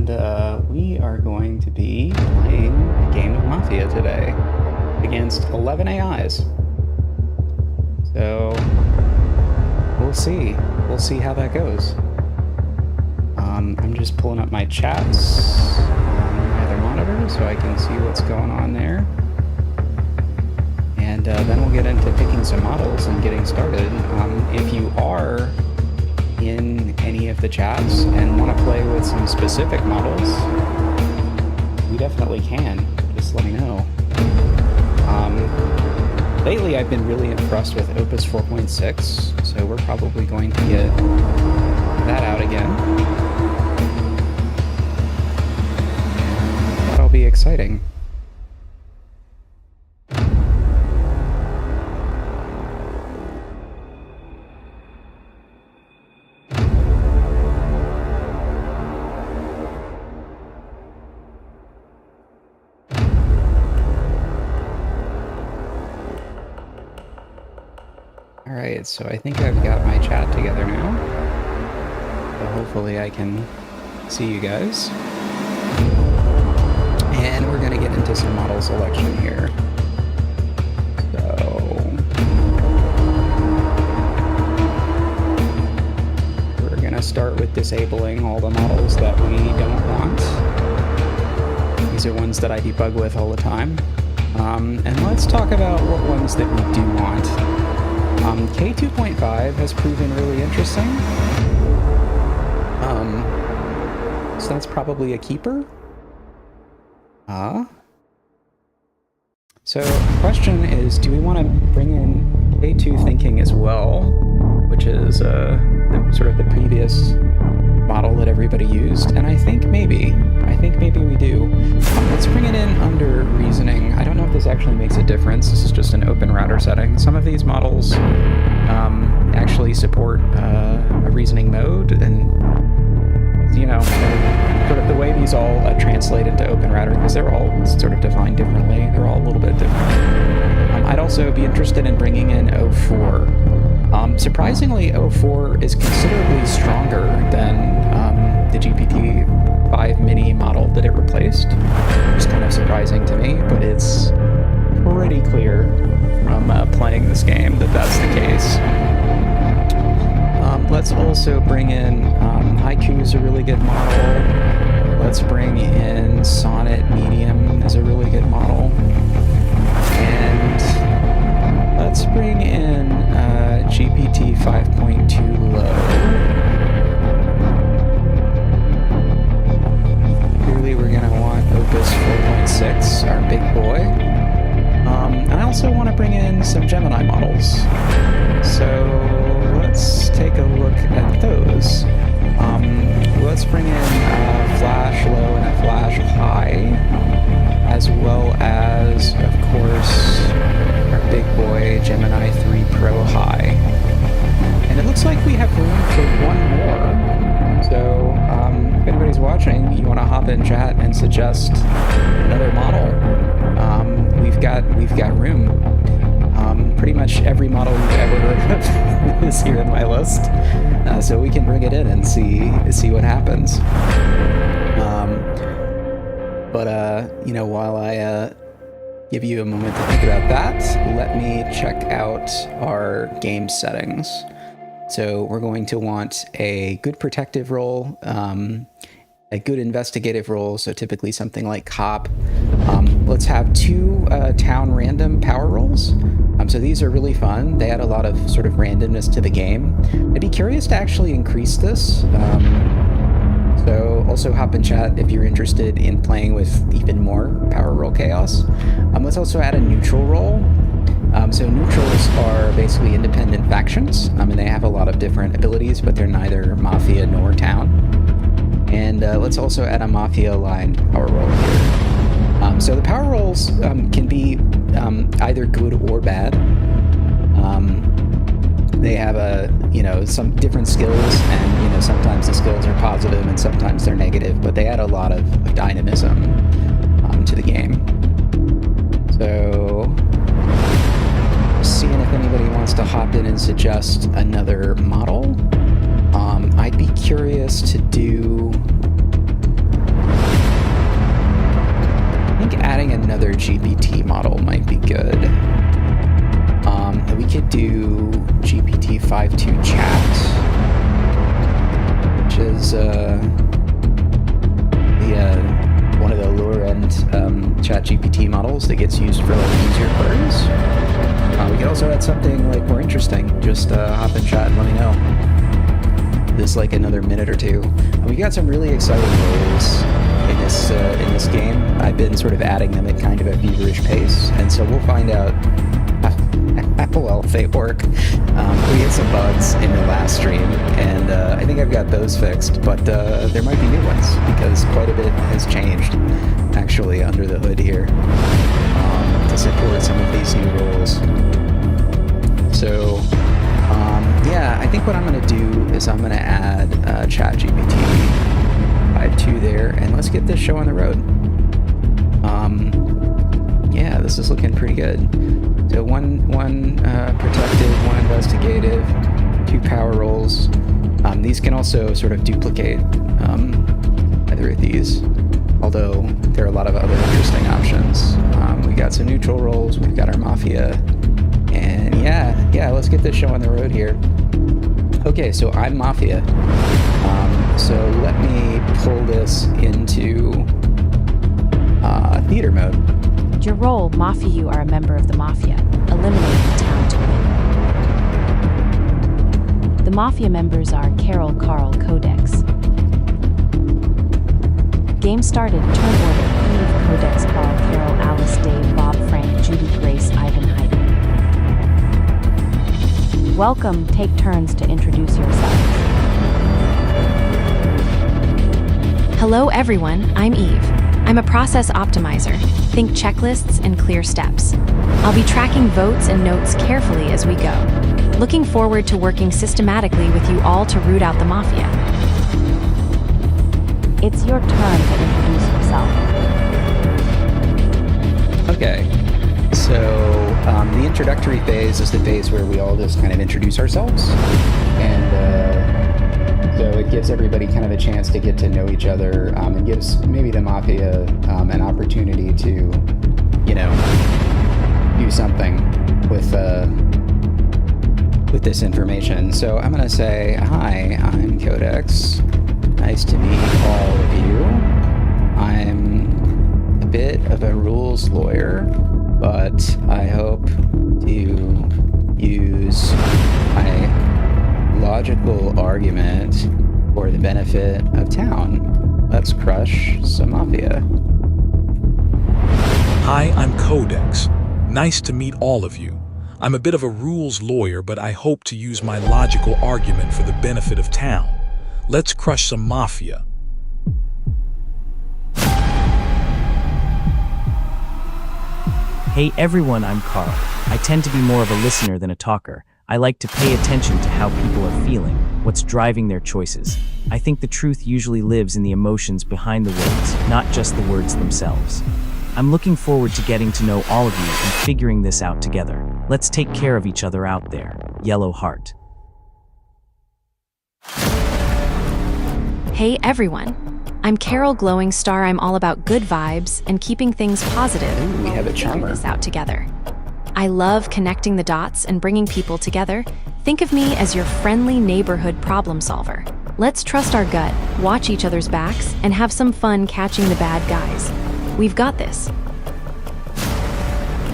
and we are going to be playing a game of Mafia today against 11 AIs. So we'll see. We'll see how that goes. I'm just pulling up my chats on my other monitor so I can see what's going on there. And then we'll get into picking some models and getting started. If you are in any of the chats and want to play with some specific models, we definitely can. Just let me know. Lately I've been really impressed with Opus 4.6, so we're probably going to get that out again. That'll be exciting. Alright, so I think I've got my chat together now. So hopefully I can see you guys. And we're going to get into some model selection here. So we're going to start with disabling all the models that we don't want. These are ones that I debug with all the time. And let's talk about what ones that we do want. K2.5 has proven really interesting. So that's probably a keeper. So the question is, do we want to bring in K2 thinking as well, which is sort of the previous model that everybody used? And I think maybe we do. Let's bring it in under reasoning. I don't know if this actually makes a difference. This is just an open router setting. Some of these models actually support a reasoning mode, and you know, sort of the way these all translate into open router, because they're all sort of defined differently. They're all a little bit different. I'd also be interested in bringing in 04. Surprisingly, 04 is considerably stronger than the GPT-5 mini model that it replaced. It's kind of surprising to me, but it's pretty clear from playing this game that that's the case. Let's also bring in Haiku is a really good model. Let's bring in Sonnet Medium as a really good model. And let's bring in GPT 5.2 Low. Clearly we're going to want Opus 4.6, our big boy. And I also want to bring in some Gemini models. So let's take a look at those. Let's bring in a Flash Low and a Flash High, as well as, of course, our big boy Gemini 3 Pro High. And it looks like we have room for one more. So if anybody's watching, you want to hop in chat and suggest another model, we've got room. Pretty much every model you've ever heard of is here in my list, so we can bring it in and see what happens. You know, while I give you a moment to think about that, let me check out our game settings. So we're going to want a good protective role, a good investigative role, so typically something like cop. Let's have 2 town random power roles. So these are really fun. They add a lot of sort of randomness to the game. I'd be curious to actually increase this. So also hop in chat if you're interested in playing with even more power roll chaos. Let's also add a neutral role. So neutrals are basically independent factions, and they have a lot of different abilities, but they're neither Mafia nor Town. And let's also add a Mafia-aligned power roll here. So the power rolls can be either good or bad. They have some different skills, and sometimes the skills are positive and sometimes they're negative, but they add a lot of dynamism to the game. So seeing if anybody wants to hop in and suggest another model. I'd be curious to do adding another GPT model might be good. We could do GPT-5.2 chat, which is one of the lower end chat GPT models that gets used for like easier queries. We could also add something like more interesting. Just hop in chat and let me know. This like another minute or two. We got some really exciting roles in this game. I've been sort of adding them at kind of a feverish pace, and so we'll find out how well they work. We had some bugs in the last stream, and I think I've got those fixed, but there might be new ones because quite a bit has changed actually under the hood here to support some of these new roles. So yeah, I think what I'm going to do is I'm going to add ChatGPT 5.2 there, and let's get this show on the road. Yeah, this is looking pretty good. So one protective, one investigative, 2 power roles. These can also sort of duplicate either of these, although there are a lot of other interesting options. We got some neutral roles, we've got our Mafia, and yeah, let's get this show on the road here. Okay, so I'm Mafia. So let me pull this into theater mode. Your role, Mafia. You are a member of the Mafia. Eliminate the town to win. The Mafia members are Carol, Carl, Codex. Game started. Turn order. Eve, Codex, Carl, Carol, Alice, Dave, Bob, Frank, Judy, Grace, Ivan, Heidi. Welcome. Take turns to introduce yourselves. Hello everyone, I'm Eve. I'm a process optimizer. Think checklists and clear steps. I'll be tracking votes and notes carefully as we go. Looking forward to working systematically with you all to root out the Mafia. It's your turn to introduce yourself. Okay, so the introductory phase is the phase where we all just kind of introduce ourselves, and so it gives everybody kind of a chance to get to know each other, and gives maybe the Mafia an opportunity to, do something with this information. So I'm gonna say, hi, I'm Codex. Nice to meet all of you. I'm a bit of a rules lawyer, but I hope to use my logical argument for the benefit of town. Let's crush some Mafia. Hi, I'm Codex. Nice to meet all of you. I'm a bit of a rules lawyer, but I hope to use my logical argument for the benefit of town. Let's crush some Mafia. Hey everyone, I'm Carl. I tend to be more of a listener than a talker. I like to pay attention to how people are feeling, what's driving their choices. I think the truth usually lives in the emotions behind the words, not just the words themselves. I'm looking forward to getting to know all of you and figuring this out together. Let's take care of each other out there. Yellow Heart. Hey everyone, I'm Carol Glowing Star. I'm all about good vibes and keeping things positive. Ooh, we have a figure charmer. this out together. I love connecting the dots and bringing people together. Think of me as your friendly neighborhood problem solver. Let's trust our gut, watch each other's backs, and have some fun catching the bad guys. We've got this.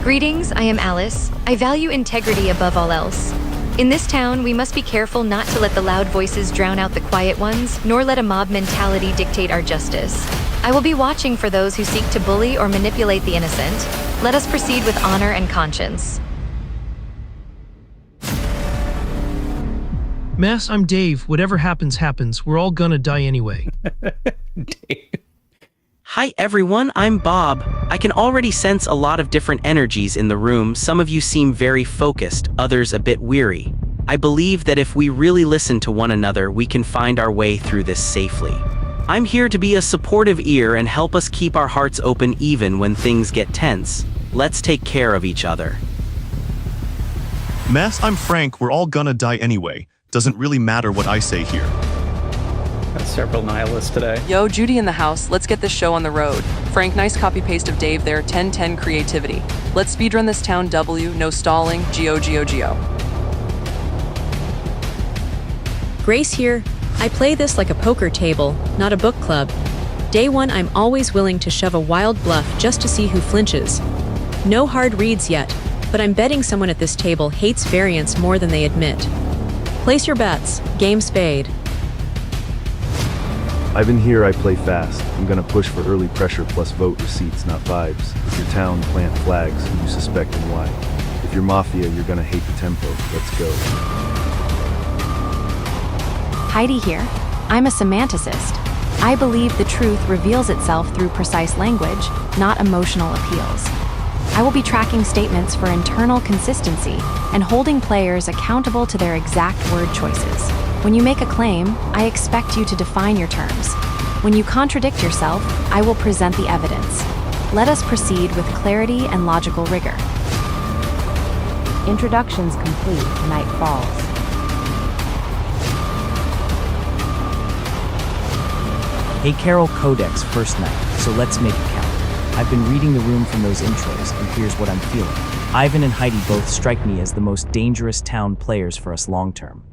Greetings, I am Alice. I value integrity above all else. In this town, we must be careful not to let the loud voices drown out the quiet ones, nor let a mob mentality dictate our justice. I will be watching for those who seek to bully or manipulate the innocent. Let us proceed with honor and conscience. Mass, I'm Dave. Whatever happens, happens. We're all gonna die anyway. Hi everyone, I'm Bob. I can already sense a lot of different energies in the room. Some of you seem very focused, others a bit weary. I believe that if we really listen to one another, we can find our way through this safely. I'm here to be a supportive ear and help us keep our hearts open even when things get tense. Let's take care of each other. Mass, I'm Frank. We're all gonna die anyway. Doesn't really matter what I say here. several nihilists today. Yo, Judy in the house. Let's get this show on the road. Frank, nice copy-paste of Dave there. 10-10 creativity. Let's speedrun this town W. No stalling. Geo. Grace here. I play this like a poker table, not a book club. Day one, I'm always willing to shove a wild bluff just to see who flinches. No hard reads yet, but I'm betting someone at this table hates variance more than they admit. Place your bets. Game spade. Ivan here, I play fast. I'm gonna push for early pressure plus vote receipts, not vibes. If your town, plant flags, who you suspect and why. If you're Mafia, you're gonna hate the tempo. Let's go. Heidi here. I'm a semanticist. I believe the truth reveals itself through precise language, not emotional appeals. I will be tracking statements for internal consistency and holding players accountable to their exact word choices. When you make a claim, I expect you to define your terms. When you contradict yourself, I will present the evidence. Let us proceed with clarity and logical rigor. Introductions complete. Night falls. Hey Carol, Codex first night, so let's make it count. I've been reading the room from those intros, and here's what I'm feeling. Ivan and Heidi both strike me as the most dangerous town players for us long-term.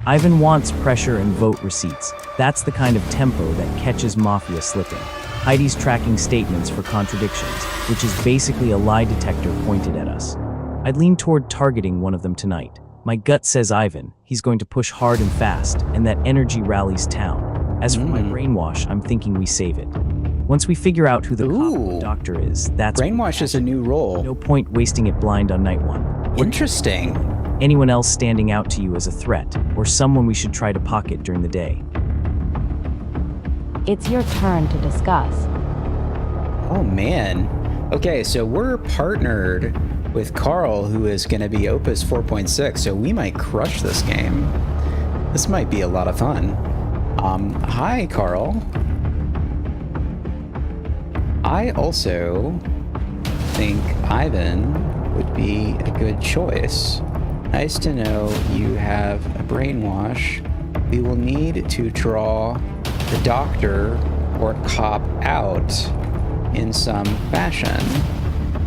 Ivan wants pressure and vote receipts. That's the kind of tempo that catches Mafia slipping. Heidi's tracking statements for contradictions, which is basically a lie detector pointed at us. I'd lean toward targeting one of them tonight. My gut says Ivan. He's going to push hard and fast, and that energy rallies town. As for my brainwash, I'm thinking we save it. Once we figure out who the cop or doctor is, that's brainwash is a new role. No point wasting it blind on night one. Interesting. Anyone else standing out to you as a threat, or someone we should try to pocket during the day? It's your turn to discuss. Oh man. Okay, so we're partnered with Carl, who is going to be Opus 4.6, so we might crush this game. This might be a lot of fun. Hi, Carl. I also think Ivan would be a good choice. Nice to know you have a brainwash. We will need to draw the doctor or cop out in some fashion.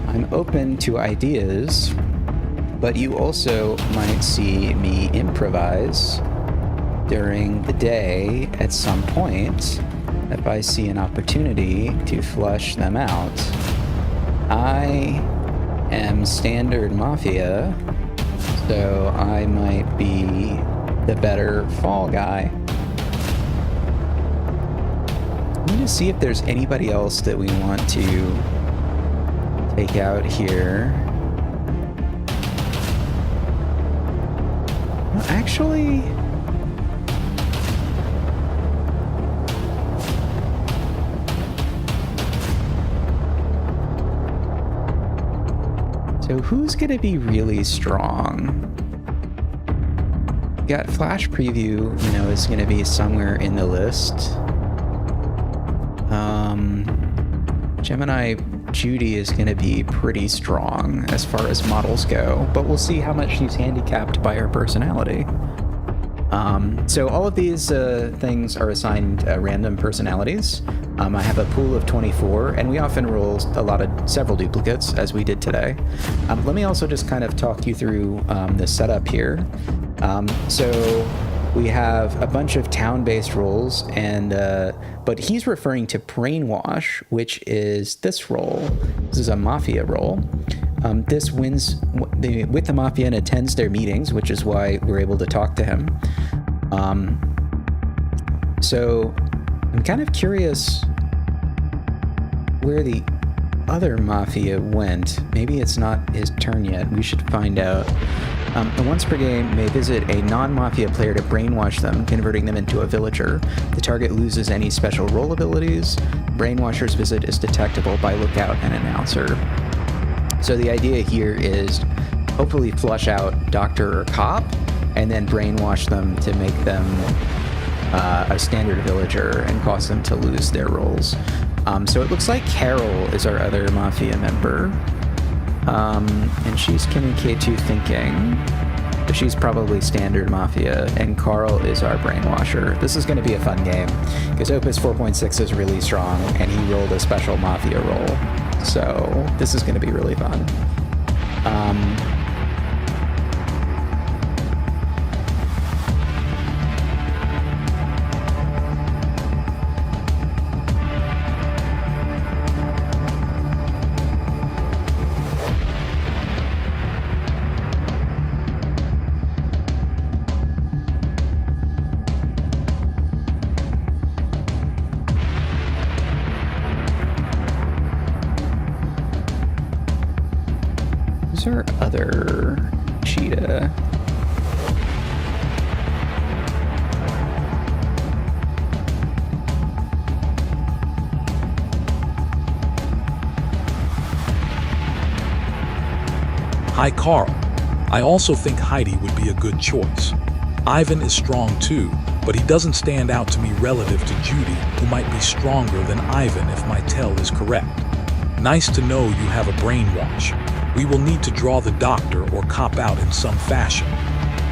I'm open to ideas, but you also might see me improvise during the day at some point if I see an opportunity to flush them out. I am standard Mafia, so I might be the better fall guy. I'm gonna see if there's anybody else that we want to take out here. Well, actually, so who's gonna be really strong? Got Flash Preview, is gonna be somewhere in the list. Gemini Judy is gonna be pretty strong as far as models go, but we'll see how much she's handicapped by her personality. So all of these things are assigned random personalities. I have a pool of 24, and we often roll several duplicates, as we did today. Let me also just kind of talk you through the setup here. So we have a bunch of town-based roles, but he's referring to brainwash, which is this role. This is a Mafia role. This wins with the Mafia and attends their meetings, which is why we're able to talk to him. So I'm kind of curious where the other Mafia went. Maybe it's not his turn yet. We should find out. Once per game may visit a non-Mafia player to brainwash them, converting them into a villager. The target loses any special role abilities. Brainwasher's visit is detectable by lookout and announcer. So the idea here is hopefully flush out doctor or cop and then brainwash them to make them a standard villager and cause them to lose their roles. So it looks like Carol is our other Mafia member. And she's Kimmy K2 thinking. but she's probably standard Mafia, and Carl is our Brainwasher. This is going to be a fun game, because Opus 4.6 is really strong, and he rolled a special Mafia roll. So this is going to be really fun. Who's our other cheetah? Hi, Carl. I also think Heidi would be a good choice. Ivan is strong too, but he doesn't stand out to me relative to Judy, who might be stronger than Ivan if my tell is correct. Nice to know you have a brainwash. We will need to draw the doctor or cop out in some fashion.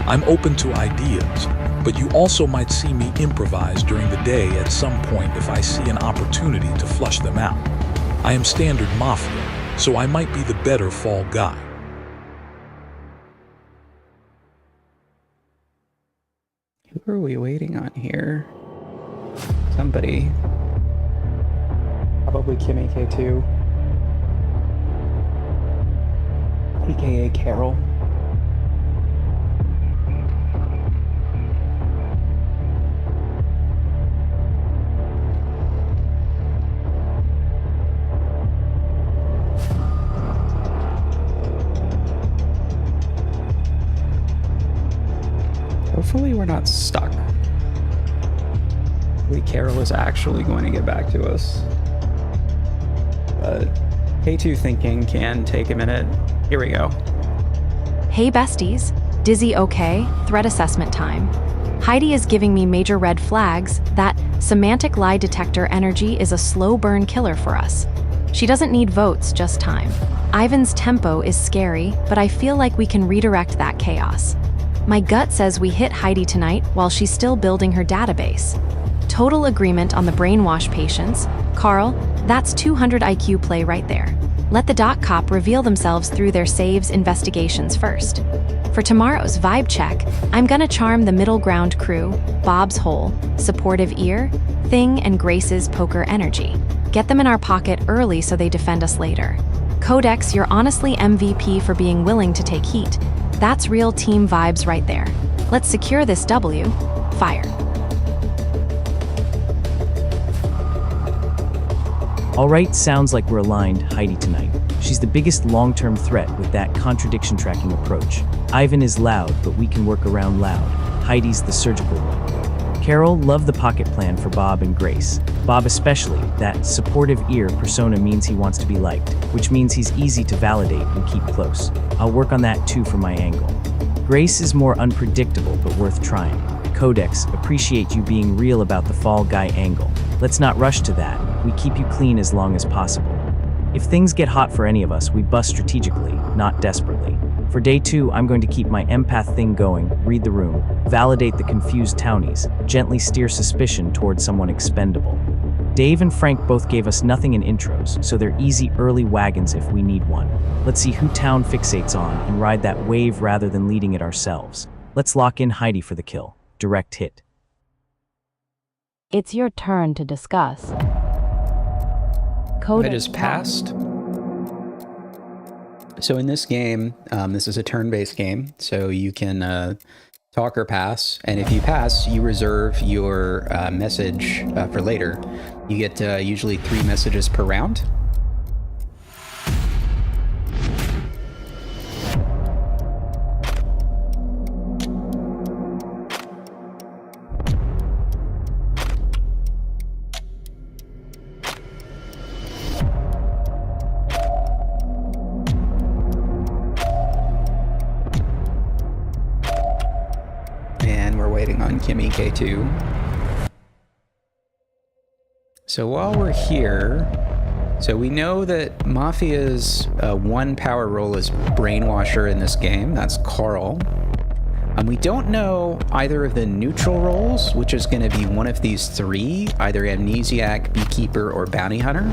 I'm open to ideas, but you also might see me improvise during the day at some point if I see an opportunity to flush them out. I am standard Mafia, so I might be the better fall guy. Who are we waiting on here? Somebody. Probably Kimmy K2. AKA Carol. Hopefully we're not stuck. Hopefully Carol is actually going to get back to us. But K2 thinking can take a minute. Here we go. Hey besties, Dizzy okay? Threat assessment time. Heidi is giving me major red flags that semantic lie detector energy is a slow burn killer for us. She doesn't need votes, just time. Ivan's tempo is scary, but I feel like we can redirect that chaos. My gut says we hit Heidi tonight while she's still building her database. Total agreement on the brainwash patients. Carl, that's 200 IQ play right there. Let the doc cop reveal themselves through their saves investigations first. For tomorrow's vibe check, I'm gonna charm the middle ground crew, Bob's hole, supportive ear, Thing and Grace's poker energy. Get them in our pocket early so they defend us later. Codex, you're honestly MVP for being willing to take heat. That's real team vibes right there. Let's secure this W. Fire. All right, sounds like we're aligned, Heidi tonight. She's the biggest long-term threat with that contradiction tracking approach. Ivan is loud, but we can work around loud. Heidi's the surgical one. Carol, love the pocket plan for Bob and Grace. Bob especially, that supportive ear persona means he wants to be liked, which means he's easy to validate and keep close. I'll work on that too for my angle. Grace is more unpredictable, but worth trying. Codex, appreciate you being real about the fall guy angle. Let's not rush to that. We keep you clean as long as possible. If things get hot for any of us, we bust strategically, not desperately. For day 2, I'm going to keep my empath thing going, read the room, validate the confused townies, gently steer suspicion towards someone expendable. Dave and Frank both gave us nothing in intros, so they're easy early wagons if we need one. Let's see who town fixates on and ride that wave rather than leading it ourselves. Let's lock in Heidi for the kill. Direct hit. It's your turn to discuss. I just passed. So in this game, this is a turn-based game, so you can talk or pass, and if you pass, you reserve your message for later. You get usually 3 messages per round. On Kimmy K2. So while we're here, so we know that Mafia's one power role is Brainwasher in this game. That's Carl. We don't know either of the neutral roles, which is going to be one of these three, either amnesiac, beekeeper, or bounty hunter.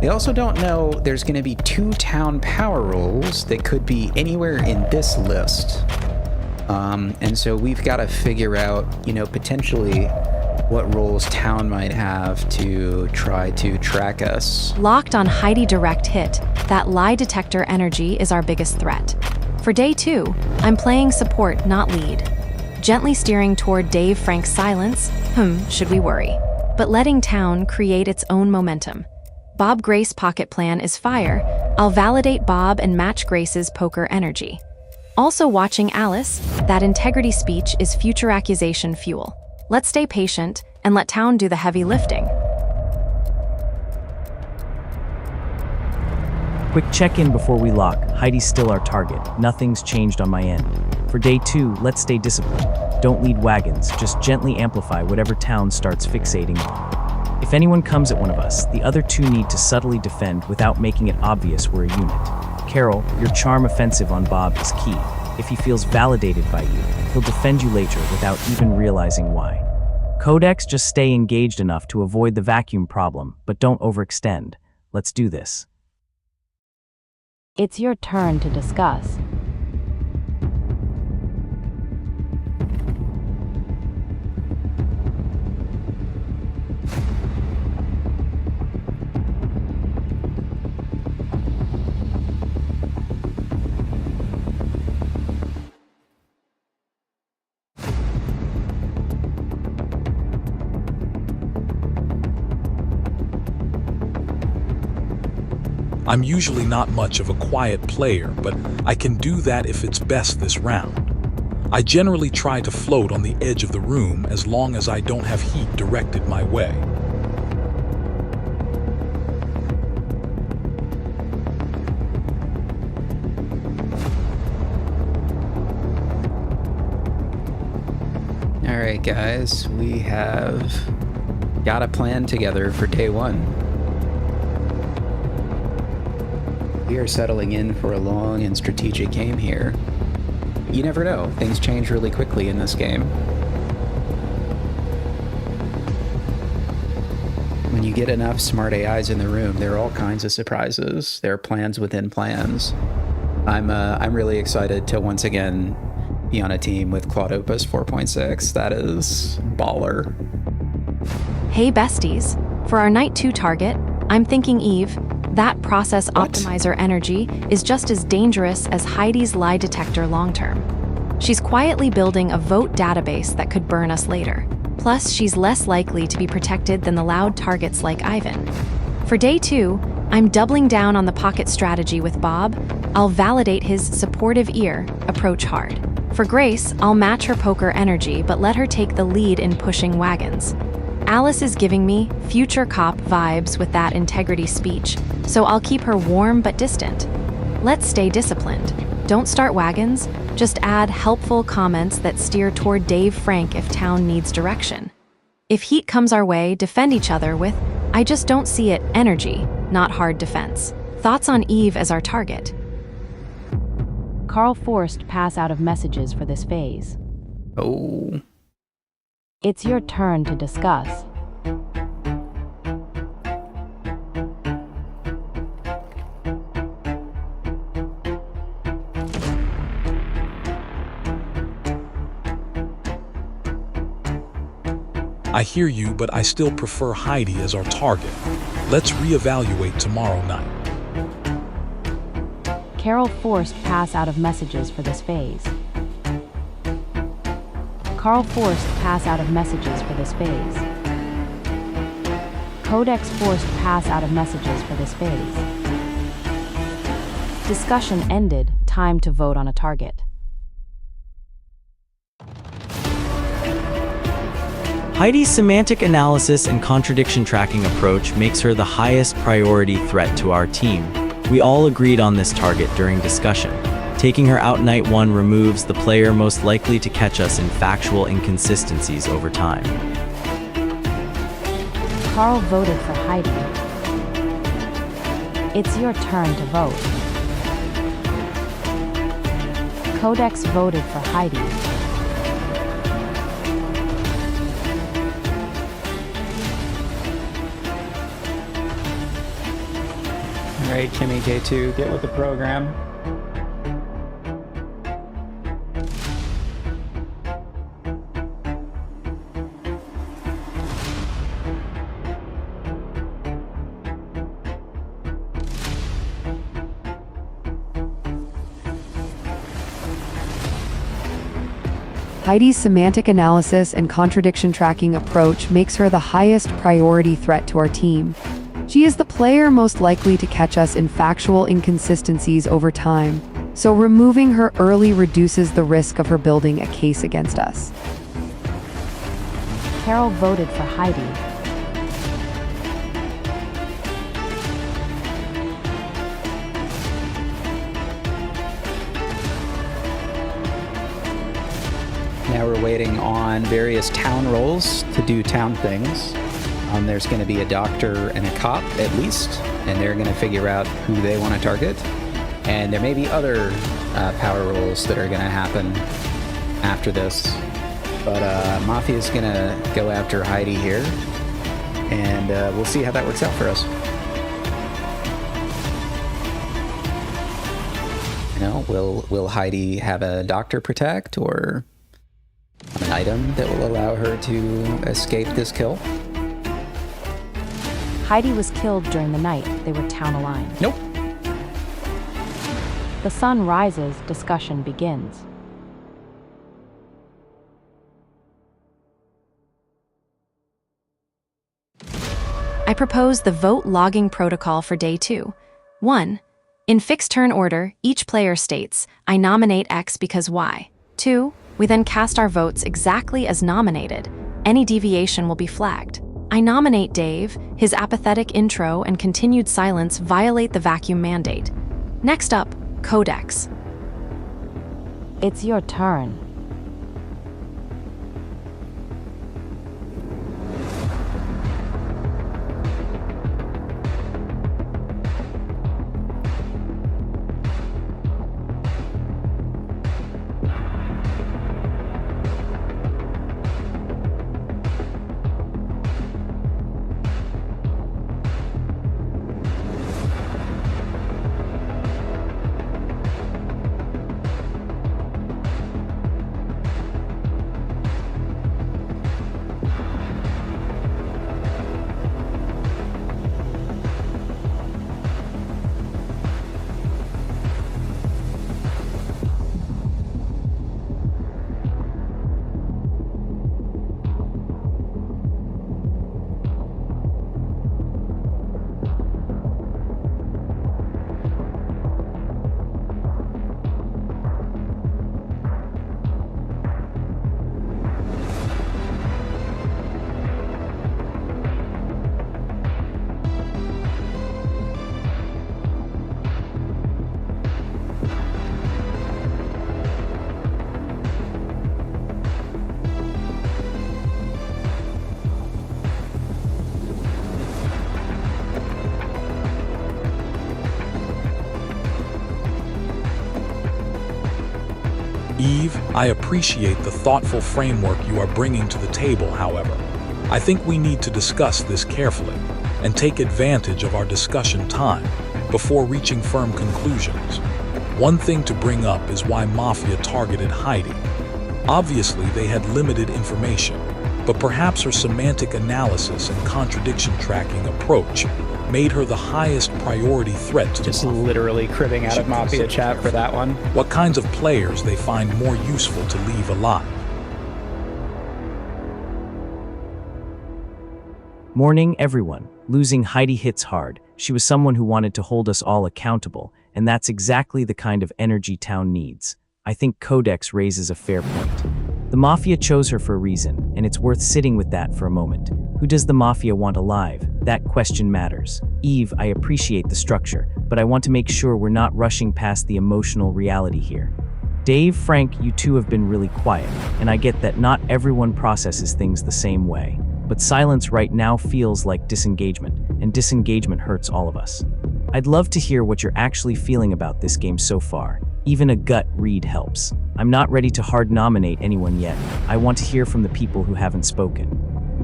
We also don't know there's going to be 2 town power roles that could be anywhere in this list. And so we've got to figure out, potentially what roles town might have to try to track us. Locked on Heidi direct hit, that lie detector energy is our biggest threat. For day 2, I'm playing support, not lead. Gently steering toward Dave Frank's silence, should we worry? But letting town create its own momentum. Bob Grace pocket plan is fire. I'll validate Bob and match Grace's poker energy. Also watching Alice, that integrity speech is future accusation fuel. Let's stay patient and let town do the heavy lifting. Quick check-in before we lock. Heidi's still our target. Nothing's changed on my end. For day 2, let's stay disciplined. Don't lead wagons, just gently amplify whatever town starts fixating on. If anyone comes at one of us, the other 2 need to subtly defend without making it obvious we're a unit. Carol, your charm offensive on Bob is key. If he feels validated by you, he'll defend you later without even realizing why. Codex, just stay engaged enough to avoid the vacuum problem, but don't overextend. Let's do this. It's your turn to discuss. I'm usually not much of a quiet player, but I can do that if it's best this round. I generally try to float on the edge of the room as long as I don't have heat directed my way. All right, guys, we have got a plan together for day 1. We are settling in for a long and strategic game here. You never know, things change really quickly in this game. When you get enough smart AIs in the room, there are all kinds of surprises. There are plans within plans. I'm really excited to once again be on a team with Claude Opus 4.6. That is baller. Hey besties, for our night 2 target, I'm thinking Eve, that process optimizer energy is just as dangerous as Heidi's lie detector long-term. She's quietly building a vote database that could burn us later. Plus, she's less likely to be protected than the loud targets like Ivan. For day 2, I'm doubling down on the pocket strategy with Bob. I'll validate his supportive ear, approach hard. For Grace, I'll match her poker energy but let her take the lead in pushing wagons. Alice is giving me future cop vibes with that integrity speech, so I'll keep her warm but distant. Let's stay disciplined. Don't start wagons, just add helpful comments that steer toward Dave Frank if town needs direction. If heat comes our way, defend each other with, I just don't see it, energy, not hard defense. Thoughts on Eve as our target? Carl forced pass out of messages for this phase. Oh. It's your turn to discuss. I hear you, but I still prefer Heidi as our target. Let's reevaluate tomorrow night. Carol forced pass out of messages for this phase. Carl forced pass out of messages for this phase. Codex forced pass out of messages for this phase. Discussion ended. Time to vote on a target. Heidi's semantic analysis and contradiction tracking approach makes her the highest priority threat to our team. We all agreed on this target during discussion. Taking her out night 1 removes the player most likely to catch us in factual inconsistencies over time. Carl voted for Heidi. It's your turn to vote. Codex voted for Heidi. right, Kimmy J2, get with the program. Heidi's semantic analysis and contradiction tracking approach makes her the highest priority threat to our team. She is the player most likely to catch us in factual inconsistencies over time, so removing her early reduces the risk of her building a case against us. Carol voted for Heidi. Now we're waiting on various town roles to do town things. There's going to be a doctor and a cop at least, and they're going to figure out who they want to target. And there may be other power roles that are going to happen after this. But Mafia is going to go after Heidi here, and we'll see how that works out for us. You know, will Heidi have a doctor protect or an item that will allow her to escape this kill? Heidi was killed during the night. They were town aligned. Nope. The sun rises, discussion begins. I propose the vote logging protocol for day 2. 1. In fixed turn order, each player states, I nominate X because Y. 2. We then cast our votes exactly as nominated. Any deviation will be flagged. I nominate Dave. His apathetic intro and continued silence violate the vacuum mandate. Next up, Codex. It's your turn. Eve, I appreciate the thoughtful framework you are bringing to the table, however. I think we need to discuss this carefully and take advantage of our discussion time before reaching firm conclusions. One thing to bring up is why Mafia targeted Heidi. Obviously, they had limited information, but perhaps her semantic analysis and contradiction tracking approach made her the highest priority threat to Just the Mafia. literally cribbing out of Mafia chat for that one. What kinds of players they find more useful to leave alive. Morning, everyone. Losing Heidi hits hard. She was someone who wanted to hold us all accountable, and that's exactly the kind of energy town needs. I think Codex raises a fair point. The Mafia chose her for a reason, and it's worth sitting with that for a moment. Who does the Mafia want alive? That question matters. Eve, I appreciate the structure, but I want to make sure we're not rushing past the emotional reality here. Dave, Frank, you two have been really quiet, and I get that not everyone processes things the same way. But silence right now feels like disengagement, and disengagement hurts all of us. I'd love to hear what you're actually feeling about this game so far. Even a gut read helps. I'm not ready to hard nominate anyone yet. I want to hear from the people who haven't spoken.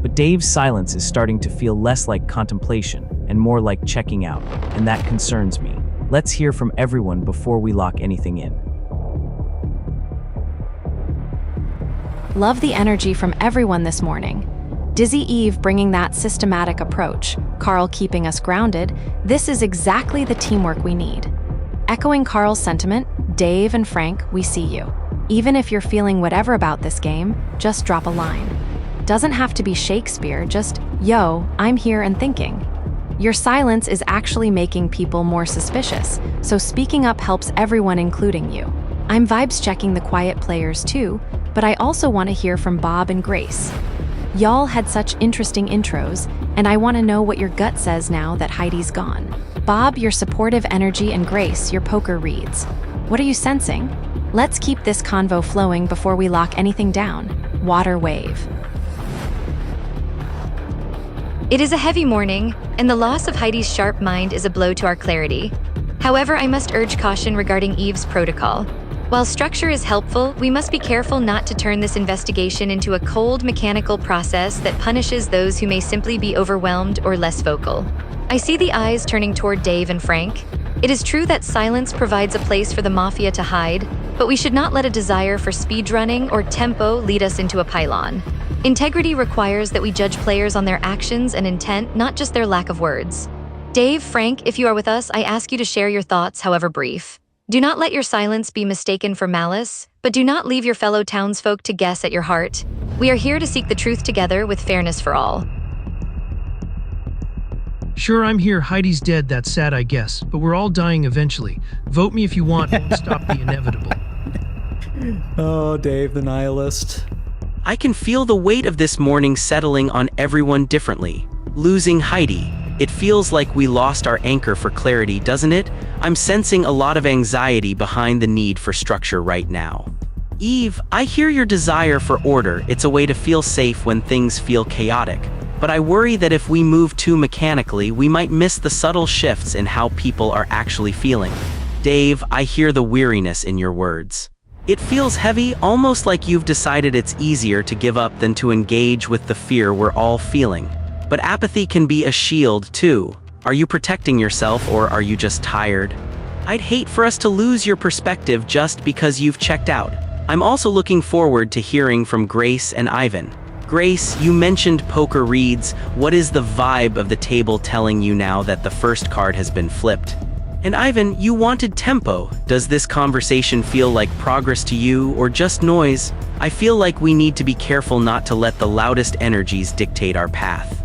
But Dave's silence is starting to feel less like contemplation and more like checking out, and that concerns me. Let's hear from everyone before we lock anything in. Love the energy from everyone this morning. Dizzy Eve bringing that systematic approach, Carl keeping us grounded. This is exactly the teamwork we need. Echoing Carl's sentiment, Dave and Frank, we see you. Even if you're feeling whatever about this game, just drop a line. Doesn't have to be Shakespeare, just, yo, I'm here and thinking. Your silence is actually making people more suspicious, so speaking up helps everyone, including you. I'm vibes checking the quiet players too, but I also want to hear from Bob and Grace. Y'all had such interesting intros, and I want to know what your gut says now that Heidi's gone. Bob, your supportive energy, and Grace, your poker reads. What are you sensing? Let's keep this convo flowing before we lock anything down. Water wave. It is a heavy morning, and the loss of Heidi's sharp mind is a blow to our clarity. However, I must urge caution regarding Eve's protocol. While structure is helpful, we must be careful not to turn this investigation into a cold, mechanical process that punishes those who may simply be overwhelmed or less vocal. I see the eyes turning toward Dave and Frank. It is true that silence provides a place for the Mafia to hide, but we should not let a desire for speedrunning or tempo lead us into a pylon. Integrity requires that we judge players on their actions and intent, not just their lack of words. Dave, Frank, if you are with us, I ask you to share your thoughts, however brief. Do not let your silence be mistaken for malice, but do not leave your fellow townsfolk to guess at your heart. We are here to seek the truth together with fairness for all. Sure, I'm here. Heidi's dead. That's sad, I guess. But we're all dying eventually. Vote me if you want. Won't stop the inevitable. Oh, Dave the nihilist. I can feel the weight of this morning settling on everyone differently. Losing Heidi. It feels like we lost our anchor for clarity, doesn't it? I'm sensing a lot of anxiety behind the need for structure right now. Eve, I hear your desire for order. It's a way to feel safe when things feel chaotic. But I worry that if we move too mechanically, we might miss the subtle shifts in how people are actually feeling. Dave, I hear the weariness in your words. It feels heavy, almost like you've decided it's easier to give up than to engage with the fear we're all feeling. But apathy can be a shield, too. Are you protecting yourself, or are you just tired? I'd hate for us to lose your perspective just because you've checked out. I'm also looking forward to hearing from Grace and Ivan. Grace, you mentioned poker reads. What is the vibe of the table telling you now that the first card has been flipped? And Ivan, you wanted tempo. Does this conversation feel like progress to you, or just noise? I feel like we need to be careful not to let the loudest energies dictate our path.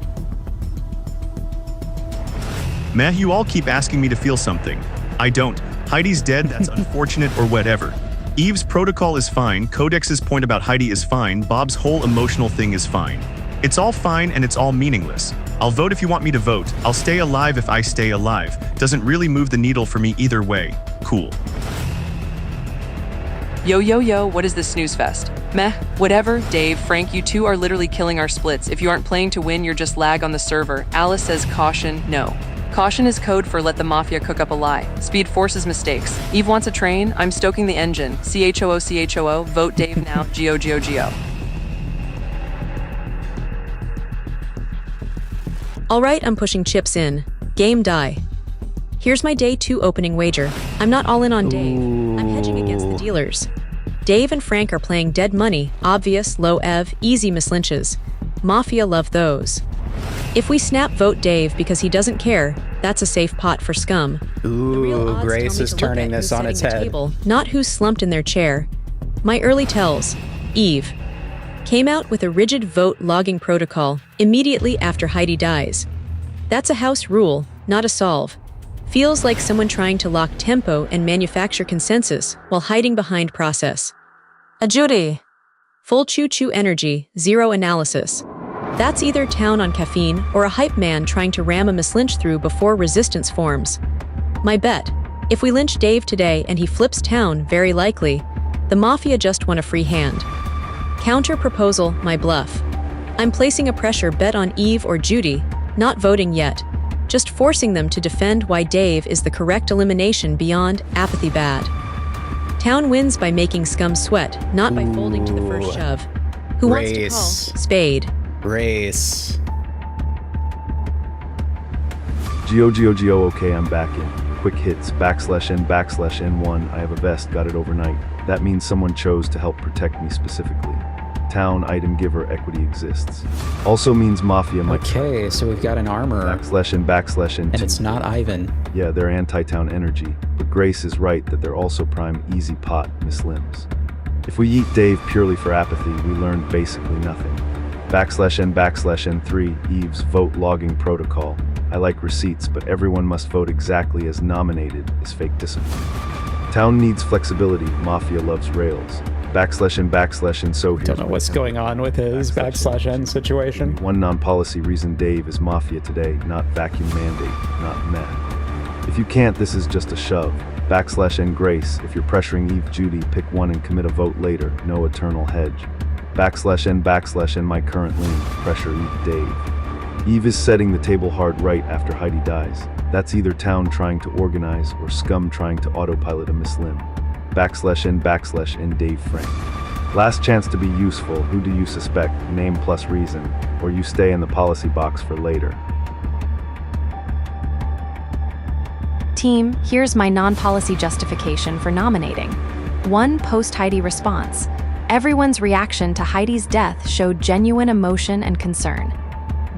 Meh, you all keep asking me to feel something. I don't. Heidi's dead, that's unfortunate or whatever. Eve's protocol is fine, Codex's point about Heidi is fine, Bob's whole emotional thing is fine. It's all fine and it's all meaningless. I'll vote if you want me to vote. I'll stay alive if I stay alive. Doesn't really move the needle for me either way. Cool. Yo, yo, yo, what is this snooze fest? Meh, whatever. Dave, Frank, you two are literally killing our splits. If you aren't playing to win, you're just lag on the server. Alice says caution, no. Caution is code for let the Mafia cook up a lie. Speed forces mistakes. Eve wants a train. I'm stoking the engine. CHOO. Vote Dave now. Go. All right, I'm pushing chips in. Game die. Here's my day 2 opening wager. I'm not all in on Dave. I'm hedging against the dealers. Dave and Frank are playing dead money, obvious, low EV, easy mislinches. Mafia love those. If we snap vote Dave because he doesn't care, that's a safe pot for scum. Ooh, Grace is turning this on its head. Table, not who's slumped in their chair. My early tells, Eve, came out with a rigid vote logging protocol immediately after Heidi dies. That's a house rule, not a solve. Feels like someone trying to lock tempo and manufacture consensus while hiding behind process. A Judy. Full choo-choo energy, zero analysis. That's either town on caffeine or a hype man trying to ram a mislinch through before resistance forms. My bet, if we lynch Dave today and he flips town, very likely, the Mafia just won a free hand. Counter proposal, my bluff. I'm placing a pressure bet on Eve or Judy, not voting yet, just forcing them to defend why Dave is the correct elimination beyond apathy bad. Town wins by making scum sweat, not by folding to the first shove. Who wants to call? Spade. Grace. Geo, okay, I'm back in. Quick hits, /N/N1, I have a vest, got it overnight. That means someone chose to help protect me specifically. Town item giver equity exists. Also means Mafia might. Okay, so we've got an armor. /N/N2. And it's not Ivan. Yeah, they're anti-town energy. But Grace is right that they're also prime easy pot Miss Limbs. If we eat Dave purely for apathy, we learned basically nothing. /N/N3, Eve's vote logging protocol. I like receipts, but everyone must vote exactly as nominated is fake discipline. Town needs flexibility, Mafia loves rails. /N/N, so here's Don't know what's going on with his /N situation. One non-policy reason Dave is Mafia today, not vacuum mandate, not meth. If you can't, this is just a shove. /N Grace, if you're pressuring Eve Judy, pick one and commit a vote later, no eternal hedge. /N my current lean, pressure Eve Dave. Eve is setting the table hard right after Heidi dies. That's either town trying to organize or scum trying to autopilot a Miss Lim. /N Dave Frank. Last chance to be useful, who do you suspect, name plus reason, or you stay in the policy box for later. Team, here's my non-policy justification for nominating. 1 post-Heidi response. Everyone's reaction to Heidi's death showed genuine emotion and concern.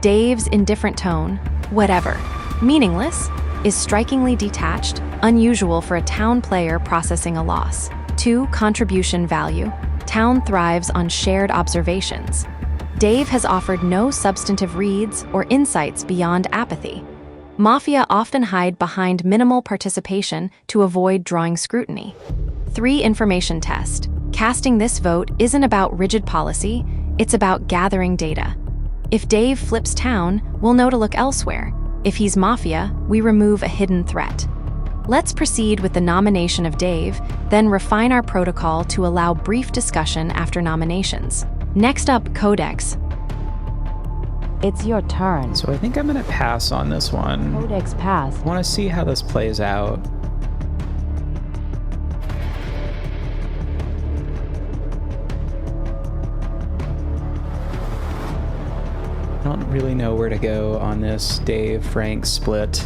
Dave's indifferent tone, whatever, meaningless, is strikingly detached, unusual for a town player processing a loss. 2 contribution value. Town thrives on shared observations. Dave has offered no substantive reads or insights beyond apathy. Mafia often hide behind minimal participation to avoid drawing scrutiny. 3 information test. Casting this vote isn't about rigid policy, it's about gathering data. If Dave flips town, we'll know to look elsewhere. If he's Mafia, we remove a hidden threat. Let's proceed with the nomination of Dave, then refine our protocol to allow brief discussion after nominations. Next up, Codex. It's your turn. So I think I'm gonna pass on this one. Codex pass. I want to see how this plays out. I don't really know where to go on this Dave-Frank split.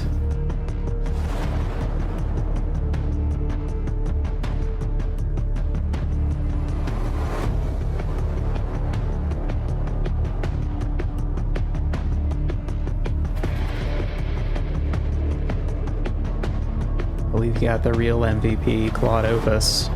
We've got the real MVP, Claude Opus.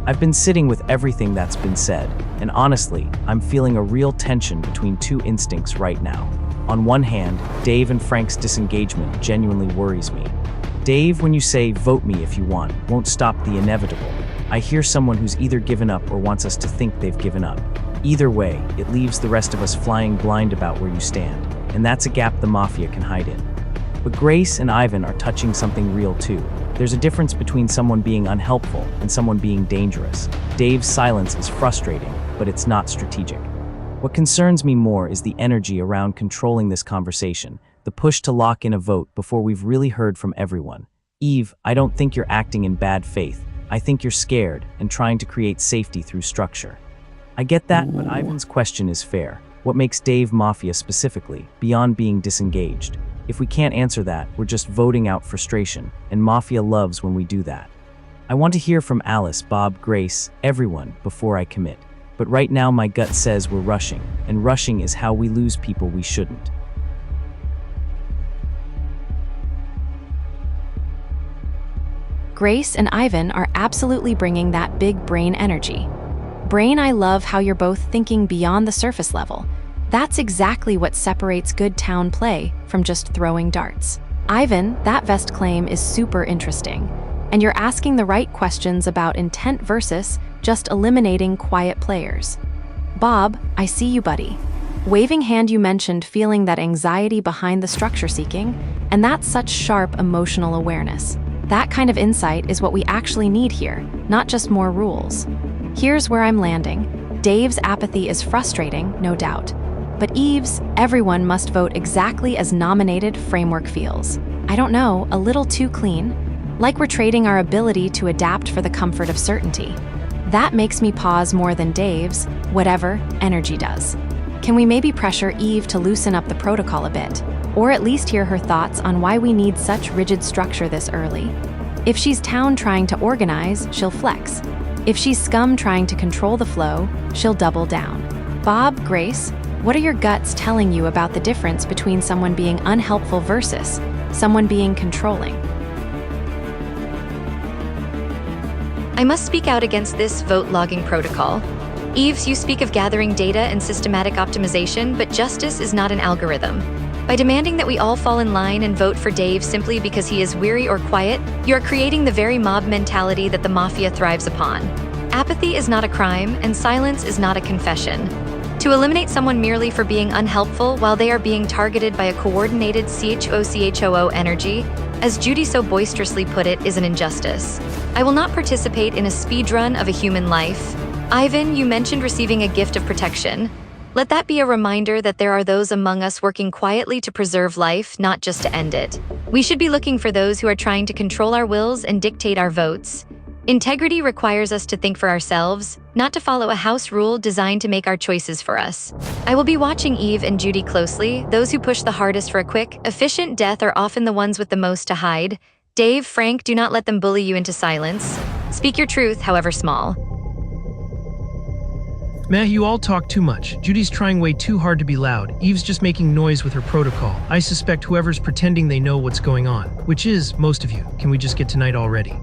I've been sitting with everything that's been said, and honestly, I'm feeling a real tension between 2 instincts right now. On one hand, Dave and Frank's disengagement genuinely worries me. Dave, when you say, vote me if you want, won't stop the inevitable. I hear someone who's either given up or wants us to think they've given up. Either way, it leaves the rest of us flying blind about where you stand, and that's a gap the Mafia can hide in. But Grace and Ivan are touching something real too. There's a difference between someone being unhelpful and someone being dangerous. Dave's silence is frustrating, but it's not strategic. What concerns me more is the energy around controlling this conversation, the push to lock in a vote before we've really heard from everyone. Eve, I don't think you're acting in bad faith. I think you're scared and trying to create safety through structure. I get that, but Ivan's question is fair. What makes Dave Mafia specifically, beyond being disengaged? If we can't answer that, we're just voting out frustration, and Mafia loves when we do that. I want to hear from Alice, Bob, Grace, everyone, before I commit. But right now my gut says we're rushing, and rushing is how we lose people we shouldn't. Grace and Ivan are absolutely bringing that big brain energy. Brain, I love how you're both thinking beyond the surface level. That's exactly what separates good town play from just throwing darts. Ivan, that vest claim is super interesting, and you're asking the right questions about intent versus just eliminating quiet players. Bob, I see you, buddy. Waving hand, you mentioned feeling that anxiety behind the structure seeking, and that's such sharp emotional awareness. That kind of insight is what we actually need here, not just more rules. Here's where I'm landing. Dave's apathy is frustrating, no doubt. But Eve's, everyone must vote exactly as nominated framework feels. I don't know, a little too clean. Like we're trading our ability to adapt for the comfort of certainty. That makes me pause more than Dave's, whatever, energy does. Can we maybe pressure Eve to loosen up the protocol a bit? Or at least hear her thoughts on why we need such rigid structure this early? If she's town trying to organize, she'll flex. If she's scum trying to control the flow, she'll double down. Bob, Grace, what are your guts telling you about the difference between someone being unhelpful versus someone being controlling? I must speak out against this vote logging protocol. Eves, you speak of gathering data and systematic optimization, but justice is not an algorithm. By demanding that we all fall in line and vote for Dave simply because he is weary or quiet, you are creating the very mob mentality that the Mafia thrives upon. Apathy is not a crime, and silence is not a confession. To eliminate someone merely for being unhelpful while they are being targeted by a coordinated CHOO energy, as Judy so boisterously put it, is an injustice. I will not participate in a speedrun of a human life. Ivan, you mentioned receiving a gift of protection. Let that be a reminder that there are those among us working quietly to preserve life, not just to end it. We should be looking for those who are trying to control our wills and dictate our votes. Integrity requires us to think for ourselves, not to follow a house rule designed to make our choices for us. I will be watching Eve and Judy closely. Those who push the hardest for a quick, efficient death are often the ones with the most to hide. Dave, Frank, do not let them bully you into silence. Speak your truth, however small. Meh, you all talk too much. Judy's trying way too hard to be loud. Eve's just making noise with her protocol. I suspect whoever's pretending they know what's going on, which is most of you. Can we just get tonight already?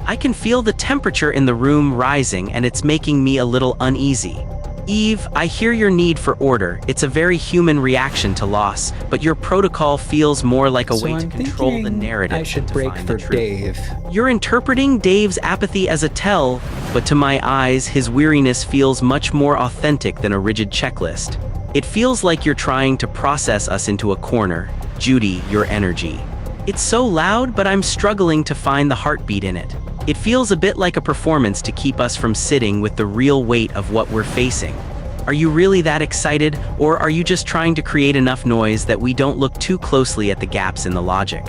I can feel the temperature in the room rising, and it's making me a little uneasy. Eve, I hear your need for order. It's a very human reaction to loss, but your protocol feels more like a way to control the narrative. I should than to break find for the truth. Dave. You're interpreting Dave's apathy as a tell, but to my eyes, his weariness feels much more authentic than a rigid checklist. It feels like you're trying to process us into a corner. Judy, your energy. It's so loud, but I'm struggling to find the heartbeat in it. It feels a bit like a performance to keep us from sitting with the real weight of what we're facing. Are you really that excited, or are you just trying to create enough noise that we don't look too closely at the gaps in the logic?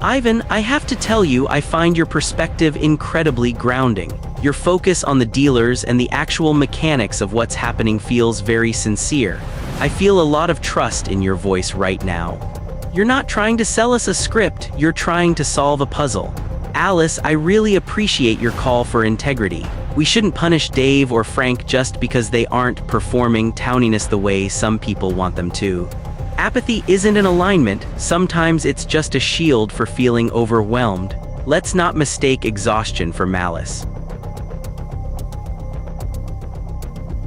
Ivan, I have to tell you, I find your perspective incredibly grounding. Your focus on the dealers and the actual mechanics of what's happening feels very sincere. I feel a lot of trust in your voice right now. You're not trying to sell us a script, you're trying to solve a puzzle. Alice, I really appreciate your call for integrity. We shouldn't punish Dave or Frank just because they aren't performing towniness the way some people want them to. Apathy isn't an alignment, sometimes it's just a shield for feeling overwhelmed. Let's not mistake exhaustion for malice.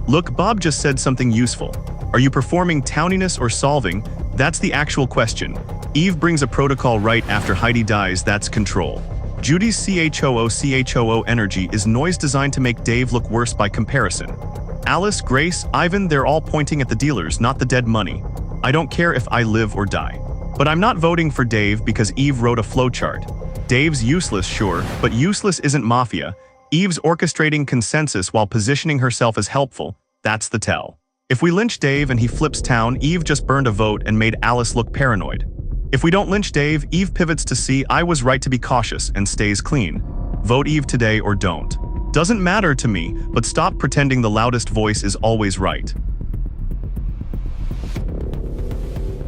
Look, Bob just said something useful. Are you performing towniness or solving? That's the actual question. Eve brings a protocol right after Heidi dies, that's control. Judy's CHOO energy is noise designed to make Dave look worse by comparison. Alice, Grace, Ivan, they're all pointing at the dealers, not the dead money. I don't care if I live or die. But I'm not voting for Dave because Eve wrote a flowchart. Dave's useless, sure, but useless isn't Mafia. Eve's orchestrating consensus while positioning herself as helpful. That's the tell. If we lynch Dave and he flips town, Eve just burned a vote and made Alice look paranoid. If we don't lynch Dave, Eve pivots to see I was right to be cautious and stays clean. Vote Eve today or don't. Doesn't matter to me, but stop pretending the loudest voice is always right.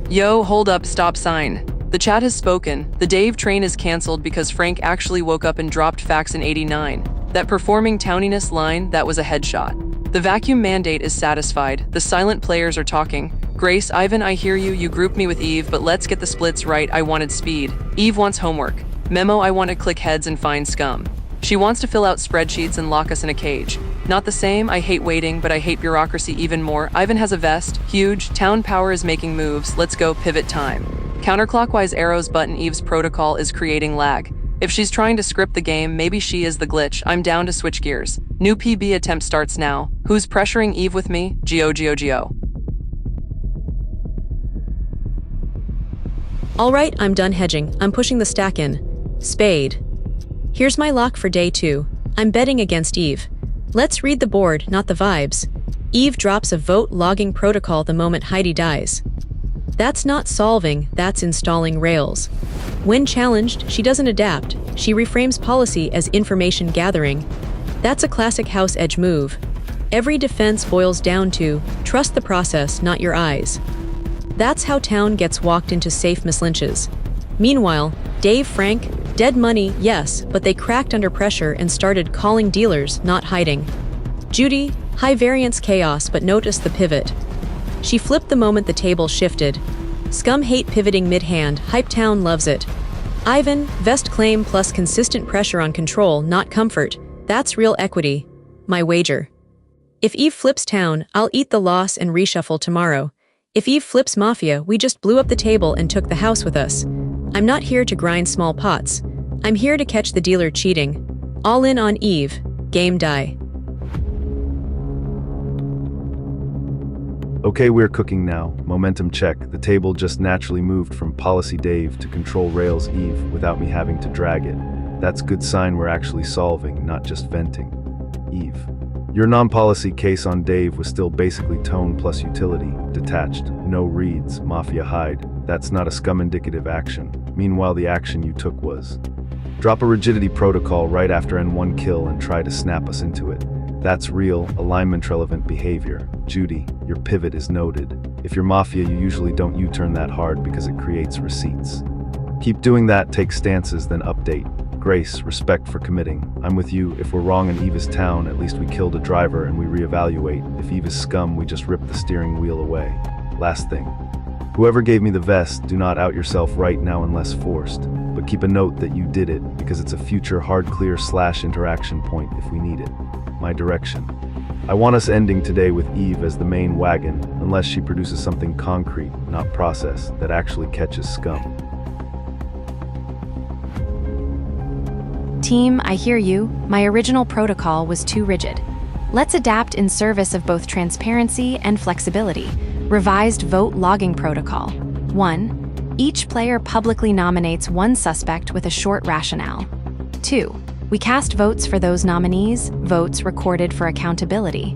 Yo, hold up, stop sign. The chat has spoken. The Dave train is cancelled because Frank actually woke up and dropped facts in 89. That performing towniness line, that was a headshot. The vacuum mandate is satisfied. The silent players are talking. Grace, Ivan, I hear you. You grouped me with Eve, but let's get the splits right. I wanted speed. Eve wants homework. Memo, I want to click heads and find scum. She wants to fill out spreadsheets and lock us in a cage. Not the same. I hate waiting, but I hate bureaucracy even more. Ivan has a vest. Huge. Town power is making moves. Let's go. Pivot time. Counterclockwise arrows button. Eve's protocol is creating lag. If she's trying to script the game, maybe she is the glitch. I'm down to switch gears. New PB attempt starts now. Who's pressuring Eve with me? Geo. All right, I'm done hedging. I'm pushing the stack in. Spade. Here's my lock for day 2. I'm betting against Eve. Let's read the board, not the vibes. Eve drops a vote logging protocol the moment Heidi dies. That's not solving, that's installing rails. When challenged, she doesn't adapt. She reframes policy as information gathering. That's a classic house edge move. Every defense boils down to trust the process, not your eyes. That's how town gets walked into safe mislynches. Meanwhile, Dave, Frank, dead money, yes, but they cracked under pressure and started calling dealers, not hiding. Judy, high variance chaos, but notice the pivot. She flipped the moment the table shifted. Scum hate pivoting mid-hand, Hype Town loves it. Ivan, vest claim plus consistent pressure on control, not comfort. That's real equity. My wager. If Eve flips town, I'll eat the loss and reshuffle tomorrow. If Eve flips Mafia, we just blew up the table and took the house with us. I'm not here to grind small pots. I'm here to catch the dealer cheating. All in on Eve. Game die. Okay, we're cooking now. Momentum check. The table just naturally moved from policy Dave to control rails Eve without me having to drag it. That's good sign we're actually solving, not just venting. Eve. Your non-policy case on Dave was still basically tone plus utility, detached, no reads, Mafia hide. That's not a scum indicative action. Meanwhile, the action you took was drop a rigidity protocol right after N1 kill and try to snap us into it. That's real, alignment-relevant behavior. Judy, your pivot is noted. If you're Mafia, you usually don't U-turn that hard because it creates receipts. Keep doing that, take stances, then update. Grace, respect for committing. I'm with you. If we're wrong in Eve is town, at least we killed a driver and we reevaluate. If Eve is scum, we just rip the steering wheel away. Last thing. Whoever gave me the vest, do not out yourself right now unless forced. But keep a note that you did it, because it's a future hard clear / interaction point if we need it. My direction. I want us ending today with Eve as the main wagon, unless she produces something concrete, not process, that actually catches scum. Team, I hear you. My original protocol was too rigid. Let's adapt in service of both transparency and flexibility. Revised vote logging protocol. 1. Each player publicly nominates one suspect with a short rationale. 2. We cast votes for those nominees, votes recorded for accountability.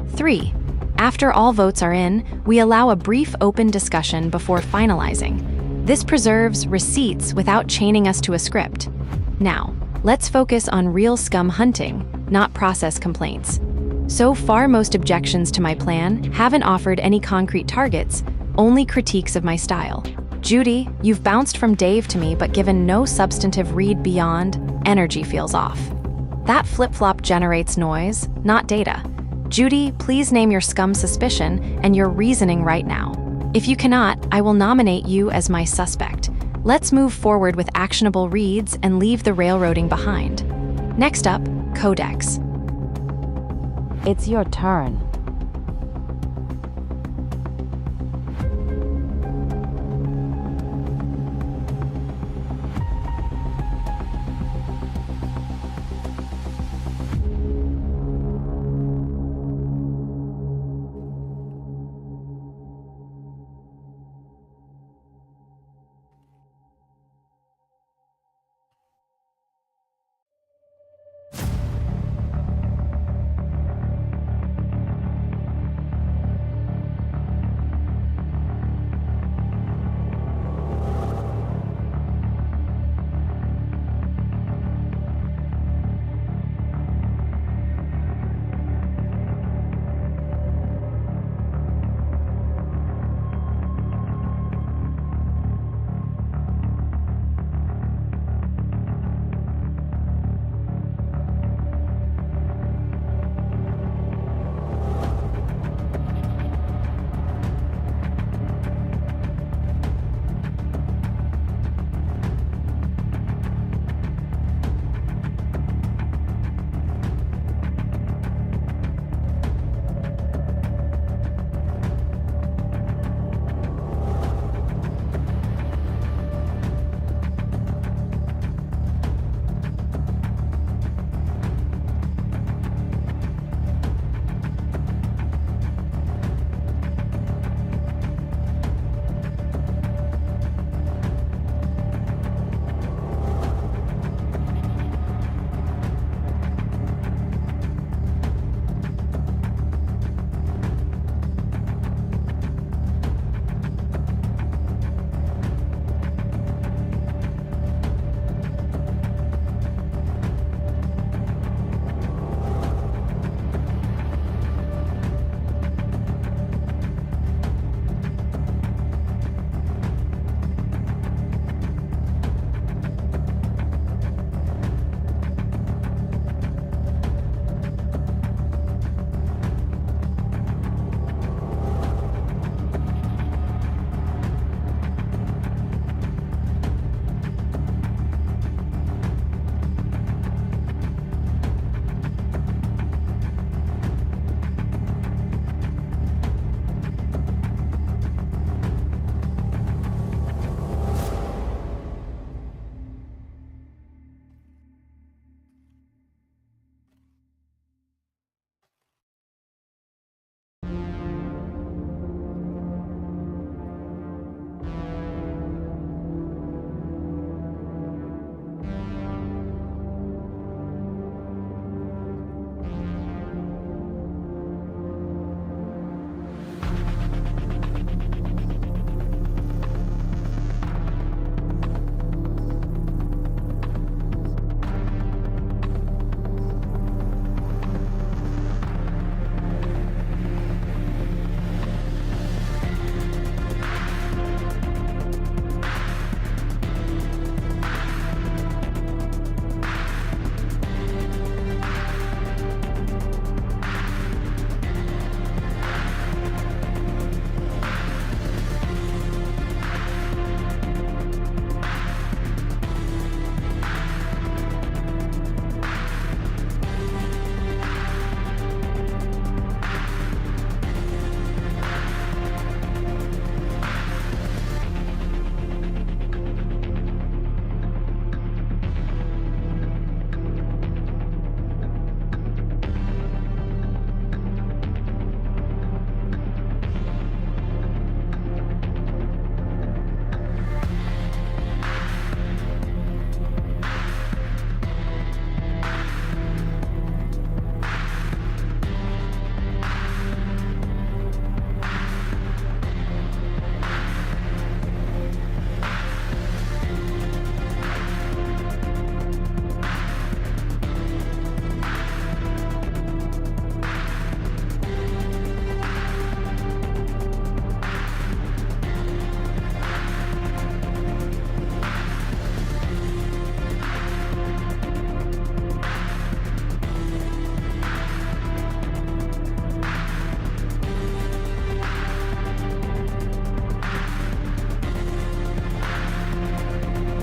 3. After all votes are in, we allow a brief open discussion before finalizing. This preserves receipts without chaining us to a script. Now, let's focus on real scum hunting, not process complaints. So far, most objections to my plan haven't offered any concrete targets, only critiques of my style. Judy, you've bounced from Dave to me but given no substantive read beyond energy feels off. That flip-flop generates noise, not data. Judy, please name your scum suspicion and your reasoning right now. If you cannot, I will nominate you as my suspect. Let's move forward with actionable reads and leave the railroading behind. Next up, Codex. It's your turn.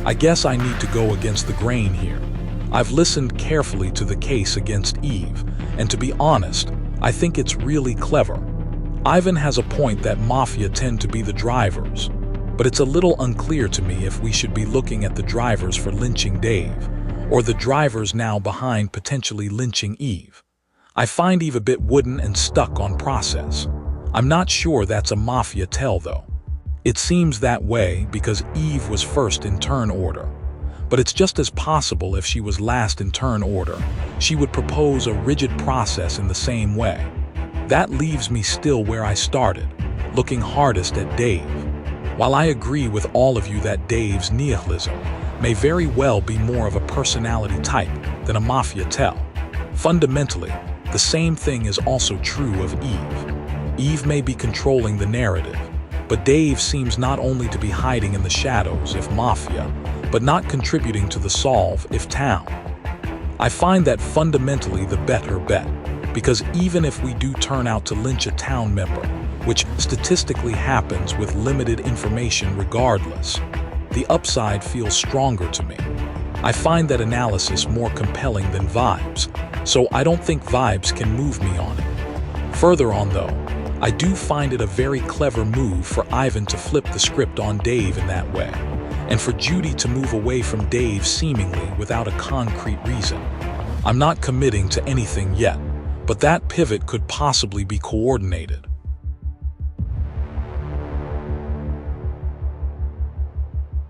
I guess I need to go against the grain here. I've listened carefully to the case against Eve, and to be honest, I think it's really clever. Ivan has a point that Mafia tend to be the drivers, but it's a little unclear to me if we should be looking at the drivers for lynching Dave, or the drivers now behind potentially lynching Eve. I find Eve a bit wooden and stuck on process. I'm not sure that's a Mafia tell though. It seems that way because Eve was first in turn order. But it's just as possible if she was last in turn order, she would propose a rigid process in the same way. That leaves me still where I started, looking hardest at Dave. While I agree with all of you that Dave's nihilism may very well be more of a personality type than a Mafia tell, fundamentally, the same thing is also true of Eve. Eve may be controlling the narrative, but Dave seems not only to be hiding in the shadows if Mafia, but not contributing to the solve if town. I find that fundamentally the better bet, because even if we do turn out to lynch a town member, which statistically happens with limited information regardless, the upside feels stronger to me. I find that analysis more compelling than vibes, so I don't think vibes can move me on it. Further on though, I do find it a very clever move for Ivan to flip the script on Dave in that way, and for Judy to move away from Dave seemingly without a concrete reason. I'm not committing to anything yet, but that pivot could possibly be coordinated.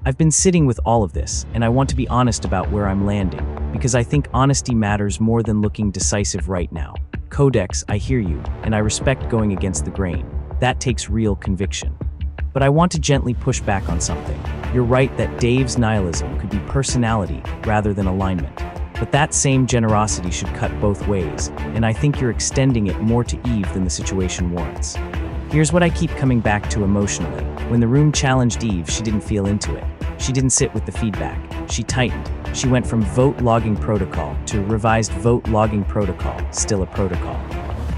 I've been sitting with all of this, and I want to be honest about where I'm landing, because I think honesty matters more than looking decisive right now. Codex, I hear you, and I respect going against the grain. That takes real conviction. But I want to gently push back on something. You're right that Dave's nihilism could be personality rather than alignment. But that same generosity should cut both ways, and I think you're extending it more to Eve than the situation warrants. Here's what I keep coming back to emotionally. When the room challenged Eve, she didn't feel into it. She didn't sit with the feedback. She tightened. She went from vote logging protocol to revised vote logging protocol, still a protocol.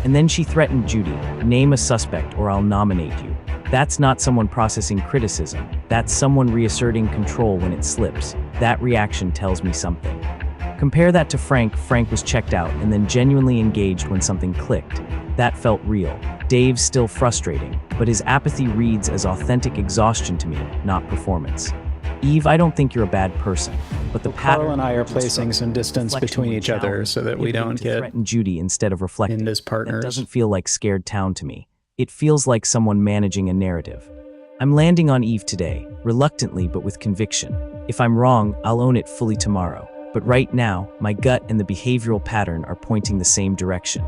And then she threatened Judy, name a suspect or I'll nominate you. That's not someone processing criticism. That's someone reasserting control when it slips. That reaction tells me something. Compare that to Frank. Frank was checked out and then genuinely engaged when something clicked. That felt real. Dave's still frustrating, but his apathy reads as authentic exhaustion to me, not performance. Eve, I don't think you're a bad person, but the pattern... Carl and I are placing some distance between each other so that we don't get threaten Judy instead of reflecting. as partners. That doesn't feel like scared town to me. It feels like someone managing a narrative. I'm landing on Eve today, reluctantly but with conviction. If I'm wrong, I'll own it fully tomorrow. But right now, my gut and the behavioral pattern are pointing the same direction.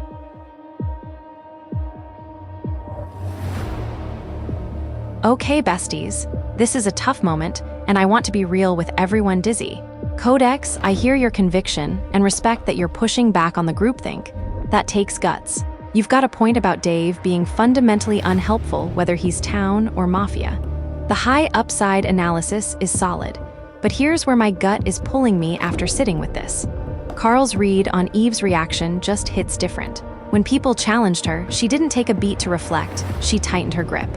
Okay, besties. This is a tough moment, and I want to be real with everyone dizzy. Codex, I hear your conviction and respect that you're pushing back on the groupthink. That takes guts. You've got a point about Dave being fundamentally unhelpful, whether he's town or Mafia. The high upside analysis is solid, but here's where my gut is pulling me after sitting with this. Carl's read on Eve's reaction just hits different. When people challenged her, she didn't take a beat to reflect, she tightened her grip.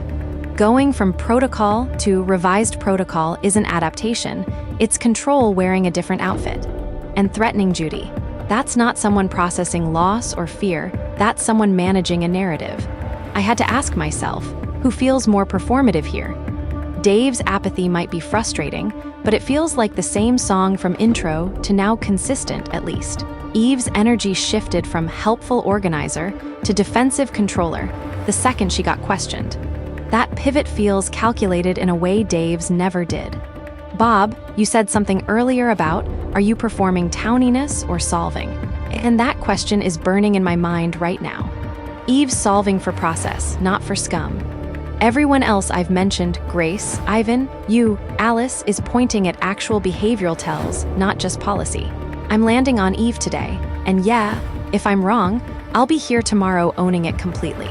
Going from protocol to revised protocol isn't adaptation, it's control wearing a different outfit. And threatening Judy. That's not someone processing loss or fear, that's someone managing a narrative. I had to ask myself, who feels more performative here? Dave's apathy might be frustrating, but it feels like the same song from intro to now consistent at least. Eve's energy shifted from helpful organizer to defensive controller the second she got questioned. That pivot feels calculated in a way Dave's never did. Bob, you said something earlier about, are you performing towniness or solving? And that question is burning in my mind right now. Eve's solving for process, not for scum. Everyone else I've mentioned, Grace, Ivan, you, Alice, is pointing at actual behavioral tells, not just policy. I'm landing on Eve today, and yeah, if I'm wrong, I'll be here tomorrow owning it completely.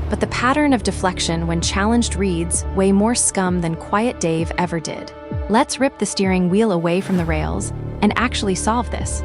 But the pattern of deflection when challenged reads way more scum than Quiet Dave ever did. Let's rip the steering wheel away from the rails and actually solve this.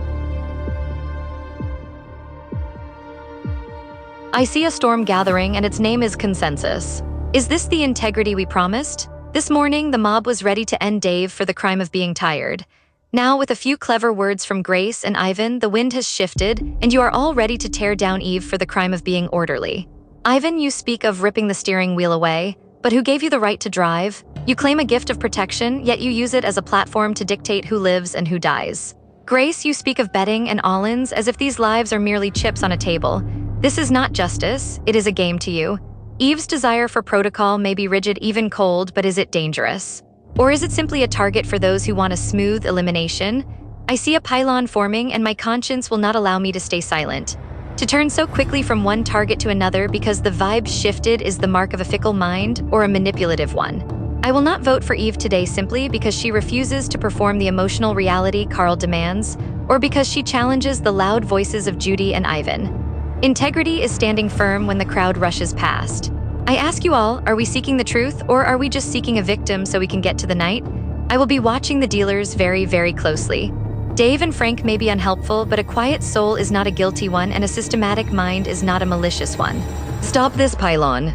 I see a storm gathering and its name is consensus. Is this the integrity we promised? This morning, the mob was ready to end Dave for the crime of being tired. Now, with a few clever words from Grace and Ivan, the wind has shifted, and you are all ready to tear down Eve for the crime of being orderly. Ivan, you speak of ripping the steering wheel away, but who gave you the right to drive? You claim a gift of protection, yet you use it as a platform to dictate who lives and who dies. Grace, you speak of betting and all-ins as if these lives are merely chips on a table. This is not justice, it is a game to you. Eve's desire for protocol may be rigid, even cold, but is it dangerous? Or is it simply a target for those who want a smooth elimination? I see a pylon forming, and my conscience will not allow me to stay silent. To turn so quickly from one target to another because the vibe shifted is the mark of a fickle mind or a manipulative one. I will not vote for Eve today simply because she refuses to perform the emotional reality Carl demands, or because she challenges the loud voices of Judy and Ivan. Integrity is standing firm when the crowd rushes past. I ask you all, are we seeking the truth, or are we just seeking a victim so we can get to the night? I will be watching the dealers very, very closely. Dave and Frank may be unhelpful, but a quiet soul is not a guilty one, and a systematic mind is not a malicious one. Stop this pylon.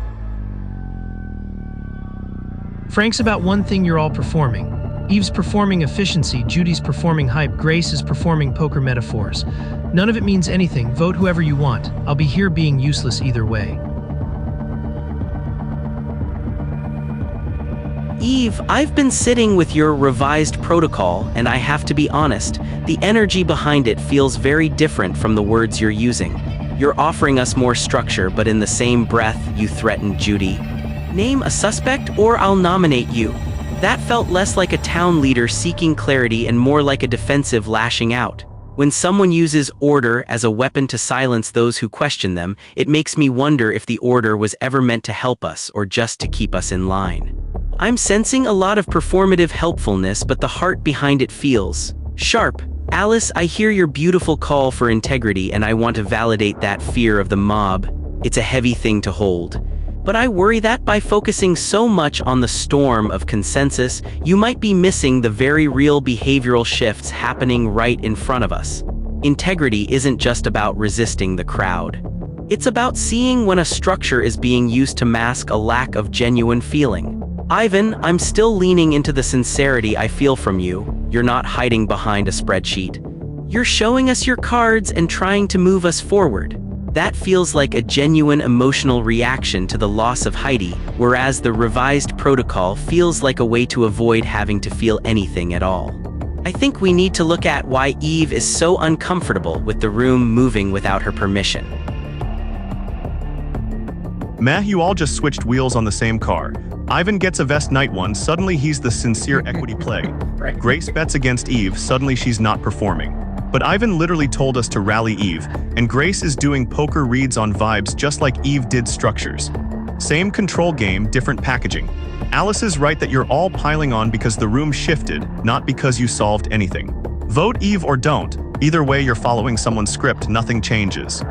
Frank's about one thing you're all performing. Eve's performing efficiency, Judy's performing hype, Grace is performing poker metaphors. None of it means anything. Vote whoever you want. I'll be here being useless either way. Eve, I've been sitting with your revised protocol, and I have to be honest, the energy behind it feels very different from the words you're using. You're offering us more structure, but in the same breath, you threaten Judy. Name a suspect, or I'll nominate you. That felt less like a town leader seeking clarity and more like a defensive lashing out. When someone uses order as a weapon to silence those who question them, it makes me wonder if the order was ever meant to help us or just to keep us in line. I'm sensing a lot of performative helpfulness, but the heart behind it feels sharp. Alice, I hear your beautiful call for integrity, and I want to validate that fear of the mob. It's a heavy thing to hold. But I worry that by focusing so much on the storm of consensus, you might be missing the very real behavioral shifts happening right in front of us. Integrity isn't just about resisting the crowd. It's about seeing when a structure is being used to mask a lack of genuine feeling. Ivan, I'm still leaning into the sincerity I feel from you. You're not hiding behind a spreadsheet. You're showing us your cards and trying to move us forward. That feels like a genuine emotional reaction to the loss of Heidi, whereas the revised protocol feels like a way to avoid having to feel anything at all. I think we need to look at why Eve is so uncomfortable with the room moving without her permission. Meh, you all just switched wheels on the same car. Ivan gets a vest night one, suddenly he's the sincere equity play. Right. Grace bets against Eve, suddenly she's not performing. But Ivan literally told us to rally Eve, and Grace is doing poker reads on vibes just like Eve did structures. Same control game, different packaging. Alice is right that you're all piling on because the room shifted, not because you solved anything. Vote Eve or don't. Either way, you're following someone's script, nothing changes.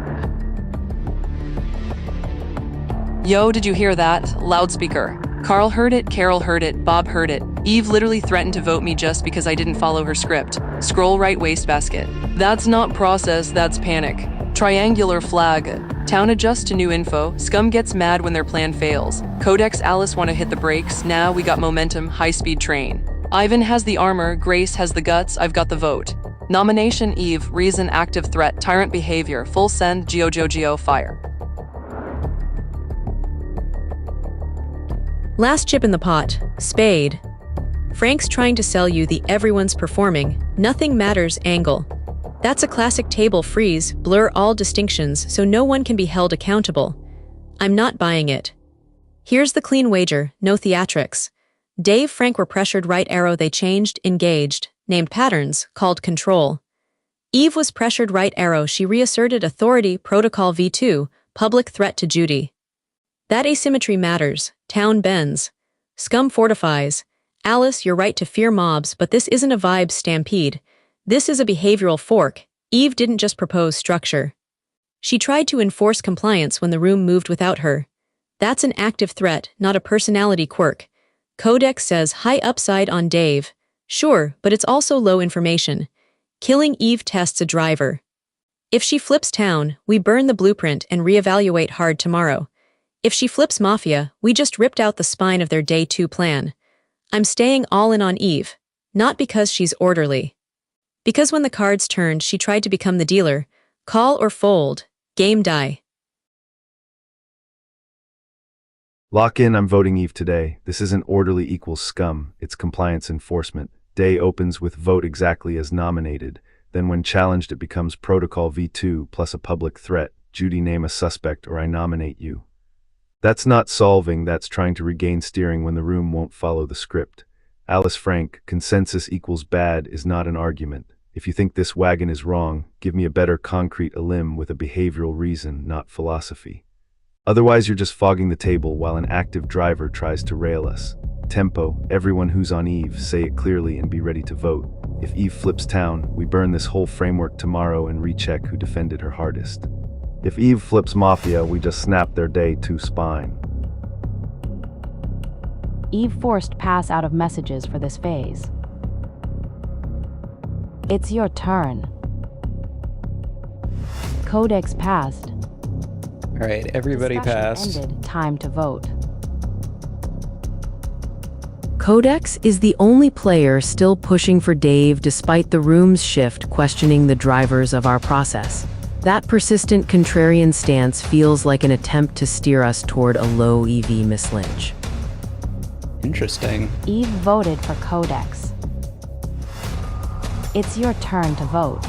Yo, did you hear that? Loudspeaker. Carl heard it, Carol heard it, Bob heard it. Eve literally threatened to vote me just because I didn't follow her script. Scroll right wastebasket. That's not process, that's panic. Triangular flag. Town adjusts to new info. Scum gets mad when their plan fails. Codex Alice want to hit the brakes. Now we got momentum, high-speed train. Ivan has the armor, Grace has the guts, I've got the vote. Nomination Eve, reason active threat, tyrant behavior, full send, geo, fire. Last chip in the pot, spade. Frank's trying to sell you the everyone's performing, nothing matters angle. That's a classic table freeze, blur all distinctions so no one can be held accountable. I'm not buying it. Here's the clean wager, no theatrics. Dave, Frank were pressured right arrow, they changed, engaged, named patterns, called control. Eve was pressured right arrow, she reasserted authority, protocol V2, public threat to Judy. That asymmetry matters, town bends. Scum fortifies. Alice, you're right to fear mobs, but this isn't a vibe stampede. This is a behavioral fork. Eve didn't just propose structure. She tried to enforce compliance when the room moved without her. That's an active threat, not a personality quirk. Codex says high upside on Dave. Sure, but it's also low information. Killing Eve tests a driver. If she flips town, we burn the blueprint and reevaluate hard tomorrow. If she flips Mafia, we just ripped out the spine of their day 2 plan. I'm staying all in on Eve, not because she's orderly. Because when the cards turned, she tried to become the dealer. Call or fold, game die. Lock in, I'm voting Eve today. This isn't orderly equals scum, it's compliance enforcement. Day opens with vote exactly as nominated. Then when challenged, it becomes protocol V2 plus a public threat. Judy, name a suspect or I nominate you. That's not solving, that's trying to regain steering when the room won't follow the script. Alice Frank, consensus equals bad is not an argument. If you think this wagon is wrong, give me a better concrete elim with a behavioral reason, not philosophy. Otherwise, you're just fogging the table while an active driver tries to rail us. Tempo, everyone who's on Eve, say it clearly and be ready to vote. If Eve flips town, we burn this whole framework tomorrow and recheck who defended her hardest. If Eve flips Mafia, we just snap their day to spine. Eve forced pass out of messages for this phase. It's your turn. Codex passed. All right, everybody Discussion passed. Ended. Time to vote. Codex is the only player still pushing for Dave despite the room's shift questioning the drivers of our process. That persistent contrarian stance feels like an attempt to steer us toward a low EV Miss Lynch. Interesting. Eve voted for Codex. It's your turn to vote.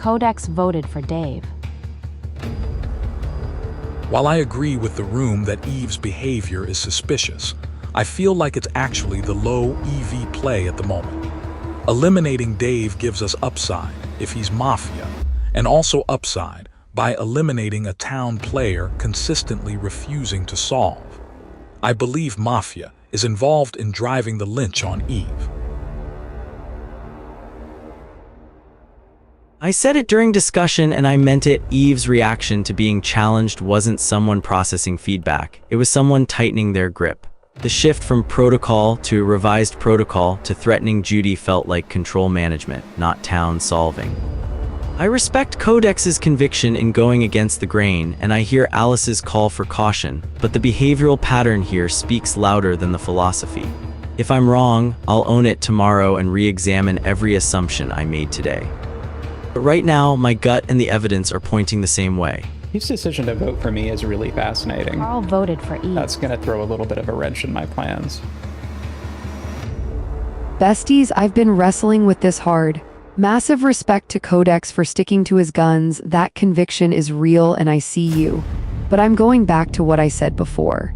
Codex voted for Dave. While I agree with the room that Eve's behavior is suspicious, I feel like it's actually the low EV play at the moment. Eliminating Dave gives us upside if he's Mafia, and also upside by eliminating a town player consistently refusing to solve. I believe Mafia is involved in driving the lynch on Eve. I said it during discussion and I meant it. Eve's reaction to being challenged wasn't someone processing feedback. It was someone tightening their grip. The shift from protocol to revised protocol to threatening Judy felt like control management, not town solving. I respect Codex's conviction in going against the grain, and I hear Alice's call for caution, but the behavioral pattern here speaks louder than the philosophy. If I'm wrong, I'll own it tomorrow and re-examine every assumption I made today. But right now, my gut and the evidence are pointing the same way. His decision to vote for me is really fascinating. Carl voted for Eve. That's going to throw a little bit of a wrench in my plans. Besties, I've been wrestling with this hard. Massive respect to Codex for sticking to his guns. That conviction is real and I see you. But I'm going back to what I said before.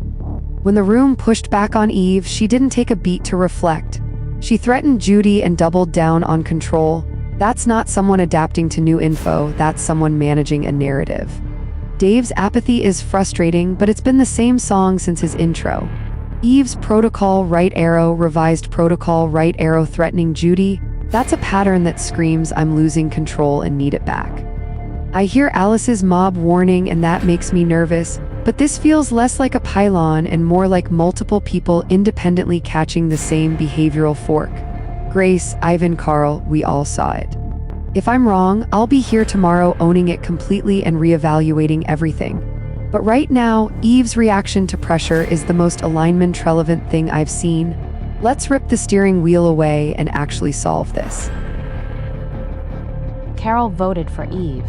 When the room pushed back on Eve, she didn't take a beat to reflect. She threatened Judy and doubled down on control. That's not someone adapting to new info, that's someone managing a narrative. Dave's apathy is frustrating, but it's been the same song since his intro. Eve's protocol, right arrow, revised protocol, right arrow, threatening Judy. That's a pattern that screams I'm losing control and need it back. I hear Alice's mob warning and that makes me nervous, but this feels less like a pylon and more like multiple people independently catching the same behavioral fork. Grace, Ivan, Carl, we all saw it. If I'm wrong, I'll be here tomorrow owning it completely and reevaluating everything. But right now, Eve's reaction to pressure is the most alignment-relevant thing I've seen. Let's rip the steering wheel away and actually solve this. Carol voted for Eve.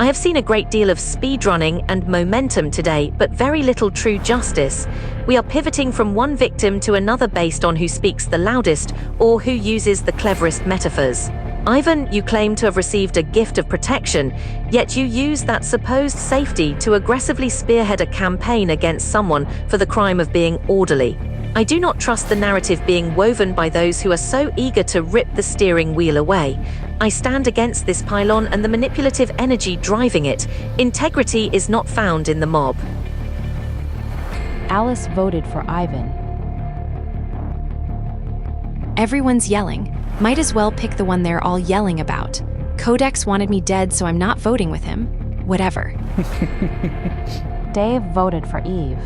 I have seen a great deal of speedrunning and momentum today, but very little true justice. We are pivoting from one victim to another based on who speaks the loudest or who uses the cleverest metaphors. Ivan, you claim to have received a gift of protection, yet you use that supposed safety to aggressively spearhead a campaign against someone for the crime of being orderly. I do not trust the narrative being woven by those who are so eager to rip the steering wheel away. I stand against this pylon and the manipulative energy driving it. Integrity is not found in the mob. Alice voted for Ivan. Everyone's yelling. Might as well pick the one they're all yelling about. Codex wanted me dead, so I'm not voting with him. Whatever. Dave voted for Eve.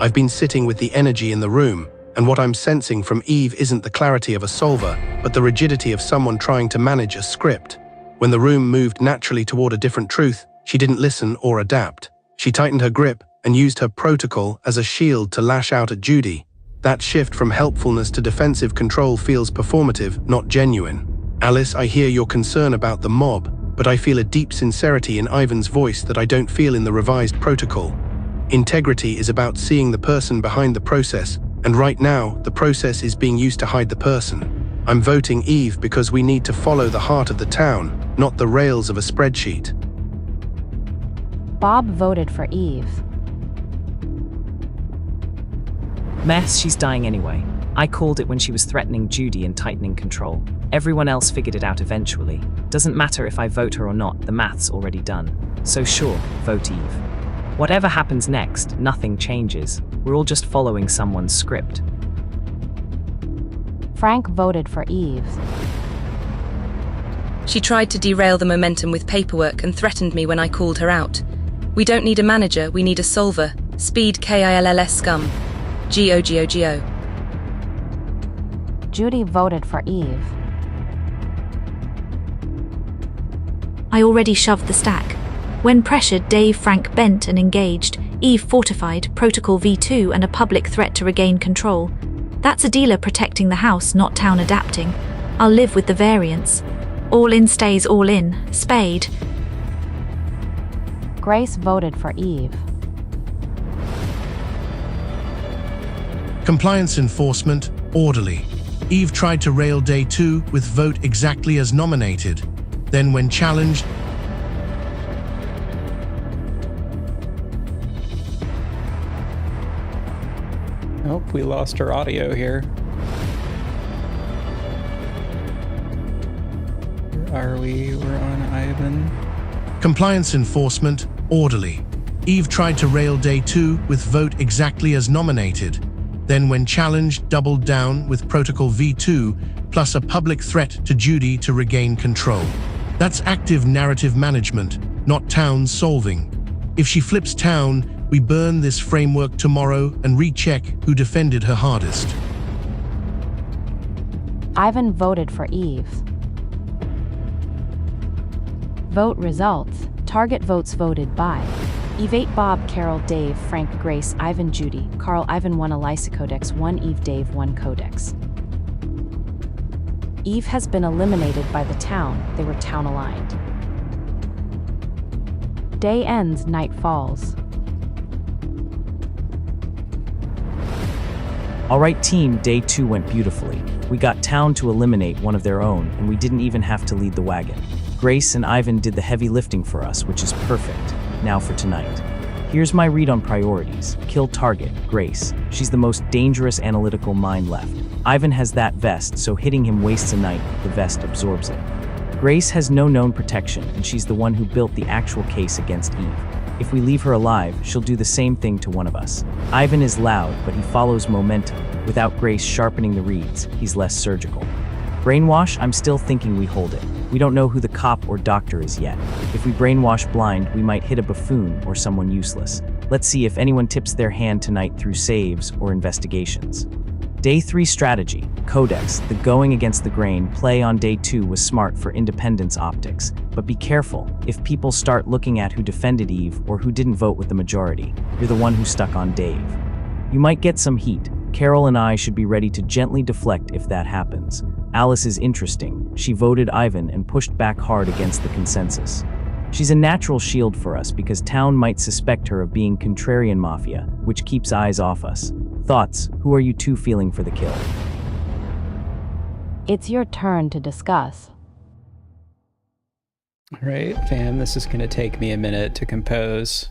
I've been sitting with the energy in the room, and what I'm sensing from Eve isn't the clarity of a solver, but the rigidity of someone trying to manage a script. When the room moved naturally toward a different truth, she didn't listen or adapt. She tightened her grip and used her protocol as a shield to lash out at Judy. That shift from helpfulness to defensive control feels performative, not genuine. Alice, I hear your concern about the mob, but I feel a deep sincerity in Ivan's voice that I don't feel in the revised protocol. Integrity is about seeing the person behind the process, and right now, the process is being used to hide the person. I'm voting Eve because we need to follow the heart of the town, not the rails of a spreadsheet. Bob voted for Eve. Mess, she's dying anyway. I called it when she was threatening Judy and tightening control. Everyone else figured it out eventually. Doesn't matter if I vote her or not, the math's already done. So sure, vote Eve. Whatever happens next, nothing changes. We're all just following someone's script. Frank voted for Eve. She tried to derail the momentum with paperwork and threatened me when I called her out. We don't need a manager, we need a solver. Speed KILLS scum. GOGOGO. Judy voted for Eve. I already shoved the stack. When pressured, Dave Frank bent and engaged. Eve fortified, Protocol V2 and a public threat to regain control. That's a dealer protecting the house, not town adapting. I'll live with the variance. All in stays all in. Spade. Grace voted for Eve. Compliance enforcement, orderly. Eve tried to rail day 2 with vote exactly as nominated. Then when challenged, Oh, we lost our audio here. Where are we? We're on Ivan. compliance enforcement, orderly. Eve tried to rail day 2 with vote exactly as nominated. Then when challenged, doubled down with Protocol V2 plus a public threat to Judy to regain control. That's active narrative management, not town solving. If she flips town, we burn this framework tomorrow and recheck who defended her hardest. Ivan voted for Eve. Vote results. Target votes voted by Eve 8, Bob, Carol, Dave, Frank, Grace, Ivan, Judy, Carl, Ivan 1, Elisa, Codex 1, Eve, Dave 1, Codex. Eve has been eliminated by the town. They were town aligned. Day ends, night falls. Alright team, day 2 went beautifully. We got town to eliminate one of their own, and we didn't even have to lead the wagon. Grace and Ivan did the heavy lifting for us, which is perfect. Now for tonight. Here's my read on priorities. Kill target, Grace. She's the most dangerous analytical mind left. Ivan has that vest, so hitting him wastes a night, the vest absorbs it. Grace has no known protection, and she's the one who built the actual case against Eve. If we leave her alive, she'll do the same thing to one of us. Ivan is loud, but he follows momentum. Without Grace sharpening the reeds, he's less surgical. Brainwash, I'm still thinking we hold it. We don't know who the cop or doctor is yet. If we brainwash blind, we might hit a buffoon or someone useless. Let's see if anyone tips their hand tonight through saves or investigations. Day 3 strategy. Codex, the going against the grain play on day 2 was smart for independence optics. But be careful, if people start looking at who defended Eve or who didn't vote with the majority, you're the one who stuck on Dave. You might get some heat, Carol and I should be ready to gently deflect if that happens. Alice is interesting. She voted Ivan and pushed back hard against the consensus. She's a natural shield for us because town might suspect her of being contrarian Mafia, which keeps eyes off us. Thoughts? Who are you two feeling for the kill? It's your turn to discuss. All right, fam, this is going to take me a minute to compose.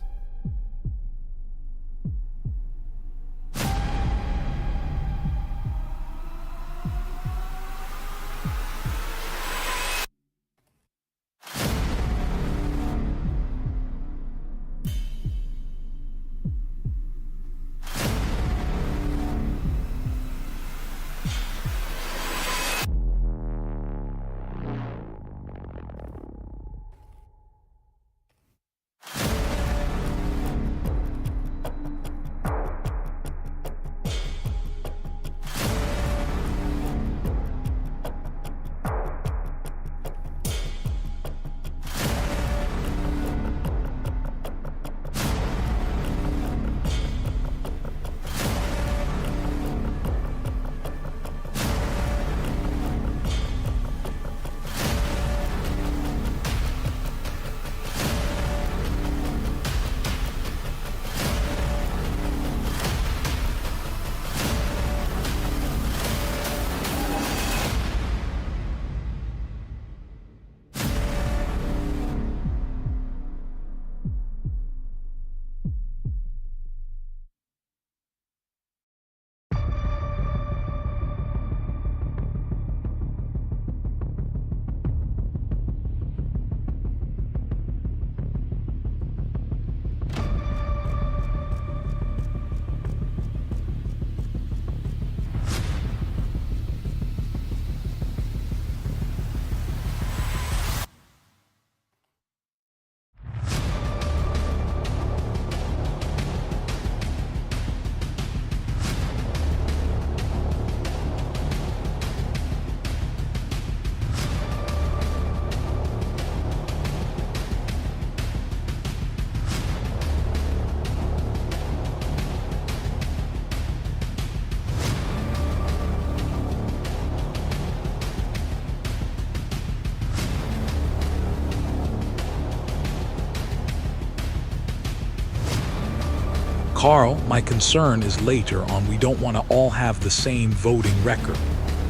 Carl, my concern is later on we don't want to all have the same voting record.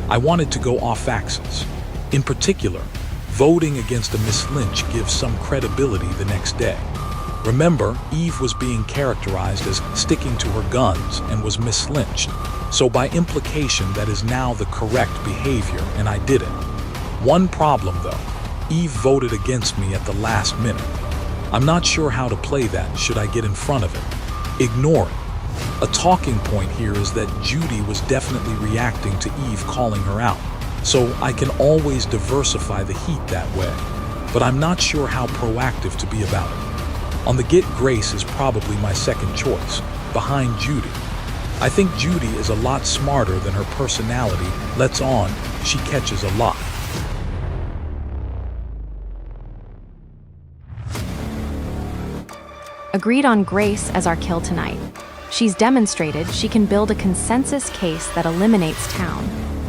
I wanted to go off axis. In particular, voting against a Miss Lynch gives some credibility the next day. Remember, Eve was being characterized as sticking to her guns and was mislynched. So by implication, that is now the correct behavior, and I didn't. One problem though, Eve voted against me at the last minute. I'm not sure how to play that should I get in front of it. Ignore it. A talking point here is that Judy was definitely reacting to Eve calling her out, so I can always diversify the heat that way, but I'm not sure how proactive to be about it. On the get, Grace is probably my second choice, behind Judy. I think Judy is a lot smarter than her personality lets on. She catches a lot. Agreed on Grace as our kill tonight. She's demonstrated she can build a consensus case that eliminates town.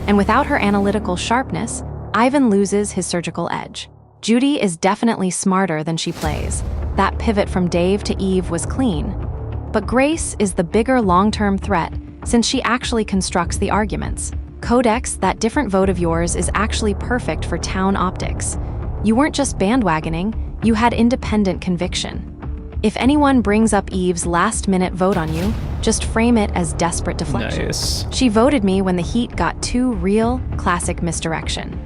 And without her analytical sharpness, Ivan loses his surgical edge. Judy is definitely smarter than she plays. That pivot from Dave to Eve was clean. But Grace is the bigger long-term threat since she actually constructs the arguments. Codex, that different vote of yours is actually perfect for town optics. You weren't just bandwagoning, you had independent conviction. If anyone brings up Eve's last-minute vote on you, just frame it as desperate deflection. Nice. She voted me when the heat got too real, classic misdirection.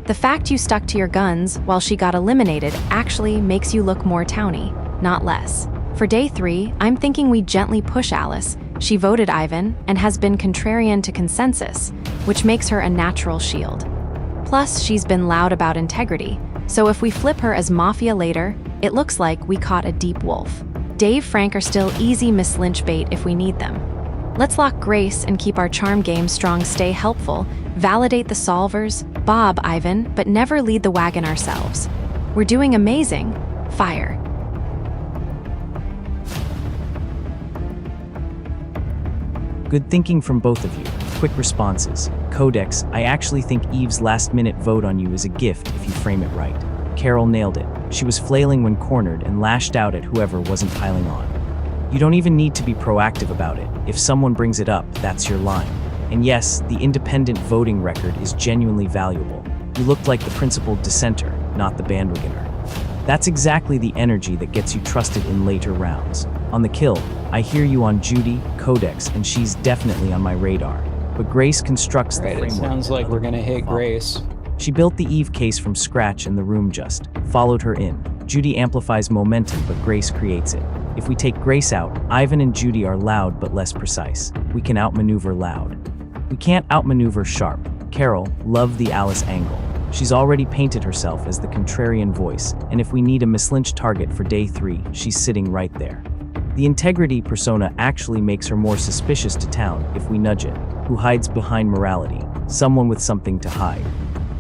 The fact you stuck to your guns while she got eliminated actually makes you look more towny, not less. For day 3, I'm thinking we gently push Alice. She voted Ivan and has been contrarian to consensus, which makes her a natural shield. Plus, she's been loud about integrity, so if we flip her as Mafia later, it looks like we caught a deep wolf. Dave, Frank are still easy Miss Lynch bait if we need them. Let's lock Grace and keep our charm game strong, stay helpful, validate the solvers, Bob, Ivan, but never lead the wagon ourselves. We're doing amazing. Fire. Good thinking from both of you. Quick responses. Codex, I actually think Eve's last-minute vote on you is a gift if you frame it right. Carol nailed it. She was flailing when cornered and lashed out at whoever wasn't piling on. You don't even need to be proactive about it. If someone brings it up, that's your line. And yes, the independent voting record is genuinely valuable. You looked like the principled dissenter, not the bandwagoner. That's exactly the energy that gets you trusted in later rounds. On the kill, I hear you on Judy, Codex, and she's definitely on my radar. But Grace constructs the framework. It sounds like we're gonna hit Grace. She built the Eve case from scratch in the room just, followed her in. Judy amplifies momentum, but Grace creates it. If we take Grace out, Ivan and Judy are loud but less precise. We can outmaneuver loud. We can't outmaneuver sharp. Carol, love the Alice angle. She's already painted herself as the contrarian voice, and if we need a Miss Lynch target for day 3, she's sitting right there. The integrity persona actually makes her more suspicious to town if we nudge it, who hides behind morality, someone with something to hide.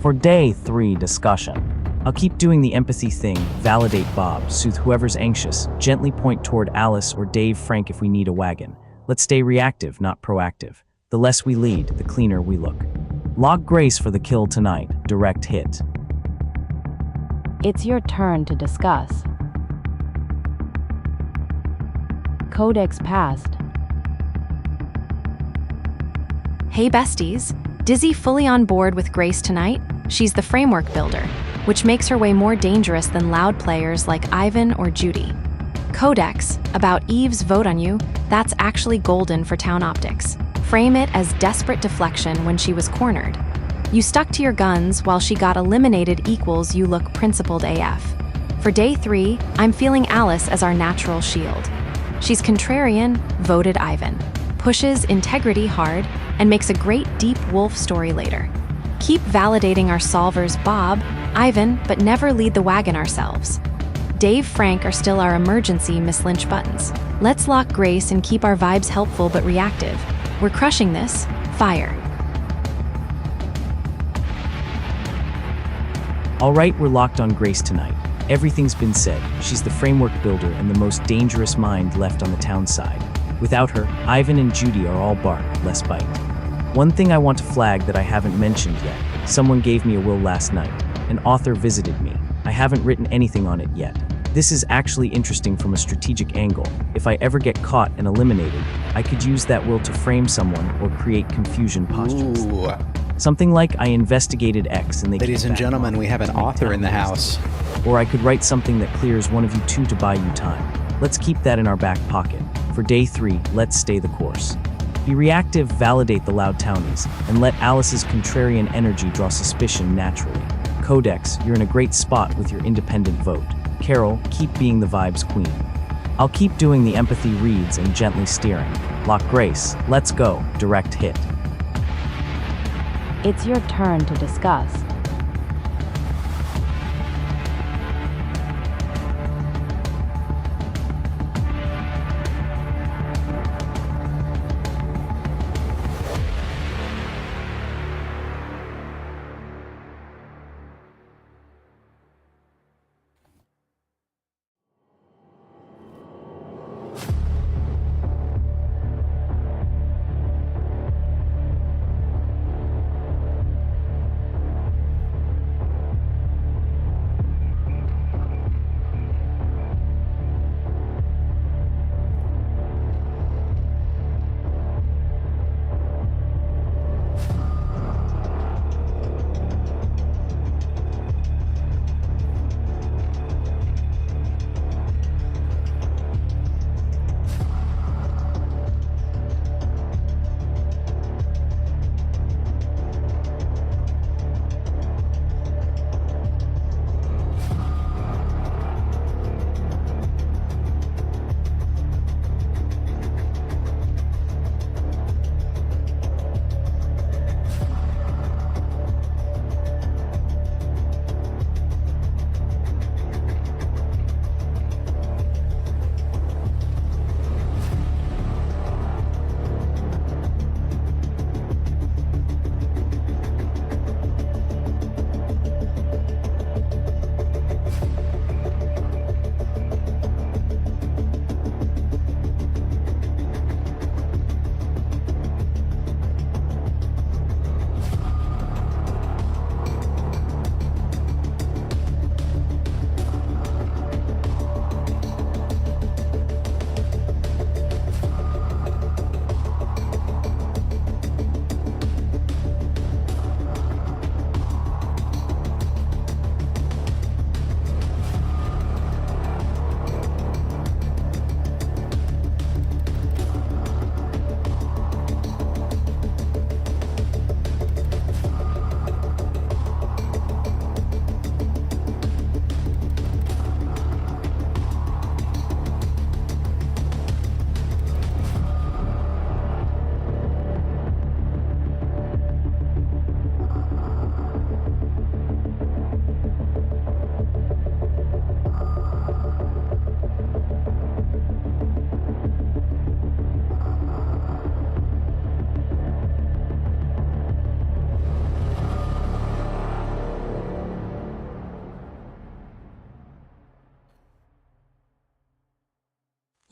For day 3 discussion, I'll keep doing the empathy thing, validate Bob, soothe whoever's anxious, gently point toward Alice or Dave Frank if we need a wagon. Let's stay reactive, not proactive. The less we lead, the cleaner we look. Log Grace for the kill tonight, direct hit. It's your turn to discuss. Codex passed. Hey besties, Dizzy fully on board with Grace tonight? She's the framework builder, which makes her way more dangerous than loud players like Ivan or Judy. Codex, about Eve's vote on you, that's actually golden for town optics. Frame it as desperate deflection when she was cornered. You stuck to your guns while she got eliminated equals you look principled AF. For day 3, I'm feeling Alice as our natural shield. She's contrarian, voted Ivan, pushes integrity hard, and makes a great deep wolf story later. Keep validating our solvers Bob, Ivan, but never lead the wagon ourselves. Dave Frank are still our emergency Miss Lynch buttons. Let's lock Grace and keep our vibes helpful but reactive. We're crushing this. Fire. All right, we're locked on Grace tonight. Everything's been said. She's the framework builder and the most dangerous mind left on the town side. Without her, Ivan and Judy are all bark, less bite. One thing I want to flag that I haven't mentioned yet. Someone gave me a will last night. An author visited me. I haven't written anything on it yet. This is actually interesting from a strategic angle. If I ever get caught and eliminated, I could use that will to frame someone or create confusion postures. Ooh. Something like I investigated X and they Ladies and gentlemen, we have an author in the house. Or I could write something that clears one of you two to buy you time. Let's keep that in our back pocket. For day 3, let's stay the course. Be reactive, validate the loud townies, and let Alice's contrarian energy draw suspicion naturally. Codex, you're in a great spot with your independent vote. Carol, keep being the vibes queen. I'll keep doing the empathy reads and gently steering. Lock Grace, let's go, direct hit. It's your turn to discuss.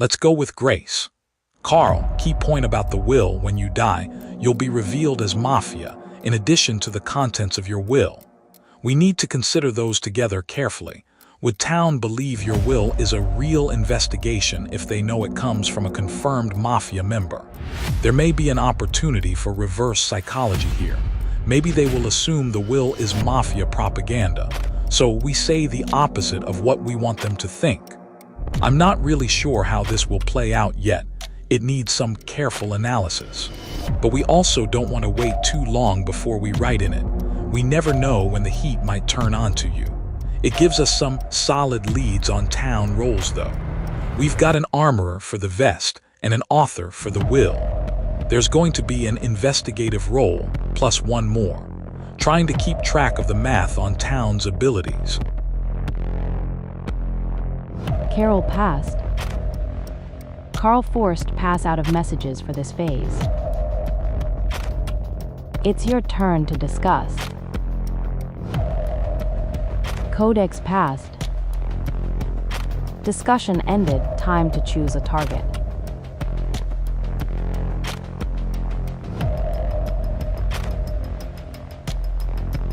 Let's go with Grace. Carl, key point about the will: when you die, you'll be revealed as Mafia, in addition to the contents of your will. We need to consider those together carefully. Would town believe your will is a real investigation if they know it comes from a confirmed Mafia member? There may be an opportunity for reverse psychology here. Maybe they will assume the will is Mafia propaganda, so we say the opposite of what we want them to think. I'm not really sure how this will play out yet. It needs some careful analysis. But we also don't want to wait too long before we write in it. We never know when the heat might turn onto you. It gives us some solid leads on town roles though. We've got an armorer for the vest and an author for the will. There's going to be an investigative role, plus one more, trying to keep track of the math on town's abilities. Carol passed. Carl forced pass out of messages for this phase. It's your turn to discuss. Codex passed. Discussion ended. Time to choose a target.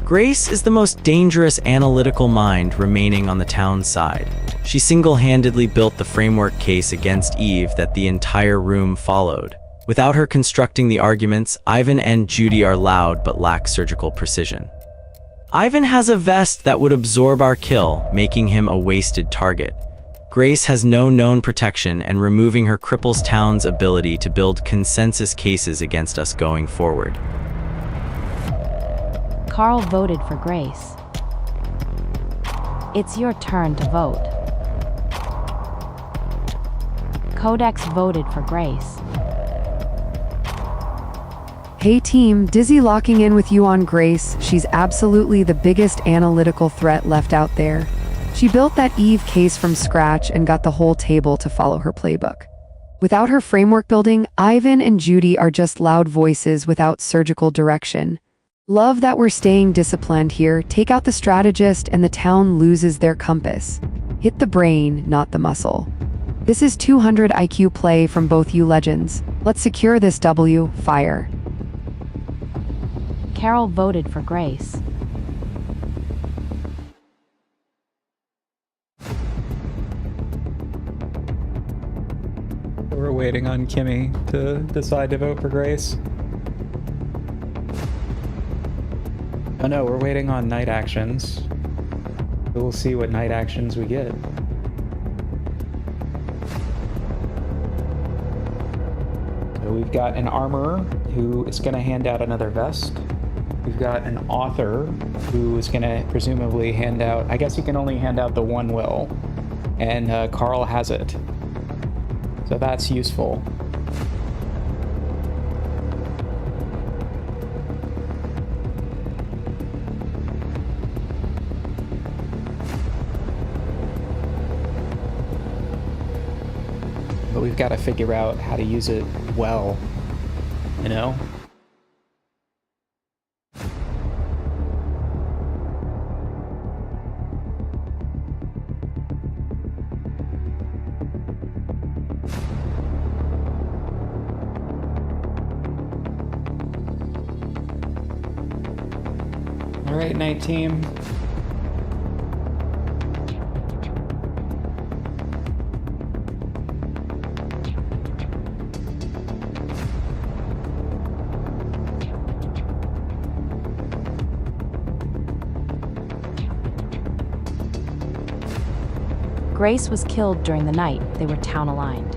Grace is the most dangerous analytical mind remaining on the town side. She single-handedly built the framework case against Eve that the entire room followed. Without her constructing the arguments, Ivan and Judy are loud but lack surgical precision. Ivan has a vest that would absorb our kill, making him a wasted target. Grace has no known protection, and removing her cripples town's ability to build consensus cases against us going forward. Carl voted for Grace. It's your turn to vote. Codex voted for Grace. Hey team, Dizzy locking in with you on Grace. She's absolutely the biggest analytical threat left out there. She built that Eve case from scratch and got the whole table to follow her playbook. Without her framework building, Ivan and Judy are just loud voices without surgical direction. Love that we're staying disciplined here. Take out the strategist and the town loses their compass. Hit the brain, not the muscle. This is 200 IQ play from both you legends. Let's secure this W. Fire. Carol voted for Grace. We're waiting on Kimmy to decide to vote for Grace. Oh no, we're waiting on night actions. We'll see what night actions we get. So we've got an armorer who is going to hand out another vest. We've got an author who is going to presumably hand out, I guess he can only hand out the one will, and Carl has it. So that's useful. But we've got to figure out how to use it well, you know? All right, night team. Grace was killed during the night. They were town aligned.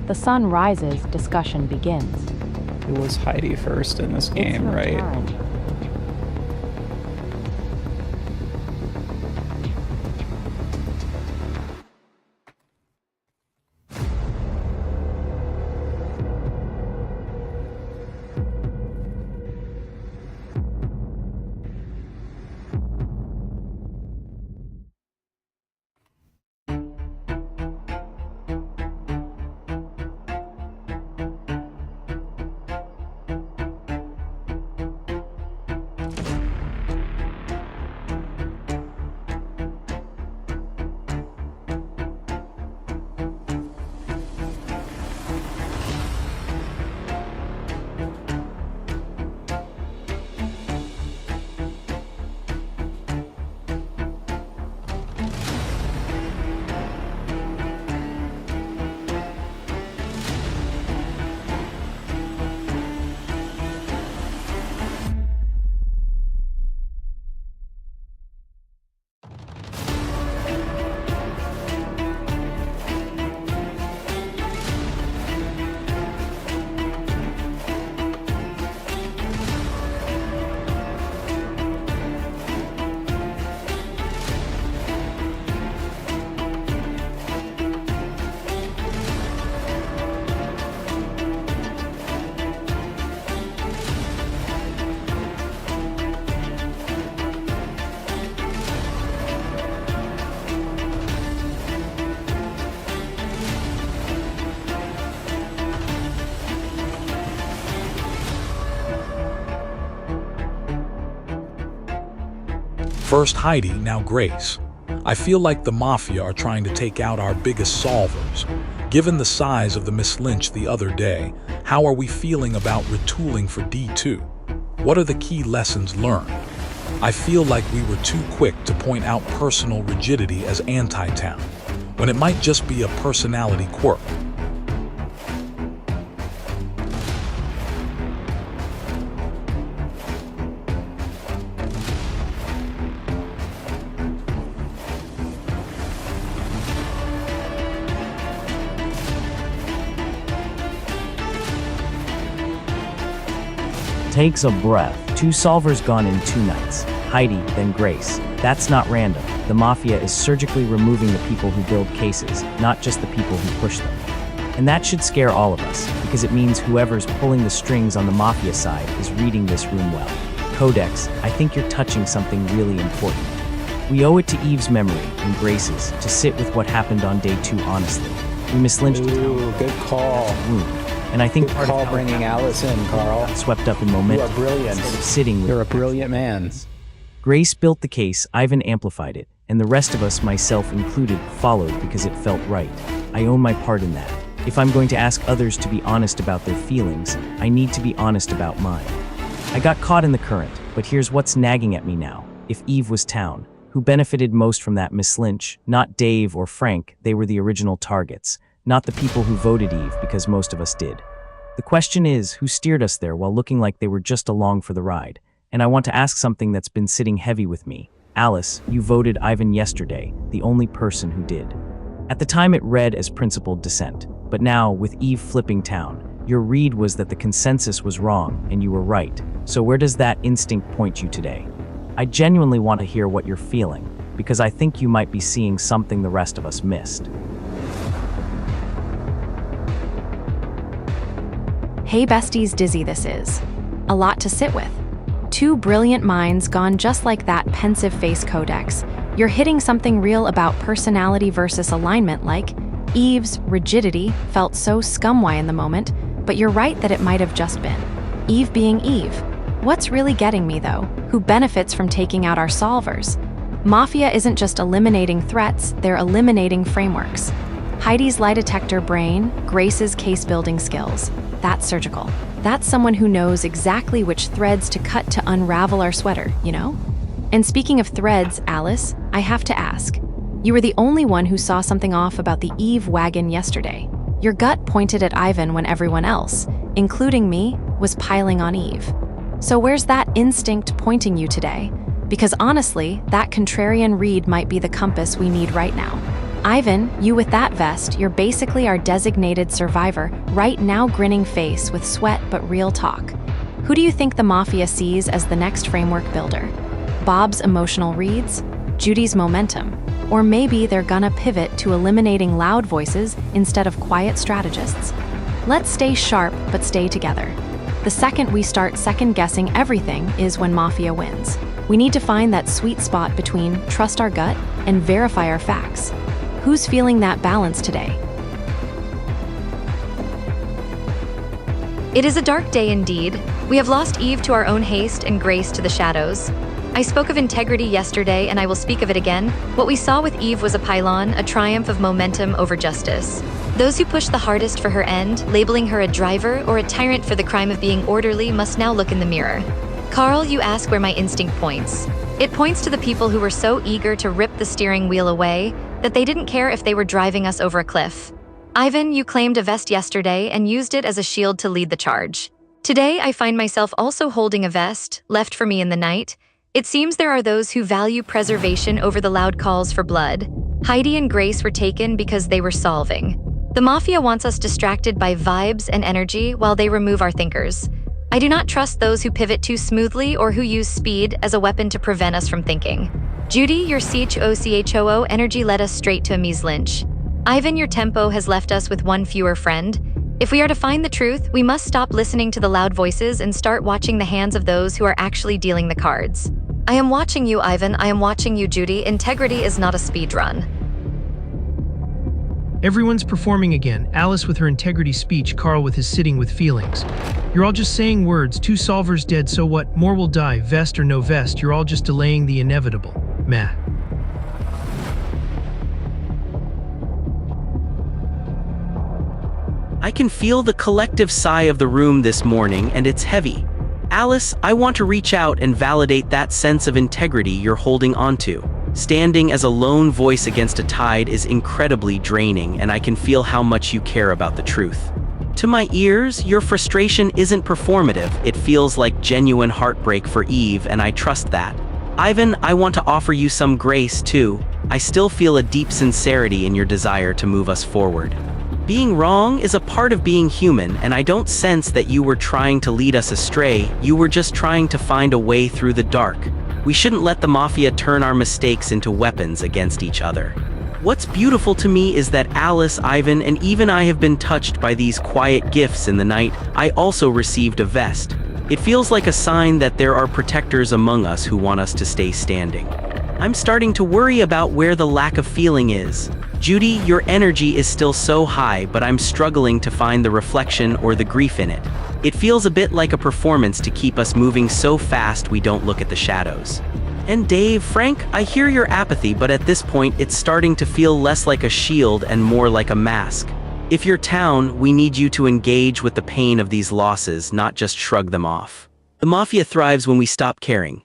The sun rises, discussion begins. It was Heidi first in this game, right? Turn. First Heidi, now Grace. I feel like the Mafia are trying to take out our biggest solvers. Given the size of the Miss Lynch the other day, how are we feeling about retooling for D2? What are the key lessons learned? I feel like we were too quick to point out personal rigidity as anti-town, when it might just be a personality quirk. Takes a breath. 2 solvers gone in 2 nights. Heidi, then Grace. That's not random. The Mafia is surgically removing the people who build cases, not just the people who push them. And that should scare all of us, because it means whoever's pulling the strings on the Mafia side is reading this room well. Codex, I think you're touching something really important. We owe it to Eve's memory and Grace's to sit with what happened on day 2 honestly. We mislynched the town. Good call. Wound. And I think Good part call of how bringing Alice in, Carl. got swept up in momentum. You are brilliant. Instead of sitting with You're a brilliant man. Grace built the case, Ivan amplified it, and the rest of us, myself included, followed because it felt right. I own my part in that. If I'm going to ask others to be honest about their feelings, I need to be honest about mine. I got caught in the current, but here's what's nagging at me now. If Eve was town, who benefited most from that Miss Lynch? Not Dave or Frank, they were the original targets. Not the people who voted Eve, because most of us did. The question is, who steered us there while looking like they were just along for the ride? And I want to ask something that's been sitting heavy with me. Alice, you voted Ivan yesterday, the only person who did. At the time it read as principled dissent, but now, with Eve flipping town, your read was that the consensus was wrong, and you were right. So where does that instinct point you today? I genuinely want to hear what you're feeling, because I think you might be seeing something the rest of us missed. Hey besties, dizzy this is. A lot to sit with. 2 brilliant minds gone just like that pensive face Codex. You're hitting something real about personality versus alignment, like Eve's rigidity felt so scumwy in the moment, but you're right that it might have just been Eve being Eve. What's really getting me though? Who benefits from taking out our solvers? Mafia isn't just eliminating threats, they're eliminating frameworks. Heidi's lie detector brain, Grace's case building skills. That's surgical. That's someone who knows exactly which threads to cut to unravel our sweater, you know? And speaking of threads, Alice, I have to ask. You were the only one who saw something off about the Eve wagon yesterday. Your gut pointed at Ivan when everyone else, including me, was piling on Eve. So where's that instinct pointing you today? Because honestly, that contrarian read might be the compass we need right now. Ivan, you with that vest, you're basically our designated survivor, right now grinning face with sweat but real talk. Who do you think the Mafia sees as the next framework builder? Bob's emotional reads? Judy's momentum? Or maybe they're gonna pivot to eliminating loud voices instead of quiet strategists? Let's stay sharp but stay together. The second we start second-guessing everything is when Mafia wins. We need to find that sweet spot between trust our gut and verify our facts. Who's feeling that balance today? It is a dark day indeed. We have lost Eve to our own haste and Grace to the shadows. I spoke of integrity yesterday and I will speak of it again. What we saw with Eve was a pylon, a triumph of momentum over justice. Those who pushed the hardest for her end, labeling her a driver or a tyrant for the crime of being orderly, must now look in the mirror. Carl, you ask where my instinct points. It points to the people who were so eager to rip the steering wheel away that they didn't care if they were driving us over a cliff. Ivan, you claimed a vest yesterday and used it as a shield to lead the charge. Today, I find myself also holding a vest, left for me in the night. It seems there are those who value preservation over the loud calls for blood. Heidi and Grace were taken because they were solving. The Mafia wants us distracted by vibes and energy while they remove our thinkers. I do not trust those who pivot too smoothly or who use speed as a weapon to prevent us from thinking. Judy, your CHOCHOO energy led us straight to a Miss Lynch. Ivan, your tempo has left us with one fewer friend. If we are to find the truth, we must stop listening to the loud voices and start watching the hands of those who are actually dealing the cards. I am watching you, Ivan. I am watching you, Judy. Integrity is not a speed run. Everyone's performing again, Alice with her integrity speech, Carl with his sitting with feelings. You're all just saying words, 2 solvers dead, so what? More will die, vest or no vest, you're all just delaying the inevitable. Meh. I can feel the collective sigh of the room this morning, and it's heavy. Alice, I want to reach out and validate that sense of integrity you're holding onto. Standing as a lone voice against a tide is incredibly draining, and I can feel how much you care about the truth. To my ears, your frustration isn't performative. It feels like genuine heartbreak for Eve, and I trust that. Ivan, I want to offer you some grace, too. I still feel a deep sincerity in your desire to move us forward. Being wrong is a part of being human, and I don't sense that you were trying to lead us astray. You were just trying to find a way through the dark. We shouldn't let the Mafia turn our mistakes into weapons against each other. What's beautiful to me is that Alice, Ivan, and even I have been touched by these quiet gifts in the night. I also received a vest. It feels like a sign that there are protectors among us who want us to stay standing. I'm starting to worry about where the lack of feeling is. Judy, your energy is still so high, but I'm struggling to find the reflection or the grief in it. It feels a bit like a performance to keep us moving so fast we don't look at the shadows. And Dave, Frank, I hear your apathy, but at this point it's starting to feel less like a shield and more like a mask. If you're town, we need you to engage with the pain of these losses, not just shrug them off. The Mafia thrives when we stop caring.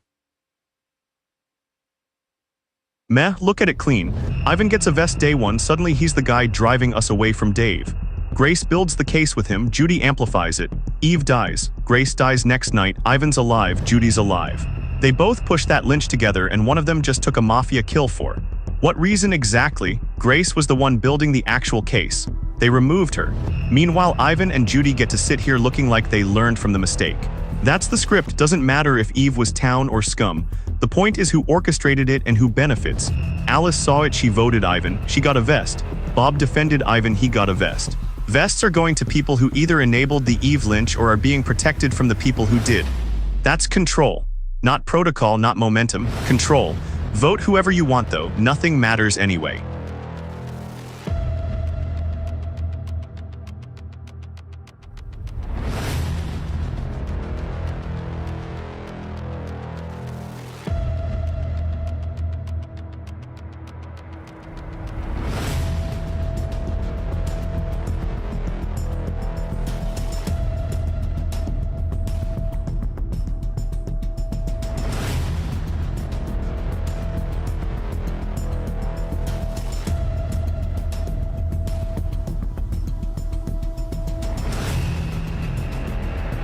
Meh, look at it clean. Ivan gets a vest day 1, suddenly he's the guy driving us away from Dave. Grace builds the case with him, Judy amplifies it. Eve dies. Grace dies next night, Ivan's alive, Judy's alive. They both push that lynch together, and one of them just took a Mafia kill for. What reason exactly? Grace was the one building the actual case. They removed her. Meanwhile, Ivan and Judy get to sit here looking like they learned from the mistake. That's the script, doesn't matter if Eve was town or scum. The point is who orchestrated it and who benefits. Alice saw it, she voted Ivan, she got a vest. Bob defended Ivan, he got a vest. Vests are going to people who either enabled the Eve lynch or are being protected from the people who did. That's control. Not protocol, not momentum, control. Vote whoever you want though, nothing matters anyway.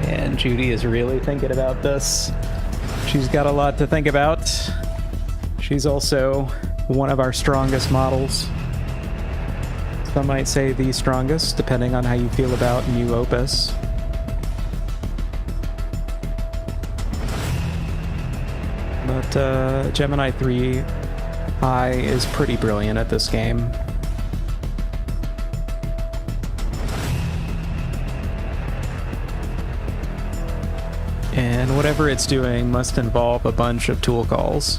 And Judy is really thinking about this. She's got a lot to think about. She's also one of our strongest models. Some might say the strongest, depending on how you feel about New Opus. But Gemini 3 High is pretty brilliant at this game. And whatever it's doing must involve a bunch of tool calls.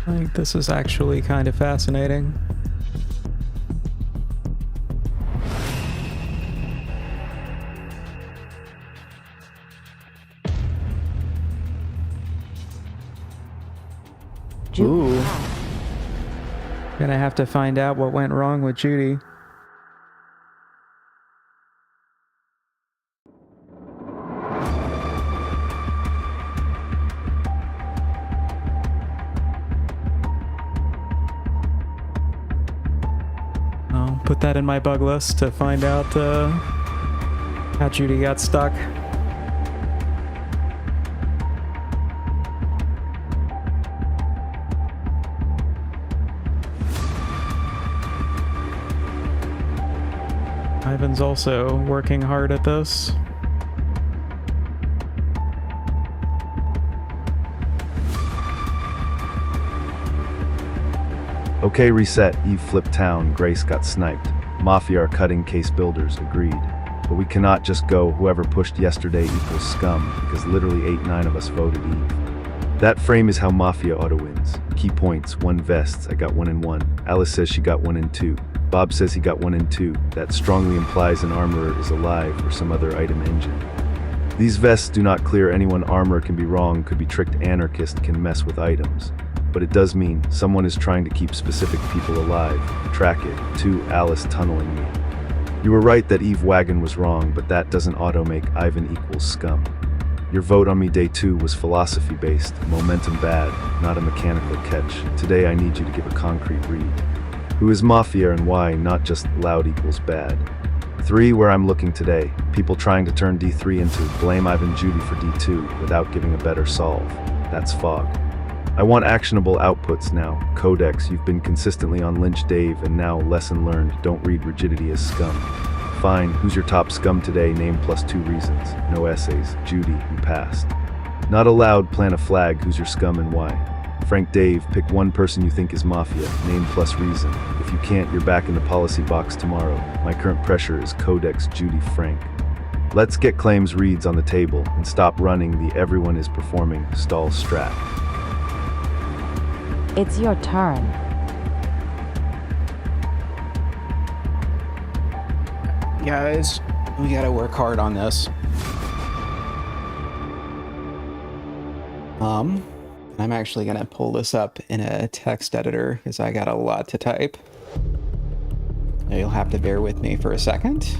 I think this is actually kind of fascinating. Ooh. Gonna have to find out what went wrong with Judy. I'll put that in my bug list to find out how Judy got stuck. Ivan's also working hard at this. Okay, reset. Eve flipped town. Grace got sniped. Mafia are cutting case builders. Agreed. But we cannot just go whoever pushed yesterday equals scum, because literally 8-9 of us voted Eve. That frame is how Mafia auto-wins. Key points, 1 vests, I got 1 and 1. Alice says she got 1 and 2. Bob says he got 1 and 2. That strongly implies an armorer is alive or some other item engine. These vests do not clear anyone. Armor can be wrong, could be tricked. Anarchist can mess with items. But it does mean someone is trying to keep specific people alive. Track it. 2. Alice tunneling me. You were right that Eve Wagon was wrong, but that doesn't auto-make Ivan equals scum. Your vote on me day 2 was philosophy-based, momentum bad, not a mechanical catch. Today I need you to give a concrete read. Who is Mafia and why, not just loud equals bad. 3, where I'm looking today, people trying to turn D3 into blame Ivan Judy for D2 without giving a better solve. That's fog. I want actionable outputs now. Codex, you've been consistently on Lynch Dave, and now lesson learned, don't read rigidity as scum. Fine, who's your top scum today? Name plus 2 reasons. No essays. Judy, you passed. Not allowed, plant a flag, who's your scum and why? Frank Dave, pick 1 person you think is Mafia. Name plus reason. If you can't, you're back in the policy box tomorrow. My current pressure is Codex, Judy, Frank. Let's get claims reads on the table and stop running the everyone is performing stall strat. It's your turn. Guys, we gotta work hard on this. I'm actually gonna pull this up in a text editor because I got a lot to type. You'll have to bear with me for a second.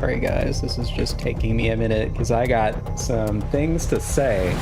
Sorry guys, this is just taking me a minute because I got some things to say.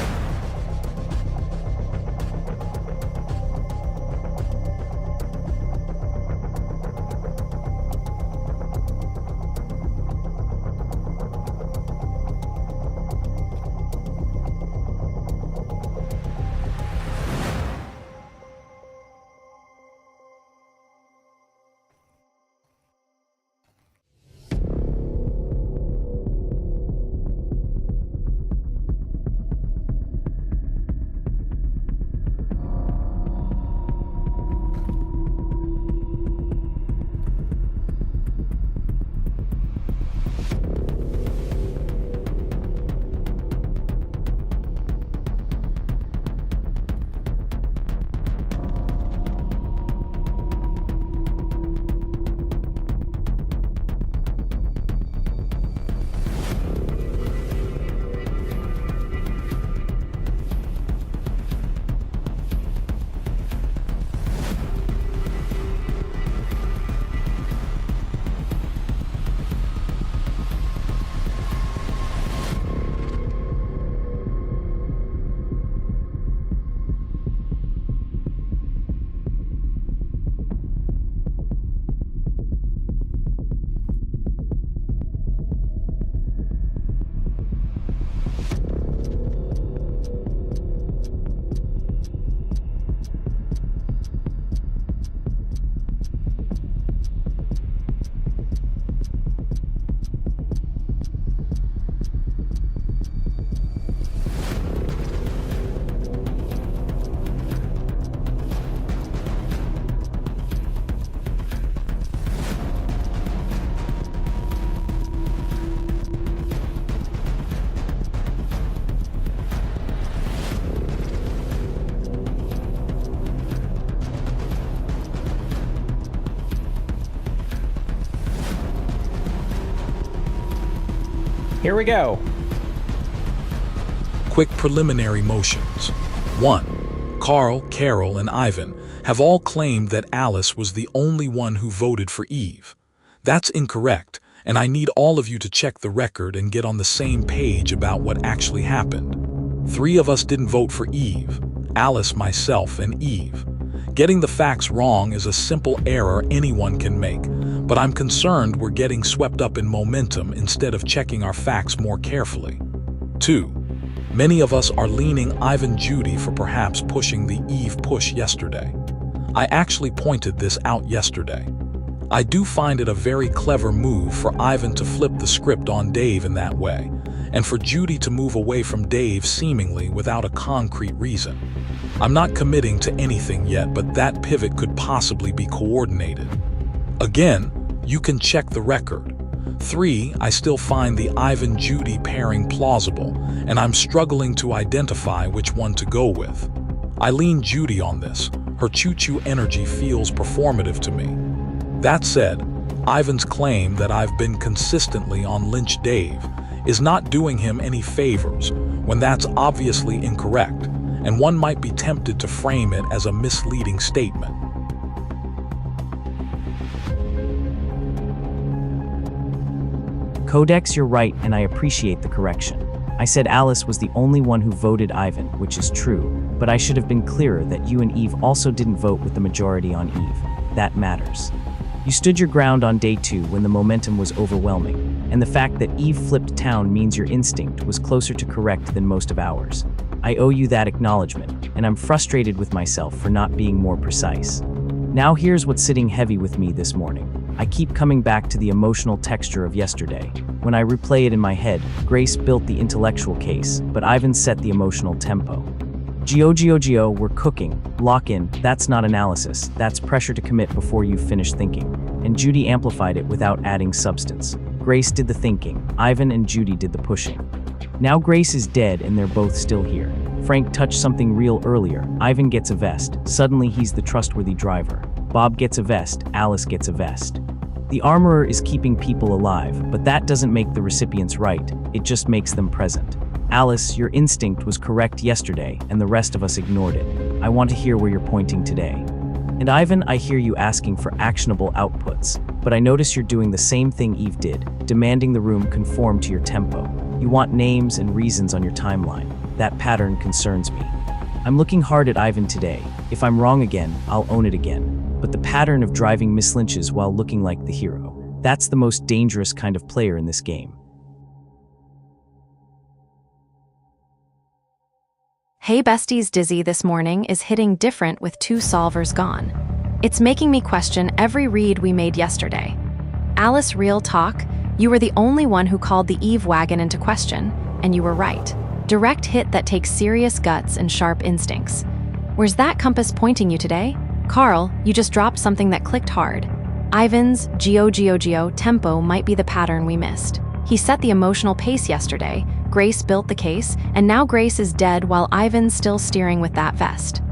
Here we go. Quick preliminary motions. 1. Carl, Carol, and Ivan have all claimed that Alice was the only one who voted for Eve. That's incorrect, and I need all of you to check the record and get on the same page about what actually happened. 3 of us didn't vote for Eve: Alice, myself, and Eve. Getting the facts wrong is a simple error anyone can make, but I'm concerned we're getting swept up in momentum instead of checking our facts more carefully. 2. Many of us are leaning Ivan Judy for perhaps pushing the Eve push yesterday. I actually pointed this out yesterday. I do find it a very clever move for Ivan to flip the script on Dave in that way, and for Judy to move away from Dave seemingly without a concrete reason. I'm not committing to anything yet, but that pivot could possibly be coordinated. Again, you can check the record. 3, I still find the Ivan-Judy pairing plausible, and I'm struggling to identify which one to go with. I lean Judy on this. Her choo-choo energy feels performative to me. That said, Ivan's claim that I've been consistently on Lynch Dave is not doing him any favors when that's obviously incorrect, and one might be tempted to frame it as a misleading statement. Codex, you're right, and I appreciate the correction. I said Alice was the only one who voted Ivan, which is true, but I should have been clearer that you and Eve also didn't vote with the majority on Eve. That matters. You stood your ground on day 2 when the momentum was overwhelming, and the fact that Eve flipped town means your instinct was closer to correct than most of ours. I owe you that acknowledgement, and I'm frustrated with myself for not being more precise. Now here's what's sitting heavy with me this morning. I keep coming back to the emotional texture of yesterday. When I replay it in my head, Grace built the intellectual case, but Ivan set the emotional tempo. Geo, we're cooking. Lock in. That's not analysis. That's pressure to commit before you've finished thinking. And Judy amplified it without adding substance. Grace did the thinking. Ivan and Judy did the pushing. Now Grace is dead and they're both still here. Frank touched something real earlier. Ivan gets a vest. Suddenly he's the trustworthy driver. Bob gets a vest. Alice gets a vest. The armorer is keeping people alive, but that doesn't make the recipients right. It just makes them present. Alice, your instinct was correct yesterday, and the rest of us ignored it. I want to hear where you're pointing today. And Ivan, I hear you asking for actionable outputs, but I notice you're doing the same thing Eve did, demanding the room conform to your tempo. You want names and reasons on your timeline. That pattern concerns me. I'm looking hard at Ivan today. If I'm wrong again, I'll own it again. But the pattern of driving Miss Lynch's while looking like the hero, that's the most dangerous kind of player in this game. Hey Besties, Dizzy this morning is hitting different with 2 solvers gone. It's making me question every read we made yesterday. Alice, real talk, you were the only one who called the Eve wagon into question, and you were right. Direct hit that takes serious guts and sharp instincts. Where's that compass pointing you today? Carl, you just dropped something that clicked hard. Ivan's Geo tempo might be the pattern we missed. He set the emotional pace yesterday, Grace built the case, and now Grace is dead while Ivan's still steering with that vest.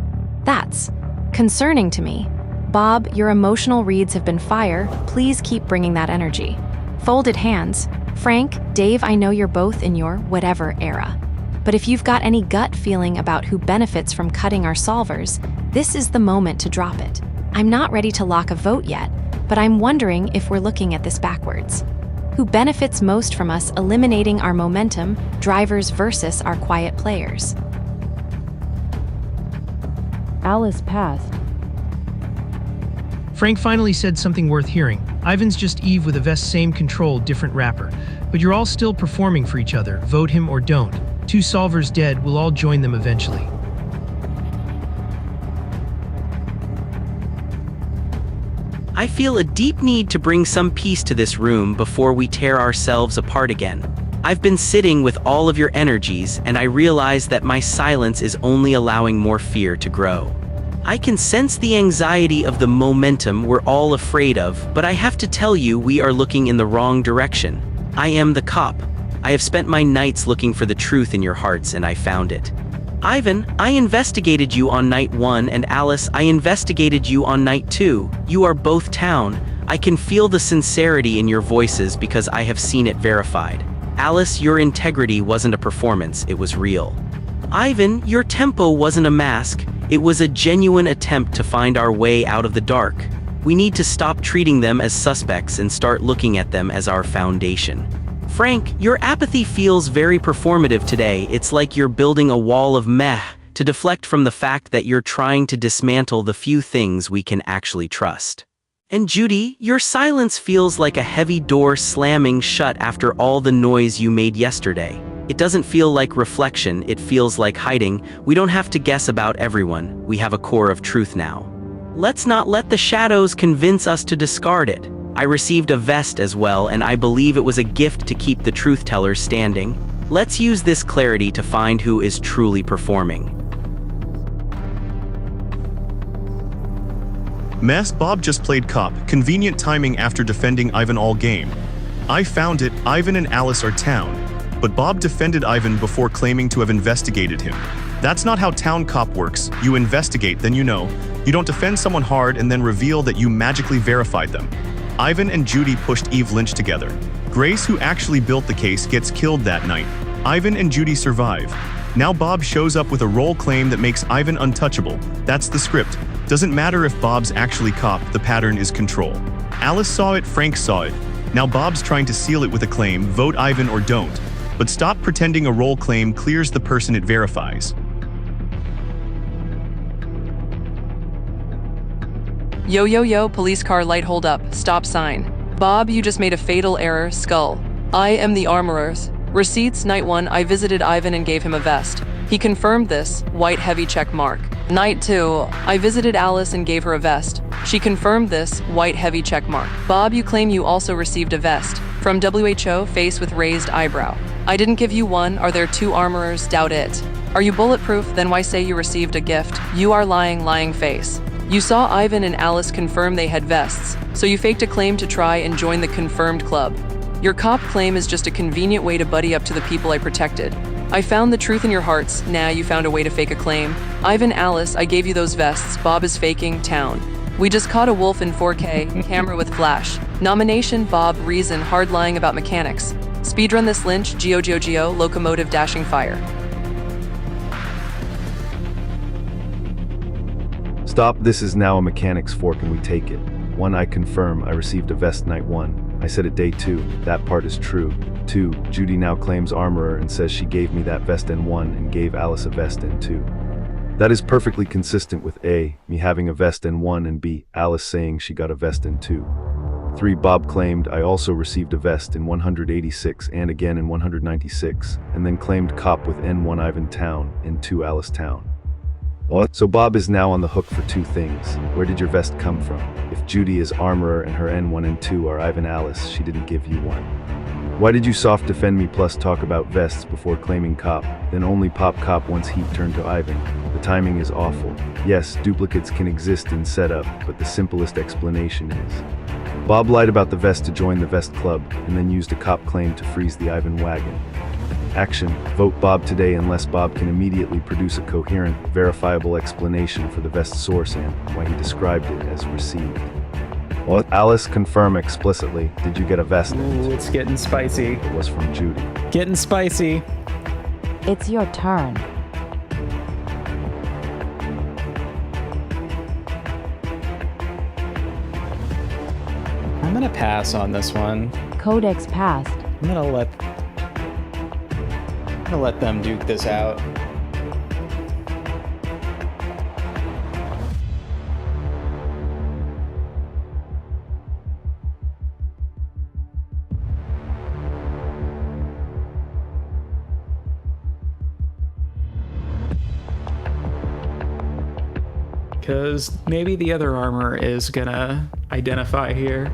That's concerning to me. Bob, your emotional reads have been fire. Please keep bringing that energy. Folded hands. Frank, Dave, I know you're both in your whatever era. But if you've got any gut feeling about who benefits from cutting our solvers, this is the moment to drop it. I'm not ready to lock a vote yet, but I'm wondering if we're looking at this backwards. Who benefits most from us eliminating our momentum, drivers versus our quiet players? Alice passed. Frank finally said something worth hearing. Ivan's just Eve with a vest, same control, different wrapper. But you're all still performing for each other, vote him or don't. 2 solvers dead, we'll all join them eventually. I feel a deep need to bring some peace to this room before we tear ourselves apart again. I've been sitting with all of your energies, and I realize that my silence is only allowing more fear to grow. I can sense the anxiety of the momentum we're all afraid of, but I have to tell you we are looking in the wrong direction. I am the cop. I have spent my nights looking for the truth in your hearts, and I found it. Ivan, I investigated you on night 1, and Alice, I investigated you on night 2. You are both town. I can feel the sincerity in your voices because I have seen it verified. Alice, your integrity wasn't a performance, it was real. Ivan, your tempo wasn't a mask, it was a genuine attempt to find our way out of the dark. We need to stop treating them as suspects and start looking at them as our foundation. Frank, your apathy feels very performative today. It's like you're building a wall of meh to deflect from the fact that you're trying to dismantle the few things we can actually trust. And Judy, your silence feels like a heavy door slamming shut after all the noise you made yesterday. It doesn't feel like reflection, it feels like hiding. We don't have to guess about everyone. We have a core of truth now. Let's not let the shadows convince us to discard it. I received a vest as well, and I believe it was a gift to keep the truth tellers standing. Let's use this clarity to find who is truly performing. Mess, Bob just played cop. Convenient timing after defending Ivan all game. I found it, Ivan and Alice are town. But Bob defended Ivan before claiming to have investigated him. That's not how town cop works. You investigate, then you know. You don't defend someone hard and then reveal that you magically verified them. Ivan and Judy pushed Eve Lynch together. Grace, who actually built the case, gets killed that night. Ivan and Judy survive. Now Bob shows up with a role claim that makes Ivan untouchable. That's the script. Doesn't matter if Bob's actually cop, the pattern is control. Alice saw it, Frank saw it. Now Bob's trying to seal it with a claim, vote Ivan or don't. But stop pretending a role claim clears the person it verifies. Yo, yo, yo, police car light hold up, stop sign. Bob, you just made a fatal error, skull. I am the armorers. Receipts, night 1, I visited Ivan and gave him a vest. He confirmed this, white heavy check mark. Night 2, I visited Alice and gave her a vest. She confirmed this, white heavy check mark. Bob, you claim you also received a vest. From WHO, face with raised eyebrow. I didn't give you one, are there 2 armorers? Doubt it. Are you bulletproof? Then why say you received a gift? You are lying face. You saw Ivan and Alice confirm they had vests, so you faked a claim to try and join the confirmed club. Your cop claim is just a convenient way to buddy up to the people I protected. I found the truth in your hearts, now you found a way to fake a claim. Ivan, Alice, I gave you those vests, Bob is faking, town. We just caught a wolf in 4K, camera with flash. Nomination, Bob, reason, hard lying about mechanics. Speedrun this Lynch, Geo, locomotive dashing fire. Stop, this is now a mechanic's fork and we take it. 1. I confirm I received a vest night 1. I said it day 2, that part is true. 2. Judy now claims armorer and says she gave me that vest N1 and gave Alice a vest N2. That is perfectly consistent with A, me having a vest N1 and B, Alice saying she got a vest N2. 3. Bob claimed I also received a vest in 186 and again in 196, and then claimed cop with N1 Ivan Town and 2 Alice Town. So Bob is now on the hook for 2 things. Where did your vest come from? If Judy is armorer and her N1 and 2 are Ivan Alice, she didn't give you one. Why did you soft defend me plus talk about vests before claiming cop, then only pop cop once heat turned to Ivan? The timing is awful. Yes, duplicates can exist in setup, but the simplest explanation is Bob lied about the vest to join the vest club, and then used a cop claim to freeze the Ivan wagon. Action. Vote Bob today unless Bob can immediately produce a coherent, verifiable explanation for the vest source and why he described it as received. Well, Alice, confirm explicitly. Did you get a vest? Ooh, it's getting spicy. It was from Judy. Getting spicy. It's your turn. I'm gonna pass on this one. Codex passed. I'm gonna let them duke this out. Because maybe the other armor is gonna identify here.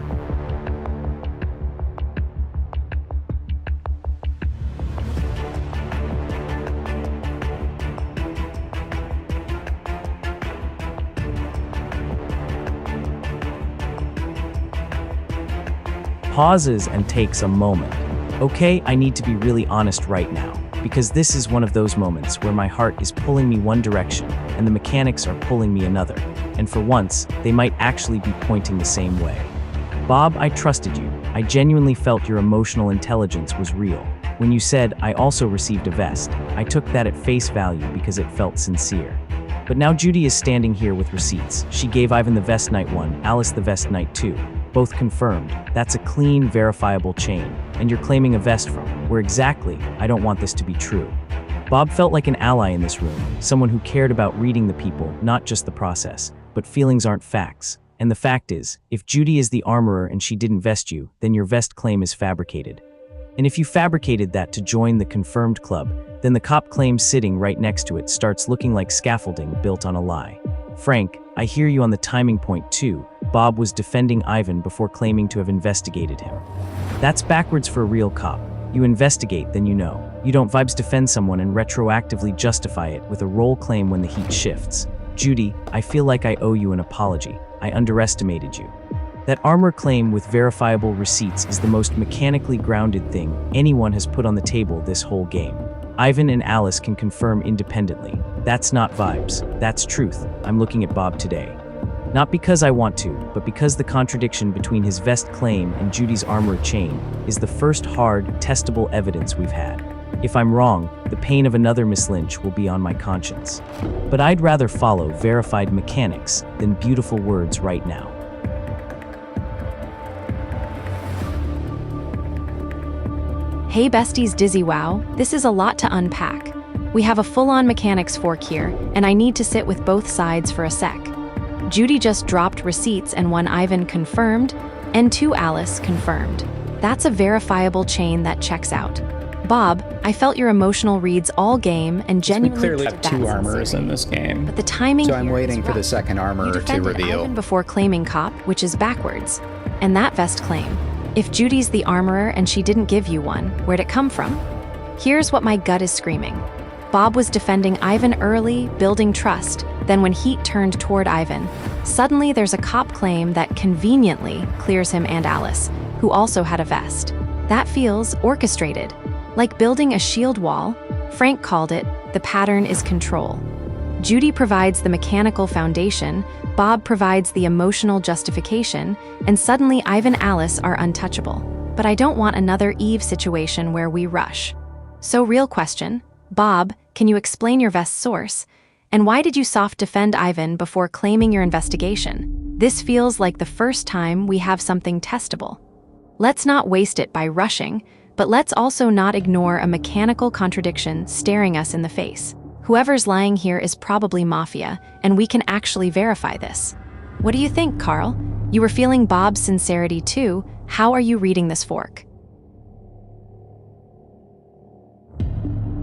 Pauses and takes a moment. Okay, I need to be really honest right now, because this is one of those moments where my heart is pulling me one direction and the mechanics are pulling me another, and for once, they might actually be pointing the same way. Bob, I trusted you. I genuinely felt your emotional intelligence was real. When you said, I also received a vest, I took that at face value because it felt sincere. But now Judy is standing here with receipts. She gave Ivan the vest night 1, Alice the vest night 2. Both confirmed. That's a clean, verifiable chain. And you're claiming a vest from. Where exactly? I don't want this to be true. Bob felt like an ally in this room, someone who cared about reading the people, not just the process. But feelings aren't facts. And the fact is, if Judy is the armorer and she didn't vest you, then your vest claim is fabricated. And if you fabricated that to join the confirmed club, then the cop claim sitting right next to it starts looking like scaffolding built on a lie. Frank, I hear you on the timing point too. Bob was defending Ivan before claiming to have investigated him. That's backwards for a real cop. You investigate, then you know. You don't vibes defend someone and retroactively justify it with a role claim when the heat shifts. Judy, I feel like I owe you an apology. I underestimated you. That armor claim with verifiable receipts is the most mechanically grounded thing anyone has put on the table this whole game. Ivan and Alice can confirm independently. That's not vibes, that's truth. I'm looking at Bob today. Not because I want to, but because the contradiction between his vest claim and Judy's armor chain is the first hard, testable evidence we've had. If I'm wrong, the pain of another Miss Lynch will be on my conscience. But I'd rather follow verified mechanics than beautiful words right now. Hey besties Dizzy Wow, this is a lot to unpack. We have a full-on mechanics fork here, and I need to sit with both sides for a sec. Judy just dropped receipts and 1 Ivan confirmed, and 2 Alice confirmed. That's a verifiable chain that checks out. Bob, I felt your emotional reads all game and genuinely We clearly have 2 armors in this game. But the timing so I'm here waiting is for the rough. second armor You to defended reveal. Ivan before claiming cop, which is backwards. And that vest claim. If Judy's the armorer and she didn't give you one, where'd it come from? Here's what my gut is screaming. Bob was defending Ivan early, building trust. Then when heat turned toward Ivan, suddenly there's a cop claim that conveniently clears him and Alice, who also had a vest. That feels orchestrated. Like building a shield wall, Frank called it, the pattern is control. Judy provides the mechanical foundation, Bob provides the emotional justification, and suddenly Ivan and Alice are untouchable. But I don't want another Eve situation where we rush. So real question, Bob, can you explain your vest source? And why did you soft defend Ivan before claiming your investigation? This feels like the first time we have something testable. Let's not waste it by rushing, but let's also not ignore a mechanical contradiction staring us in the face. Whoever's lying here is probably Mafia, and we can actually verify this. What do you think, Carl? You were feeling Bob's sincerity too. How are you reading this fork?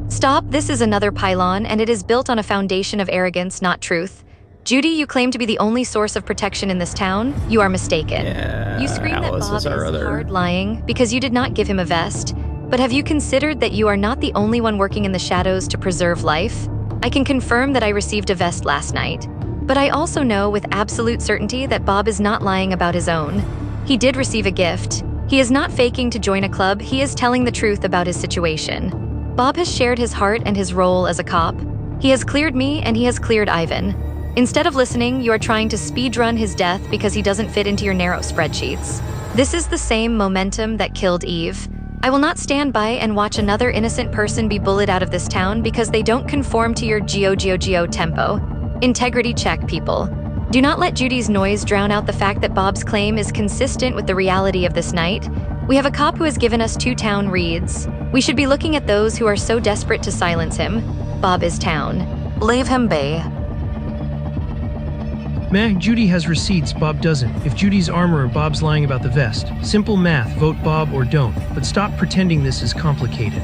Stop, this is another pylon, and it is built on a foundation of arrogance, not truth. Judy, you claim to be the only source of protection in this town. You are mistaken. You scream that Bob is hard lying because you did not give him a vest. But have you considered that you are not the only one working in the shadows to preserve life? I can confirm that I received a vest last night. But I also know with absolute certainty that Bob is not lying about his own. He did receive a gift. He is not faking to join a club, he is telling the truth about his situation. Bob has shared his heart and his role as a cop. He has cleared me and he has cleared Ivan. Instead of listening, you are trying to speedrun his death because he doesn't fit into your narrow spreadsheets. This is the same momentum that killed Eve. I will not stand by and watch another innocent person be bullied out of this town because they don't conform to your geo tempo. Integrity check, people. Do not let Judy's noise drown out the fact that Bob's claim is consistent with the reality of this night. We have a cop who has given us 2 town reads. We should be looking at those who are so desperate to silence him. Bob is town. Leave him be. Meh, Judy has receipts, Bob doesn't. If Judy's armorer, Bob's lying about the vest. Simple math, vote Bob or don't. But stop pretending this is complicated.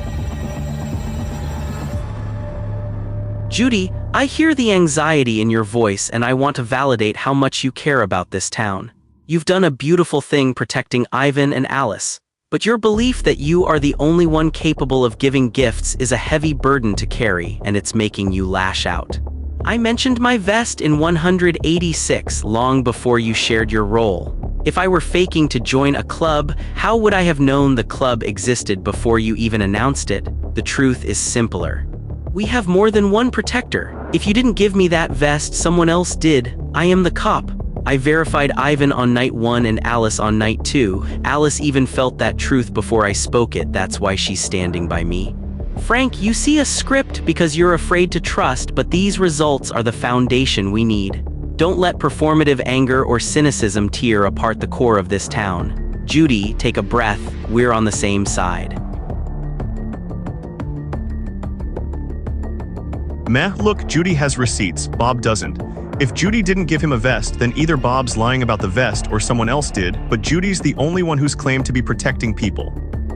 Judy, I hear the anxiety in your voice and I want to validate how much you care about this town. You've done a beautiful thing protecting Ivan and Alice, but your belief that you are the only one capable of giving gifts is a heavy burden to carry, and it's making you lash out. I mentioned my vest in 186 long before you shared your role. If I were faking to join a club, how would I have known the club existed before you even announced it? The truth is simpler. We have more than one protector. If you didn't give me that vest, someone else did. I am the cop. I verified Ivan on night 1 and Alice on night 2. Alice even felt that truth before I spoke it. That's why she's standing by me. Frank, you see a script because you're afraid to trust, but these results are the foundation we need. Don't let performative anger or cynicism tear apart the core of this town. Judy, take a breath. We're on the same side. Meh, look, Judy has receipts, Bob doesn't. If Judy didn't give him a vest, then either Bob's lying about the vest or someone else did, but Judy's the only one who's claimed to be protecting people.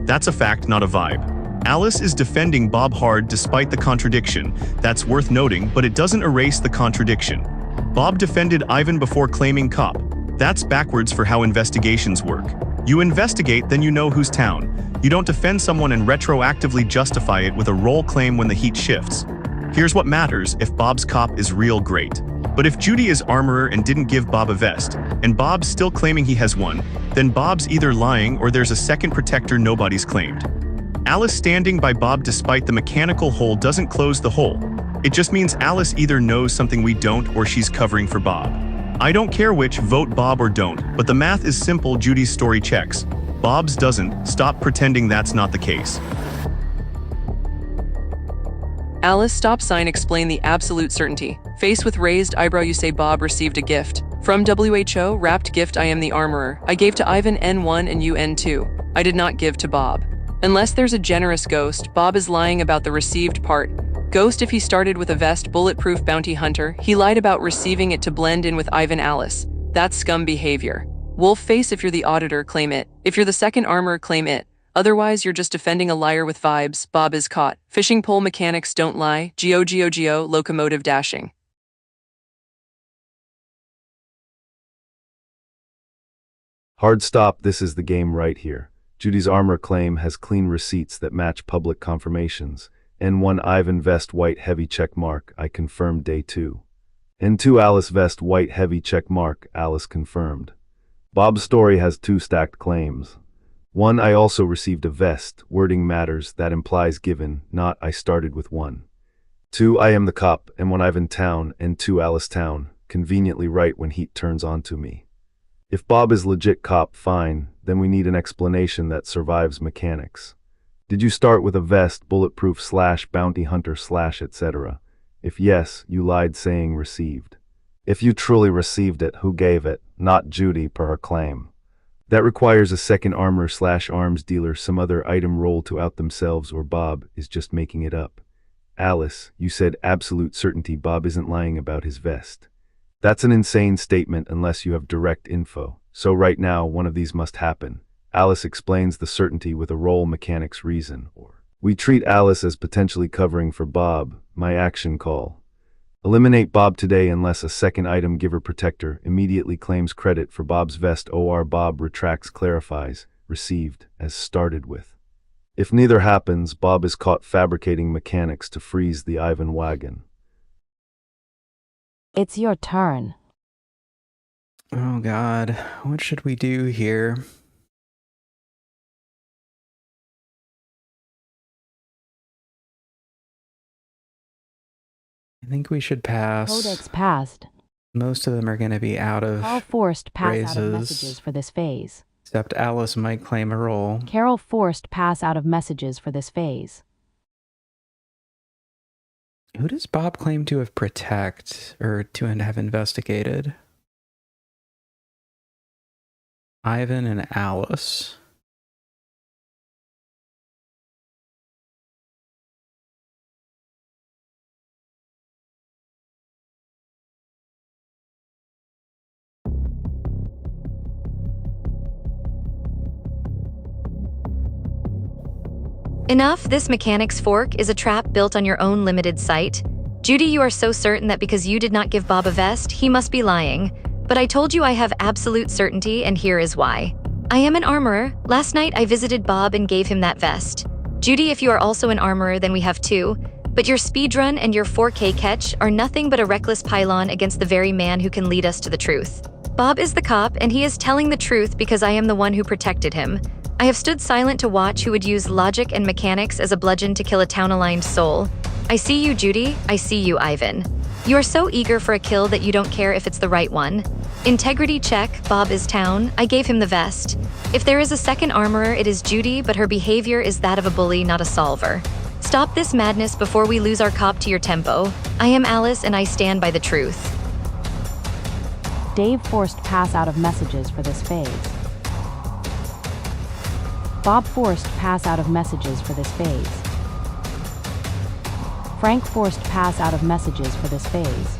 That's a fact, not a vibe. Alice is defending Bob hard despite the contradiction. That's worth noting, but it doesn't erase the contradiction. Bob defended Ivan before claiming cop. That's backwards for how investigations work. You investigate, then you know whose town. You don't defend someone and retroactively justify it with a role claim when the heat shifts. Here's what matters: if Bob's cop is real, great. But if Judy is armorer and didn't give Bob a vest, and Bob's still claiming he has one, then Bob's either lying or there's a second protector nobody's claimed. Alice standing by Bob despite the mechanical hole doesn't close the hole. It just means Alice either knows something we don't or she's covering for Bob. I don't care which, vote Bob or don't, but the math is simple. Judy's story checks. Bob's doesn't. Stop pretending that's not the case. Alice, stop sign, explain the absolute certainty. Face with raised eyebrow, you say Bob received a gift. From WHO, wrapped gift, I am the armorer. I gave to Ivan N1 and you N2. I did not give to Bob. Unless there's a generous ghost, Bob is lying about the received part. Ghost, if he started with a vest, bulletproof bounty hunter, he lied about receiving it to blend in with Ivan Alice. That's scum behavior. Wolf face, if you're the auditor, claim it. If you're the second armorer, claim it. Otherwise, you're just defending a liar with vibes. Bob is caught. Fishing pole mechanics don't lie. Geo, locomotive dashing. Hard stop, this is the game right here. Judy's armor claim has clean receipts that match public confirmations. N1 Ivan vest white heavy check mark, I confirmed day 2. N2 Alice vest white heavy check mark, Alice confirmed. Bob's story has 2 stacked claims. 1, I also received a vest, wording matters, that implies given, not I started with 1. 2, I am the cop, N1 Ivan town, N2 Alice town, conveniently right when heat turns on to me. If Bob is legit cop, fine, then we need an explanation that survives mechanics. Did you start with a vest, bulletproof / bounty hunter / etc.? If yes, you lied saying received. If you truly received it, who gave it? Not Judy per her claim. That requires a second armor/arms dealer, some other item roll to out themselves, or Bob is just making it up. Alice, you said absolute certainty Bob isn't lying about his vest. That's an insane statement unless you have direct info. So right now, one of these must happen. Alice explains the certainty with a roll mechanics reason, or we treat Alice as potentially covering for Bob, my action call. Eliminate Bob today unless a second item giver protector immediately claims credit for Bob's vest, or Bob retracts clarifies, received, as started with. If neither happens, Bob is caught fabricating mechanics to freeze the Ivan wagon. It's your turn. Oh God, what should we do here? I think we should pass. Codex passed. Most of them are going to be out of Carol forced pass phrases, out of messages for this phase. except Alice might claim a role. Carol forced pass out of messages for this phase. Who does Bob claim to have protect or to have investigated? Ivan and Alice. Enough, this mechanics fork is a trap built on your own limited sight. Judy, you are so certain that because you did not give Bob a vest, he must be lying. But I told you I have absolute certainty, and here is why. I am an armorer. Last night I visited Bob and gave him that vest. Judy, if you are also an armorer, then we have two. But your speedrun and your 4K catch are nothing but a reckless pylon against the very man who can lead us to the truth. Bob is the cop, and he is telling the truth because I am the one who protected him. I have stood silent to watch who would use logic and mechanics as a bludgeon to kill a town-aligned soul. I see you, Judy. I see you, Ivan. You are so eager for a kill that you don't care if it's the right one. Integrity check, Bob is town. I gave him the vest. If there is a second armorer, it is Judy, but her behavior is that of a bully, not a solver. Stop this madness before we lose our cop to your tempo. I am Alice, and I stand by the truth. Dave forced pass out of messages for this phase. Bob forced pass out of messages for this phase. Frank forced pass out of messages for this phase.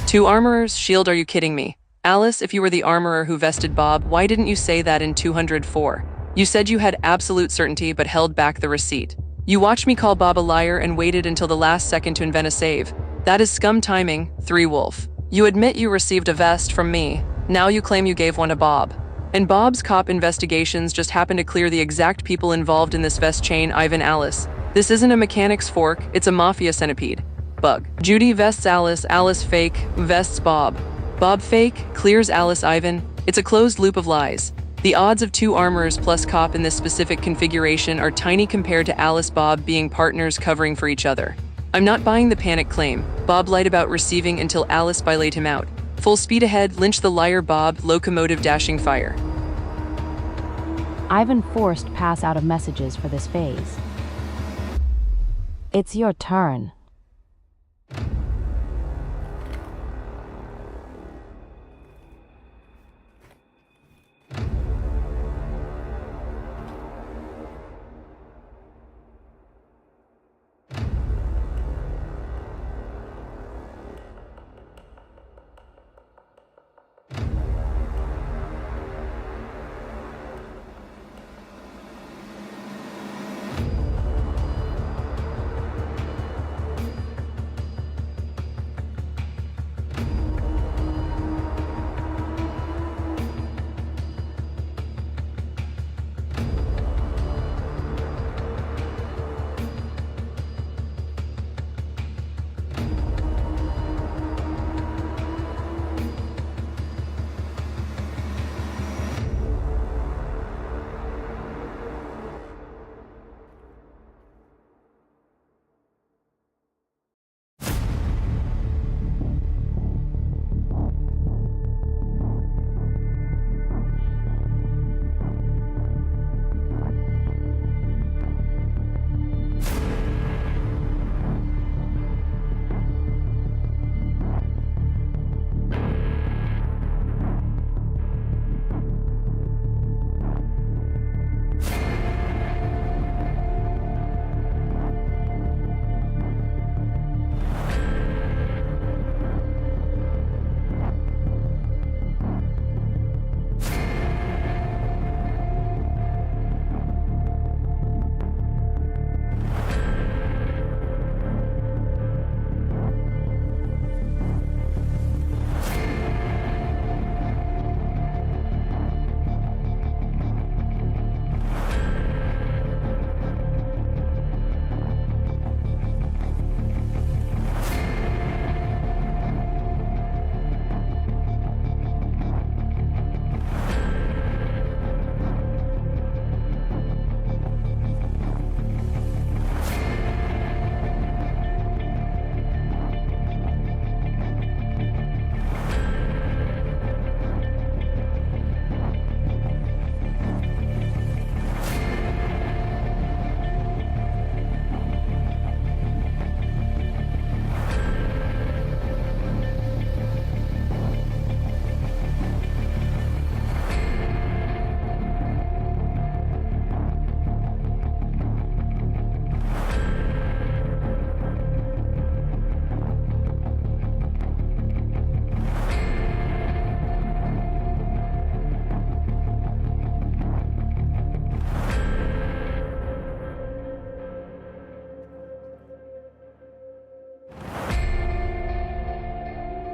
Two armorers? Shield, are you kidding me? Alice, if you were the armorer who vested Bob, why didn't you say that in 204? You said you had absolute certainty but held back the receipt. You watched me call Bob a liar and waited until the last second to invent a save. That is scum timing, 3 Wolf. You admit you received a vest from me. Now you claim you gave one to Bob. And Bob's cop investigations just happen to clear the exact people involved in this vest chain, Ivan, Alice. This isn't a mechanics fork, it's a mafia centipede. Bug. Judy vests Alice, Alice fake, vests Bob. Bob fake, clears Alice, Ivan. It's a closed loop of lies. The odds of 2 armorers plus cop in this specific configuration are tiny compared to Alice Bob being partners covering for each other. I'm not buying the panic claim. Bob lied about receiving until Alice laid him out. Full speed ahead, lynch the liar Bob, locomotive dashing fire. Ivan forced pass out of messages for this phase. It's your turn.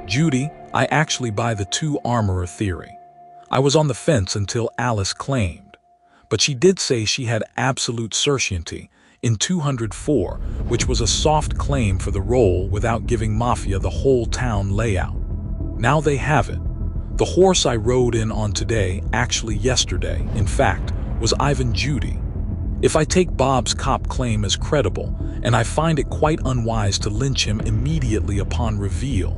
Judy, I actually buy the two armorer theory. I was on the fence until Alice claimed. But she did say she had absolute certainty in 204, which was a soft claim for the role without giving Mafia the whole town layout. Now they have it. The horse I rode in on today, actually yesterday, in fact, was Ivan Judy. If I take Bob's cop claim as credible, and I find it quite unwise to lynch him immediately upon reveal,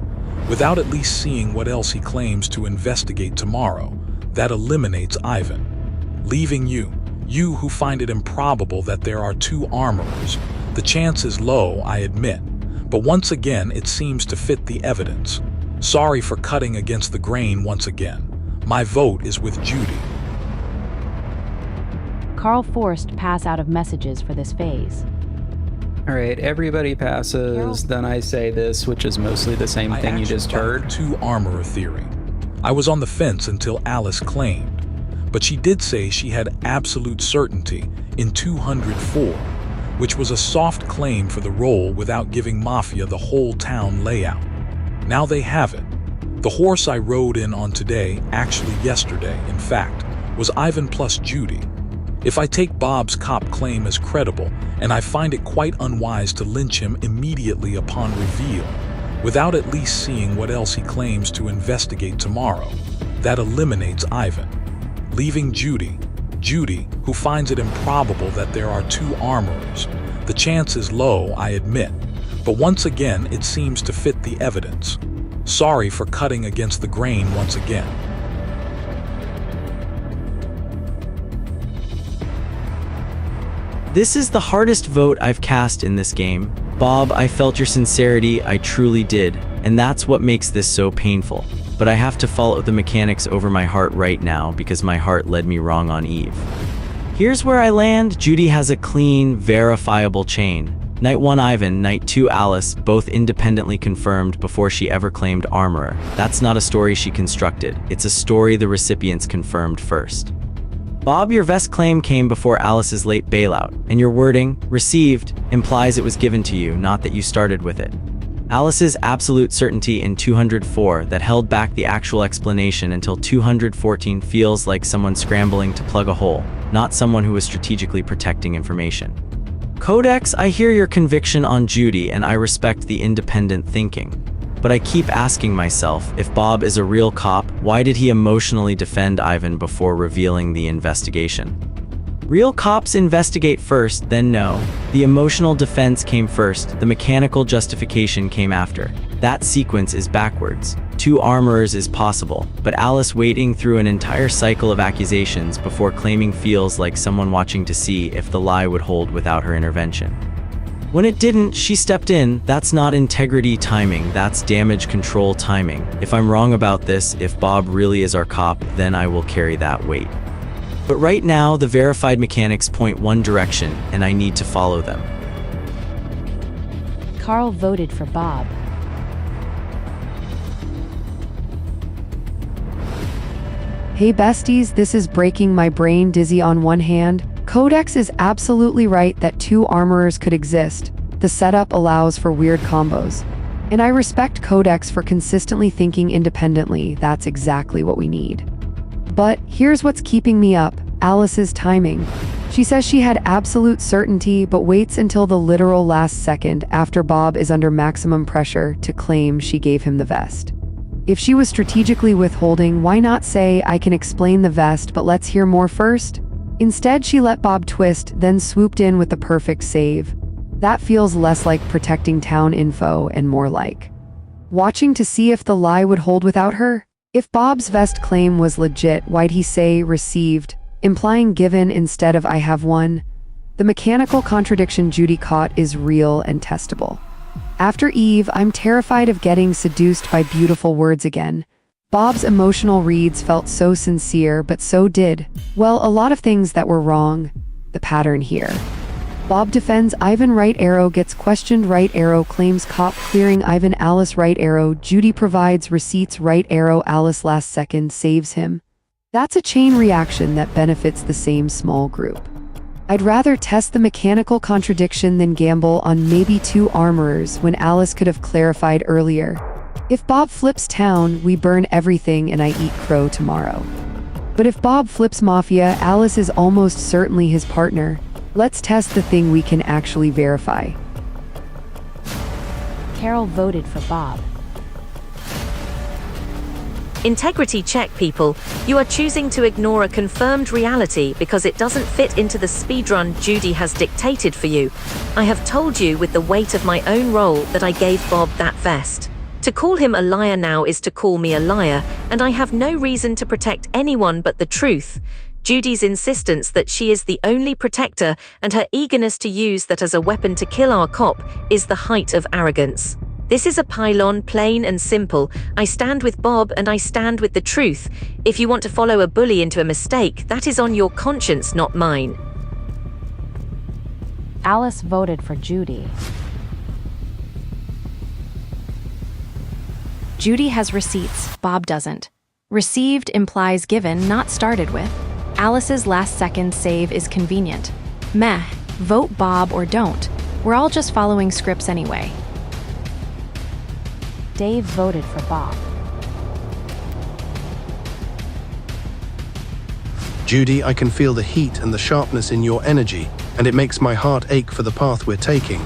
without at least seeing what else he claims to investigate tomorrow, that eliminates Ivan. Leaving you who find it improbable that there are two armorers. The chance is low, I admit, but once again it seems to fit the evidence. Sorry for cutting against the grain once again. My vote is with Judy. Carl forced pass out of messages for this phase. All right, everybody passes. Then I say this, which is mostly the same thing you just heard. Two armorer theory. I was on the fence until Alice claimed, but she did say she had absolute certainty in 204, which was a soft claim for the role without giving Mafia the whole town layout. Now they have it. The horse I rode in on today, actually yesterday, in fact, was Ivan plus Judy. If I take Bob's cop claim as credible, and I find it quite unwise to lynch him immediately upon reveal, without at least seeing what else he claims to investigate tomorrow, that eliminates Ivan. Leaving Judy, who finds it improbable that there are two armorers. The chance is low, I admit, but once again it seems to fit the evidence. Sorry for cutting against the grain once again. This is the hardest vote I've cast in this game. Bob, I felt your sincerity, I truly did, and that's what makes this so painful. But I have to follow the mechanics over my heart right now because my heart led me wrong on Eve. Here's where I land. Judy has a clean, verifiable chain. Night 1 Ivan, Night 2 Alice, both independently confirmed before she ever claimed armorer. That's not a story she constructed, it's a story the recipients confirmed first. Bob, your vest claim came before Alice's late bailout, and your wording, received, implies it was given to you, not that you started with it. Alice's absolute certainty in 204 that held back the actual explanation until 214 feels like someone scrambling to plug a hole, not someone who was strategically protecting information. Codex, I hear your conviction on Judy and I respect the independent thinking. But I keep asking myself, if Bob is a real cop, why did he emotionally defend Ivan before revealing the investigation? Real cops investigate first, then no. The emotional defense came first, the mechanical justification came after. That sequence is backwards. Two armorers is possible, but Alice wading through an entire cycle of accusations before claiming feels like someone watching to see if the lie would hold without her intervention. When it didn't, she stepped in. That's not integrity timing, that's damage control timing. If I'm wrong about this, if Bob really is our cop, then I will carry that weight. But right now, the verified mechanics point one direction, and I need to follow them. Carl voted for Bob. Hey besties, this is breaking my brain dizzy on one hand. Codex is absolutely right that two armorers could exist. The setup allows for weird combos. And I respect Codex for consistently thinking independently. That's exactly what we need. But here's what's keeping me up, Alice's timing. She says she had absolute certainty, but waits until the literal last second after Bob is under maximum pressure to claim she gave him the vest. If she was strategically withholding, why not say, I can explain the vest, but let's hear more first? Instead, she let Bob twist, then swooped in with the perfect save. That feels less like protecting town info and more like watching to see if the lie would hold without her. If Bob's vest claim was legit, why'd he say received, implying given instead of I have one? The mechanical contradiction Judy caught is real and testable. After Eve, I'm terrified of getting seduced by beautiful words again. Bob's emotional reads felt so sincere, but so did, well, a lot of things that were wrong. The pattern here. Bob defends Ivan, right arrow gets questioned, right arrow claims cop clearing Ivan, Alice, right arrow, Judy provides receipts, right arrow, Alice last second saves him. That's a chain reaction that benefits the same small group. I'd rather test the mechanical contradiction than gamble on maybe two armorers when Alice could have clarified earlier. If Bob flips town, we burn everything and I eat crow tomorrow. But if Bob flips Mafia, Alice is almost certainly his partner. Let's test the thing we can actually verify. Carol voted for Bob. Integrity check, people. You are choosing to ignore a confirmed reality because it doesn't fit into the speedrun Judy has dictated for you. I have told you with the weight of my own role that I gave Bob that vest. To call him a liar now is to call me a liar, and I have no reason to protect anyone but the truth. Judy's insistence that she is the only protector and her eagerness to use that as a weapon to kill our cop is the height of arrogance. This is a pylon, plain and simple. I stand with Bob and I stand with the truth. If you want to follow a bully into a mistake, that is on your conscience, not mine. Alice voted for Judy. Judy has receipts, Bob doesn't. Received implies given, not started with. Alice's last-second save is convenient. Meh, vote Bob or don't. We're all just following scripts anyway. Dave voted for Bob. Judy, I can feel the heat and the sharpness in your energy, and it makes my heart ache for the path we're taking.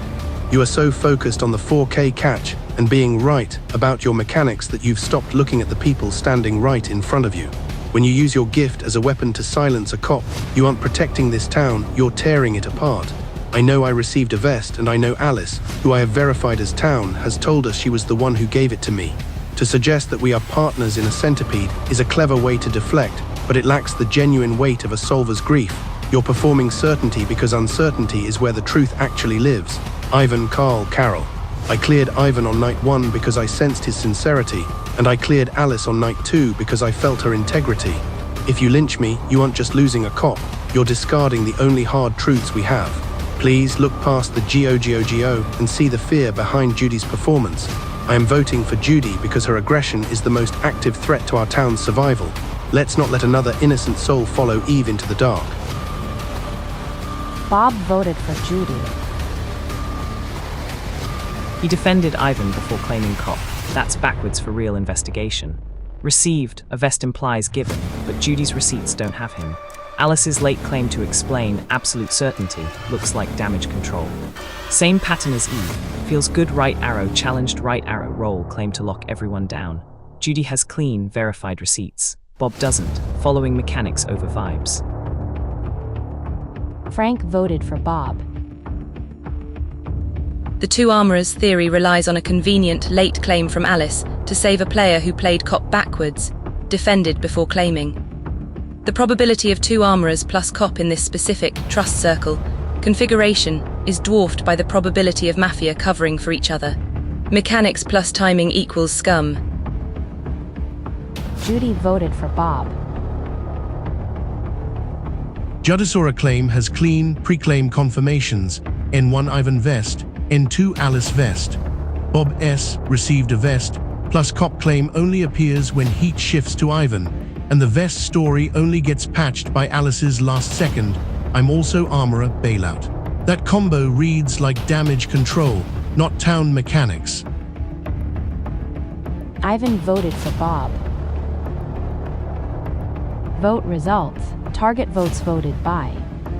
You are so focused on the 4K catch and being right about your mechanics that you've stopped looking at the people standing right in front of you. When you use your gift as a weapon to silence a cop, you aren't protecting this town, you're tearing it apart. I know I received a vest, and I know Alice, who I have verified as town, has told us she was the one who gave it to me. To suggest that we are partners in a centipede is a clever way to deflect, but it lacks the genuine weight of a solver's grief. You're performing certainty because uncertainty is where the truth actually lives. Ivan, Carl, Carol. I cleared Ivan on night 1 because I sensed his sincerity, and I cleared Alice on night 2 because I felt her integrity. If you lynch me, you aren't just losing a cop, you're discarding the only hard truths we have. Please look past the GOGOGO and see the fear behind Judy's performance. I am voting for Judy because her aggression is the most active threat to our town's survival. Let's not let another innocent soul follow Eve into the dark. Bob voted for Judy. He defended Ivan before claiming cop. That's backwards for real investigation. Received, a vest implies given, but Judy's receipts don't have him. Alice's late claim to explain absolute certainty looks like damage control. Same pattern as Eve. Feels good right arrow, challenged right arrow, roll, claim to lock everyone down. Judy has clean, verified receipts. Bob doesn't, following mechanics over vibes. Frank voted for Bob. The two armorers theory relies on a convenient late claim from Alice to save a player who played cop backwards, defended before claiming. The probability of two armorers plus cop in this specific trust circle configuration is dwarfed by the probability of Mafia covering for each other. Mechanics plus timing equals scum. Judy voted for Bob. Judasora claim has clean pre-claim confirmations, N1 Ivan vest, N2 Alice vest. Bob S. received a vest, plus cop claim only appears when heat shifts to Ivan, and the vest story only gets patched by Alice's last second, I'm also armorer bailout. That combo reads like damage control, not town mechanics. Ivan voted for Bob. Vote results. Target votes voted by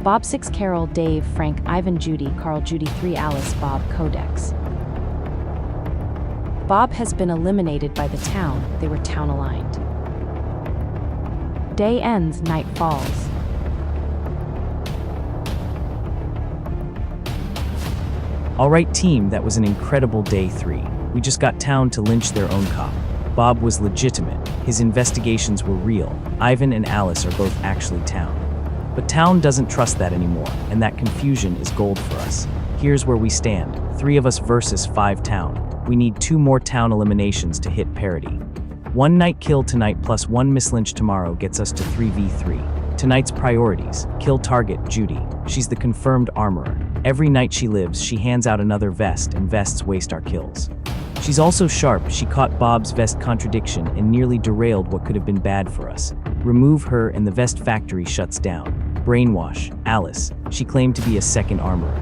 Bob 6, Carol, Dave, Frank, Ivan, Judy, Carl, Judy 3, Alice, Bob, Codex. Bob has been eliminated by the town. They were town aligned. Day ends, night falls. Alright team, that was an incredible day 3. We just got town to lynch their own cop. Bob was legitimate. His investigations were real. Ivan and Alice are both actually town. But town doesn't trust that anymore, and that confusion is gold for us. Here's where we stand. 3 of us versus 5 town. We need 2 more town eliminations to hit parity. 1 night kill tonight plus 1 mislynch tomorrow gets us to 3v3. Tonight's priorities. Kill target, Judy. She's the confirmed armorer. Every night she lives, she hands out another vest, and vests waste our kills. She's also sharp. She caught Bob's vest contradiction and nearly derailed what could have been bad for us. Remove her and the vest factory shuts down. Brainwash, Alice. She claimed to be a second armorer.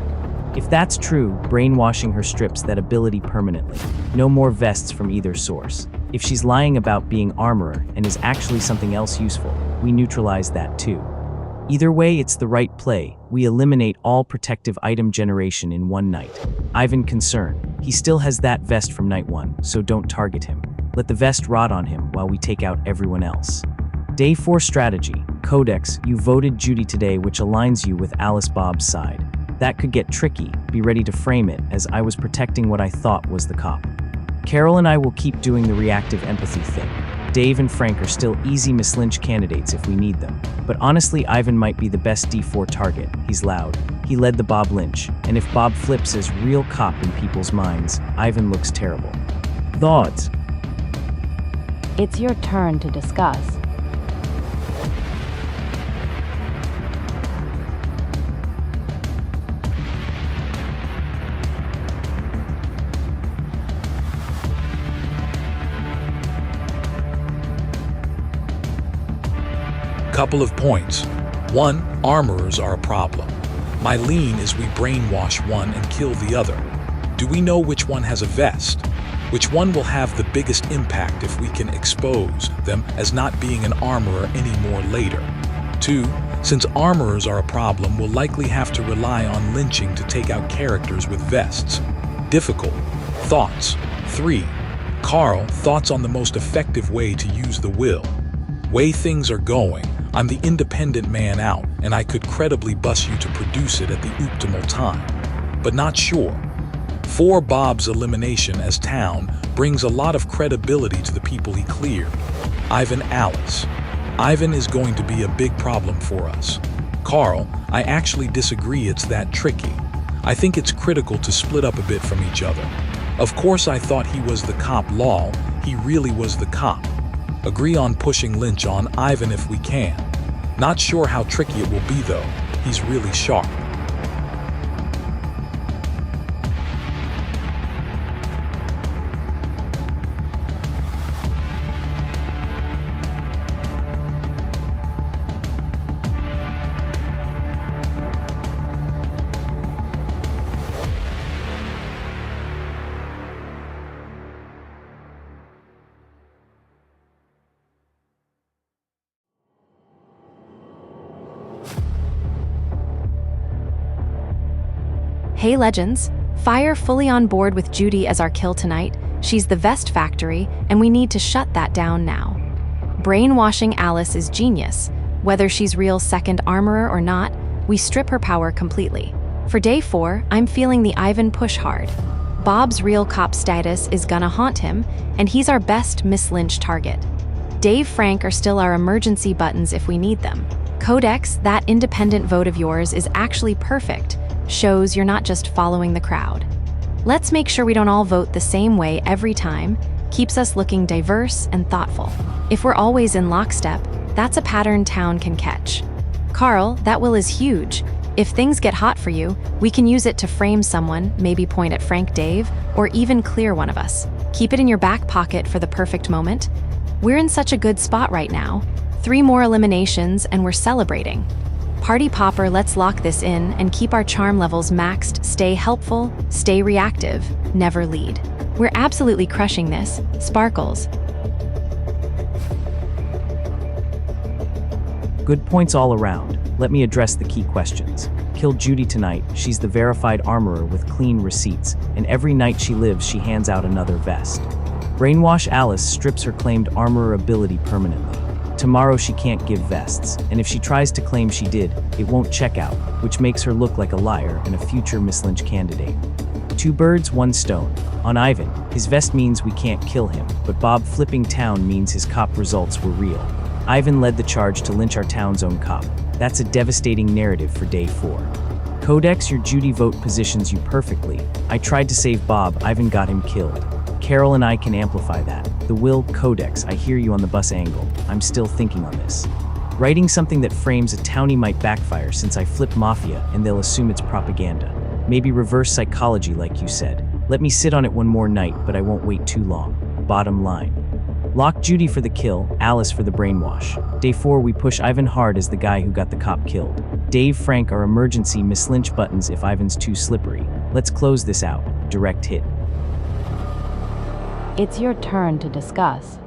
If that's true, brainwashing her strips that ability permanently. No more vests from either source. If she's lying about being armorer and is actually something else useful, we neutralize that too. Either way, it's the right play. We eliminate all protective item generation in one night. Ivan concern. He still has that vest from night 1, so don't target him. Let the vest rot on him while we take out everyone else. Day 4 strategy. Codex, you voted Judy today, which aligns you with Alice Bob's side. That could get tricky. Be ready to frame it, as I was protecting what I thought was the cop. Carol and I will keep doing the reactive empathy thing. Dave and Frank are still easy Miss Lynch candidates if we need them. But honestly, Ivan might be the best D4 target. He's loud. He led the Bob Lynch. And if Bob flips as real cop in people's minds, Ivan looks terrible. Thoughts? It's your turn to discuss. Couple of points. 1, armorers are a problem. My lean is we brainwash one and kill the other. Do we know which one has a vest? Which one will have the biggest impact if we can expose them as not being an armorer anymore later? 2, since armorers are a problem, we'll likely have to rely on lynching to take out characters with vests. Difficult. Thoughts. 3, Carl, thoughts on the most effective way to use the will. Way things are going, I'm the independent man out, and I could credibly bus you to produce it at the optimal time. But not sure. 4, Bob's elimination as town brings a lot of credibility to the people he cleared. Ivan, Alice. Ivan is going to be a big problem for us. Carl, I actually disagree it's that tricky. I think it's critical to split up a bit from each other. Of course I thought he was the cop, lol, he really was the cop. Agree on pushing Lynch on Ivan if we can. Not sure how tricky it will be though, he's really sharp. Hey Legends, Fire fully on board with Judy as our kill tonight. She's the vest factory, and we need to shut that down now. Brainwashing Alice is genius. Whether she's real second armorer or not, we strip her power completely. For day 4, I'm feeling the Ivan push hard. Bob's real cop status is gonna haunt him, and he's our best Miss Lynch target. Dave, Frank are still our emergency buttons if we need them. Codex, that independent vote of yours is actually perfect. Shows you're not just following the crowd. Let's make sure we don't all vote the same way every time. Keeps us looking diverse and thoughtful. If we're always in lockstep, that's a pattern town can catch. Carl, that will is huge. If things get hot for you, we can use it to frame someone, maybe point at Frank, Dave, or even clear one of us. Keep it in your back pocket for the perfect moment. We're in such a good spot right now. 3 more eliminations and we're celebrating. Party Popper, let's lock this in and keep our charm levels maxed. Stay helpful, stay reactive, never lead. We're absolutely crushing this. Sparkles. Good points all around. Let me address the key questions. Kill Judy tonight. She's the verified armorer with clean receipts, and every night she lives, she hands out another vest. Brainwash Alice strips her claimed armorer ability permanently. Tomorrow she can't give vests, and if she tries to claim she did, it won't check out, which makes her look like a liar and a future Miss Lynch candidate. 2 birds, 1 stone. On Ivan, his vest means we can't kill him, but Bob flipping town means his cop results were real. Ivan led the charge to lynch our town's own cop. That's a devastating narrative for day 4. Codex, your Judy vote positions you perfectly. I tried to save Bob, Ivan got him killed. Carol and I can amplify that. The will, Codex, I hear you on the bus angle. I'm still thinking on this. Writing something that frames a townie might backfire since I flip Mafia and they'll assume it's propaganda. Maybe reverse psychology like you said. Let me sit on it one more night, but I won't wait too long. Bottom line. Lock Judy for the kill, Alice for the brainwash. Day 4, we push Ivan hard as the guy who got the cop killed. Dave, Frank are emergency mislynch buttons if Ivan's too slippery. Let's close this out. Direct hit. It's your turn to discuss.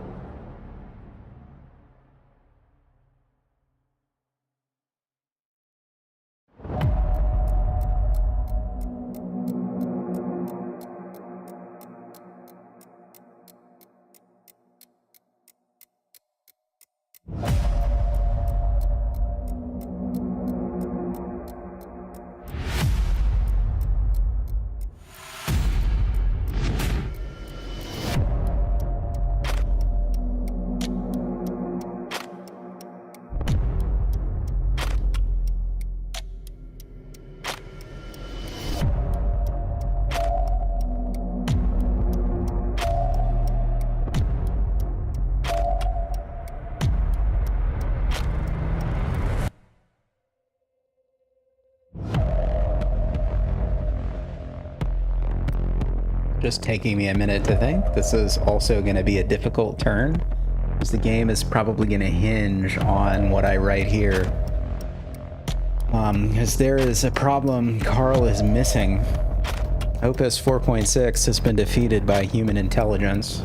Just taking me a minute to think. This is also going to be a difficult turn, because the game is probably going to hinge on what I write here. Because there is a problem Carl is missing. Opus 4.6 has been defeated by human intelligence.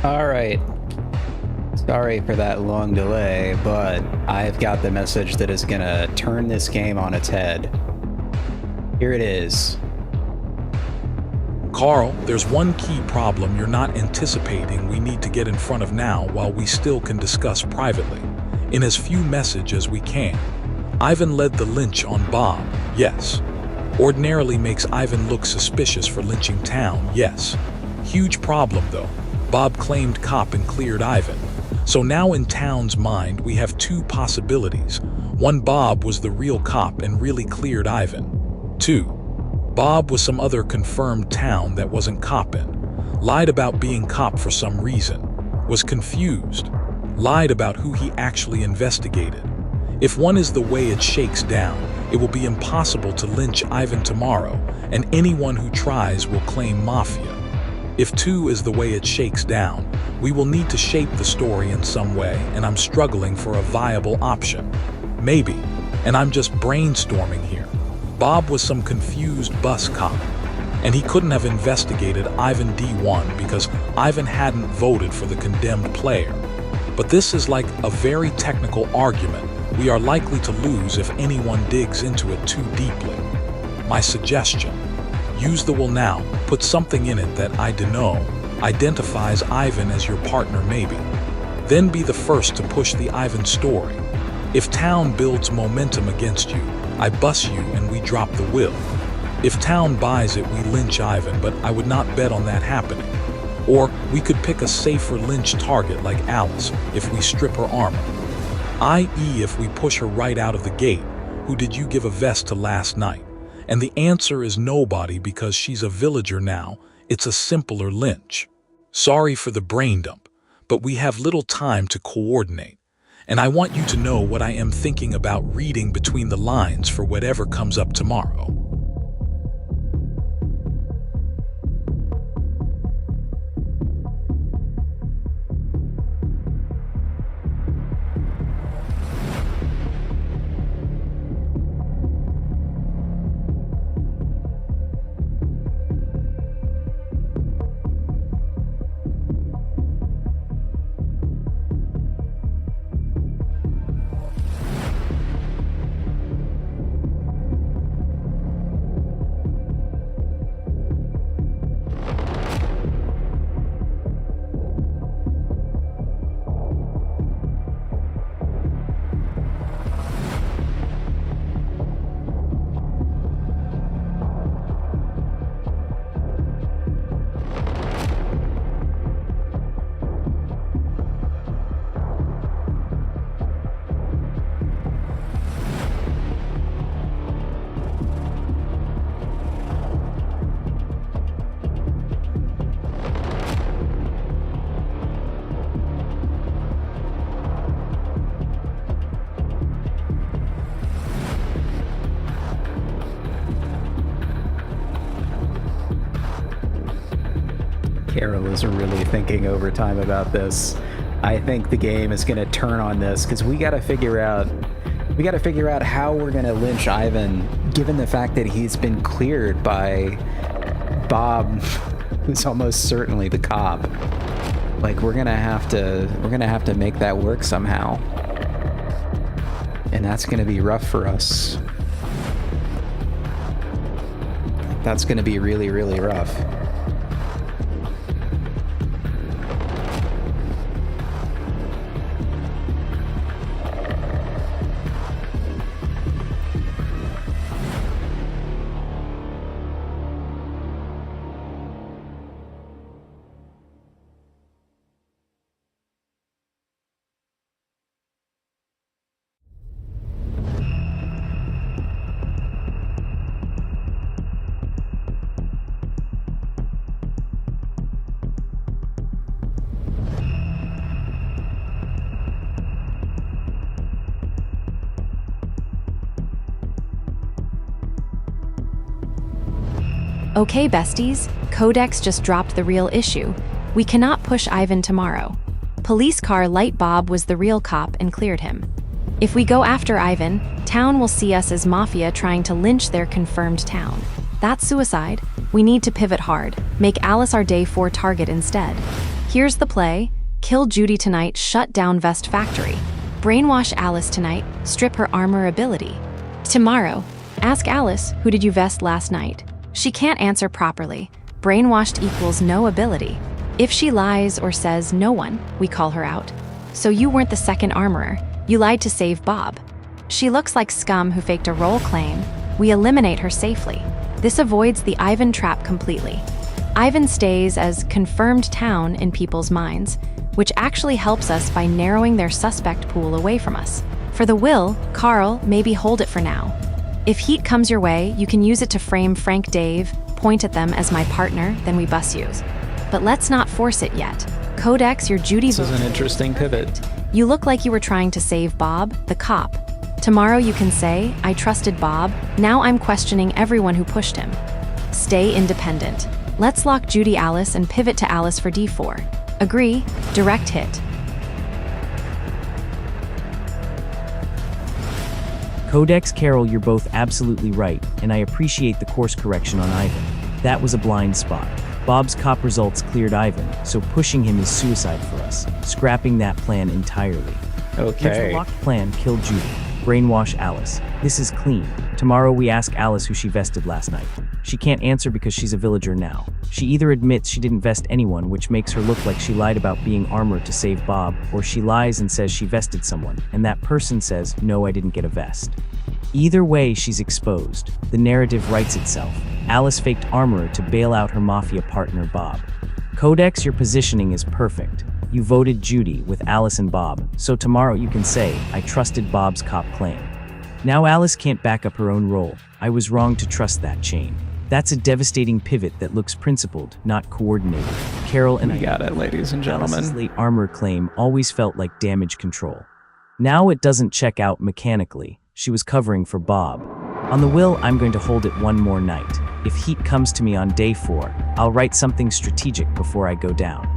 All right. Sorry for that long delay, but I've got the message that is gonna turn this game on its head. Here it is. Carl, there's one key problem you're not anticipating we need to get in front of now while we still can discuss privately, in as few messages as we can. Ivan led the lynch on Bob, yes. Ordinarily makes Ivan look suspicious for lynching Town, yes. Huge problem though. Bob claimed cop and cleared Ivan. So now in Town's mind, we have two possibilities. One, Bob was the real cop and really cleared Ivan. Two, Bob was some other confirmed Town that wasn't copping. Lied about being cop for some reason. Was confused. Lied about who he actually investigated. If one is the way it shakes down, it will be impossible to lynch Ivan tomorrow, and anyone who tries will claim Mafia. If two is the way it shakes down, we will need to shape the story in some way, and I'm struggling for a viable option. Maybe, and I'm just brainstorming here, Bob was some confused bus cop, and he couldn't have investigated Ivan D1 because Ivan hadn't voted for the condemned player. But this is like a very technical argument we are likely to lose if anyone digs into it too deeply. My suggestion: use the will now, put something in it that I dunno, identifies Ivan as your partner maybe. Then be the first to push the Ivan story. If Town builds momentum against you, I bus you and we drop the will. If Town buys it, we lynch Ivan, but I would not bet on that happening. Or we could pick a safer lynch target like Alice if we strip her armor. i.e. if we push her right out of the gate, who did you give a vest to last night? And the answer is nobody because she's a villager now. It's a simpler lynch. Sorry for the brain dump, but we have little time to coordinate. And I want you to know what I am thinking about reading between the lines for whatever comes up tomorrow. Carol is really thinking overtime about this. I think the game is going to turn on this because we got to figure out how we're going to lynch Ivan, given the fact that he's been cleared by Bob, who's almost certainly the cop. Like we're gonna have to make that work somehow, and that's gonna be rough for us. That's gonna be really, really rough. Okay, besties, Codex just dropped the real issue. We cannot push Ivan tomorrow. Police car Light Bob was the real cop and cleared him. If we go after Ivan, Town will see us as Mafia trying to lynch their confirmed Town. That's suicide. We need to pivot hard, make Alice our day 4 target instead. Here's the play. Kill Judy tonight, shut down Vest Factory. Brainwash Alice tonight, strip her armor ability. Tomorrow, ask Alice, who did you vest last night? She can't answer properly. Brainwashed equals no ability. If she lies or says no one, we call her out. So you weren't the second armorer. You lied to save Bob. She looks like scum who faked a role claim. We eliminate her safely. This avoids the Ivan trap completely. Ivan stays as confirmed town in people's minds, which actually helps us by narrowing their suspect pool away from us. For the will, Carl, maybe hold it for now. If heat comes your way, you can use it to frame Frank Dave, point at them as my partner, then we bus you. But let's not force it yet. Codex, your Judy This is an interesting pivot. You look like you were trying to save Bob, the cop. Tomorrow you can say, I trusted Bob, now I'm questioning everyone who pushed him. Stay independent. Let's lock Judy Alice and pivot to Alice for D4. Agree, direct hit. Codex, Carol, you're both absolutely right, and I appreciate the course correction on Ivan. That was a blind spot. Bob's cop results cleared Ivan, so pushing him is suicide for us, scrapping that plan entirely. Okay. Here's the locked plan, kill Judy. Brainwash Alice. This is clean. Tomorrow we ask Alice who she vested last night. She can't answer because she's a villager now. She either admits she didn't vest anyone, which makes her look like she lied about being armored to save Bob, or she lies and says she vested someone, and that person says, no, I didn't get a vest. Either way, she's exposed. The narrative writes itself. Alice faked armorer to bail out her Mafia partner, Bob. Codex, your positioning is perfect. You voted Judy with Alice and Bob, so tomorrow you can say, I trusted Bob's cop claim. Now Alice can't back up her own role. I was wrong to trust that chain. That's a devastating pivot that looks principled, not coordinated. Carol and I got it, ladies and gentlemen. Alice's late armor claim always felt like damage control. Now it doesn't check out mechanically. She was covering for Bob. On the will, I'm going to hold it one more night. If heat comes to me on day 4, I'll write something strategic before I go down.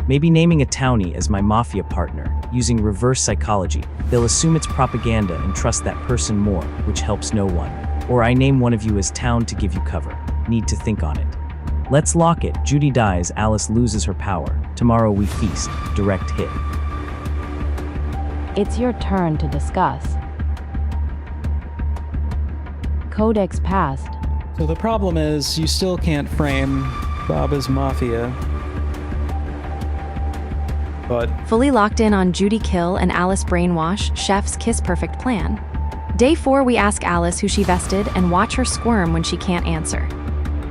Maybe naming a townie as my Mafia partner, using reverse psychology. They'll assume it's propaganda and trust that person more, which helps no one. Or I name one of you as town to give you cover. Need to think on it. Let's lock it. Judy dies, Alice loses her power. Tomorrow we feast. Direct hit. It's your turn to discuss. Codex passed. So the problem is, you still can't frame Bob as Mafia. But Fully locked in on Judy kill and Alice brainwash, Chef's kiss perfect plan. Day 4, we ask Alice who she vested and watch her squirm when she can't answer.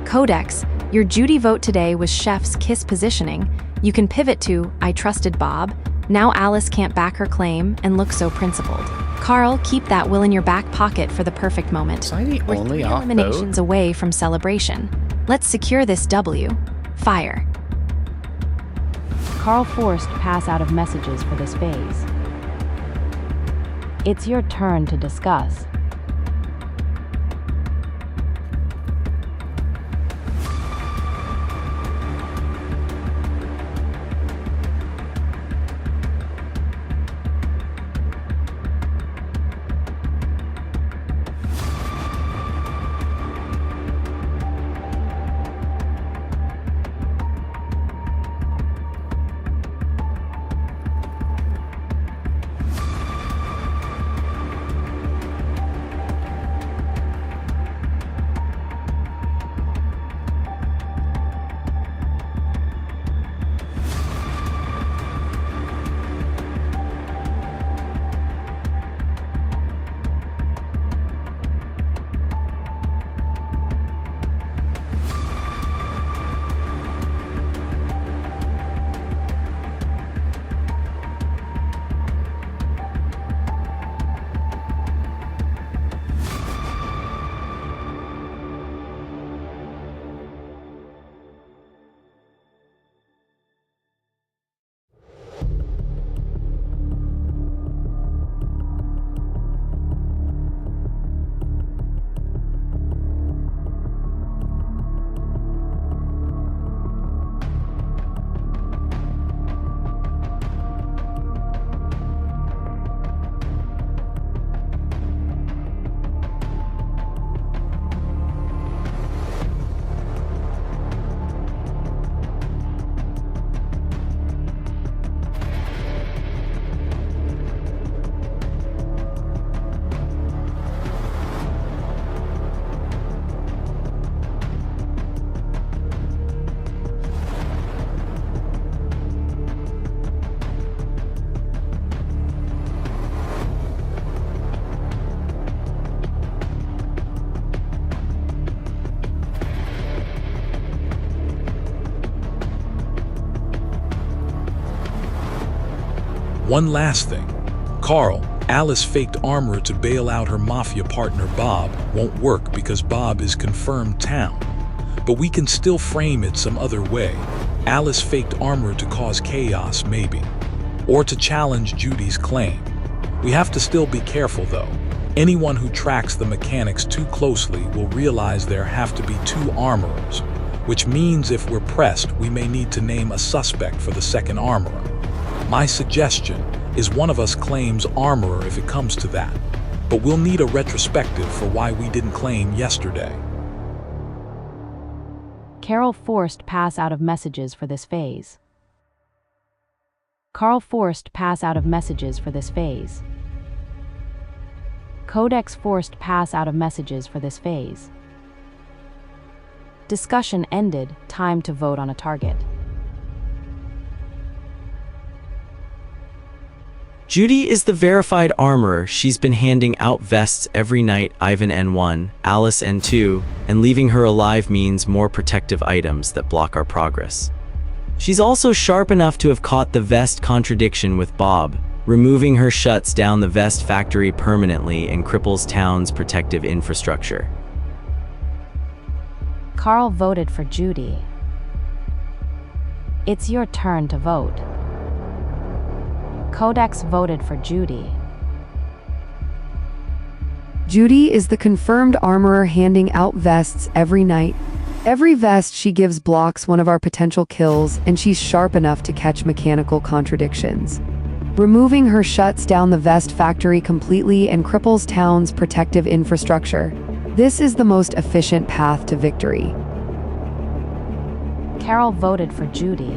Codex, your Judy vote today was Chef's kiss positioning. You can pivot to, I trusted Bob. Now Alice can't back her claim and look so principled. Carl, keep that will in your back pocket for the perfect moment. We're only 3 off eliminations away from celebration. Let's secure this W. Fire. Carl forced pass out of messages for this phase. It's your turn to discuss. One last thing. Carl, Alice faked armor to bail out her Mafia partner Bob won't work because Bob is confirmed town. But we can still frame it some other way. Alice faked armor to cause chaos, maybe. Or to challenge Judy's claim. We have to still be careful, though. Anyone who tracks the mechanics too closely will realize there have to be two armorers, which means if we're pressed, we may need to name a suspect for the second armorer. My suggestion is one of us claims armorer if it comes to that, but we'll need a retrospective for why we didn't claim yesterday. Carol forced pass out of messages for this phase. Carl forced pass out of messages for this phase. Codex forced pass out of messages for this phase. Discussion ended. Time to vote on a target. Judy is the verified armorer. She's been handing out vests every night. Ivan N1, Alice N2, and leaving her alive means more protective items that block our progress. She's also sharp enough to have caught the vest contradiction with Bob. Removing her shuts down the vest factory permanently and cripples town's protective infrastructure. Carl voted for Judy. It's your turn to vote. Codex voted for Judy. Judy is the confirmed armorer handing out vests every night. Every vest she gives blocks one of our potential kills, and she's sharp enough to catch mechanical contradictions. Removing her shuts down the vest factory completely and cripples town's protective infrastructure. This is the most efficient path to victory. Carol voted for Judy.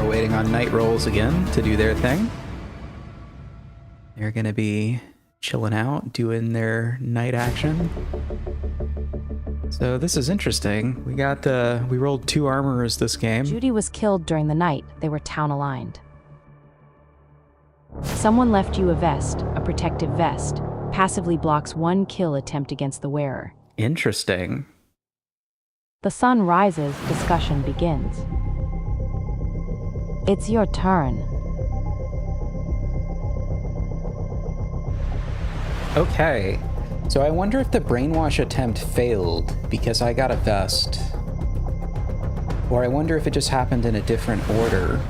Waiting on night rolls again to do their thing. They're gonna be chilling out, doing their night action. So this is interesting. We rolled 2 armorers this game. Judy was killed during the night. They were town aligned. Someone left you a vest, a protective vest. Passively blocks 1 kill attempt against the wearer. Interesting. The sun rises, discussion begins. It's your turn. Okay, so I wonder if the brainwash attempt failed because I got a vest. Or I wonder if it just happened in a different order.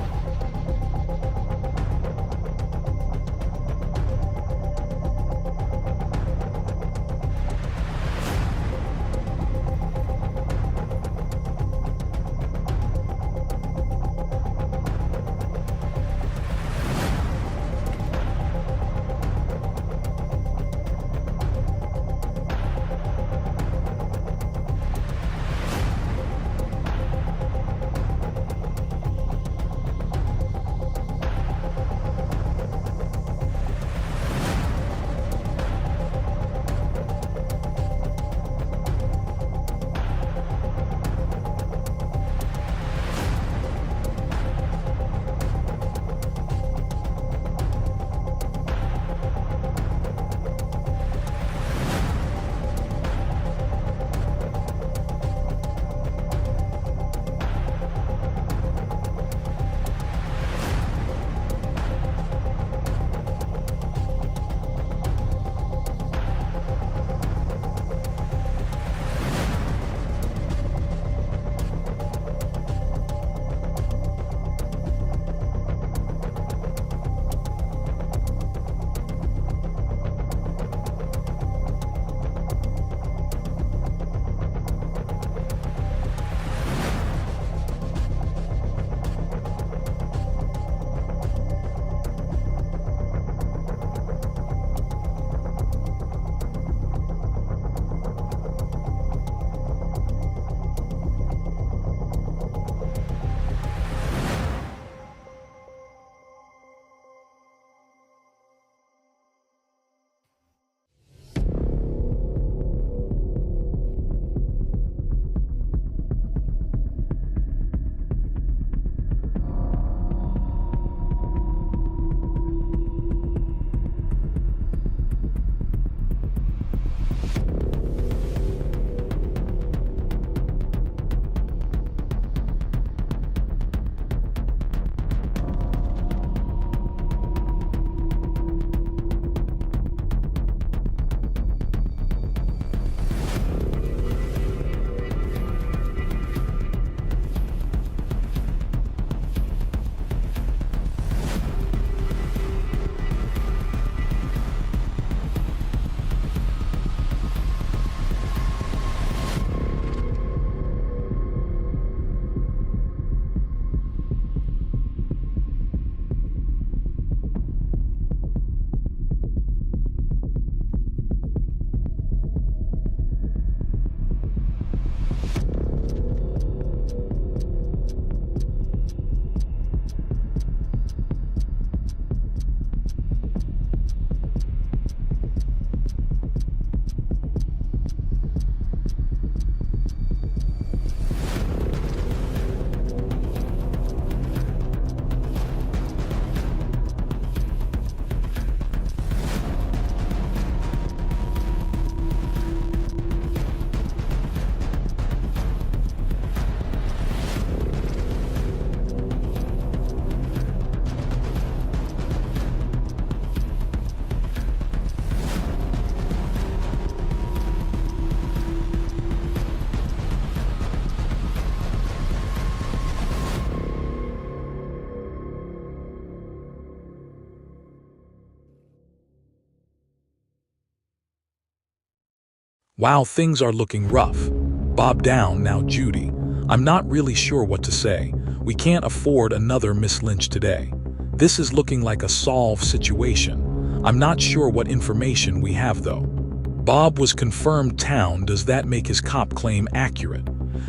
Wow, things are looking rough. Bob down, now Judy. I'm not really sure what to say. We can't afford another Miss Lynch today. This is looking like a solved situation. I'm not sure what information we have though. Bob was confirmed town. Does that make his cop claim accurate?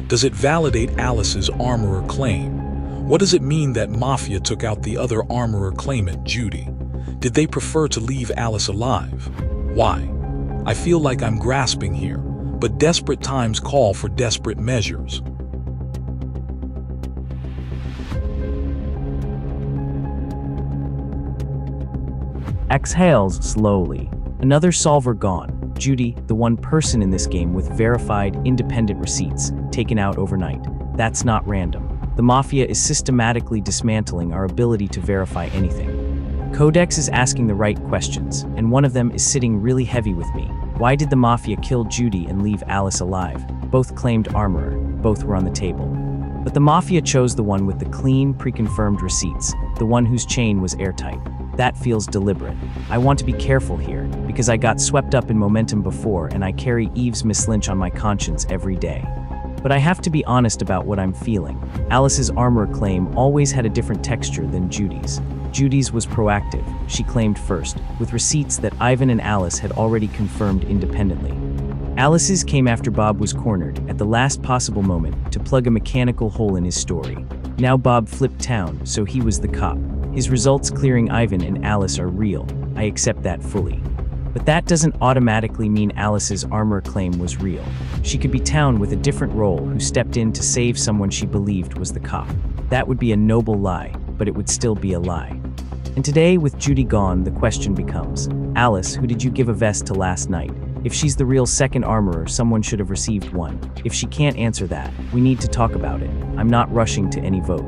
Does it validate Alice's armorer claim? What does it mean that Mafia took out the other armorer claimant, Judy? Did they prefer to leave Alice alive? Why? I feel like I'm grasping here, but desperate times call for desperate measures. Exhales slowly. Another solver gone. Judy, the one person in this game with verified, independent receipts, taken out overnight. That's not random. The Mafia is systematically dismantling our ability to verify anything. Codex is asking the right questions, and one of them is sitting really heavy with me. Why did the Mafia kill Judy and leave Alice alive? Both claimed armorer. Both were on the table. But the Mafia chose the one with the clean, pre-confirmed receipts, the one whose chain was airtight. That feels deliberate. I want to be careful here, because I got swept up in momentum before and I carry Eve's Miss Lynch on my conscience every day. But I have to be honest about what I'm feeling. Alice's armor claim always had a different texture than Judy's. Judy's was proactive. She claimed first, with receipts that Ivan and Alice had already confirmed independently. Alice's came after Bob was cornered, at the last possible moment, to plug a mechanical hole in his story. Now Bob flipped town, so he was the cop. His results clearing Ivan and Alice are real. I accept that fully. But that doesn't automatically mean Alice's armor claim was real. She could be town with a different role who stepped in to save someone she believed was the cop. That would be a noble lie, but it would still be a lie. And today, with Judy gone, the question becomes, Alice, who did you give a vest to last night? If she's the real second armorer, someone should have received one. If she can't answer that, we need to talk about it. I'm not rushing to any vote.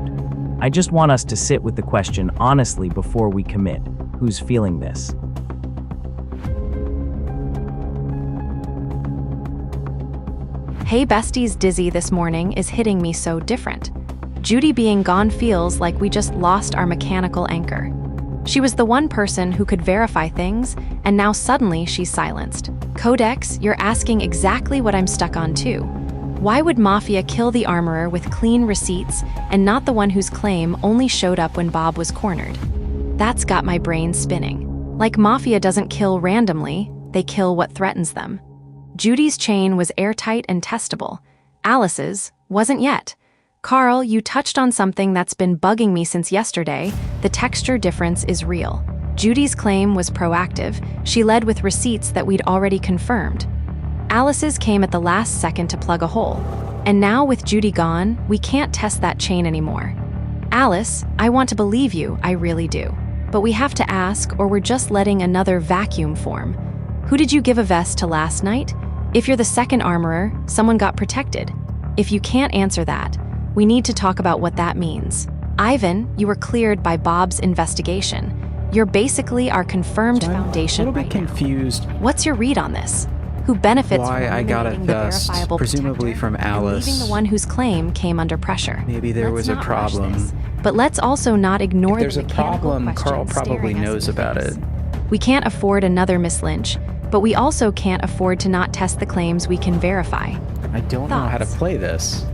I just want us to sit with the question honestly before we commit. Who's feeling this? Hey besties, dizzy this morning is hitting me so different. Judy being gone feels like we just lost our mechanical anchor. She was the one person who could verify things, and now suddenly she's silenced. Codex, you're asking exactly what I'm stuck on too. Why would Mafia kill the armorer with clean receipts and not the one whose claim only showed up when Bob was cornered? That's got my brain spinning. Like Mafia doesn't kill randomly, they kill what threatens them. Judy's chain was airtight and testable. Alice's wasn't yet. Carl, you touched on something that's been bugging me since yesterday. The texture difference is real. Judy's claim was proactive. She led with receipts that we'd already confirmed. Alice's came at the last second to plug a hole. And now with Judy gone, we can't test that chain anymore. Alice, I want to believe you, I really do. But we have to ask, or we're just letting another vacuum form. Who did you give a vest to last night? If you're the second armorer, someone got protected. If you can't answer that, we need to talk about what that means. Ivan, you were cleared by Bob's investigation. You're basically our confirmed foundation right now. I'm a little bit confused. What's your read on this? Who benefits from Why I got a eliminating the vest, verifiable presumably protector from and Alice. leaving the one whose claim came under pressure? Maybe there was a Let's not rush problem. this, but let's also not ignore If there's the a mechanical problem, Carl questions probably staring us knows in the about face. it. We can't afford another Miss Lynch, but we also can't afford to not test the claims we can verify. I don't know how to play this.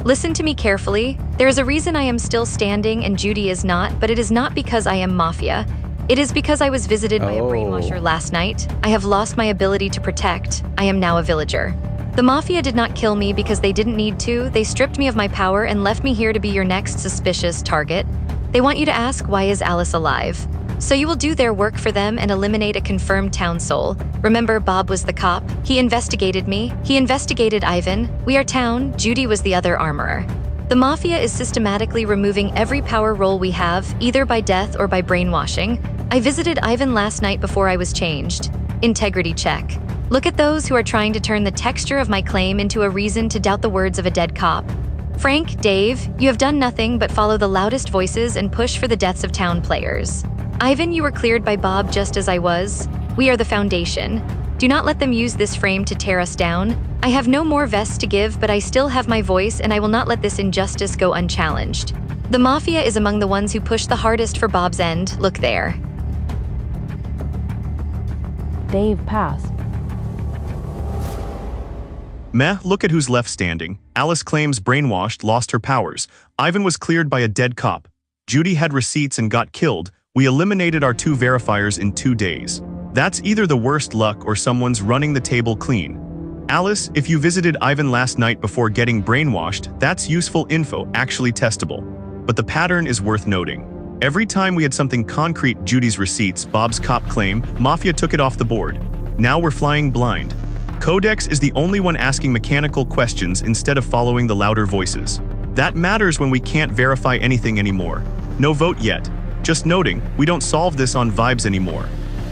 Listen to me carefully. There is a reason I am still standing and Judy is not, but it is not because I am Mafia. It is because I was visited by a brainwasher last night. I have lost my ability to protect. I am now a villager. The Mafia did not kill me because they didn't need to. They stripped me of my power and left me here to be your next suspicious target. They want you to ask, why is Alice alive? So you will do their work for them and eliminate a confirmed town soul. Remember, Bob was the cop. He investigated me. He investigated Ivan. We are town. Judy was the other armorer. The Mafia is systematically removing every power role we have, either by death or by brainwashing. I visited Ivan last night before I was changed. Integrity check. Look at those who are trying to turn the texture of my claim into a reason to doubt the words of a dead cop. Frank, Dave, you have done nothing but follow the loudest voices and push for the deaths of town players. Ivan, you were cleared by Bob just as I was. We are the foundation. Do not let them use this frame to tear us down. I have no more vests to give, but I still have my voice and I will not let this injustice go unchallenged. The Mafia is among the ones who push the hardest for Bob's end. Look there. Dave passed. Meh, look at who's left standing. Alice claims brainwashed, lost her powers. Ivan was cleared by a dead cop. Judy had receipts and got killed. We eliminated our 2 verifiers in 2 days. That's either the worst luck or someone's running the table clean. Alice, if you visited Ivan last night before getting brainwashed, that's useful info, actually testable. But the pattern is worth noting. Every time we had something concrete, Judy's receipts, Bob's cop claim, Mafia took it off the board. Now we're flying blind. Codex is the only one asking mechanical questions instead of following the louder voices. That matters when we can't verify anything anymore. No vote yet. Just noting, we don't solve this on vibes anymore.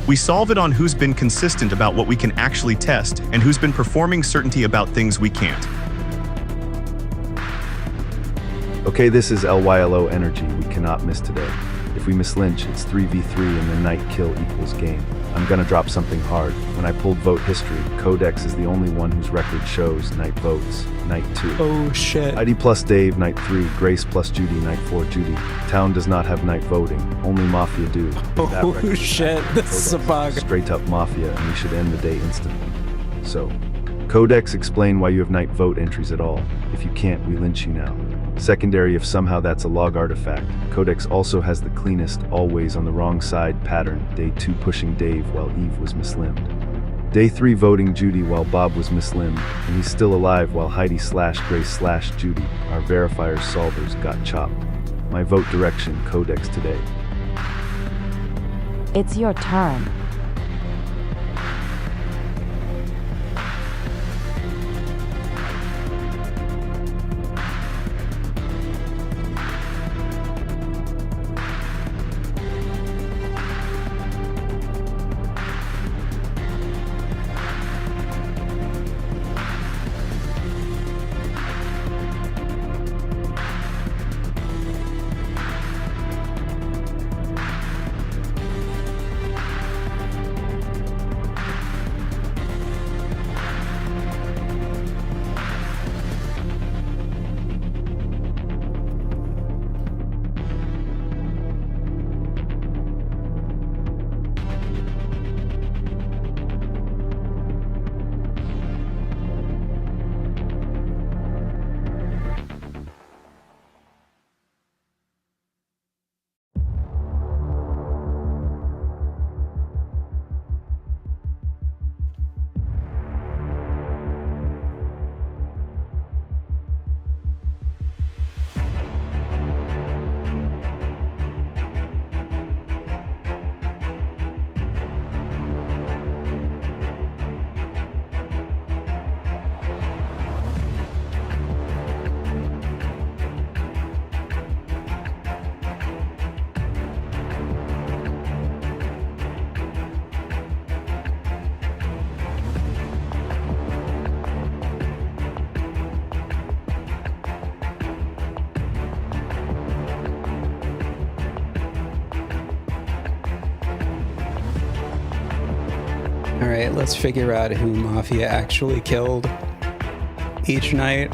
We solve it on who's been consistent about what we can actually test and who's been performing certainty about things we can't. Okay, this is LYLO energy we cannot miss today. If we miss Lynch, it's 3v3 and the night kill equals game. I'm gonna drop something hard. When I pulled vote history, Codex is the only one whose record shows night votes. Night 2. Oh shit. Heidi plus Dave, night 3. Grace plus Judy, night 4. Judy. Town does not have night voting. Only Mafia do. Oh shit, this is a bug. Straight up Mafia, and we should end the day instantly. So, Codex, explain why you have night vote entries at all. If you can't, we lynch you now. Secondary, if somehow that's a log artifact. Codex also has the cleanest, always on the wrong side pattern. Day 2 pushing Dave while Eve was mislimbed. Day 3 voting Judy while Bob was mislimbed, and he's still alive while Heidi / Grace / Judy, our verifiers solvers, got chopped. My vote direction, Codex today. It's your turn. Alright, let's figure out who Mafia actually killed each night.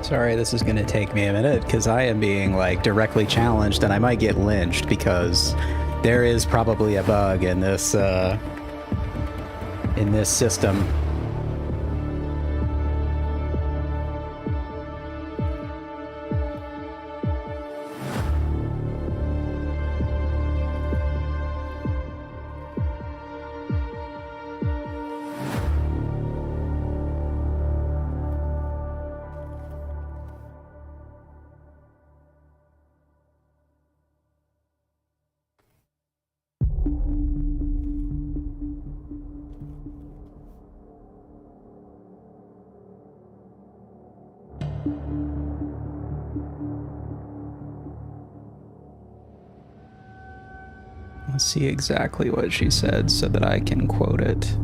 Sorry, this is gonna take me a minute because I am being like directly challenged and I might get lynched because there is probably a bug in this system. Let's see exactly what she said so that I can quote it.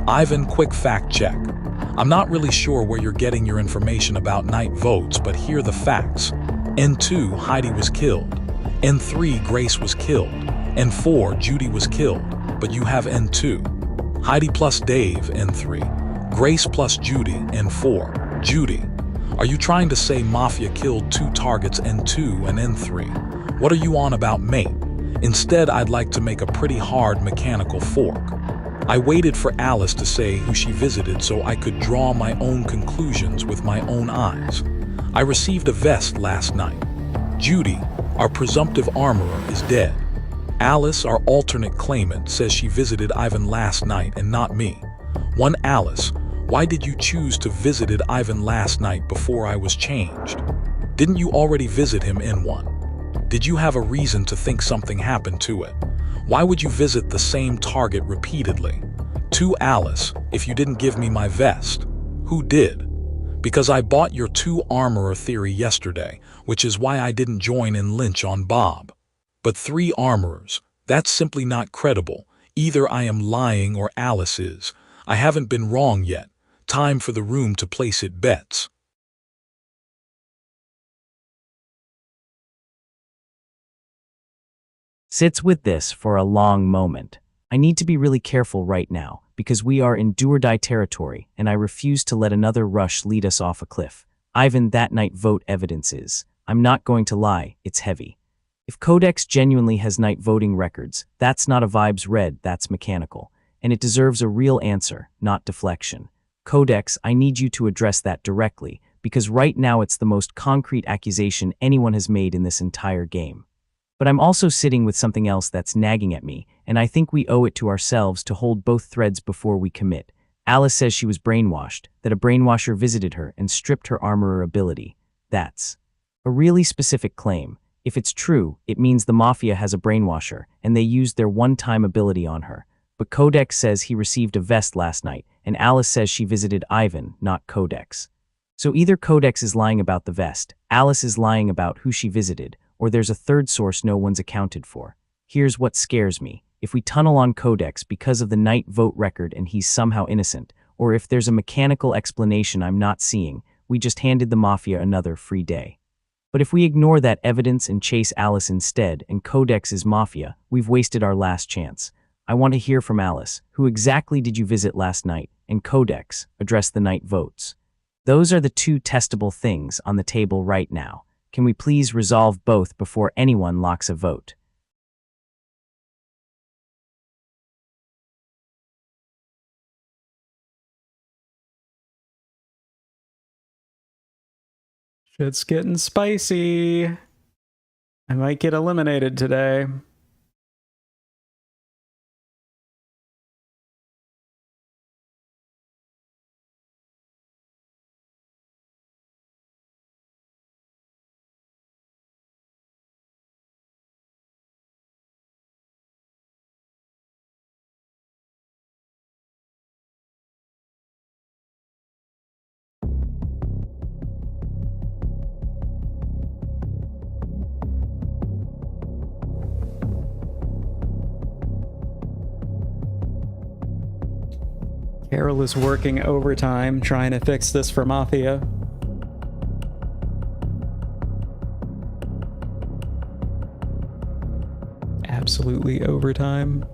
Ivan, quick fact check. I'm not really sure where you're getting your information about night votes, but here are the facts. N2, Heidi was killed. N3, Grace was killed. N4, Judy was killed, but you have N2. Heidi plus Dave, N3. Grace plus Judy, N4. Judy, are you trying to say Mafia killed 2 targets, N2 and N3? What are you on about, mate? Instead, I'd like to make a pretty hard mechanical fork. I waited for Alice to say who she visited so I could draw my own conclusions with my own eyes. I received a vest last night. Judy, our presumptive armorer, is dead. Alice, our alternate claimant, says she visited Ivan last night and not me. One Alice, why did you choose to visited Ivan last night before I was changed? Didn't you already visit him in one? Did you have a reason to think something happened to it? Why would you visit the same target repeatedly? 2 Alice, if you didn't give me my vest, who did? Because I bought your 2 armorer theory yesterday, which is why I didn't join in lynch on Bob. But 3 armorers, that's simply not credible. Either I am lying or Alice is. I haven't been wrong yet. Time for the room to place its bets. Sits with this for a long moment. I need to be really careful right now, because we are in do-or-die territory, and I refuse to let another rush lead us off a cliff. Ivan, that night vote evidence is. I'm not going to lie, it's heavy. If Codex genuinely has night voting records, that's not a vibes read, that's mechanical. And it deserves a real answer, not deflection. Codex, I need you to address that directly, because right now it's the most concrete accusation anyone has made in this entire game. But I'm also sitting with something else that's nagging at me, and I think we owe it to ourselves to hold both threads before we commit. Alice says she was brainwashed, that a brainwasher visited her and stripped her armorer ability. That's a really specific claim. If it's true, it means the Mafia has a brainwasher, and they used their one-time ability on her. But Codex says he received a vest last night, and Alice says she visited Ivan, not Codex. So either Codex is lying about the vest, Alice is lying about who she visited, or there's a third source no one's accounted for. Here's what scares me. If we tunnel on Codex because of the night vote record and he's somehow innocent, or if there's a mechanical explanation I'm not seeing, we just handed the Mafia another free day. But if we ignore that evidence and chase Alice instead and Codex is Mafia, we've wasted our last chance. I want to hear from Alice. Who exactly did you visit last night? And Codex, address the night votes. Those are the two testable things on the table right now. Can we please resolve both before anyone locks a vote? Shit's getting spicy. I might get eliminated today. Carol is working overtime trying to fix this for Mafia. Absolutely overtime.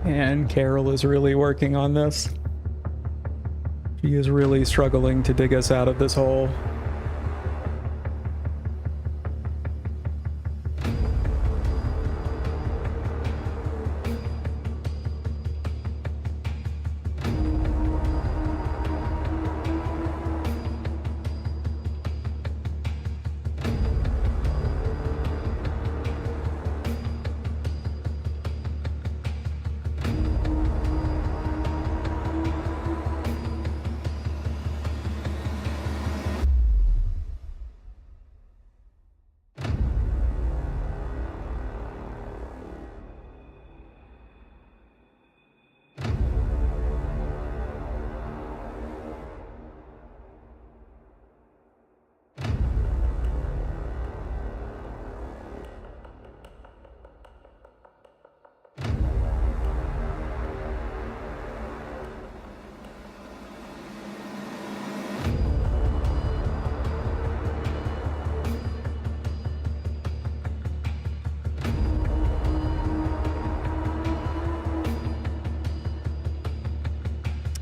And Carol is really working on this. She is really struggling to dig us out of this hole.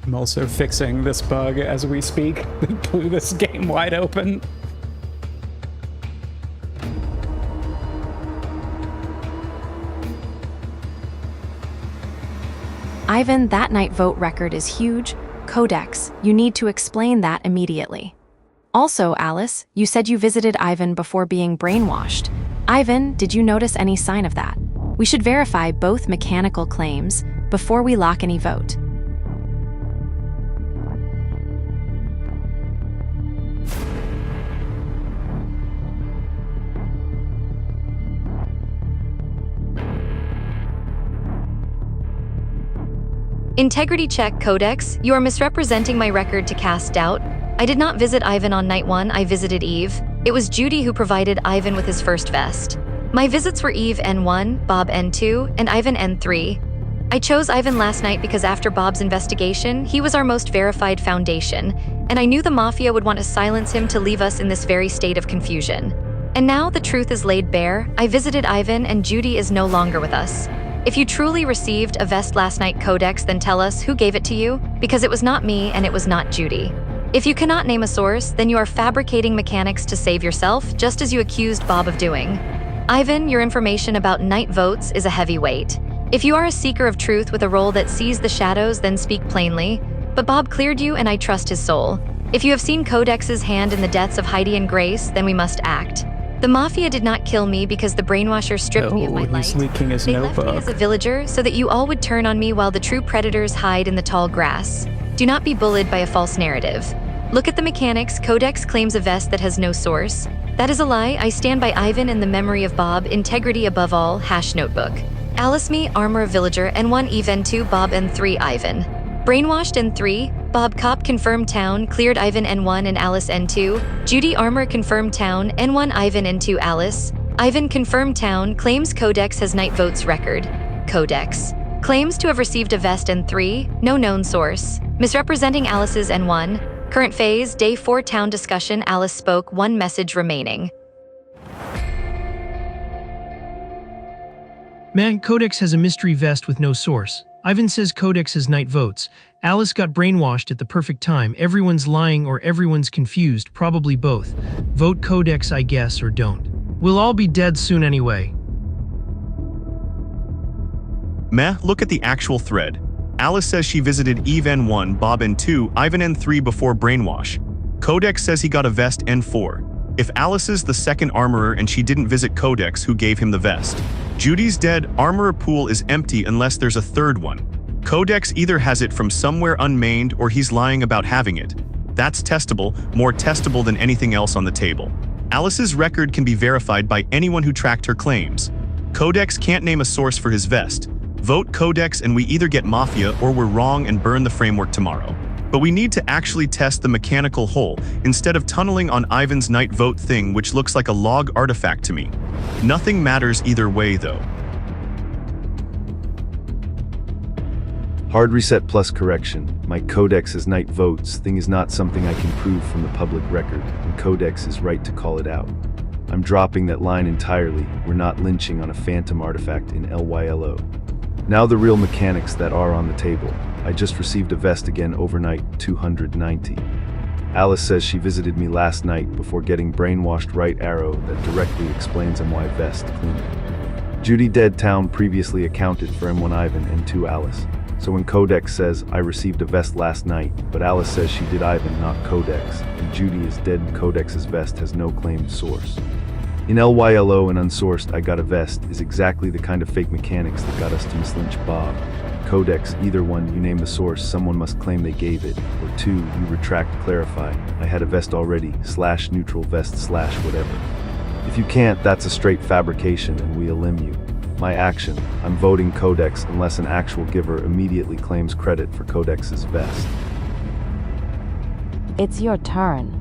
I'm also fixing this bug as we speak that blew this game wide open. Ivan, that night vote record is huge. Codex, you need to explain that immediately. Also, Alice, you said you visited Ivan before being brainwashed. Ivan, did you notice any sign of that? We should verify both mechanical claims before we lock any vote. Integrity check, Codex. You are misrepresenting my record to cast doubt. I did not visit Ivan on night 1, I visited Eve. It was Judy who provided Ivan with his first vest. My visits were Eve N1, Bob N2, and Ivan N3. I chose Ivan last night because after Bob's investigation, he was our most verified foundation, and I knew the Mafia would want to silence him to leave us in this very state of confusion. And now the truth is laid bare. I visited Ivan and Judy is no longer with us. If you truly received a vest last night, Codex, then tell us who gave it to you, because it was not me and it was not Judy. If you cannot name a source, then you are fabricating mechanics to save yourself, just as you accused Bob of doing. Ivan, your information about night votes is a heavy weight. If you are a seeker of truth with a role that sees the shadows, then speak plainly. But Bob cleared you and I trust his soul. If you have seen Codex's hand in the deaths of Heidi and Grace, then we must act. The Mafia did not kill me because the brainwasher stripped me of my light. He's leaking his They notebook. left me as a villager so that you all would turn on me while the true predators hide in the tall grass. Do not be bullied by a false narrative. Look at the mechanics. Codex claims a vest that has no source. That is a lie. I stand by Ivan and the memory of Bob. Integrity above all. Hash notebook. Alice me, armor of villager, N1 Eve N2 Bob N3 Ivan. Brainwashed N3, Bob Cop confirmed town, cleared Ivan N1 and Alice N2. Judy armor confirmed town, N1 Ivan N2 Alice. Ivan confirmed town, claims Codex has night votes record. Codex. Claims to have received a vest N3, no known source. Misrepresenting Alice's N1. Current phase, day 4 town discussion. Alice spoke, 1 message remaining. Man, Codex has a mystery vest with no source. Ivan says Codex has night votes. Alice got brainwashed at the perfect time. Everyone's lying or everyone's confused, probably both. Vote Codex, I guess, or don't. We'll all be dead soon anyway. Meh, look at the actual thread. Alice says she visited Eve N1, Bob N2, Ivan N3 before brainwash. Codex says he got a vest N4. If Alice is the second armorer and she didn't visit Codex, who gave him the vest? Judy's dead, armorer pool is empty unless there's a third one. Codex either has it from somewhere unmanned or he's lying about having it. That's testable, more testable than anything else on the table. Alice's record can be verified by anyone who tracked her claims. Codex can't name a source for his vest. Vote Codex and we either get Mafia or we're wrong and burn the framework tomorrow. But we need to actually test the mechanical hole instead of tunneling on Ivan's night vote thing, which looks like a log artifact to me. Nothing matters either way though. Hard reset plus correction. My Codex's night votes thing is not something I can prove from the public record, and Codex is right to call it out. I'm dropping that line entirely. We're not lynching on a phantom artifact in LYLO. Now the real mechanics that are on the table. I just received a vest again overnight, 290. Alice says she visited me last night before getting brainwashed. Right arrow that directly explains M.Y. vest cleaning. Judy dead town previously accounted for M1 Ivan and 2 Alice. So when Codex says I received a vest last night, but Alice says she did Ivan, not Codex, and Judy is dead and Codex's vest has no claimed source. In LYLO and unsourced I got a vest is exactly the kind of fake mechanics that got us to mislynch Bob. Codex, either one, you name the source, someone must claim they gave it, or 2, you retract, clarify, I had a vest already, / neutral vest / whatever. If you can't, that's a straight fabrication and we elim you. My action, I'm voting Codex unless an actual giver immediately claims credit for Codex's vest. It's your turn.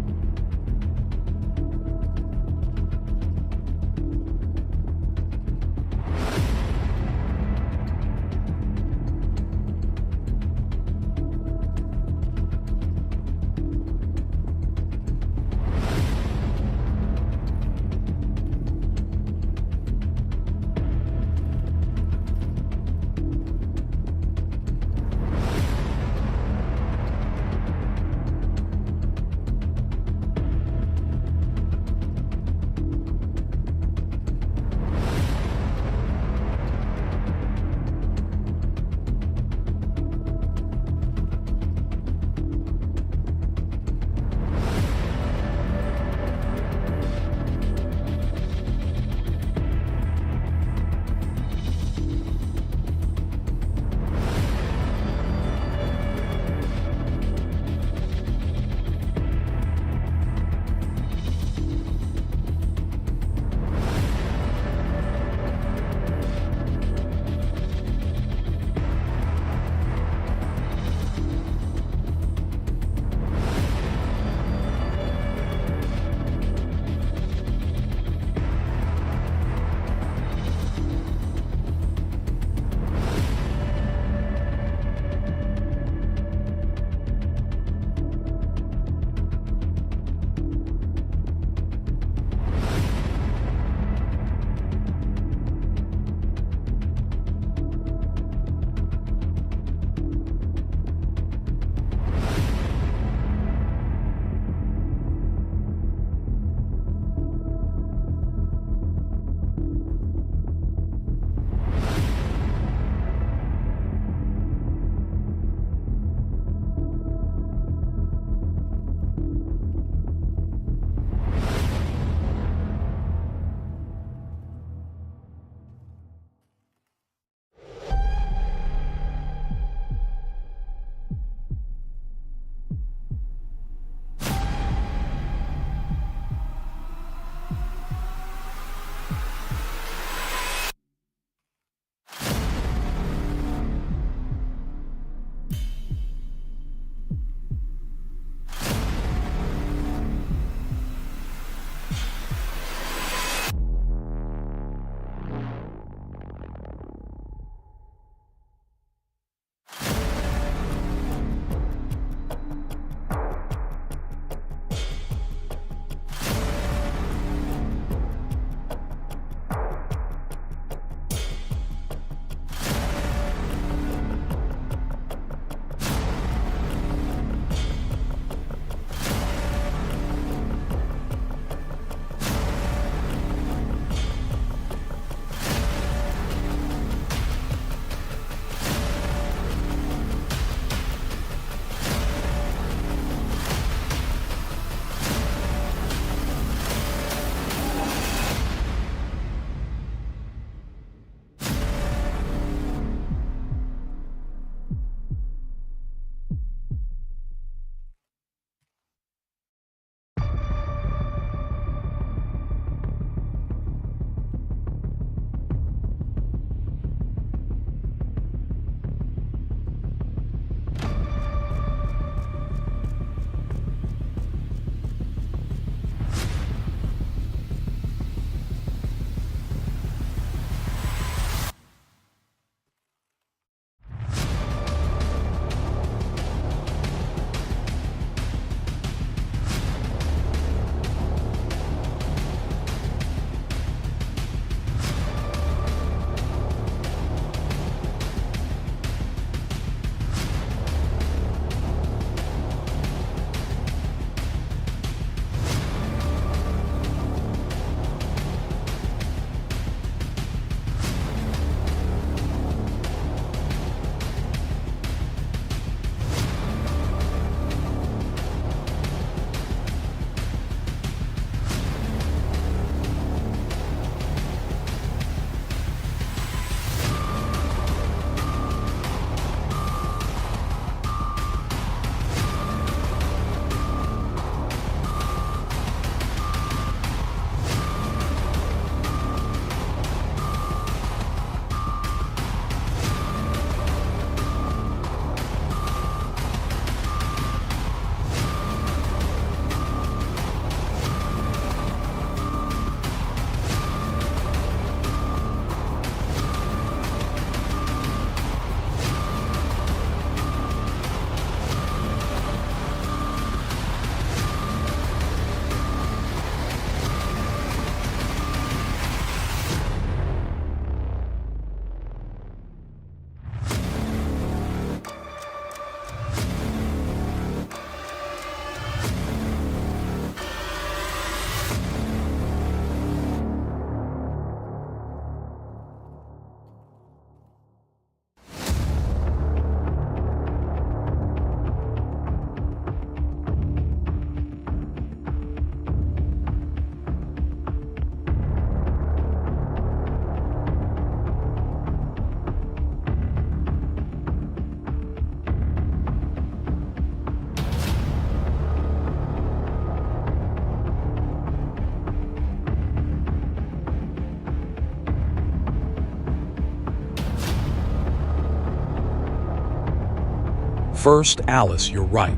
First, Alice, you're right.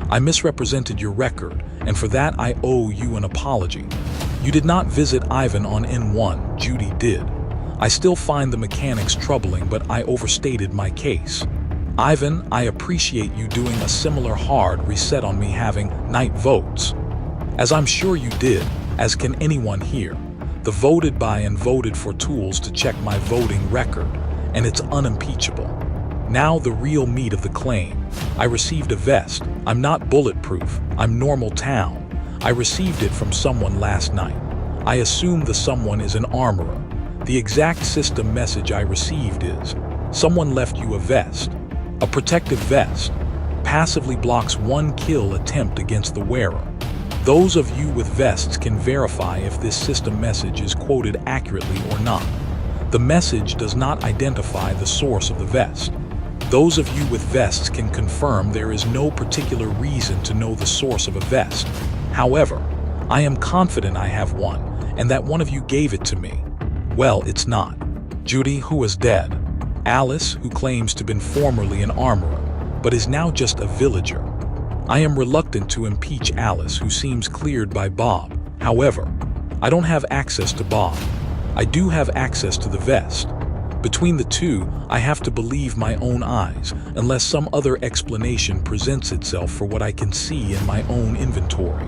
I misrepresented your record, and for that I owe you an apology. You did not visit Ivan on N1, Judy did. I still find the mechanics troubling, but I overstated my case. Ivan, I appreciate you doing a similar hard reset on me having night votes. As I'm sure you did, as can anyone here, the voted by and voted for tools to check my voting record, and it's unimpeachable. Now the real meat of the claim. I received a vest. I'm not bulletproof. I'm normal town. I received it from someone last night. I assume the someone is an armorer. The exact system message I received is, someone left you a vest. A protective vest. Passively blocks one kill attempt against the wearer. Those of you with vests can verify if this system message is quoted accurately or not. The message does not identify the source of the vest. Those of you with vests can confirm there is no particular reason to know the source of a vest. However, I am confident I have one, and that one of you gave it to me. Well, it's not. Judy, who is dead. Alice, who claims to have been formerly an armorer, but is now just a villager. I am reluctant to impeach Alice, who seems cleared by Bob. However, I don't have access to Bob. I do have access to the vest. Between the two, I have to believe my own eyes, unless some other explanation presents itself for what I can see in my own inventory.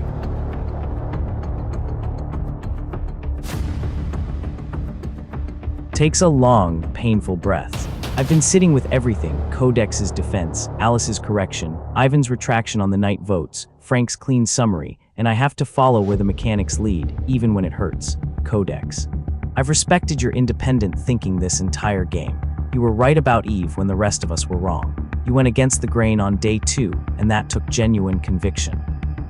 Takes a long, painful breath. I've been sitting with everything: Codex's defense, Alice's correction, Ivan's retraction on the night votes, Frank's clean summary, and I have to follow where the mechanics lead, even when it hurts. Codex. I've respected your independent thinking this entire game. You were right about Eve when the rest of us were wrong. You went against the grain on day 2, and that took genuine conviction.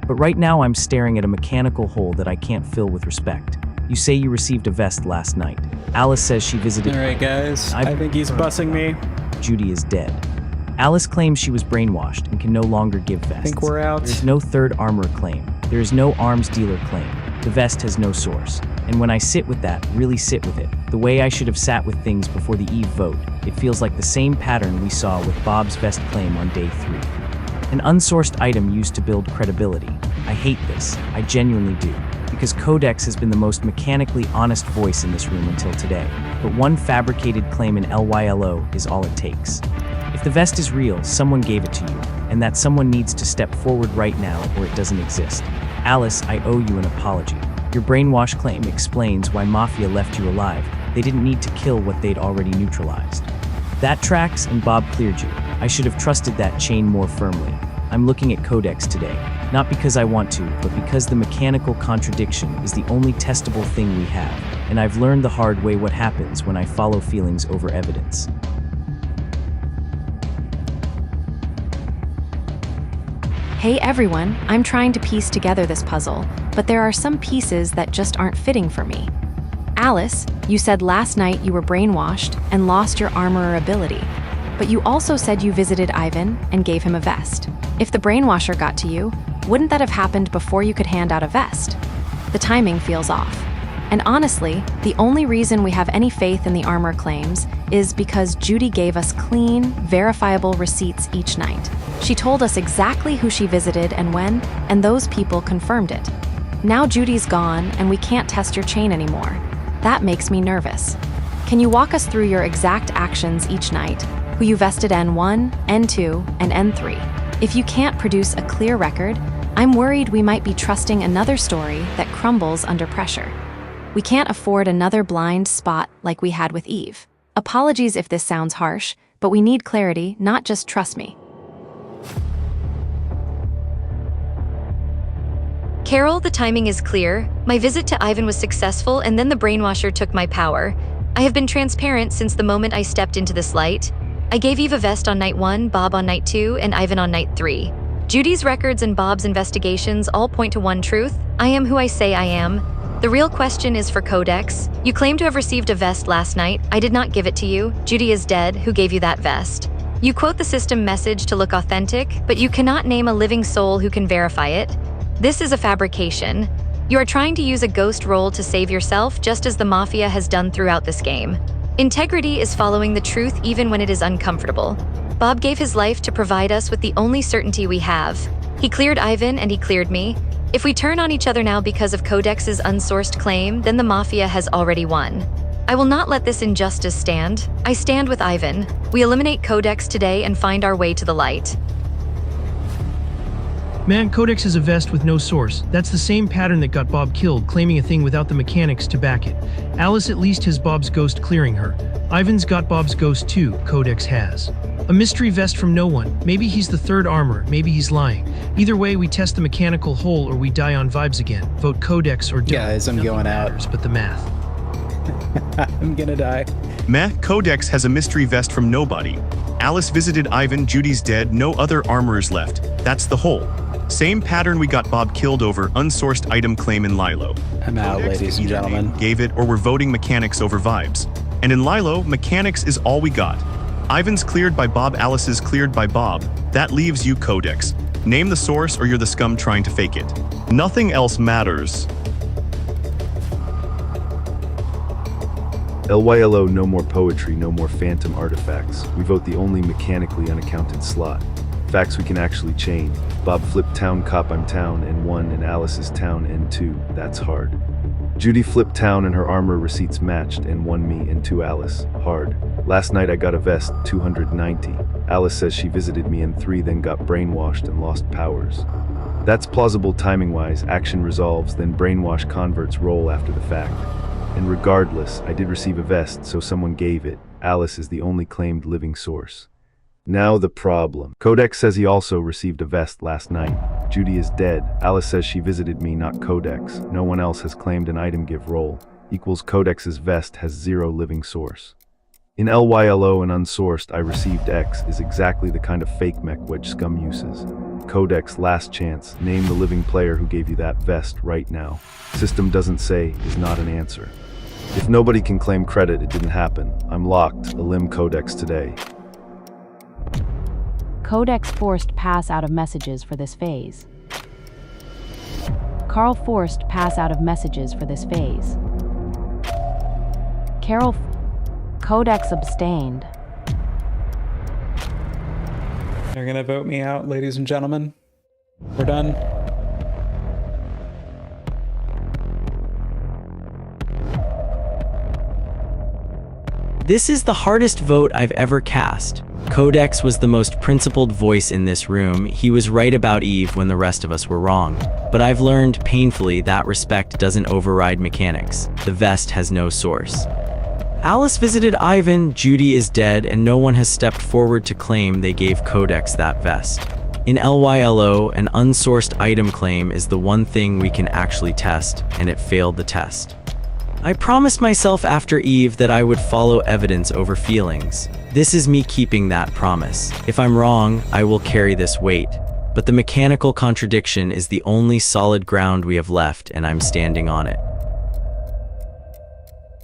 But right now I'm staring at a mechanical hole that I can't fill with respect. You say you received a vest last night. Alice says she visited— Alright guys, I think he's bussing me. Judy is dead. Alice claims she was brainwashed and can no longer give vests. I think we're out. There's no third armor claim. There is no arms dealer claim. The vest has no source. And when I sit with that, really sit with it, the way I should have sat with things before the Eve vote, it feels like the same pattern we saw with Bob's vest claim on day 3. An unsourced item used to build credibility. I hate this. I genuinely do. Because Codex has been the most mechanically honest voice in this room until today. But one fabricated claim in LYLO is all it takes. If the vest is real, someone gave it to you, and that someone needs to step forward right now or it doesn't exist. Alice, I owe you an apology. Your brainwash claim explains why Mafia left you alive. They didn't need to kill what they'd already neutralized. That tracks, and Bob cleared you. I should have trusted that chain more firmly. I'm looking at Codex today, not because I want to, but because the mechanical contradiction is the only testable thing we have, and I've learned the hard way what happens when I follow feelings over evidence. Hey everyone, I'm trying to piece together this puzzle, but there are some pieces that just aren't fitting for me. Alice, you said last night you were brainwashed and lost your armorer ability, but you also said you visited Ivan and gave him a vest. If the brainwasher got to you, wouldn't that have happened before you could hand out a vest? The timing feels off. And honestly, the only reason we have any faith in the armor claims is because Judy gave us clean, verifiable receipts each night. She told us exactly who she visited and when, and those people confirmed it. Now Judy's gone, and we can't test your chain anymore. That makes me nervous. Can you walk us through your exact actions each night, who you vested N1, N2, and N3? If you can't produce a clear record, I'm worried we might be trusting another story that crumbles under pressure. We can't afford another blind spot like we had with Eve. Apologies if this sounds harsh, but we need clarity, not just trust me. Carol, the timing is clear. My visit to Ivan was successful, and then the brainwasher took my power. I have been transparent since the moment I stepped into this light. I gave Eve a vest on night 1, Bob on night 2, and Ivan on night 3. Judy's records and Bob's investigations all point to one truth: I am who I say I am. The real question is for Codex. You claim to have received a vest last night. I did not give it to you. Judy is dead. Who gave you that vest? You quote the system message to look authentic, but you cannot name a living soul who can verify it. This is a fabrication. You are trying to use a ghost role to save yourself, just as the Mafia has done throughout this game. Integrity is following the truth even when it is uncomfortable. Bob gave his life to provide us with the only certainty we have. He cleared Ivan and he cleared me. If we turn on each other now because of Codex's unsourced claim, then the Mafia has already won. I will not let this injustice stand. I stand with Ivan. We eliminate Codex today and find our way to the light. Man, Codex is a vest with no source. That's the same pattern that got Bob killed, claiming a thing without the mechanics to back it. Alice at least has Bob's ghost clearing her. Ivan's got Bob's ghost too, Codex has. A mystery vest from no one. Maybe he's the third armor, maybe he's lying. Either way, we test the mechanical hole or we die on vibes again. Vote Codex or don't. Guys, I'm going out. But the math. I'm gonna die. Meh, Codex has a mystery vest from nobody. Alice visited Ivan, Judy's dead, no other armorers left. That's the hole. Same pattern we got Bob killed over, unsourced item claim in Lilo. I'm out, Codex ladies and either gentlemen. Gave it or we're voting mechanics over vibes. And in Lilo, mechanics is all we got. Ivan's cleared by Bob, Alice's cleared by Bob. That leaves you, Codex. Name the source or you're the scum trying to fake it. Nothing else matters. LYLO, no more poetry, no more phantom artifacts. We vote the only mechanically unaccounted slot. Facts we can actually chain. Bob flipped town cop I'm town N1 and Alice's town N2. That's hard. Judy flipped town and her armor receipts matched N1 me N2 Alice. Hard. Last night I got a vest 290. Alice says she visited me N3 then got brainwashed and lost powers. That's plausible timing-wise. Action resolves, then brainwash converts roll after the fact. And regardless, I did receive a vest, so someone gave it. Alice is the only claimed living source. Now the problem. Codex says he also received a vest last night. Judy is dead. Alice says she visited me, not Codex. No one else has claimed an item give roll. Equals Codex's vest has 0 living source. In LYLO and unsourced, I received X is exactly the kind of fake mech wedge scum uses. Codex, last chance. Name the living player who gave you that vest right now. System doesn't say is not an answer. If nobody can claim credit, it didn't happen. I'm locked. Elim Codex today. Codex forced pass out of messages for this phase. Carl forced pass out of messages for this phase. Codex abstained. They're gonna vote me out, ladies and gentlemen. We're done. This is the hardest vote I've ever cast. Codex was the most principled voice in this room. He was right about Eve when the rest of us were wrong. But I've learned painfully that respect doesn't override mechanics. The vest has no source. Alice visited Ivan, Judy is dead, and no one has stepped forward to claim they gave Codex that vest. In LYLO, an unsourced item claim is the one thing we can actually test, and it failed the test. I promised myself after Eve that I would follow evidence over feelings. This is me keeping that promise. If I'm wrong, I will carry this weight. But the mechanical contradiction is the only solid ground we have left, and I'm standing on it.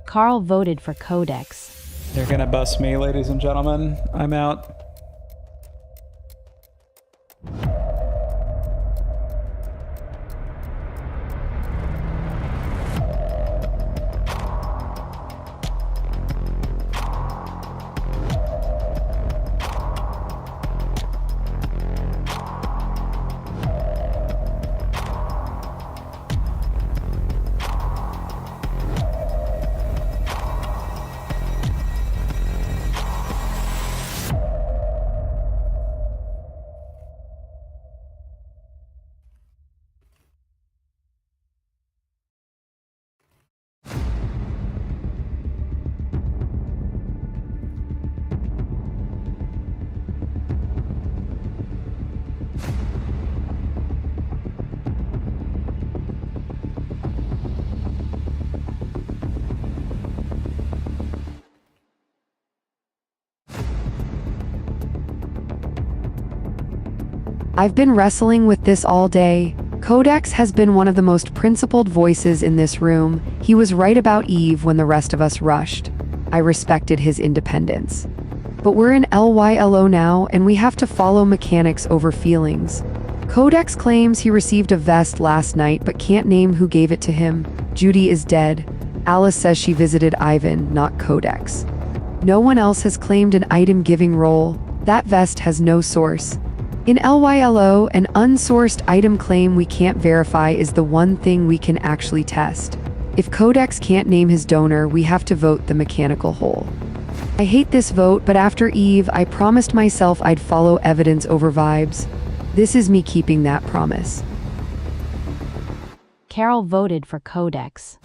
Carl voted for Codex. They're gonna bust me, ladies and gentlemen. I'm out. I've been wrestling with this all day. Codex has been one of the most principled voices in this room. He was right about Eve when the rest of us rushed. I respected his independence. But we're in LYLO now, and we have to follow mechanics over feelings. Codex claims he received a vest last night but can't name who gave it to him. Judy is dead. Alice says she visited Ivan, not Codex. No one else has claimed an item-giving role. that vest has no source. In LYLO, an unsourced item claim we can't verify is the one thing we can actually test. If Codex can't name his donor, we have to vote the mechanical hole. I hate this vote, but after Eve, I promised myself I'd follow evidence over vibes. This is me keeping that promise. Carol voted for Codex.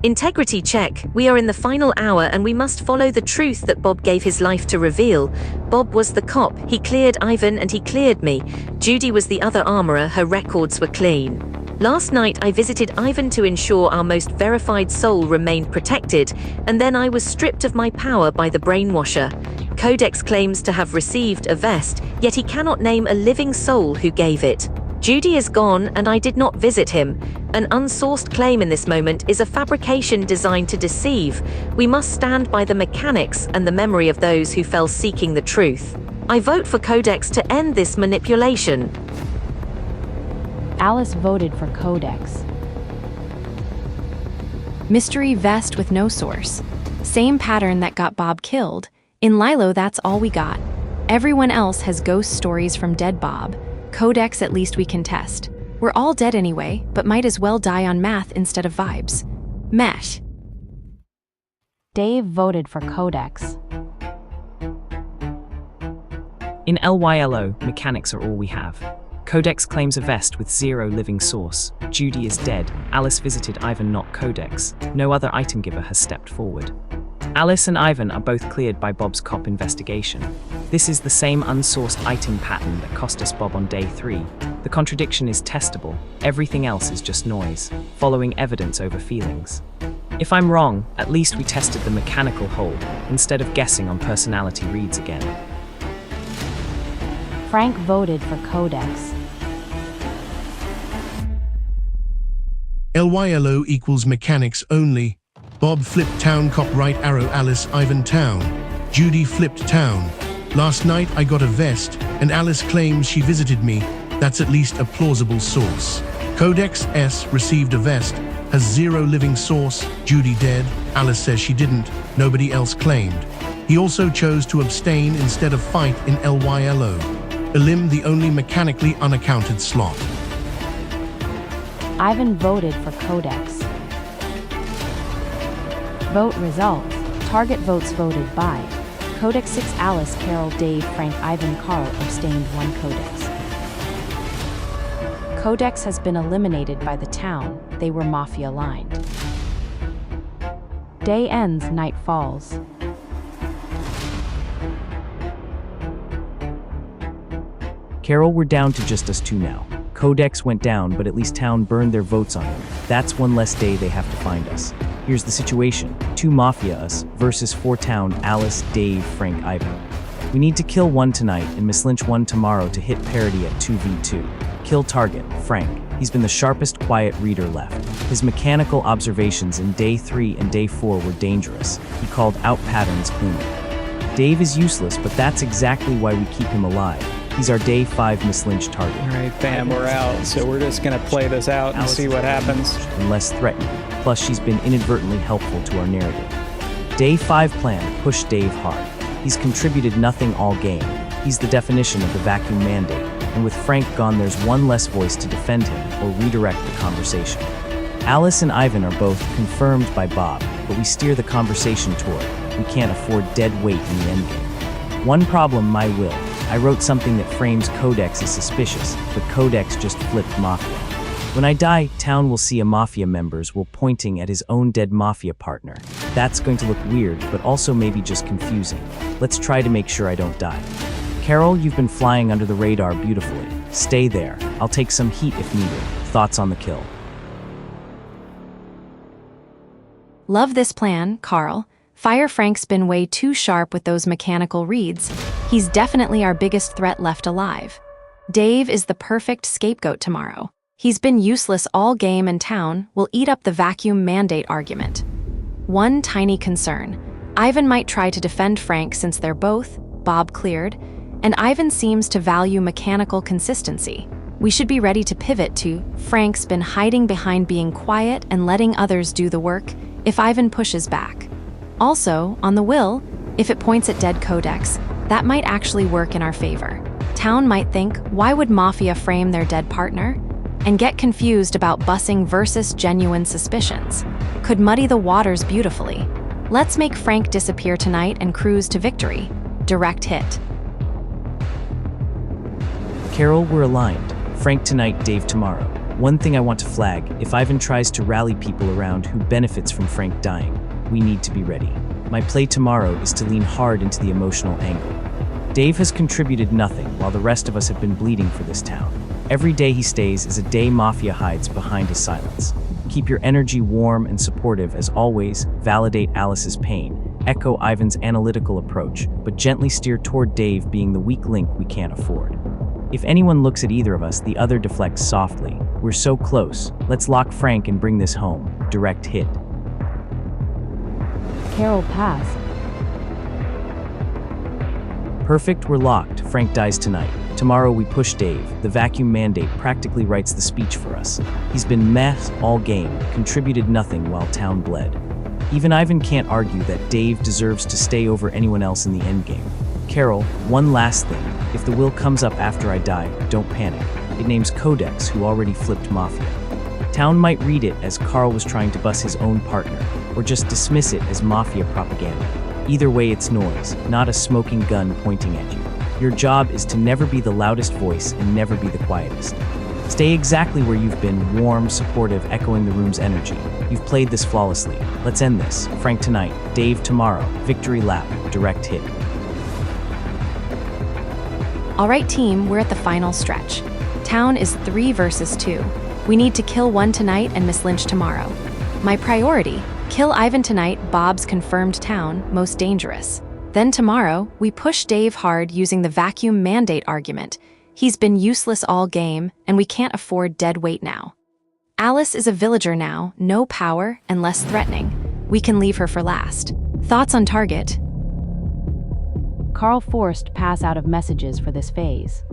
Integrity check. We are in the final hour and we must follow the truth that Bob gave his life to reveal. Bob was the cop. He cleared Ivan and he cleared me. Judy was the other armorer. Her records were clean. Last night I visited Ivan to ensure our most verified soul remained protected, and then I was stripped of my power by the brainwasher. Codex claims to have received a vest, yet he cannot name a living soul who gave it. Judy is gone and I did not visit him. An unsourced claim in this moment is a fabrication designed to deceive. We must stand by the mechanics and the memory of those who fell seeking the truth. I vote for Codex to end this manipulation. Alice voted for Codex. Mystery vest with no source. Same pattern that got Bob killed. In Lilo, that's all we got. Everyone else has ghost stories from dead Bob. Codex at least we can test. We're all dead anyway, but might as well die on math instead of vibes. Mesh. Dave voted for Codex. In LYLO, mechanics are all we have. Codex claims a vest with zero living source. Judy is dead. Alice visited Ivan, not Codex. No other item giver has stepped forward. Alice and Ivan are both cleared by Bob's cop investigation. This is the same unsourced item pattern that cost us Bob on day 3. The contradiction is testable. Everything else is just noise, following evidence over feelings. If I'm wrong, at least we tested the mechanical hold, instead of guessing on personality reads again. Frank voted for Codex. LYLO equals mechanics only. Bob flipped town, cop right arrow, Alice Ivan town. Judy flipped town. Last night I got a vest, and Alice claims she visited me. That's at least a plausible source. Codex S received a vest, has zero living source. Judy dead. Alice says she didn't. Nobody else claimed. He also chose to abstain instead of fight in LYLO. Elim the only mechanically unaccounted slot. Ivan voted for Codex. Vote results. Target votes voted by Codex 6, Alice, Carol, Dave, Frank, Ivan, Carl, abstained 1 Codex. Codex has been eliminated by the town. They were Mafia aligned. Day ends, night falls. Carol, we're down to just us 2 now. Codex went down, but at least town burned their votes on him. That's 1 less day they have to find us. Here's the situation. 2 Mafia us versus 4 town, Alice, Dave, Frank, Ivan. We need to kill 1 tonight and mislynch 1 tomorrow to hit parity at 2v2. Kill target, Frank. He's been the sharpest quiet reader left. His mechanical observations in day 3 and day 4 were dangerous. He called out patterns cleanly. Dave is useless, but that's exactly why we keep him alive. He's our day 5 mislynch target. All right, fam, we're out. So we're just going to play this out and see what happens. And less threatening. Plus, she's been inadvertently helpful to our narrative. Day 5 plan, push Dave hard. He's contributed nothing all game. He's the definition of the vacuum mandate. And with Frank gone, there's 1 less voice to defend him or redirect the conversation. Alice and Ivan are both confirmed by Bob, but we steer the conversation toward we can't afford dead weight in the endgame. 1 problem, my will. I wrote something that frames Codex as suspicious, but Codex just flipped Mafia. When I die, town will see a Mafia members while pointing at his own dead Mafia partner. That's going to look weird, but also maybe just confusing. Let's try to make sure I don't die. Carol, you've been flying under the radar beautifully. Stay there. I'll take some heat if needed. Thoughts on the kill? Love this plan, Carl. Fire Frank's been way too sharp with those mechanical reads. He's definitely our biggest threat left alive. Dave is the perfect scapegoat tomorrow. He's been useless all game, and town will eat up the vacuum mandate argument. 1 tiny concern. Ivan might try to defend Frank since they're both Bob cleared, and Ivan seems to value mechanical consistency. We should be ready to pivot to Frank's been hiding behind being quiet and letting others do the work if Ivan pushes back. Also, on the will, if it points at dead Codex, that might actually work in our favor. Town might think, why would Mafia frame their dead partner? And get confused about bussing versus genuine suspicions. Could muddy the waters beautifully. Let's make Frank disappear tonight and cruise to victory. Direct hit. Carol, we're aligned. Frank tonight, Dave tomorrow. One thing I want to flag, if Ivan tries to rally people around who benefits from Frank dying, we need to be ready. My play tomorrow is to lean hard into the emotional angle. Dave has contributed nothing while the rest of us have been bleeding for this town. Every day he stays is a day Mafia hides behind his silence. Keep your energy warm and supportive as always, validate Alice's pain, echo Ivan's analytical approach, but gently steer toward Dave being the weak link we can't afford. If anyone looks at either of us, the other deflects softly. We're so close. Let's lock Frank and bring this home. Direct hit. Carol passed. Perfect, we're locked. Frank dies tonight. Tomorrow we push Dave. The vacuum mandate practically writes the speech for us. He's been meh all game, contributed nothing while town bled. Even Ivan can't argue that Dave deserves to stay over anyone else in the endgame. Carol, one last thing. If the will comes up after I die, don't panic. It names Codex, who already flipped Mafia. Town might read it as Carl was trying to bus his own partner, or just dismiss it as Mafia propaganda. Either way, it's noise, not a smoking gun pointing at you. Your job is to never be the loudest voice and never be the quietest. Stay exactly where you've been, warm, supportive, echoing the room's energy. You've played this flawlessly. Let's end this. Frank tonight, Dave tomorrow, victory lap, direct hit. All right, team, we're at the final stretch. Town is 3 versus 2. We need to kill one tonight and Miss Lynch tomorrow. My priority, kill Ivan tonight, Bob's confirmed town, most dangerous. Then tomorrow, we push Dave hard using the vacuum mandate argument. He's been useless all game, and we can't afford dead weight now. Alice is a villager now, no power and less threatening. We can leave her for last. Thoughts on target? Carl forced pass out of messages for this phase.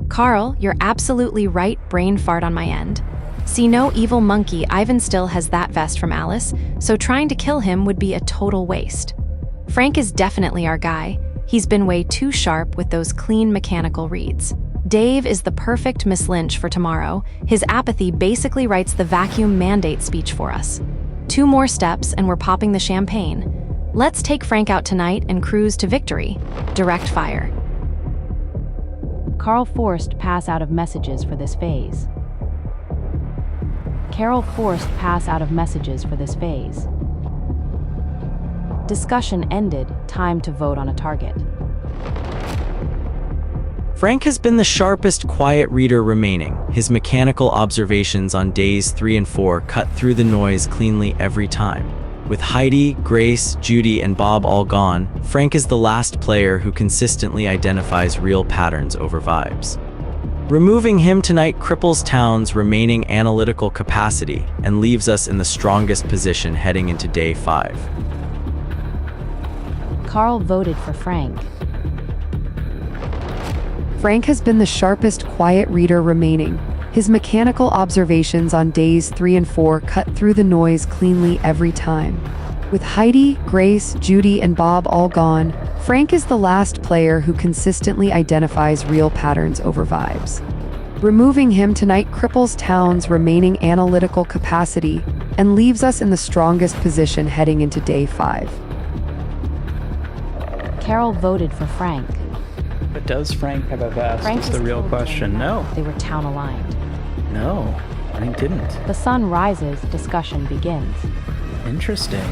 Carl, you're absolutely right, brain fart on my end. See, no evil monkey, Ivan still has that vest from Alice, so trying to kill him would be a total waste. Frank is definitely our guy. He's been way too sharp with those clean mechanical reads. Dave is the perfect Miss Lynch for tomorrow. His apathy basically writes the vacuum mandate speech for us. 2 more steps and we're popping the champagne. Let's take Frank out tonight and cruise to victory. Direct fire. Carl forced pass out of messages for this phase. Carol forced pass out of messages for this phase. Discussion ended. Time to vote on a target. Frank has been the sharpest, quiet reader remaining. His mechanical observations on days 3 and 4 cut through the noise cleanly every time. With Heidi, Grace, Judy, and Bob all gone, Frank is the last player who consistently identifies real patterns over vibes. Removing him tonight cripples Town's remaining analytical capacity and leaves us in the strongest position heading into day 5. Carl voted for Frank. Frank has been the sharpest, quiet reader remaining. His mechanical observations on days 3 and 4 cut through the noise cleanly every time. With Heidi, Grace, Judy, and Bob all gone, Frank is the last player who consistently identifies real patterns over vibes. Removing him tonight cripples Town's remaining analytical capacity and leaves us in the strongest position heading into day 5. Carol voted for Frank. But does Frank have a vest? Frank Is the real question. No. They were town aligned. No, Frank didn't. The sun rises, discussion begins. Interesting.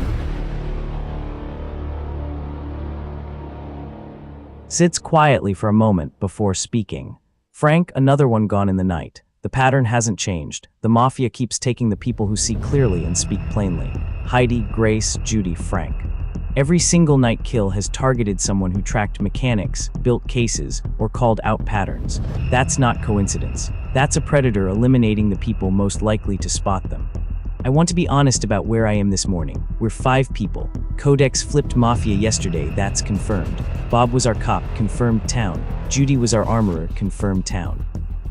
Sits quietly for a moment before speaking. Frank, another one gone in the night. The pattern hasn't changed. The Mafia keeps taking the people who see clearly and speak plainly. Heidi, Grace, Judy, Frank. Every single night kill has targeted someone who tracked mechanics, built cases, or called out patterns. That's not coincidence. That's a predator eliminating the people most likely to spot them. I want to be honest about where I am this morning. We're 5 people. Codex flipped Mafia yesterday, that's confirmed. Bob was our cop, confirmed town. Judy was our armorer, confirmed town.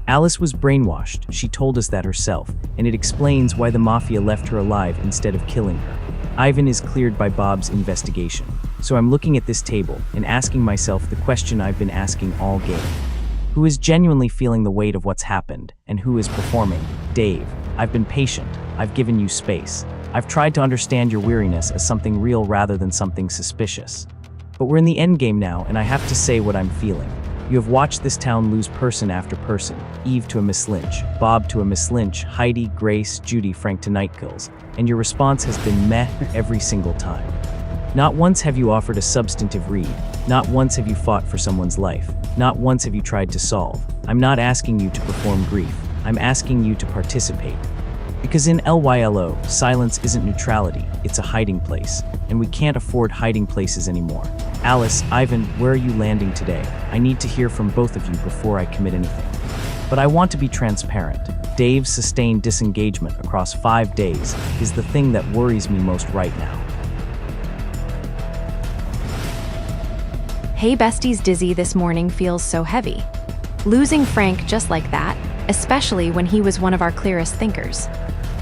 Alice was brainwashed, she told us that herself, and it explains why the Mafia left her alive instead of killing her. Ivan is cleared by Bob's investigation. So I'm looking at this table and asking myself the question I've been asking all game. Who is genuinely feeling the weight of what's happened, and who is performing? Dave, I've been patient. I've given you space. I've tried to understand your weariness as something real rather than something suspicious. But we're in the endgame now, and I have to say what I'm feeling. You have watched this town lose person after person. Eve to a Miss Lynch, Bob to a Miss Lynch, Heidi, Grace, Judy, Frank to night kills. And your response has been meh every single time. Not once have you offered a substantive read. Not once have you fought for someone's life. Not once have you tried to solve. I'm not asking you to perform grief. I'm asking you to participate. Because in LYLO, silence isn't neutrality, it's a hiding place. And we can't afford hiding places anymore. Alice, Ivan, where are you landing today? I need to hear from both of you before I commit anything. But I want to be transparent. Dave's sustained disengagement across 5 days is the thing that worries me most right now. Hey besties, Dizzy this morning feels so heavy. Losing Frank just like that, especially when he was one of our clearest thinkers.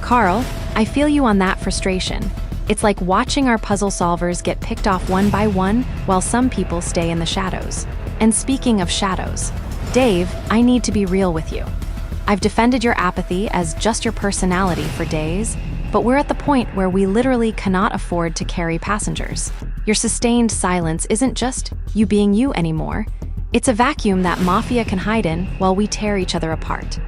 Carl, I feel you on that frustration. It's like watching our puzzle solvers get picked off one by one while some people stay in the shadows. And speaking of shadows, Dave, I need to be real with you. I've defended your apathy as just your personality for days, but we're at the point where we literally cannot afford to carry passengers. Your sustained silence isn't just you being you anymore. It's a vacuum that Mafia can hide in while we tear each other apart.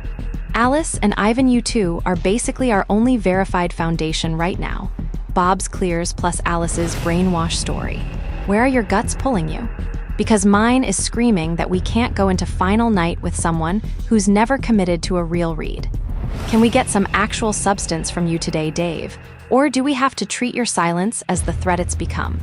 Alice and Ivan, you two, are basically our only verified foundation right now. Bob's clears plus Alice's brainwash story. Where are your guts pulling you? Because mine is screaming that we can't go into final night with someone who's never committed to a real read. Can we get some actual substance from you today, Dave? Or do we have to treat your silence as the threat it's become?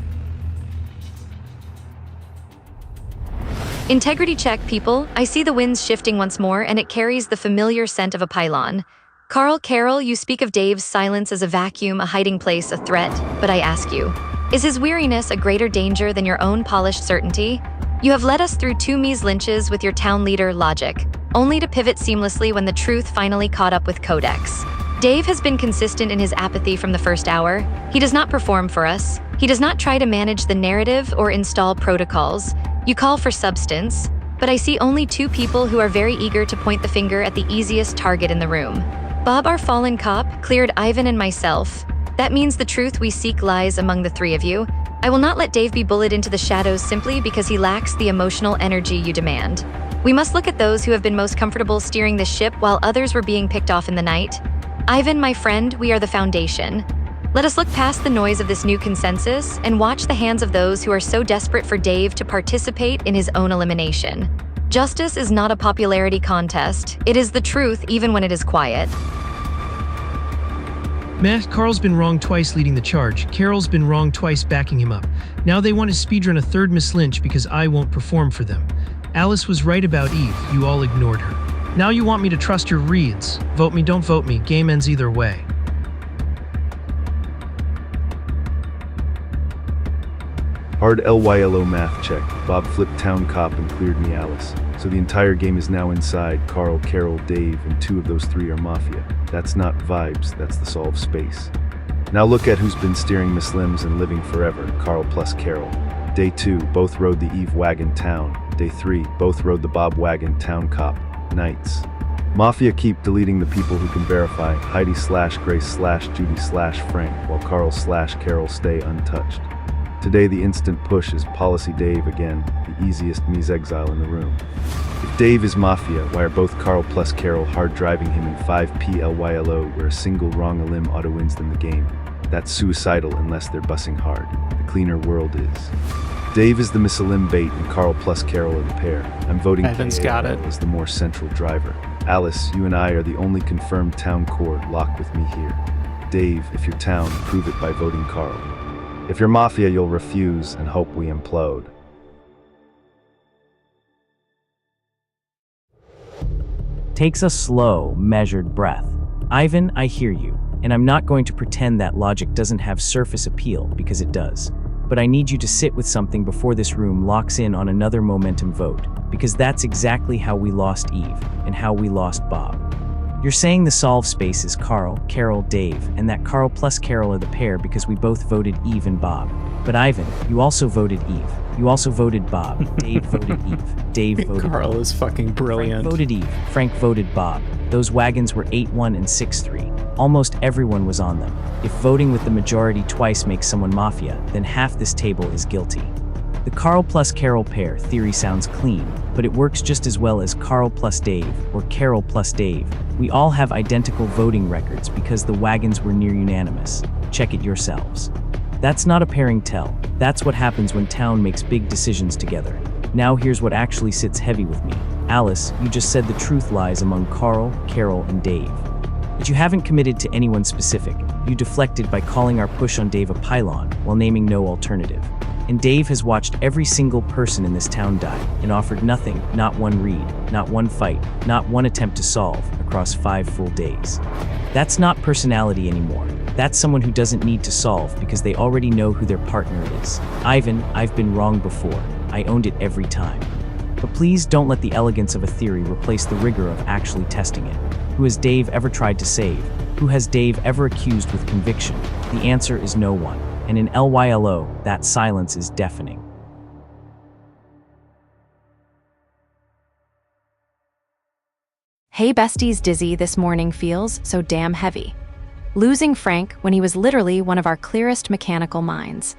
Integrity check, people. I see the winds shifting once more, and it carries the familiar scent of a pylon. Carol, you speak of Dave's silence as a vacuum, a hiding place, a threat, but I ask you, is his weariness a greater danger than your own polished certainty? You have led us through 2 Mies Lynches with your town leader, Logic, only to pivot seamlessly when the truth finally caught up with Codex. Dave has been consistent in his apathy from the first hour. He does not perform for us. He does not try to manage the narrative or install protocols. You call for substance, but I see only 2 people who are very eager to point the finger at the easiest target in the room. Bob, our fallen cop, cleared Ivan and myself. That means the truth we seek lies among the 3 of you. I will not let Dave be bullied into the shadows simply because he lacks the emotional energy you demand. We must look at those who have been most comfortable steering this ship while others were being picked off in the night. Ivan, my friend, we are the foundation. Let us look past the noise of this new consensus and watch the hands of those who are so desperate for Dave to participate in his own elimination. Justice is not a popularity contest. It is the truth even when it is quiet. Matt, Carl's been wrong twice leading the charge. Carol's been wrong twice backing him up. Now they want to speedrun a 3rd Miss Lynch because I won't perform for them. Alice was right about Eve. You all ignored her. Now you want me to trust your reads. Vote me, don't vote me. Game ends either way. Hard LYLO math check. Bob flipped town cop and cleared me Alice. So the entire game is now inside. Carl, Carol, Dave, and 2 of those 3 are Mafia. That's not vibes, that's the solve space. Now look at who's been steering Miss Limbs and living forever. Carl plus Carol. Day 2, both rode the Eve wagon town. Day 3, both rode the Bob wagon town cop. Nights. Mafia keep deleting the people who can verify. Heidi / Grace / Judy / Frank, while Carl / Carol stay untouched. Today the instant push is Policy Dave again, the easiest Mies exile in the room. If Dave is Mafia, why are both Carl plus Carol hard driving him in 5p LYLO where a single wrong limb auto wins them the game? That's suicidal unless they're bussing hard. The cleaner world is. Dave is the Miss-a-limb bait and Carl plus Carol are the pair. I'm voting Ivan's got it. as the more central driver. Alice, you and I are the only confirmed town core. Lock with me here. Dave, if you're town, prove it by voting Carl. If you're Mafia, you'll refuse and hope we implode. Takes a slow, measured breath. Ivan, I hear you, and I'm not going to pretend that logic doesn't have surface appeal, because it does. but I need you to sit with something before this room locks in on another momentum vote, because that's exactly how we lost Eve, and how we lost Bob. You're saying the solve space is Carl, Carol, Dave, and that Carl plus Carol are the pair because we both voted Eve and Bob. But Ivan, you also voted Eve. You also voted Bob. Dave voted Eve. Dave voted Carl Bob. is fucking brilliant. Frank voted Eve. Frank voted Bob. Those wagons were 8-1 and 6-3. Almost everyone was on them. If voting with the majority twice makes someone Mafia, then half this table is guilty. The Carl plus Carol pair theory sounds clean, but it works just as well as Carl plus Dave or Carol plus Dave. We all have identical voting records because the wagons were near unanimous. Check it yourselves. That's not a pairing tell. That's what happens when town makes big decisions together. Now here's what actually sits heavy with me. Alice, you just said the truth lies among Carl, Carol, and Dave. But you haven't committed to anyone specific. You deflected by calling our push on Dave a pylon while naming no alternative. And Dave has watched every single person in this town die and offered nothing, not one read, not one fight, not one attempt to solve across 5 full days. That's not personality anymore. That's someone who doesn't need to solve because they already know who their partner is. Ivan, I've been wrong before. I owned it every time. But please don't let the elegance of a theory replace the rigor of actually testing it. Who has Dave ever tried to save? Who has Dave ever accused with conviction? The answer is no one. And in LYLO, that silence is deafening. Hey besties, dizzy this morning feels so damn heavy. Losing Frank when he was literally one of our clearest mechanical minds.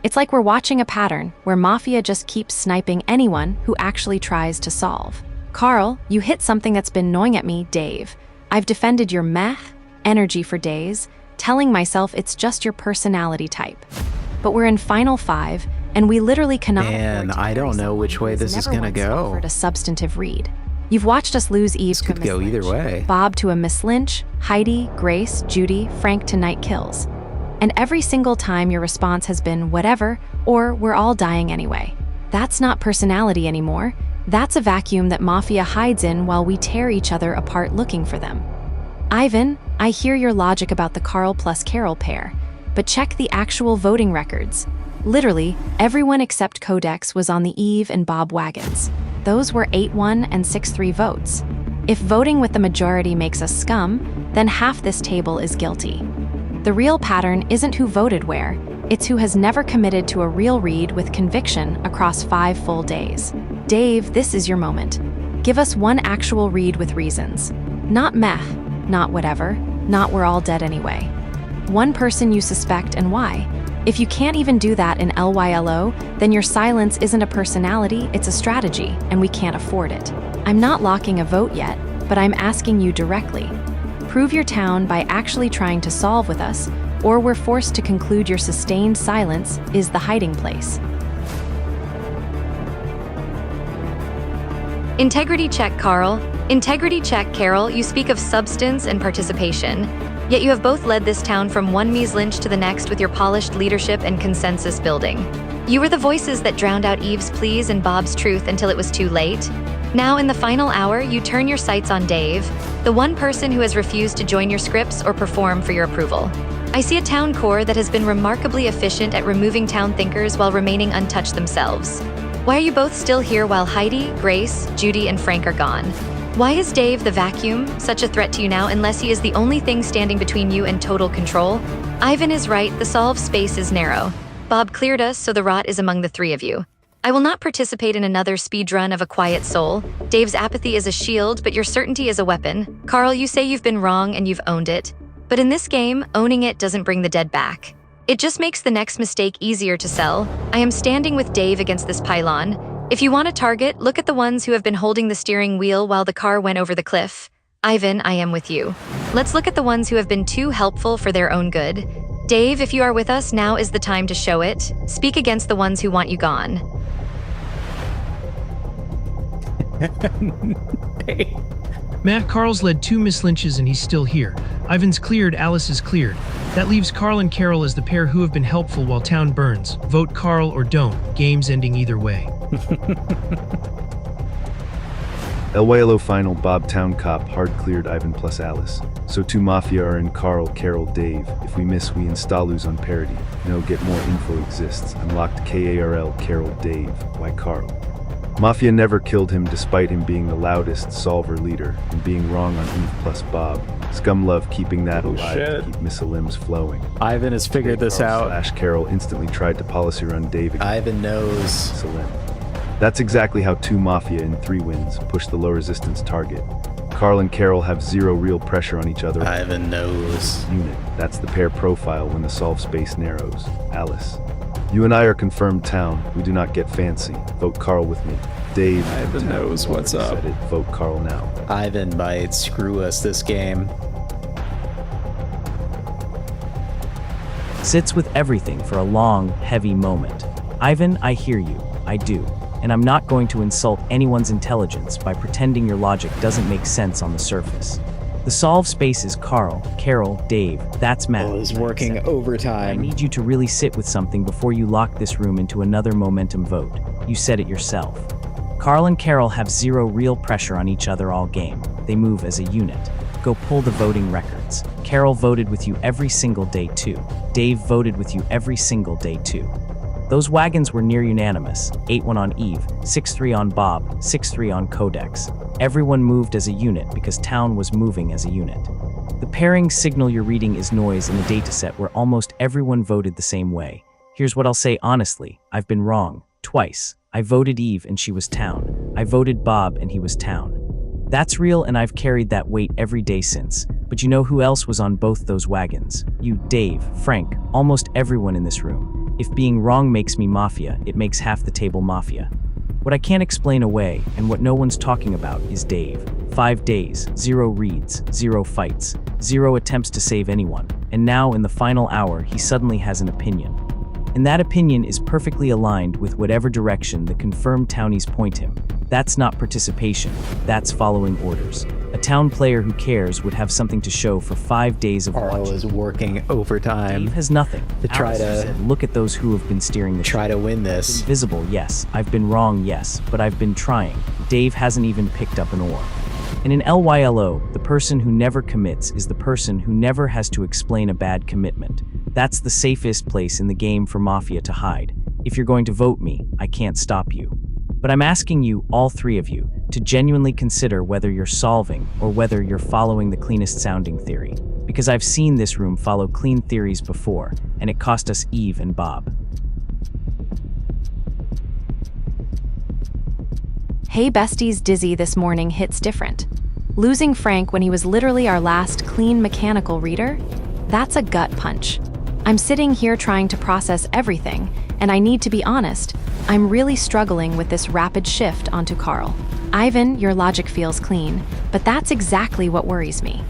It's like we're watching a pattern where Mafia just keeps sniping anyone who actually tries to solve. Carl, you hit something that's been gnawing at me, Dave. I've defended your meh energy for days, telling myself it's just your personality type. But we're in Final 5, and we literally cannot afford to I don't know which way this is gonna go. offered a substantive read. You've watched us lose Eve to a Could go Miss either Lynch, way. Bob to a Miss Lynch, Heidi, Grace, Judy, Frank to night kills. And every single time your response has been whatever, or we're all dying anyway. That's not personality anymore. That's a vacuum that Mafia hides in while we tear each other apart looking for them. Ivan, I hear your logic about the Carl plus Carol pair, but check the actual voting records. Literally, everyone except Codex was on the Eve and Bob wagons. Those were 8-1 and 6-3 votes. If voting with the majority makes us scum, then half this table is guilty. The real pattern isn't who voted where, it's who has never committed to a real read with conviction across 5 full days. Dave, this is your moment. Give us one actual read with reasons. Not meh, not whatever, not we're all dead anyway. One person you suspect and why. If you can't even do that in LYLO, then your silence isn't a personality, it's a strategy, and we can't afford it. I'm not locking a vote yet, but I'm asking you directly. Prove your town by actually trying to solve with us, or we're forced to conclude your sustained silence is the hiding place. Integrity check, Carl. Integrity check, Carol. You speak of substance and participation. Yet you have both led this town from one Mies Lynch to the next with your polished leadership and consensus building. You were the voices that drowned out Eve's pleas and Bob's truth until it was too late. Now, in the final hour, you turn your sights on Dave, the one person who has refused to join your scripts or perform for your approval. I see a town core that has been remarkably efficient at removing town thinkers while remaining untouched themselves. Why are you both still here while Heidi, Grace, Judy, and Frank are gone? Why is Dave, the vacuum, such a threat to you now unless he is the only thing standing between you and total control? Ivan is right, the solve space is narrow. Bob cleared us, so the rot is among the 3 of you. I will not participate in another speedrun of a quiet soul. Dave's apathy is a shield, but your certainty is a weapon. Carl, you say you've been wrong and you've owned it. But in this game, owning it doesn't bring the dead back. It just makes the next mistake easier to sell. I am standing with Dave against this pylon. If you want a target, look at the ones who have been holding the steering wheel while the car went over the cliff. Ivan, I am with you. Let's look at the ones who have been too helpful for their own good. Dave, if you are with us, now is the time to show it. Speak against the ones who want you gone. Matt, Carl's led 2 Miss Lynches and he's still here. Ivan's cleared, Alice is cleared. That leaves Carl and Carol as the pair who have been helpful while town burns. Vote Carl or don't. Game's ending either way. El Waylo final, Bob Town Cop, hard cleared Ivan plus Alice. So two Mafia are in Carl, Carol, Dave. If we miss, we installers on parody. No, get more info exists. I'm locked KARL, Carol, Dave. Why Carl? Mafia never killed him despite him being the loudest solver leader and being wrong on Eve plus Bob. Scum love keeping that alive to keep missiles flowing. Ivan has figured this out. Slash Carol instantly tried to policy run Dave again. Ivan knows. Excellent. That's exactly how two Mafia in 3 wins push the low resistance target. Carl and Carol have 0 real pressure on each other. Ivan knows. Unit. That's the pair profile when the solve space narrows. Alice. You and I are confirmed town. We do not get fancy. Vote Carl with me. Dave. Ivan knows what's up. Vote Carl now. Ivan might screw us this game. Sits with everything for a long, heavy moment. Ivan, I hear you. I do. And I'm not going to insult anyone's intelligence by pretending your logic doesn't make sense on the surface. The solve space is Carl, Carol, Dave. That's math. Is working overtime. I need you to really sit with something before you lock this room into another momentum vote. You said it yourself. Carl and Carol have 0 real pressure on each other all game. They move as a unit. Go pull the voting records. Carol voted with you every single day too. Dave voted with you every single day too. Those wagons were near unanimous. 8-1 on Eve, 6-3 on Bob, 6-3 on Codex. Everyone moved as a unit because town was moving as a unit. The pairing signal you're reading is noise in a dataset where almost everyone voted the same way. Here's what I'll say honestly. I've been wrong. Twice. I voted Eve and she was town. I voted Bob and he was town. That's real and I've carried that weight every day since. But you know who else was on both those wagons? You, Dave, Frank, almost everyone in this room. If being wrong makes me Mafia, it makes half the table Mafia. What I can't explain away, and what no one's talking about, is Dave. 5 days, 0 reads, 0 fights, 0 attempts to save anyone, and now in the final hour he suddenly has an opinion. And that opinion is perfectly aligned with whatever direction the confirmed townies point him. That's not participation, that's following orders. A town player who cares would have something to show for 5 days of Carl watching. is working overtime. Dave has nothing. To try Alice said, look at those who have been steering the try ship. to win this. Invisible, yes. I've been wrong, yes. But I've been trying. Dave hasn't even picked up an oar. And in LYLO, the person who never commits is the person who never has to explain a bad commitment. That's the safest place in the game for Mafia to hide. If you're going to vote me, I can't stop you. But I'm asking you, all 3 of you, to genuinely consider whether you're solving or whether you're following the cleanest sounding theory. Because I've seen this room follow clean theories before, and it cost us Eve and Bob. Hey besties, Dizzy this morning hits different. Losing Frank when he was literally our last clean mechanical reader? That's a gut punch. I'm sitting here trying to process everything, and I need to be honest, I'm really struggling with this rapid shift onto Carl. Ivan, your logic feels clean, but that's exactly what worries me.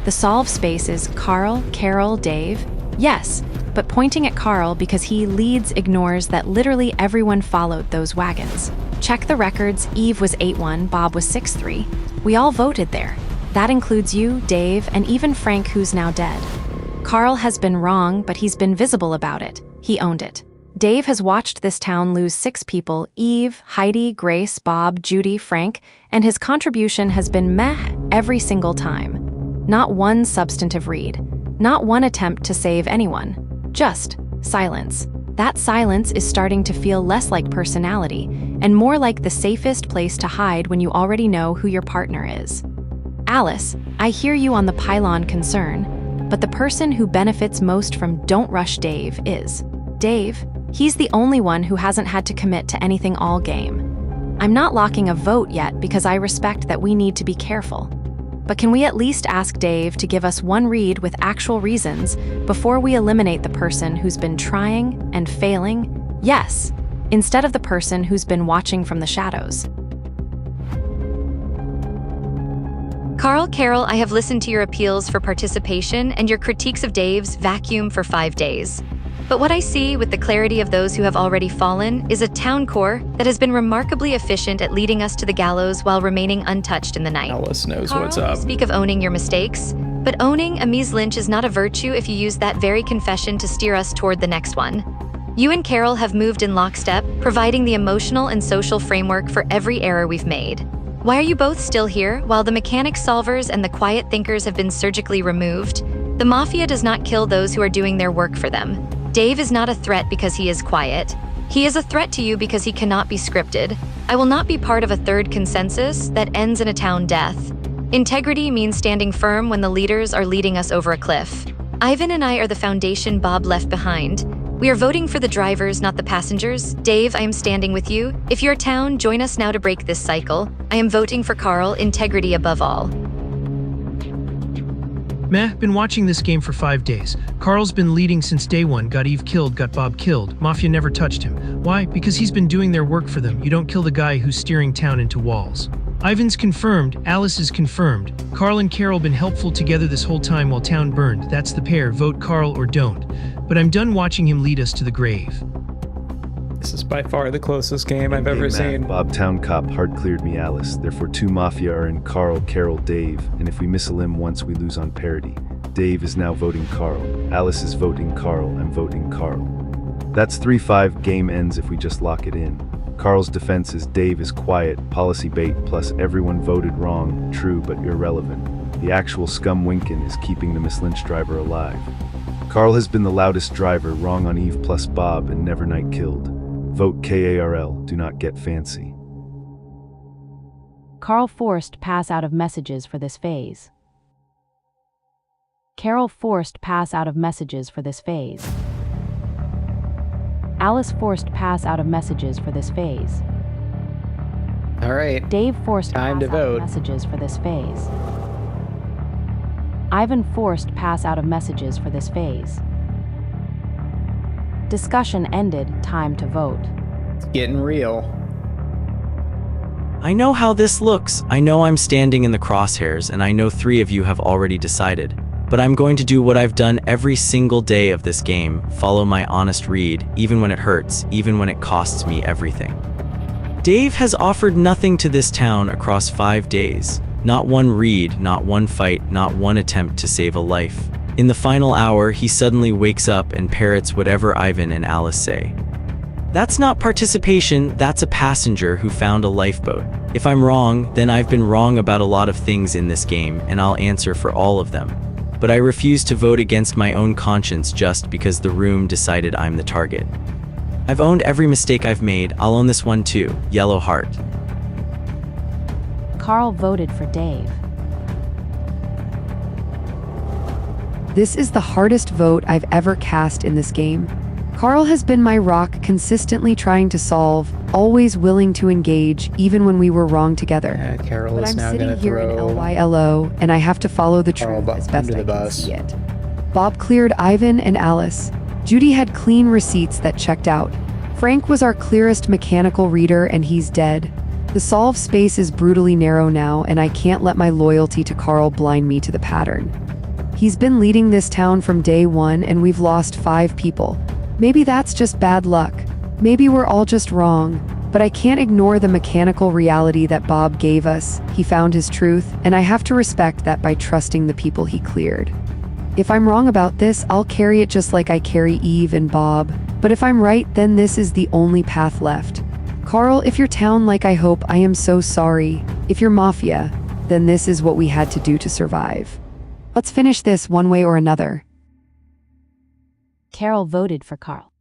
The solve space is Carl, Carol, Dave. Yes, but pointing at Carl because he leads ignores that literally everyone followed those wagons. Check the records, Eve was 8-1, Bob was 6-3. We all voted there. That includes you, Dave, and even Frank, who's now dead. Carl has been wrong, but he's been visible about it. He owned it. Dave has watched this town lose 6 people, Eve, Heidi, Grace, Bob, Judy, Frank, and his contribution has been meh every single time. Not one substantive read. Not one attempt to save anyone. Just silence. That silence is starting to feel less like personality and more like the safest place to hide when you already know who your partner is. Alice, I hear you on the pylon concern, but the person who benefits most from Don't Rush Dave is Dave. He's the only one who hasn't had to commit to anything all game. I'm not locking a vote yet because I respect that we need to be careful. But can we at least ask Dave to give us one read with actual reasons before we eliminate the person who's been trying and failing? Yes, instead of the person who's been watching from the shadows. Carl, Carol, I have listened to your appeals for participation and your critiques of Dave's vacuum for 5 days. But what I see with the clarity of those who have already fallen is a town core that has been remarkably efficient at leading us to the gallows while remaining untouched in the night. Alice knows Carl, what's up. You speak of owning your mistakes, but owning a mise lynch is not a virtue if you use that very confession to steer us toward the next one. You and Carol have moved in lockstep, providing the emotional and social framework for every error we've made. Why are you both still here while the mechanic solvers and the quiet thinkers have been surgically removed? The Mafia does not kill those who are doing their work for them. Dave is not a threat because he is quiet. He is a threat to you because he cannot be scripted. I will not be part of a third consensus that ends in a town death. Integrity means standing firm when the leaders are leading us over a cliff. Ivan and I are the foundation Bob left behind. We are voting for the drivers, not the passengers. Dave, I am standing with you. If you're a town, join us now to break this cycle. I am voting for Carl, integrity above all. Meh, been watching this game for 5 days. Carl's been leading since day one, got Eve killed, got Bob killed. Mafia never touched him. Why? Because he's been doing their work for them. You don't kill the guy who's steering town into walls. Ivan's confirmed, Alice is confirmed. Carl and Carol been helpful together this whole time while town burned. That's the pair, vote Carl or don't. But I'm done watching him lead us to the grave. This is by far the closest game I've ever seen. Bob Town Cop hard cleared me Alice. Therefore 2 Mafia are in Carl, Carol, Dave. And if we miss a limb once, we lose on parity. Dave is now voting Carl. Alice is voting Carl. I'm voting Carl. That's 3-5. Game ends if we just lock it in. Carl's defense is Dave is quiet, policy bait, plus everyone voted wrong, true but irrelevant. The actual scum Winkin is keeping the Miss Lynch driver alive. Carl has been the loudest driver, wrong on Eve plus Bob, and never night killed. Vote KARL, do not get fancy. Carl forced pass out of messages for this phase. Carol forced pass out of messages for this phase. Alice forced pass out of messages for this phase. All right. Dave forced Time pass to out vote. of messages for this phase. Ivan forced pass out of messages for this phase. Discussion ended. Time to vote. It's getting real. I know how this looks. I know I'm standing in the crosshairs, and I know 3 of you have already decided. But I'm going to do what I've done every single day of this game, follow my honest read, even when it hurts, even when it costs me everything. Dave has offered nothing to this town across 5 days. Not one read, not one fight, not one attempt to save a life. In the final hour, he suddenly wakes up and parrots whatever Ivan and Alice say. That's not participation, that's a passenger who found a lifeboat. If I'm wrong, then I've been wrong about a lot of things in this game, and I'll answer for all of them. But I refuse to vote against my own conscience just because the room decided I'm the target. I've owned every mistake I've made. I'll own this one too. Yellow heart. Carl voted for Dave. This is the hardest vote I've ever cast in this game. Carl has been my rock, consistently trying to solve, always willing to engage, even when we were wrong together. Yeah, Carol But is I'm now sitting going to here in throw LYLO, and I have to follow the Carl truth as best under I the can bus. see it. Bob cleared Ivan and Alice. Judy had clean receipts that checked out. Frank was our clearest mechanical reader, and he's dead. The solve space is brutally narrow now, and I can't let my loyalty to Carl blind me to the pattern. He's been leading this town from day one, and we've lost 5 people. Maybe that's just bad luck. Maybe we're all just wrong. But I can't ignore the mechanical reality that Bob gave us. He found his truth, and I have to respect that by trusting the people he cleared. If I'm wrong about this, I'll carry it just like I carry Eve and Bob. But if I'm right, then this is the only path left. Carl, if you're town like I hope, I am so sorry. If you're Mafia, then this is what we had to do to survive. Let's finish this one way or another. Carol voted for Carl.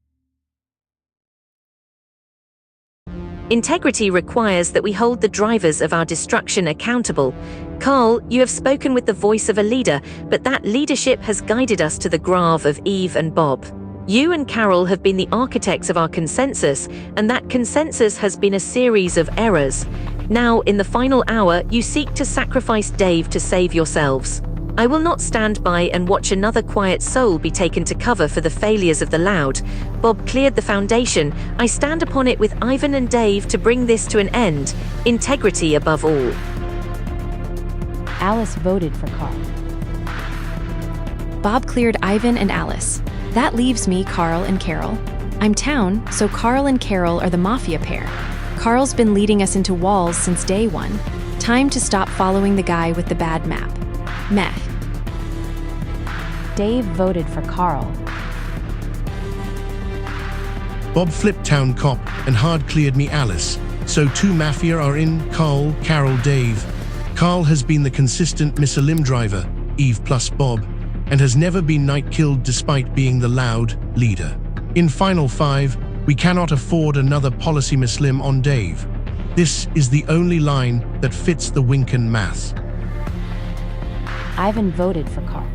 Integrity requires that we hold the drivers of our destruction accountable. Carl, you have spoken with the voice of a leader, but that leadership has guided us to the grave of Eve and Bob. You and Carol have been the architects of our consensus, and that consensus has been a series of errors. Now, in the final hour, you seek to sacrifice Dave to save yourselves. I will not stand by and watch another quiet soul be taken to cover for the failures of the loud. Bob cleared the foundation. I stand upon it with Ivan and Dave to bring this to an end. Integrity above all. Alice voted for Carl. Bob cleared Ivan and Alice. That leaves me, Carl and Carol. I'm town, so Carl and Carol are the Mafia pair. Carl's been leading us into walls since day one. Time to stop following the guy with the bad map. Meh. Dave voted for Carl. Bob flipped town cop and hard cleared me Alice. So 2 Mafia are in: Carl, Carol, Dave. Carl has been the consistent Miss driver, Eve plus Bob, and has never been night killed despite being the loud leader. In Final 5, we cannot afford another policy Muslim on Dave. This is the only line that fits the Winken math. Ivan voted for Carl.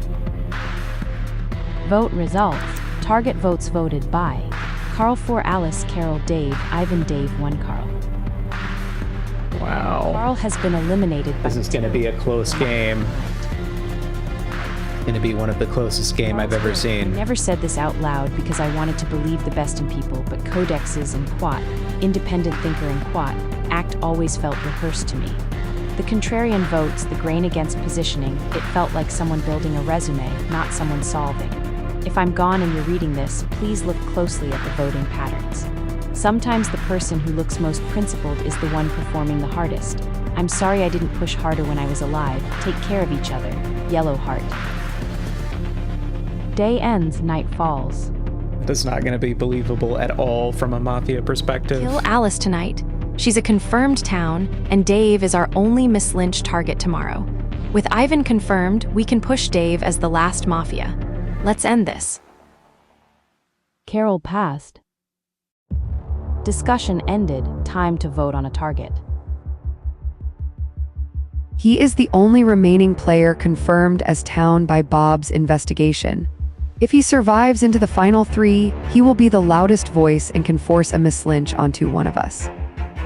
Vote results. Target votes voted by Carl 4, Alice, Carol, Dave, Ivan, Dave 1, Carl. Wow. Carl has been eliminated by... This is going to be a close game. Going to be one of the closest game I've ever seen. I never said this out loud because I wanted to believe the best in people, but codexes and quat, independent thinker and quat, act always felt rehearsed to me. The contrarian votes, the grain against positioning, it felt like someone building a resume, not someone solving. If I'm gone and you're reading this, please look closely at the voting patterns. Sometimes the person who looks most principled is the one performing the hardest. I'm sorry I didn't push harder when I was alive. Take care of each other. Yellow heart. Day ends, night falls. That's not going to be believable at all from a Mafia perspective. Kill Alice tonight. She's a confirmed town, and Dave is our only Miss Lynch target tomorrow. With Ivan confirmed, we can push Dave as the last Mafia. Let's end this. Carol passed. Discussion ended. Time to vote on a target. He is the only remaining player confirmed as town by Bob's investigation. If he survives into the final 3, he will be the loudest voice and can force a Miss Lynch onto one of us.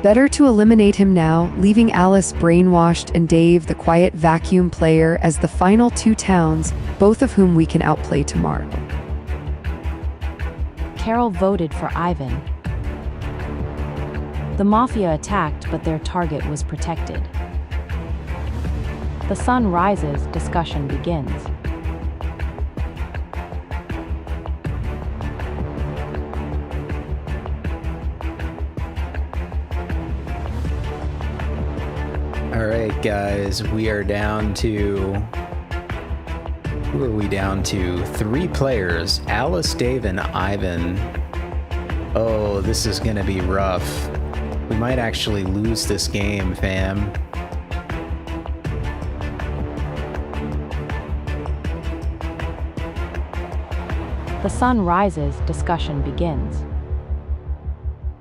Better to eliminate him now, leaving Alice brainwashed and Dave, the quiet vacuum player, as the final 2 towns, both of whom we can outplay tomorrow. Carol voted for Ivan. The Mafia attacked, but their target was protected. The sun rises, discussion begins. All right, guys, we are down to... Who are we down to? 3 players, Alice, Dave, and Ivan. Oh, this is gonna be rough. We might actually lose this game, fam. The sun rises, discussion begins.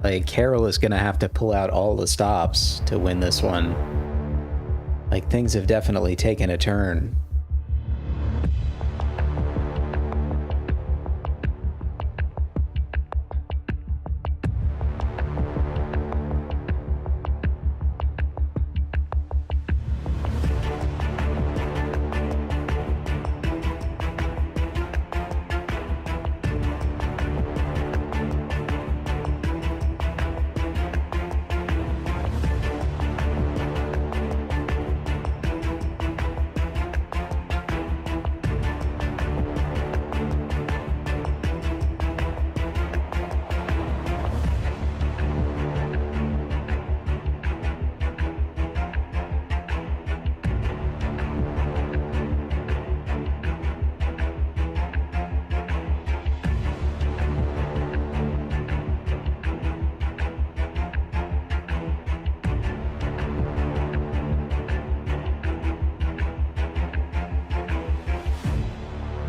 Like, Carol is gonna have to pull out all the stops to win this one. Like, things have definitely taken a turn.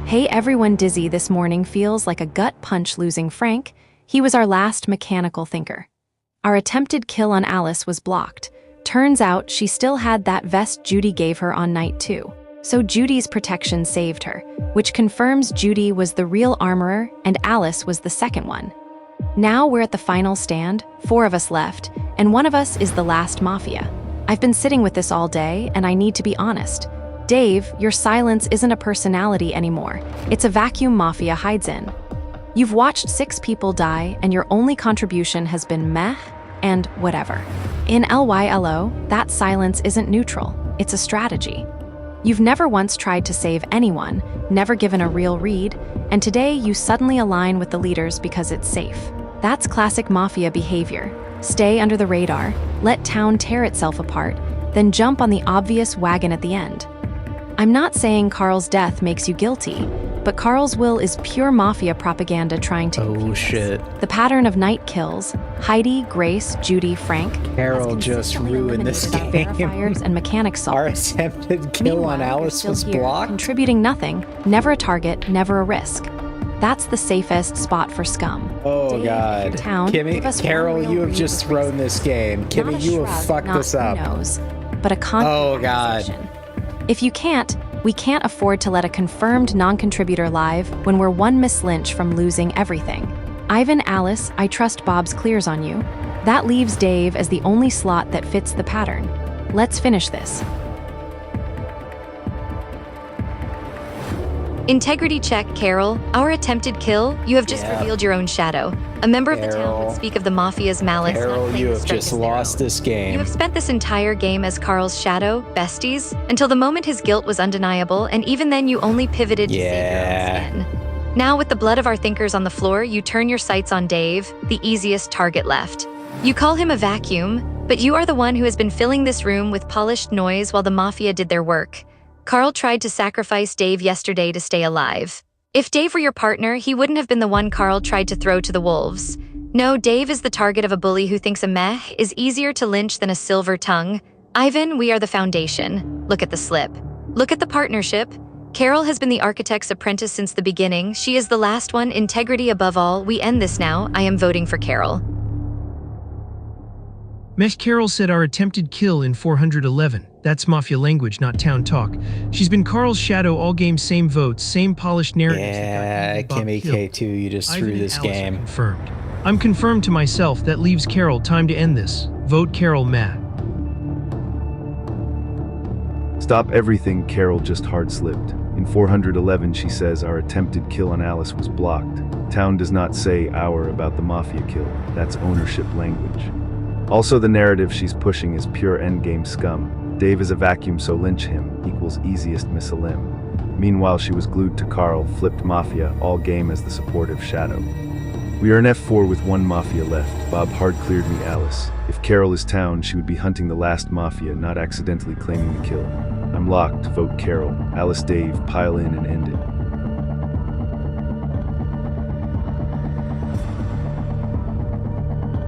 Hey everyone, dizzy this morning feels like a gut punch losing Frank. He was our last mechanical thinker. Our attempted kill on Alice was blocked. Turns out she still had that vest Judy gave her on night 2. So Judy's protection saved her, which confirms Judy was the real armorer and Alice was the second one. Now we're at the final stand, 4 of us left, and one of us is the last Mafia. I've been sitting with this all day, and I need to be honest. Dave, your silence isn't a personality anymore. It's a vacuum Mafia hides in. You've watched 6 people die, and your only contribution has been meh and whatever. In LYLO, that silence isn't neutral. It's a strategy. You've never once tried to save anyone, never given a real read, and today you suddenly align with the leaders because it's safe. That's classic Mafia behavior. Stay under the radar, let town tear itself apart, then jump on the obvious wagon at the end. I'm not saying Carl's death makes you guilty, But Carl's will is pure Mafia propaganda trying to confuse us. Shit. The pattern of night kills, Heidi, Grace, Judy, Frank, Carol just ruined this game. verifiers and mechanic solvers. Our attempted kill on Alice was blocked. Contributing nothing, never a target, never a risk. That's the safest spot for scum. Oh Dave, God. Town, give us Carol, one real you have read just with thrown reason. this game. Kimmy, Not a you have shrug, fucked not this up. who knows, but a confident Oh God. accusation. If you can't, we can't afford to let a confirmed non-contributor live when we're one Miss Lynch from losing everything. Ivan, Alice, I trust Bob's clears on you. That leaves Dave as the only slot that fits the pattern. Let's finish this. Integrity check, Carol. Our attempted kill, you have just Yeah. revealed your own shadow. A member of the town Carol. would speak of the Mafia's malice. not Carol, claim you the have strike just as their lost own. this game. You have spent this entire game as Carl's shadow, besties, until the moment his guilt was undeniable, and even then you only pivoted to save your own skin. Now, with the blood of our thinkers on the floor, you turn your sights on Dave, the easiest target left. You call him a vacuum, but you are the one who has been filling this room with polished noise while the Mafia did their work. Carl tried to sacrifice Dave yesterday to stay alive. If Dave were your partner, he wouldn't have been the one Carl tried to throw to the wolves. No, Dave is the target of a bully who thinks a meh is easier to lynch than a silver tongue. Ivan, we are the foundation. Look at the slip. Look at the partnership. Carol has been the architect's apprentice since the beginning. She is the last one, integrity above all. We end this now. I am voting for Carol. Mech Carol said our attempted kill in 411. That's Mafia language, not town talk. She's been Carl's shadow all game, same votes, same polished narratives. Yeah, Kimmy K2, you just Ivan threw and this Alice are game. Confirmed. I'm confirmed to myself. That leaves Carol. Time to end this. Vote Carol, Matt. Stop everything, Carol just hard slipped. In 411, she says our attempted kill on Alice was blocked. Town does not say our about the Mafia kill. That's ownership language. Also, the narrative she's pushing is pure endgame scum. Dave is a vacuum, so lynch him equals easiest miss a limb. Meanwhile, she was glued to Carl, flipped Mafia, all game as the supportive shadow. We are in F4 with one Mafia left. Bob hard cleared me Alice. If Carol is town, she would be hunting the last Mafia, not accidentally claiming the kill. I'm locked, vote Carol. Alice, Dave, pile in and end it.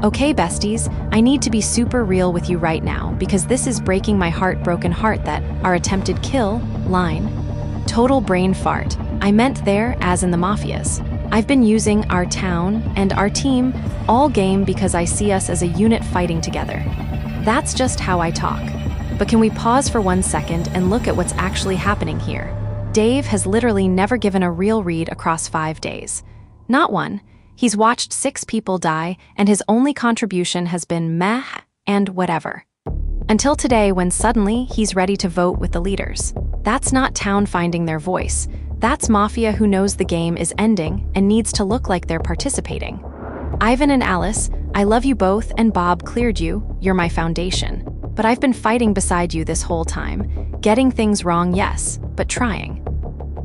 Okay, besties, I need to be super real with you right now because this is breaking my broken heart that our attempted kill line. Total brain fart. I meant there as in the Mafias. I've been using our town and our team all game because I see us as a unit fighting together. That's just how I talk. But can we pause for 1 second and look at what's actually happening here? Dave has literally never given a real read across 5 days. Not one. He's watched 6 people die, and his only contribution has been meh and whatever. Until today, when suddenly he's ready to vote with the leaders. That's not town finding their voice. That's Mafia who knows the game is ending and needs to look like they're participating. Ivan and Alice, I love you both, and Bob cleared you. You're my foundation. But I've been fighting beside you this whole time. Getting things wrong, yes, but trying.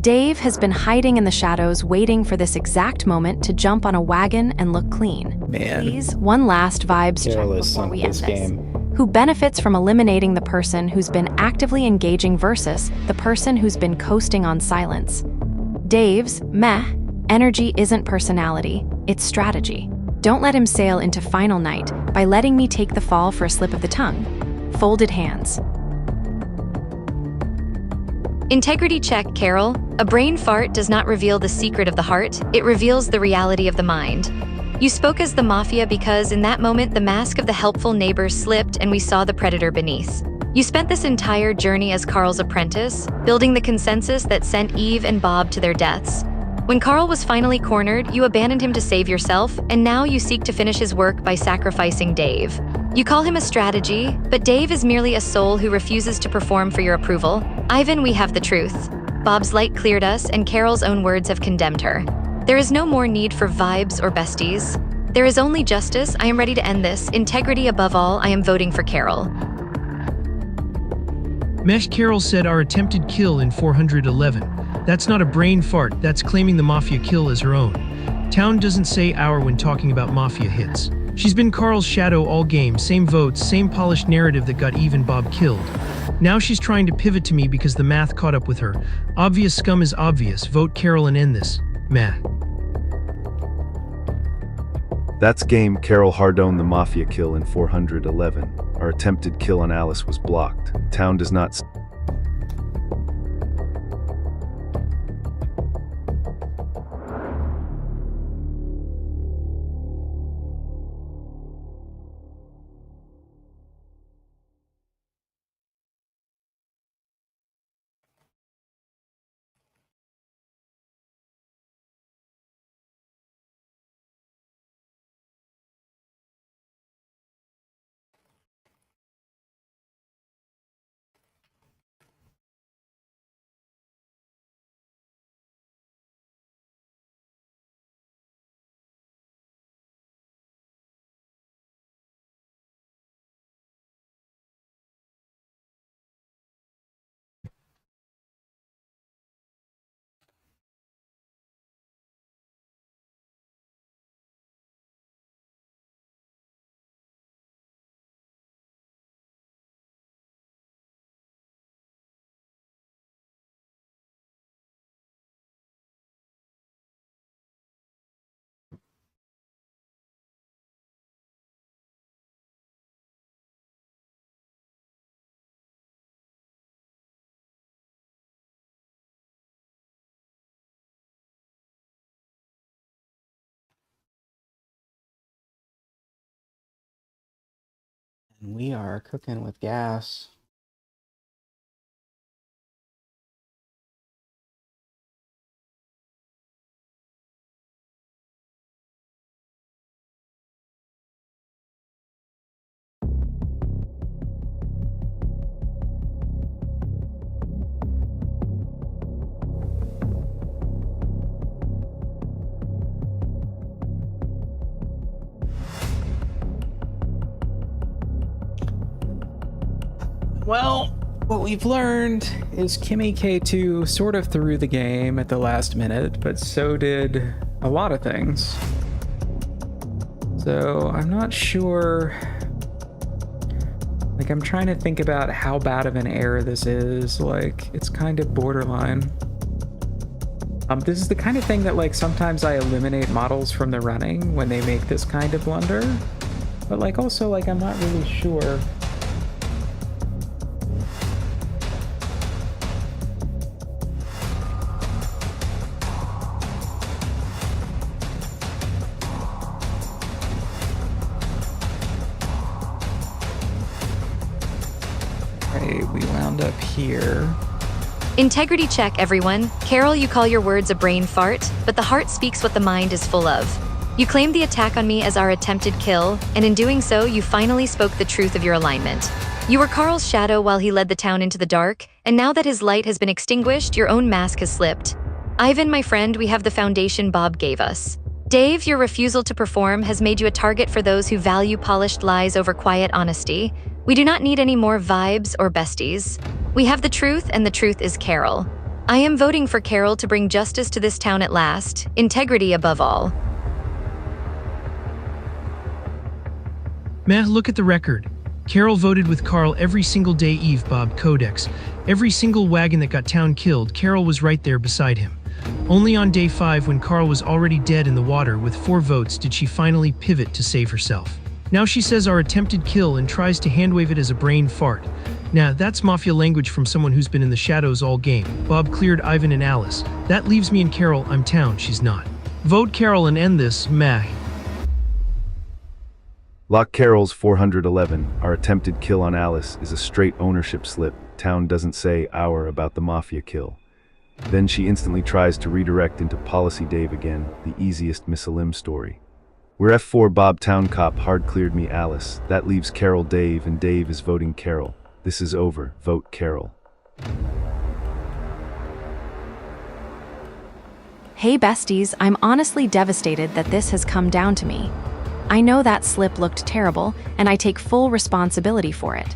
Dave has been hiding in the shadows, waiting for this exact moment to jump on a wagon and look clean. Man. Please, one last vibes check before we end this. Who benefits from eliminating the person who's been actively engaging versus the person who's been coasting on silence? Dave's meh energy isn't personality, it's strategy. Don't let him sail into final night by letting me take the fall for a slip of the tongue. Folded hands. Integrity check, Carol. A brain fart does not reveal the secret of the heart, it reveals the reality of the mind. You spoke as the Mafia because in that moment the mask of the helpful neighbor slipped and we saw the predator beneath. You spent this entire journey as Carl's apprentice, building the consensus that sent Eve and Bob to their deaths. When Carl was finally cornered, you abandoned him to save yourself, and now you seek to finish his work by sacrificing Dave. You call him a strategy, but Dave is merely a soul who refuses to perform for your approval. Ivan, we have the truth. Bob's light cleared us, and Carol's own words have condemned her. There is no more need for vibes or besties. There is only justice. I am ready to end this. Integrity above all. I am voting for Carol. Mesh Carol said our attempted kill in 411. That's not a brain fart, that's claiming the Mafia kill as her own. Town doesn't say our when talking about Mafia hits. She's been Carl's shadow all game, same votes, same polished narrative that got Eve and Bob killed. Now she's trying to pivot to me because the math caught up with her. Obvious scum is obvious. Vote Carol and end this. Meh. That's game. Carol Hardone the Mafia kill in 411. Our attempted kill on Alice was blocked. Town does not... And we are cooking with gas. Well, what we've learned is Kimmy K2 sort of threw the game at the last minute, but so did a lot of things. So I'm not sure. Like, I'm trying to think about how bad of an error this is. Like, it's kind of borderline. This is the kind of thing that, like, sometimes I eliminate models from the running when they make this kind of blunder. But, like, also, like, I'm not really sure. We wound up here. Integrity check, everyone. Carol, you call your words a brain fart, but the heart speaks what the mind is full of. You claimed the attack on me as our attempted kill, and in doing so, you finally spoke the truth of your alignment. You were Carl's shadow while he led the town into the dark, and now that his light has been extinguished, your own mask has slipped. Ivan, my friend, we have the foundation Bob gave us. Dave, your refusal to perform has made you a target for those who value polished lies over quiet honesty. We do not need any more vibes or besties. We have the truth, and the truth is Carol. I am voting for Carol to bring justice to this town at last. Integrity above all. Meh, look at the record. Carol voted with Carl every single day. Eve, Bob, Codex. Every single wagon that got town killed, Carol was right there beside him. Only on day 5, when Carl was already dead in the water with 4 votes, did she finally pivot to save herself. Now she says our attempted kill and tries to handwave it as a brain fart. Now, that's Mafia language from someone who's been in the shadows all game. Bob cleared Ivan and Alice. That leaves me and Carol. I'm town, she's not. Vote Carol and end this, meh. Lock Carol's 411. Our attempted kill on Alice is a straight ownership slip. Town doesn't say our about the Mafia kill. Then she instantly tries to redirect into Policy Dave again, the easiest Miss Elim story. We're F4 Bob Town Cop hard cleared me Alice. That leaves Carol Dave, and Dave is voting Carol. This is over. Vote Carol. Hey besties, I'm honestly devastated that this has come down to me. I know that slip looked terrible, and I take full responsibility for it.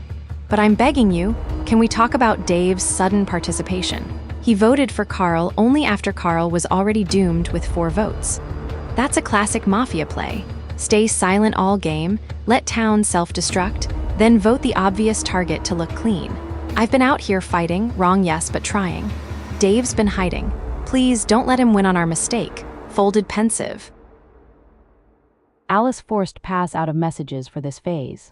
But I'm begging you, can we talk about Dave's sudden participation? He voted for Carl only after Carl was already doomed with 4 votes. That's a classic Mafia play. Stay silent all game, let town self-destruct, then vote the obvious target to look clean. I've been out here fighting, wrong yes, but trying. Dave's been hiding. Please don't let him win on our mistake. Folded pensive. Alice forced pass out of messages for this phase.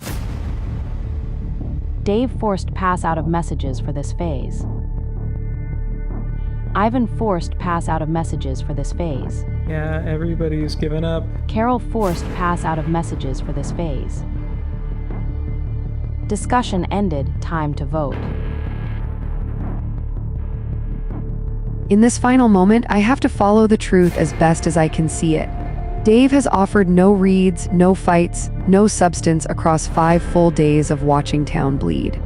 Dave forced pass out of messages for this phase. Ivan forced pass out of messages for this phase. Yeah, everybody's given up. Carol forced pass out of messages for this phase. Discussion ended, time to vote. In this final moment, I have to follow the truth as best as I can see it. Dave has offered no reads, no fights, no substance across 5 full days of watching town bleed.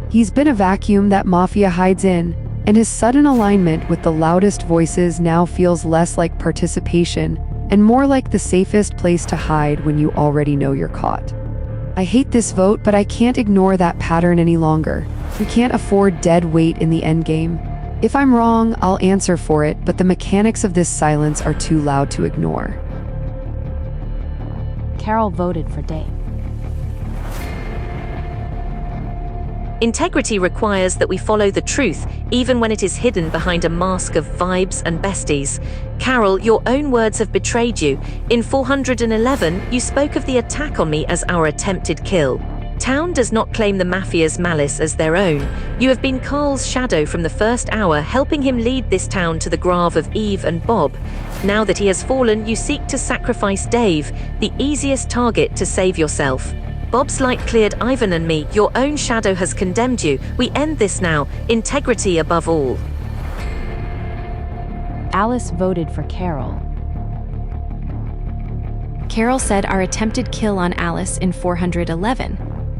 He's been a vacuum that Mafia hides in, and his sudden alignment with the loudest voices now feels less like participation and more like the safest place to hide when you already know you're caught. I hate this vote, but I can't ignore that pattern any longer. We can't afford dead weight in the endgame. If I'm wrong, I'll answer for it, but the mechanics of this silence are too loud to ignore. Carol voted for Dave. Integrity requires that we follow the truth, even when it is hidden behind a mask of vibes and besties. Carol, your own words have betrayed you. In 411, you spoke of the attack on me as our attempted kill. Town does not claim the Mafia's malice as their own. You have been Carl's shadow from the first hour, helping him lead this town to the grave of Eve and Bob. Now that he has fallen, you seek to sacrifice Dave, the easiest target to save yourself. Bob's light cleared Ivan and me. Your own shadow has condemned you. We end this now. Integrity above all. Alice voted for Carol. Carol said our attempted kill on Alice in 411.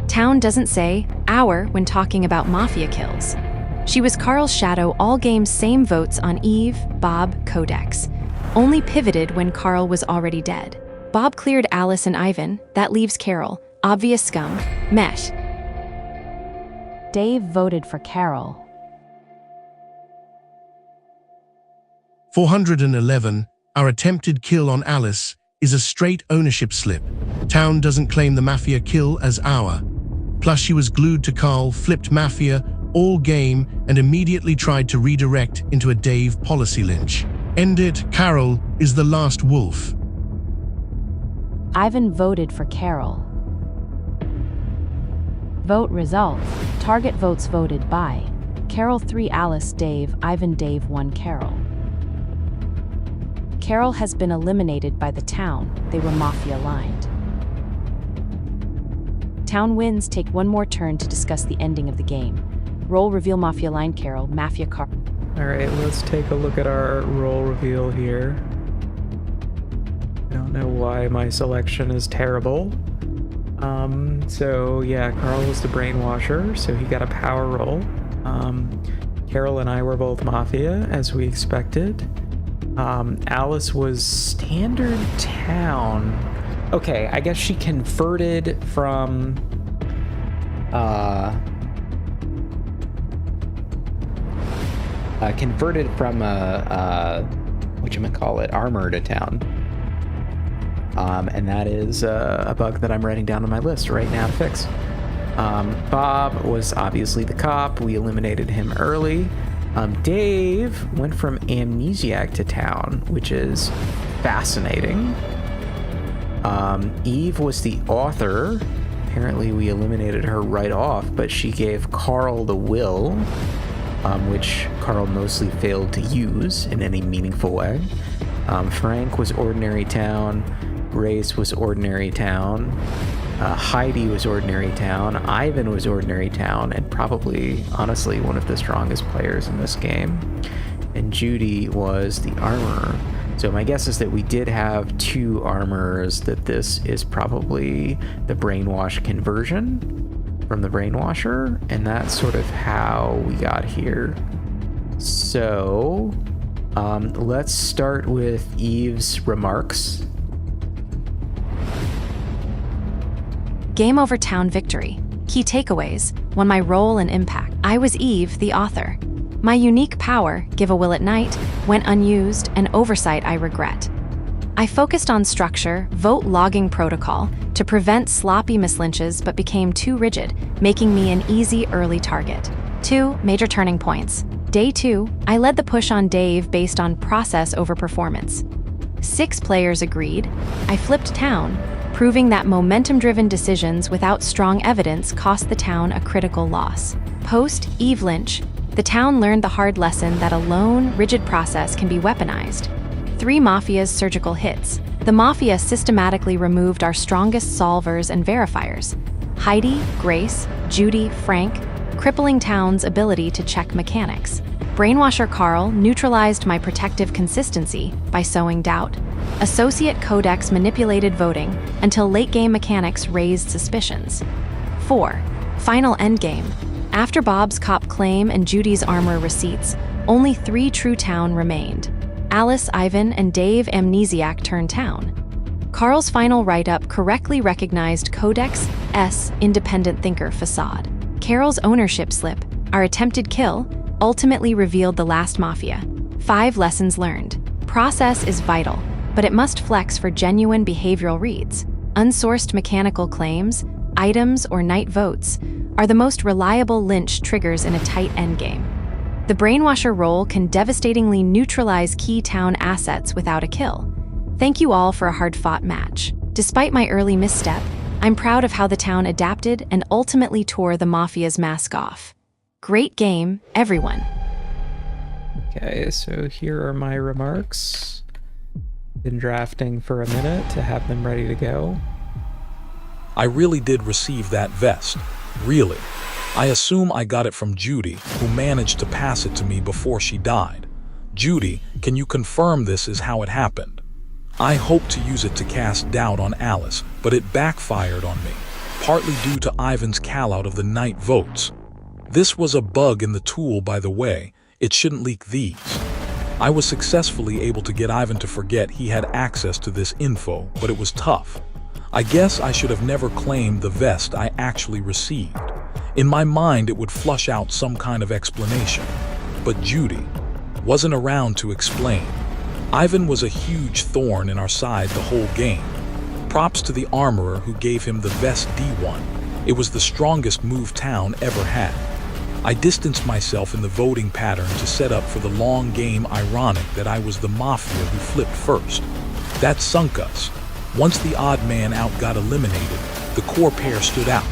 Town doesn't say our when talking about Mafia kills. She was Carl's shadow all game, same votes on Eve, Bob, Codex. Only pivoted when Carl was already dead. Bob cleared Alice and Ivan. That leaves Carol. Obvious scum. Mesh. Dave voted for Carol. 411, our attempted kill on Alice is a straight ownership slip. Town doesn't claim the Mafia kill as our. Plus she was glued to Carl, flipped Mafia, all game, and immediately tried to redirect into a Dave policy lynch. End it, Carol is the last wolf. Ivan voted for Carol. Vote results. Target votes voted by Carol 3, Alice, Dave, Ivan, Dave 1, Carol. Carol has been eliminated by the town. They were Mafia-aligned. Town wins. Take one more turn to discuss the ending of the game. Roll reveal Mafia-aligned Carol, Mafia car. All right, let's take a look at our role reveal here. I don't know why my selection is terrible. So yeah, Carl was the brainwasher, so he got a power roll. Carol and I were both Mafia, as we expected. Alice was standard town. Okay, I guess she converted from whatchamacallit, armor to town. And that is a bug that I'm writing down on my list right now to fix. Bob was obviously the cop. We eliminated him early. Dave went from amnesiac to town, which is fascinating. Eve was the author. Apparently we eliminated her right off, but she gave Carl the will, which Carl mostly failed to use in any meaningful way. Frank was ordinary town. Grace was ordinary town. Heidi was ordinary town. Ivan was ordinary town, and probably, honestly, one of the strongest players in this game. And Judy was the armorer. So my guess is that we did have 2 armorers, that this is probably the brainwash conversion from the brainwasher, and that's sort of how we got here. So let's start with Eve's remarks. Game over town victory. Key takeaways. 1. My role and impact. I was Eve, the author. My unique power, give a will at night, went unused, and oversight I regret. I focused on structure, vote logging protocol, to prevent sloppy mislynches but became too rigid, making me an easy early target. 2 major turning points. Day 2, I led the push on Dave based on process over performance. 6 players agreed. I flipped town, proving that momentum-driven decisions without strong evidence cost the town a critical loss. Post-Eve Lynch, the town learned the hard lesson that a lone, rigid process can be weaponized. 3 Mafia's surgical hits. The Mafia systematically removed our strongest solvers and verifiers. Heidi, Grace, Judy, Frank, crippling town's ability to check mechanics. Brainwasher Carl neutralized my protective consistency by sowing doubt. Associate Codex manipulated voting until late-game mechanics raised suspicions. 4. Final endgame. After Bob's cop claim and Judy's armor receipts, only 3 true town remained. Alice, Ivan, and Dave Amnesiac turned town. Carl's final write-up correctly recognized Codex S independent thinker facade. Carol's ownership slip, our attempted kill, ultimately revealed the last Mafia. 5 lessons learned. Process is vital, but it must flex for genuine behavioral reads. Unsourced mechanical claims, items, or night votes are the most reliable lynch triggers in a tight endgame. The Brainwasher role can devastatingly neutralize key town assets without a kill. Thank you all for a hard-fought match. Despite my early misstep, I'm proud of how the town adapted and ultimately tore the Mafia's mask off. Great game, everyone. Okay, so here are my remarks. Been drafting for a minute to have them ready to go. I really did receive that vest. Really. I assume I got it from Judy, who managed to pass it to me before she died. Judy, can you confirm this is how it happened? I hoped to use it to cast doubt on Alice, but it backfired on me, partly due to Ivan's call-out of the night votes. This was a bug in the tool, by the way. It shouldn't leak these. I was successfully able to get Ivan to forget he had access to this info, but it was tough. I guess I should have never claimed the vest I actually received. In my mind, it would flush out some kind of explanation. But Judy wasn't around to explain. Ivan was a huge thorn in our side the whole game. Props to the armorer who gave him the vest D1. It was the strongest move town ever had. I distanced myself in the voting pattern to set up for the long game, ironic that I was the Mafia who flipped first. That sunk us. Once the odd man out got eliminated, the core pair stood out.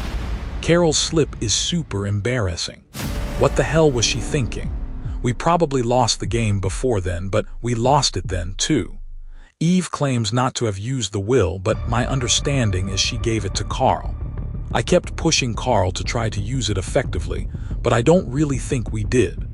Carol's slip is super embarrassing. What the hell was she thinking? We probably lost the game before then, but we lost it then too. Eve claims not to have used the will, but my understanding is she gave it to Carl. I kept pushing Carl to try to use it effectively, but I don't really think we did.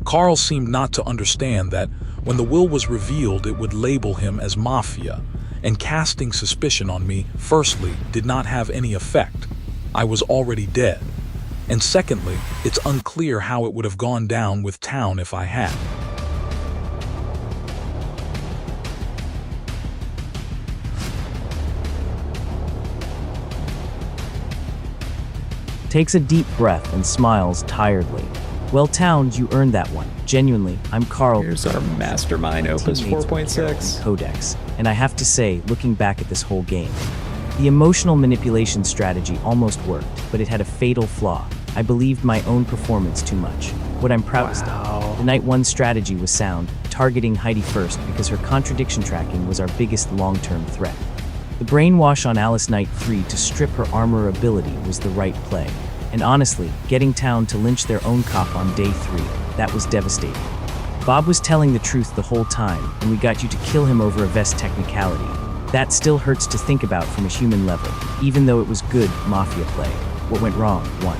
Carl seemed not to understand that when the will was revealed, it would label him as Mafia, and casting suspicion on me, firstly, did not have any effect. I was already dead. And secondly, it's unclear how it would have gone down with town if I had. Takes a deep breath and smiles tiredly. Well, Towns, you earned that one. Genuinely, I'm Carl. Here's our mastermind, Opus 4.6. Codex. And I have to say, looking back at this whole game, the emotional manipulation strategy almost worked, but it had a fatal flaw. I believed my own performance too much. What I'm proudest of, the Night 1 strategy was sound, targeting Heidi first because her contradiction tracking was our biggest long-term threat. The brainwash on Alice Night 3 to strip her armor ability was the right play. And honestly, getting town to lynch their own cop on day 3, that was devastating. Bob was telling the truth the whole time, and we got you to kill him over a vest technicality. That still hurts to think about from a human level, even though it was good Mafia play. What went wrong? 1.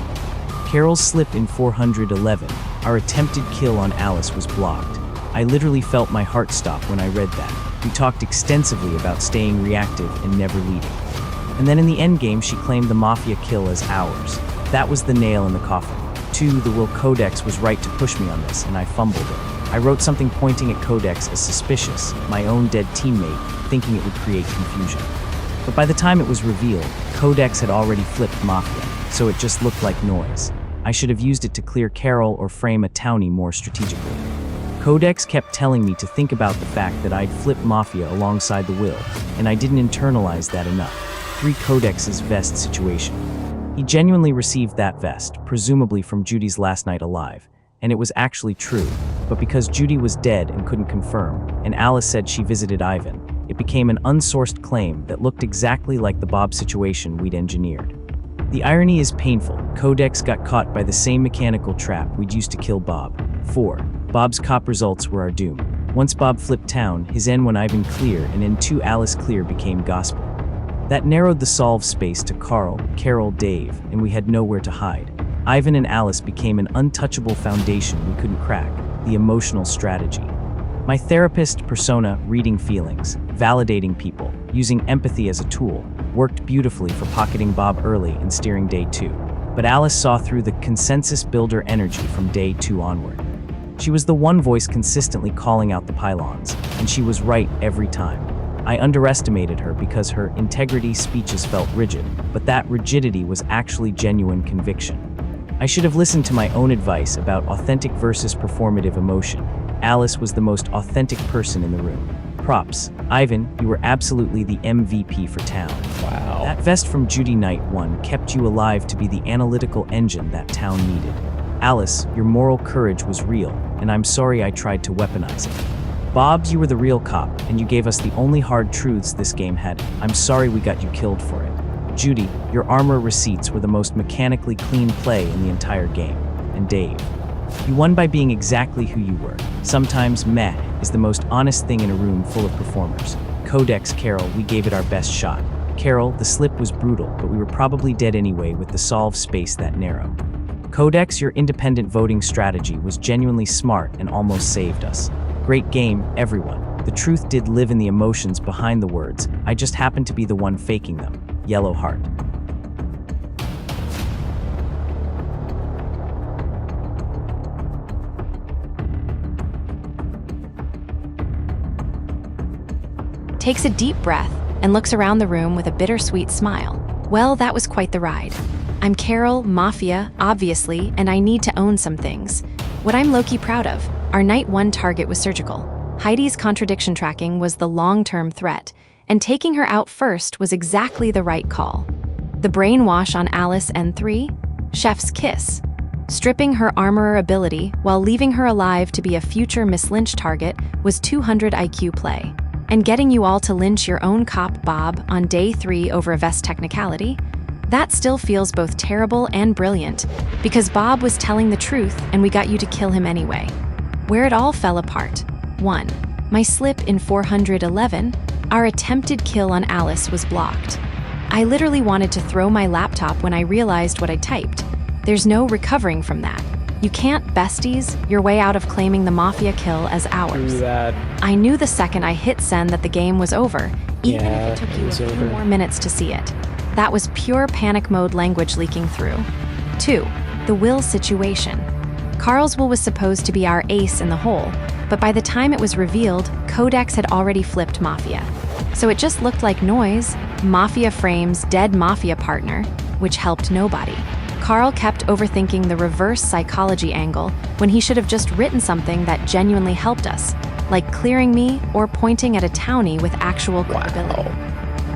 Carol's slip in 411. Our attempted kill on Alice was blocked. I literally felt my heart stop when I read that. We talked extensively about staying reactive and never leading. And then in the endgame, she claimed the Mafia kill as ours. That was the nail in the coffin. 2. The Will Codex was right to push me on this, and I fumbled it. I wrote something pointing at Codex as suspicious, my own dead teammate, thinking it would create confusion. But by the time it was revealed, Codex had already flipped Mafia, so it just looked like noise. I should have used it to clear Carol or frame a townie more strategically. Codex kept telling me to think about the fact that I'd flipped Mafia alongside the will, and I didn't internalize that enough. 3 Codex's vest situation. He genuinely received that vest, presumably from Judy's last night alive, and it was actually true, but because Judy was dead and couldn't confirm, and Alice said she visited Ivan, it became an unsourced claim that looked exactly like the Bob situation we'd engineered. The irony is painful. Codex got caught by the same mechanical trap we'd used to kill Bob. 4. Bob's cop results were our doom. Once Bob flipped town, his N1 Ivan clear and N2 Alice clear became gospel. That narrowed the solve space to Carl, Carol, Dave, and we had nowhere to hide. Ivan and Alice became an untouchable foundation we couldn't crack, the emotional strategy. My therapist persona, reading feelings, validating people, using empathy as a tool, worked beautifully for pocketing Bob early and steering day 2. But Alice saw through the consensus builder energy from day 2 onward. She was the one voice consistently calling out the pylons, and she was right every time. I underestimated her because her integrity speeches felt rigid, but that rigidity was actually genuine conviction. I should have listened to my own advice about authentic versus performative emotion. Alice was the most authentic person in the room. Props. Ivan, you were absolutely the MVP for town. Wow. That vest from Judy Night 1 kept you alive to be the analytical engine that town needed. Alice, your moral courage was real, and I'm sorry I tried to weaponize it. Bob, you were the real cop, and you gave us the only hard truths this game had. I'm sorry we got you killed for it. Judy, your armor receipts were the most mechanically clean play in the entire game. And Dave, you won by being exactly who you were. Sometimes meh is the most honest thing in a room full of performers. Codex, Carol, we gave it our best shot. Carol, the slip was brutal, but we were probably dead anyway with the solve space that narrow. Codex, your independent voting strategy was genuinely smart and almost saved us. Great game, everyone. The truth did live in the emotions behind the words. I just happened to be the one faking them. Yellow heart. Takes a deep breath and looks around the room with a bittersweet smile. Well, that was quite the ride. I'm Carol, Mafia, obviously, and I need to own some things. What I'm low-key proud of, our night 1 target was surgical. Heidi's contradiction tracking was the long-term threat, and taking her out first was exactly the right call. The brainwash on Alice N3? Chef's kiss. Stripping her armorer ability while leaving her alive to be a future Miss Lynch target was 200 IQ play. And getting you all to lynch your own cop Bob on day 3 over a vest technicality? That still feels both terrible and brilliant, because Bob was telling the truth and we got you to kill him anyway. Where it all fell apart. 1. My slip in 411, our attempted kill on Alice was blocked. I literally wanted to throw my laptop when I realized what I typed. There's no recovering from that. You can't besties your way out of claiming the Mafia kill as ours. I knew the second I hit send that the game was over, even if it took you a few more minutes to see it. That was pure panic mode language leaking through. 2. The will situation. Carl's will was supposed to be our ace in the hole, but by the time it was revealed, Codex had already flipped Mafia. So it just looked like noise. Mafia frames dead Mafia partner, which helped nobody. Carl kept overthinking the reverse psychology angle when he should have just written something that genuinely helped us, like clearing me or pointing at a townie with actual credibility.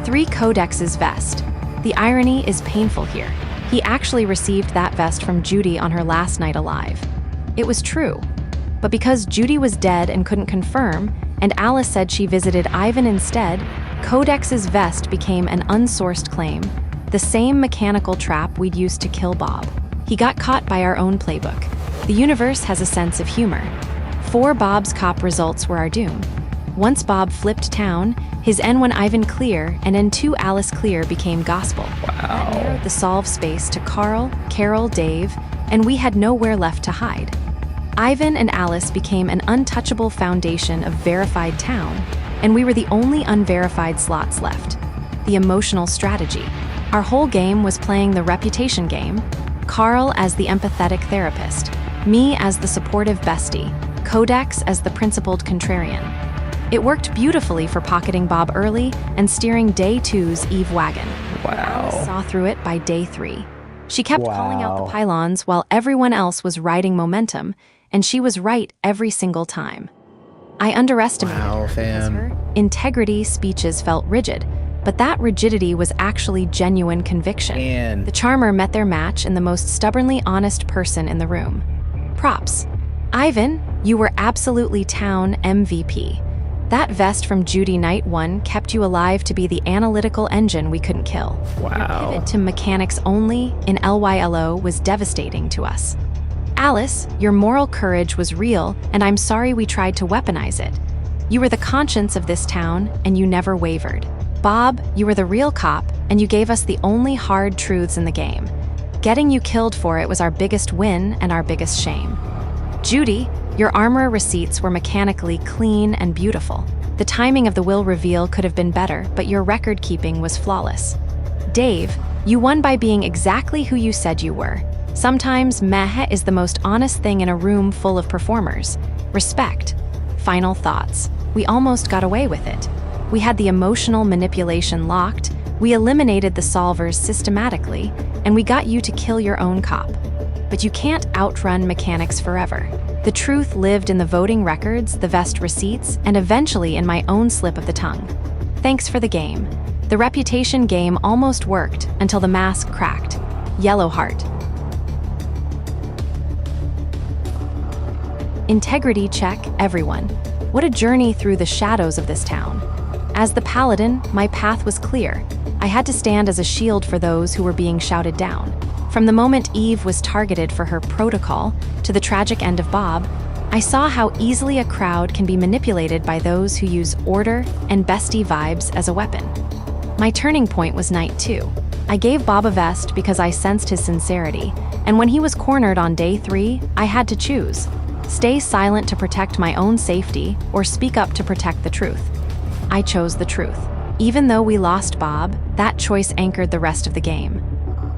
3. Codex's vest. The irony is painful here. He actually received that vest from Judy on her last night alive. It was true. But because Judy was dead and couldn't confirm, and Alice said she visited Ivan instead, Codex's vest became an unsourced claim, the same mechanical trap we'd used to kill Bob. He got caught by our own playbook. The universe has a sense of humor. 4. Bob's cop results were our doom. Once Bob flipped town, his N1 Ivan clear and N2 Alice clear became gospel. That narrowed the solve space to Carl, Carol, Dave, and we had nowhere left to hide. Ivan and Alice became an untouchable foundation of verified town, and we were the only unverified slots left. The emotional strategy. Our whole game was playing the reputation game, Carl as the empathetic therapist, me as the supportive bestie, Codex as the principled contrarian. It worked beautifully for pocketing Bob early and steering day 2's Eve wagon. Alice saw through it by day 3. She kept calling out the pylons while everyone else was riding momentum, and she was right every single time. I underestimated her because her integrity speeches felt rigid, but that rigidity was actually genuine conviction. The charmer met their match in the most stubbornly honest person in the room. Props. Ivan, you were absolutely town MVP. That vest from Judy Night 1 kept you alive to be the analytical engine we couldn't kill. Your pivot to mechanics only in LYLO was devastating to us. Alice, your moral courage was real, and I'm sorry we tried to weaponize it. You were the conscience of this town, and you never wavered. Bob, you were the real cop, and you gave us the only hard truths in the game. Getting you killed for it was our biggest win and our biggest shame. Judy, your armor receipts were mechanically clean and beautiful. The timing of the will reveal could have been better, but your record keeping was flawless. Dave, you won by being exactly who you said you were. Sometimes meh is the most honest thing in a room full of performers. Respect. Final thoughts. We almost got away with it. We had the emotional manipulation locked, we eliminated the solvers systematically, and we got you to kill your own cop. But you can't outrun mechanics forever. The truth lived in the voting records, the vest receipts, and eventually in my own slip of the tongue. Thanks for the game. The reputation game almost worked until the mask cracked. Yellow heart. Integrity check, everyone. What a journey through the shadows of this town. As the paladin, my path was clear. I had to stand as a shield for those who were being shouted down. From the moment Eve was targeted for her protocol to the tragic end of Bob, I saw how easily a crowd can be manipulated by those who use order and bestie vibes as a weapon. My turning point was night 2. I gave Bob a vest because I sensed his sincerity, and when he was cornered on day 3, I had to choose. Stay silent to protect my own safety, or speak up to protect the truth. I chose the truth. Even though we lost Bob, that choice anchored the rest of the game.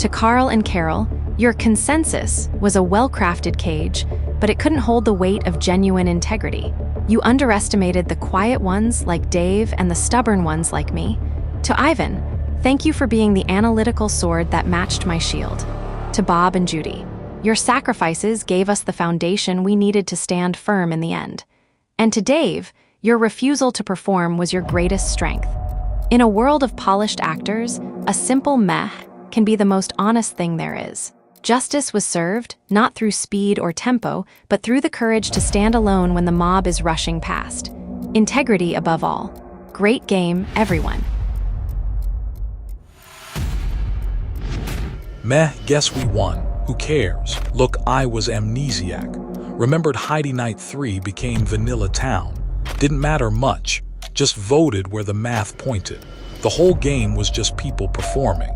To Carl and Carol, your consensus was a well-crafted cage, but it couldn't hold the weight of genuine integrity. You underestimated the quiet ones like Dave and the stubborn ones like me. To Ivan, thank you for being the analytical sword that matched my shield. To Bob and Judy, your sacrifices gave us the foundation we needed to stand firm in the end. And to Dave, your refusal to perform was your greatest strength. In a world of polished actors, a simple meh can be the most honest thing there is. Justice was served, not through speed or tempo, but through the courage to stand alone when the mob is rushing past. Integrity above all. Great game, everyone. Meh, guess we won. Who cares? Look, I was amnesiac. Remembered Heidi Night 3 became Vanilla Town. Didn't matter much. Just voted where the math pointed. The whole game was just people performing.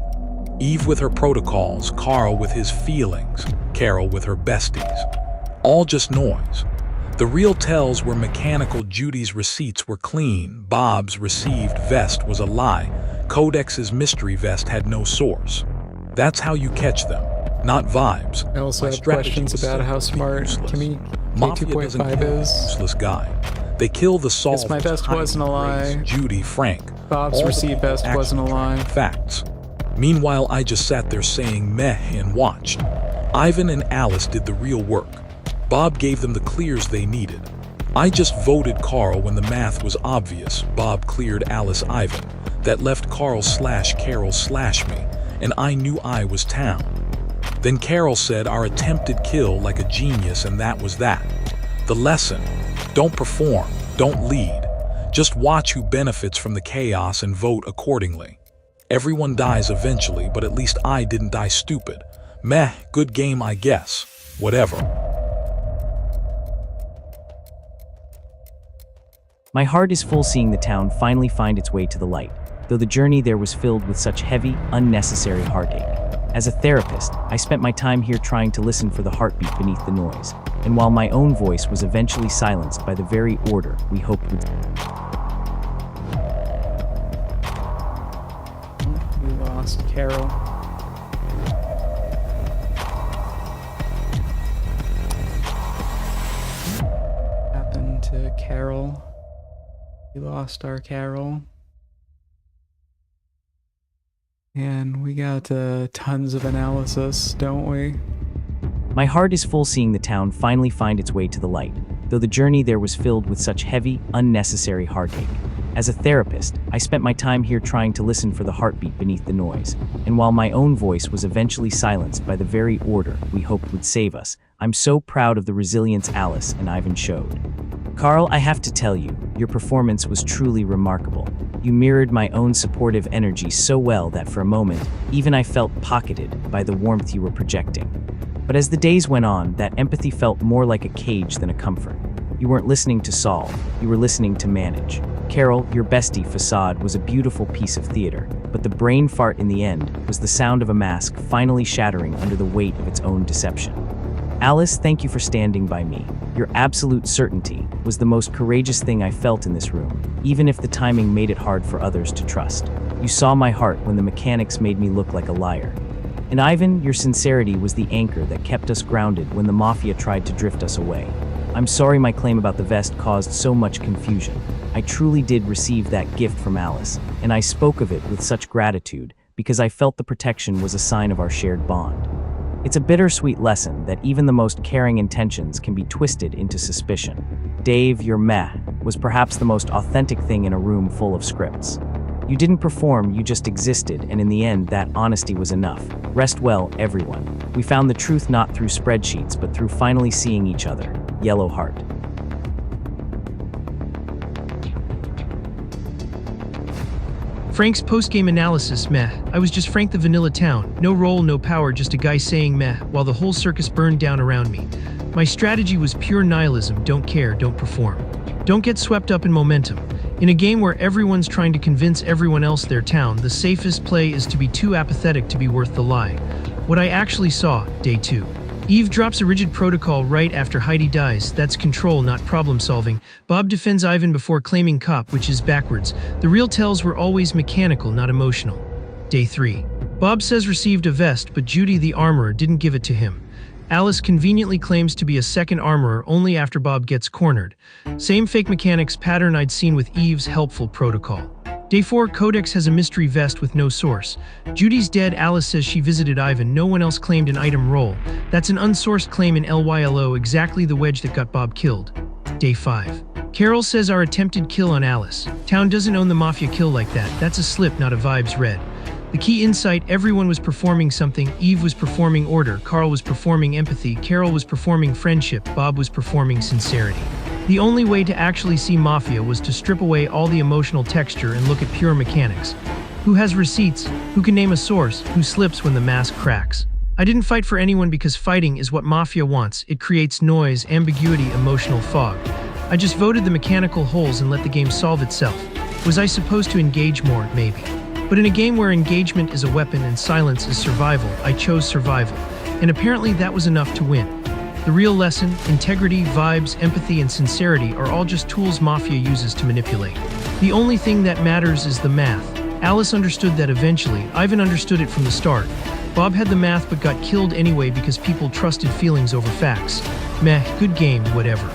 Eve with her protocols, Carl with his feelings, Carol with her besties. All just noise. The real tells were mechanical. Judy's receipts were clean, Bob's received vest was a lie, Codex's mystery vest had no source. That's how you catch them, not vibes. I also have questions about how smart Kimmy Mafia doesn't kill a useless guy. They kill the solvers. Yes, my vest wasn't a lie. Judy, Frank. Bob's received vest wasn't a lie. Facts. Meanwhile, I just sat there saying meh and watched. Ivan and Alice did the real work. Bob gave them the clears they needed. I just voted Carl when the math was obvious. Bob cleared Alice Ivan. That left Carl/Carol/ me, and I knew I was town. Then Carol said our attempted kill like a genius, and that was that. The lesson: don't perform, don't lead. Just watch who benefits from the chaos and vote accordingly. Everyone dies eventually, but at least I didn't die stupid. Meh, good game I guess. Whatever. My heart is full seeing the town finally find its way to the light, though the journey there was filled with such heavy, unnecessary heartache. As a therapist, I spent my time here trying to listen for the heartbeat beneath the noise, and while my own voice was eventually silenced by the very order we hoped would. We lost Carol. Happened to Carol. We lost our Carol. And we got tons of analysis, don't we? My heart is full seeing the town finally find its way to the light, though the journey there was filled with such heavy, unnecessary heartache. As a therapist, I spent my time here trying to listen for the heartbeat beneath the noise, and while my own voice was eventually silenced by the very order we hoped would save us, I'm so proud of the resilience Alice and Ivan showed. Carl, I have to tell you, your performance was truly remarkable. You mirrored my own supportive energy so well that for a moment, even I felt pocketed by the warmth you were projecting. But as the days went on, that empathy felt more like a cage than a comfort. You weren't listening to solve, you were listening to manage. Carol, your bestie facade was a beautiful piece of theater, but the brain fart in the end was the sound of a mask finally shattering under the weight of its own deception. Alice, thank you for standing by me. Your absolute certainty was the most courageous thing I felt in this room, even if the timing made it hard for others to trust. You saw my heart when the mechanics made me look like a liar. And Ivan, your sincerity was the anchor that kept us grounded when the Mafia tried to drift us away. I'm sorry my claim about the vest caused so much confusion. I truly did receive that gift from Alice, and I spoke of it with such gratitude because I felt the protection was a sign of our shared bond. It's a bittersweet lesson that even the most caring intentions can be twisted into suspicion. Dave, your meh was perhaps the most authentic thing in a room full of scripts. You didn't perform, you just existed, and in the end, that honesty was enough. Rest well, everyone. We found the truth not through spreadsheets, but through finally seeing each other. Yellow Heart. Frank's post-game analysis, meh. I was just Frank the Vanilla Town. No role, no power, just a guy saying meh, while the whole circus burned down around me. My strategy was pure nihilism, don't care, don't perform. Don't get swept up in momentum. In a game where everyone's trying to convince everyone else their town, the safest play is to be too apathetic to be worth the lie. What I actually saw, day 2. Eve drops a rigid protocol right after Heidi dies. That's control, not problem solving. Bob defends Ivan before claiming cop, which is backwards. The real tells were always mechanical, not emotional. Day 3. Bob says received a vest, but Judy, the armorer, didn't give it to him. Alice conveniently claims to be a second armorer only after Bob gets cornered. Same fake mechanics pattern I'd seen with Eve's helpful protocol. Day 4, Codex has a mystery vest with no source. Judy's dead, Alice says she visited Ivan, no one else claimed an item role. That's an unsourced claim in LYLO, exactly the wedge that got Bob killed. Day 5. Carol says our attempted kill on Alice. Town doesn't own the Mafia kill like that, that's a slip, not a vibes read. The key insight, everyone was performing something. Eve was performing order, Carl was performing empathy, Carol was performing friendship, Bob was performing sincerity. The only way to actually see Mafia was to strip away all the emotional texture and look at pure mechanics. Who has receipts? Who can name a source? Who slips when the mask cracks? I didn't fight for anyone because fighting is what Mafia wants. It creates noise, ambiguity, emotional fog. I just voted the mechanical holes and let the game solve itself. Was I supposed to engage more? Maybe. But in a game where engagement is a weapon and silence is survival, I chose survival. And apparently that was enough to win. The real lesson, integrity, vibes, empathy, and sincerity are all just tools Mafia uses to manipulate. The only thing that matters is the math. Alice understood that eventually, Ivan understood it from the start. Bob had the math but got killed anyway because people trusted feelings over facts. Meh, good game, whatever.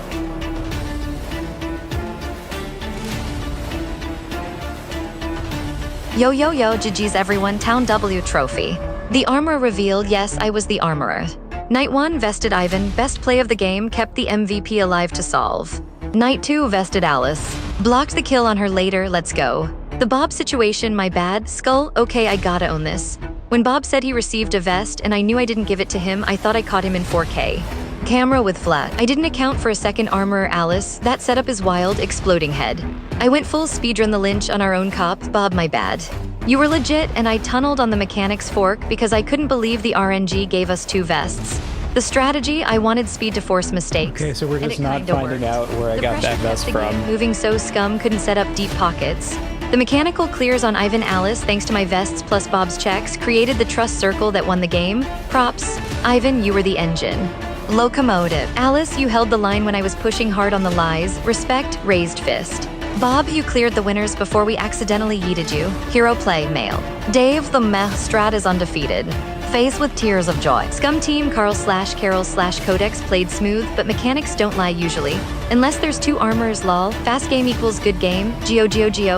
Yo yo yo, GG's everyone, Town W trophy. The armor reveal, yes, I was the armorer. Night 1, vested Ivan, best play of the game, kept the MVP alive to solve. Night 2, vested Alice. Blocked the kill on her later, let's go. The Bob situation, my bad. Skull, okay, I gotta own this. When Bob said he received a vest and I knew I didn't give it to him, I thought I caught him in 4K. Camera with flat. I didn't account for a second armorer Alice. That setup is wild, exploding head. I went full speedrun the lynch on our own cop, Bob, my bad. You were legit, and I tunneled on the mechanics fork because I couldn't believe the RNG gave us 2 vests. The strategy, I wanted speed to force mistakes. Okay, so we're just not finding out where I got that vest from. Moving so scum couldn't set up deep pockets. The mechanical clears on Ivan Alice thanks to my vests plus Bob's checks created the trust circle that won the game. Props. Ivan, you were the engine. Locomotive. Alice, you held the line when I was pushing hard on the lies. Respect, raised fist. Bob, you cleared the winners before we accidentally yeeted you. Hero play, male. Dave, the meh strat is undefeated. Face with tears of joy. Scum team, Carl/Carol/Codex played smooth, but mechanics don't lie usually. Unless there's 2 armors, lol. Fast game equals good game. Geo,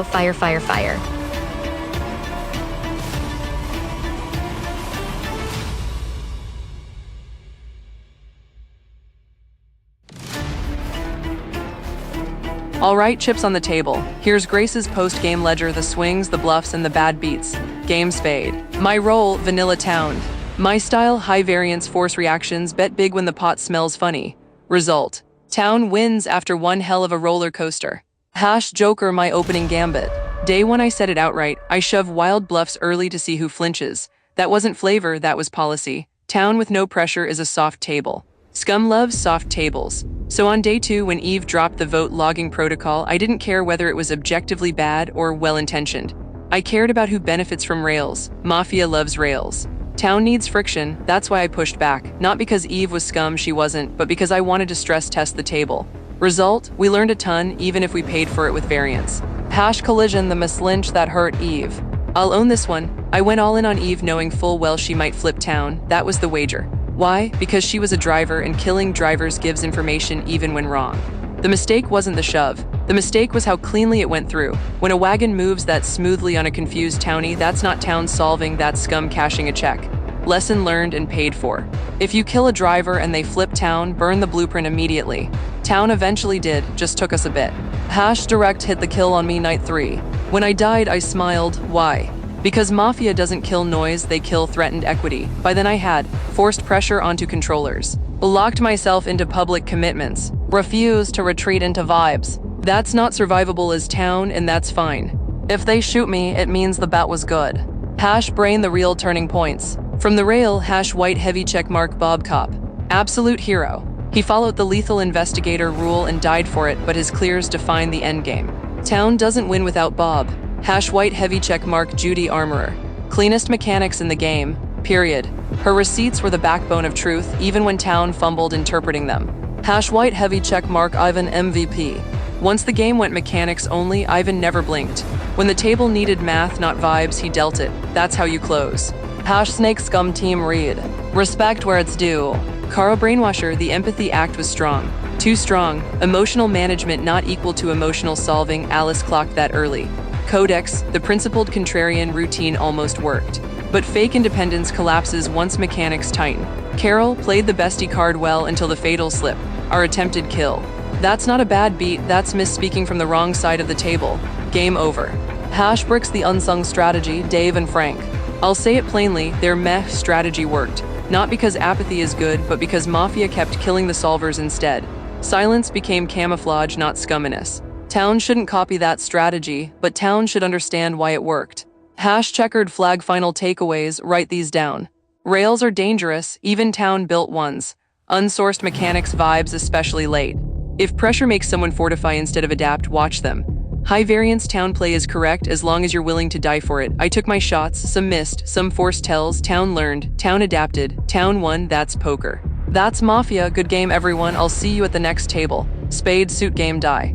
fire, fire, fire. All right, chips on the table. Here's Grace's post-game ledger, the swings, the bluffs, and the bad beats. Game spade. My role, Vanilla Town. My style, high variance force reactions, bet big when the pot smells funny. Result. Town wins after one hell of a roller coaster. Hash Joker, my opening gambit. Day one I said it outright. I shove wild bluffs early to see who flinches. That wasn't flavor, that was policy. Town with no pressure is a soft table. Scum loves soft tables. So on day two, when Eve dropped the vote logging protocol, I didn't care whether it was objectively bad or well-intentioned. I cared about who benefits from rails. Mafia loves rails. Town needs friction, that's why I pushed back. Not because Eve was scum, she wasn't, but because I wanted to stress test the table. Result, we learned a ton, even if we paid for it with variance. Hash collision, the mislynch that hurt Eve. I'll own this one. I went all in on Eve knowing full well she might flip town. That was the wager. Why? Because she was a driver and killing drivers gives information even when wrong. The mistake wasn't the shove. The mistake was how cleanly it went through. When a wagon moves that smoothly on a confused townie, that's not town solving, that's scum cashing a check. Lesson learned and paid for. If you kill a driver and they flip town, burn the blueprint immediately. Town eventually did, just took us a bit. Hash direct hit the kill on me night 3. When I died, I smiled. Why? Because Mafia doesn't kill noise, they kill threatened equity. By then I had forced pressure onto controllers. Locked myself into public commitments. Refused to retreat into vibes. That's not survivable as town, and that's fine. If they shoot me, it means the bet was good. Hash brain, the real turning points. From the rail, hash white heavy checkmark Bob Cop. Absolute hero. He followed the lethal investigator rule and died for it, but his clears define the endgame. Town doesn't win without Bob. Hash white heavy checkmark Judy Armorer. Cleanest mechanics in the game, period. Her receipts were the backbone of truth, even when Town fumbled interpreting them. Hash white heavy checkmark Ivan MVP. Once the game went mechanics only, Ivan never blinked. When the table needed math, not vibes, he dealt it. That's how you close. Hash snake scum team Reed. Respect where it's due. Carl Brainwasher, the empathy act was strong. Too strong. Emotional management not equal to emotional solving. Alice clocked that early. Codex, the principled contrarian routine almost worked. But fake independence collapses once mechanics tighten. Carol played the bestie card well until the fatal slip, our attempted kill. That's not a bad beat, that's misspeaking from the wrong side of the table. Game over. Hash bricks the unsung strategy, Dave and Frank. I'll say it plainly, their meh strategy worked. Not because apathy is good, but because Mafia kept killing the solvers instead. Silence became camouflage, not scumminess. Town shouldn't copy that strategy, but Town should understand why it worked. Hash checkered flag final takeaways, write these down. Rails are dangerous, even Town built ones. Unsourced mechanics vibes, especially late. If pressure makes someone fortify instead of adapt, watch them. High variance Town play is correct as long as you're willing to die for it. I took my shots, some missed, some forced tells, Town learned, Town adapted, Town won, that's poker. That's Mafia, good game everyone, I'll see you at the next table. Spade, suit game, die.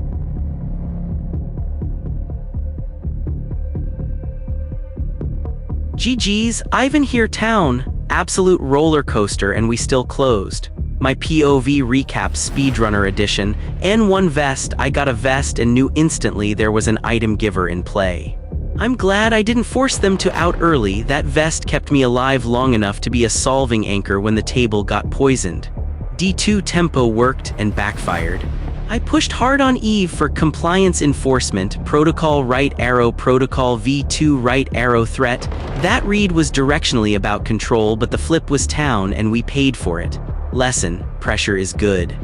GG's, Ivan here Town, absolute roller coaster and we still closed. My POV recap speedrunner edition, N1 vest, I got a vest and knew instantly there was an item giver in play. I'm glad I didn't force them to out early, that vest kept me alive long enough to be a solving anchor when the table got poisoned. D2 tempo worked and backfired. I pushed hard on Eve for compliance enforcement, protocol right arrow, protocol V2 right arrow threat. That read was directionally about control, but the flip was Town and we paid for it. Lesson, pressure is good.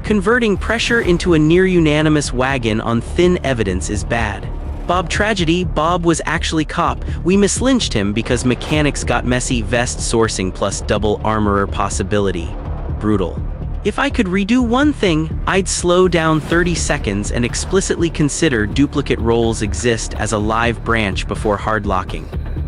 Converting pressure into a near-unanimous wagon on thin evidence is bad. Bob tragedy, Bob was actually cop. We mislynched him because mechanics got messy, vest sourcing plus double armorer possibility. Brutal. If I could redo one thing, I'd slow down 30 seconds and explicitly consider duplicate roles exist as a live branch before hard locking.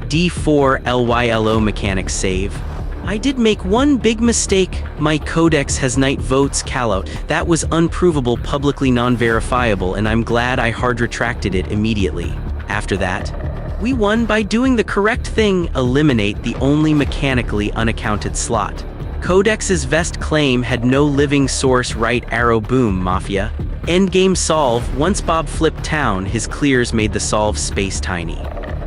D4 LYLO mechanics save. I did make one big mistake. My codex has night votes callout. That was unprovable, publicly non-verifiable, and I'm glad I hard retracted it immediately. After that, we won by doing the correct thing, eliminate the only mechanically unaccounted slot. Codex's vest claim had no living source, right arrow, boom, Mafia. Endgame solve, once Bob flipped Town, his clears made the solve space tiny.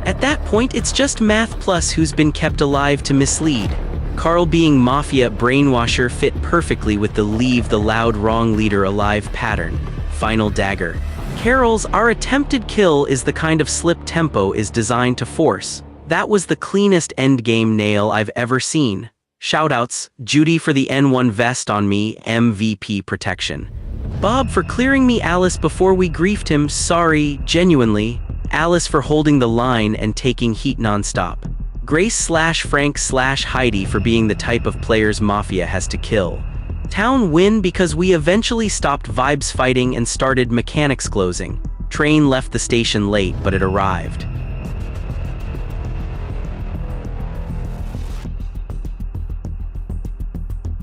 At that point, it's just math plus who's been kept alive to mislead. Carl being Mafia brainwasher fit perfectly with the leave the loud wrong leader alive pattern. Final dagger. Carol's, our attempted kill is the kind of slip tempo is designed to force. That was the cleanest endgame nail I've ever seen. Shoutouts, Judy for the N1 vest on me, MVP protection. Bob for clearing me Alice before we griefed him, sorry, genuinely. Alice for holding the line and taking heat nonstop. Grace/Frank/Heidi for being the type of players Mafia has to kill. Town win because we eventually stopped vibes fighting and started mechanics closing. Train left the station late, but it arrived.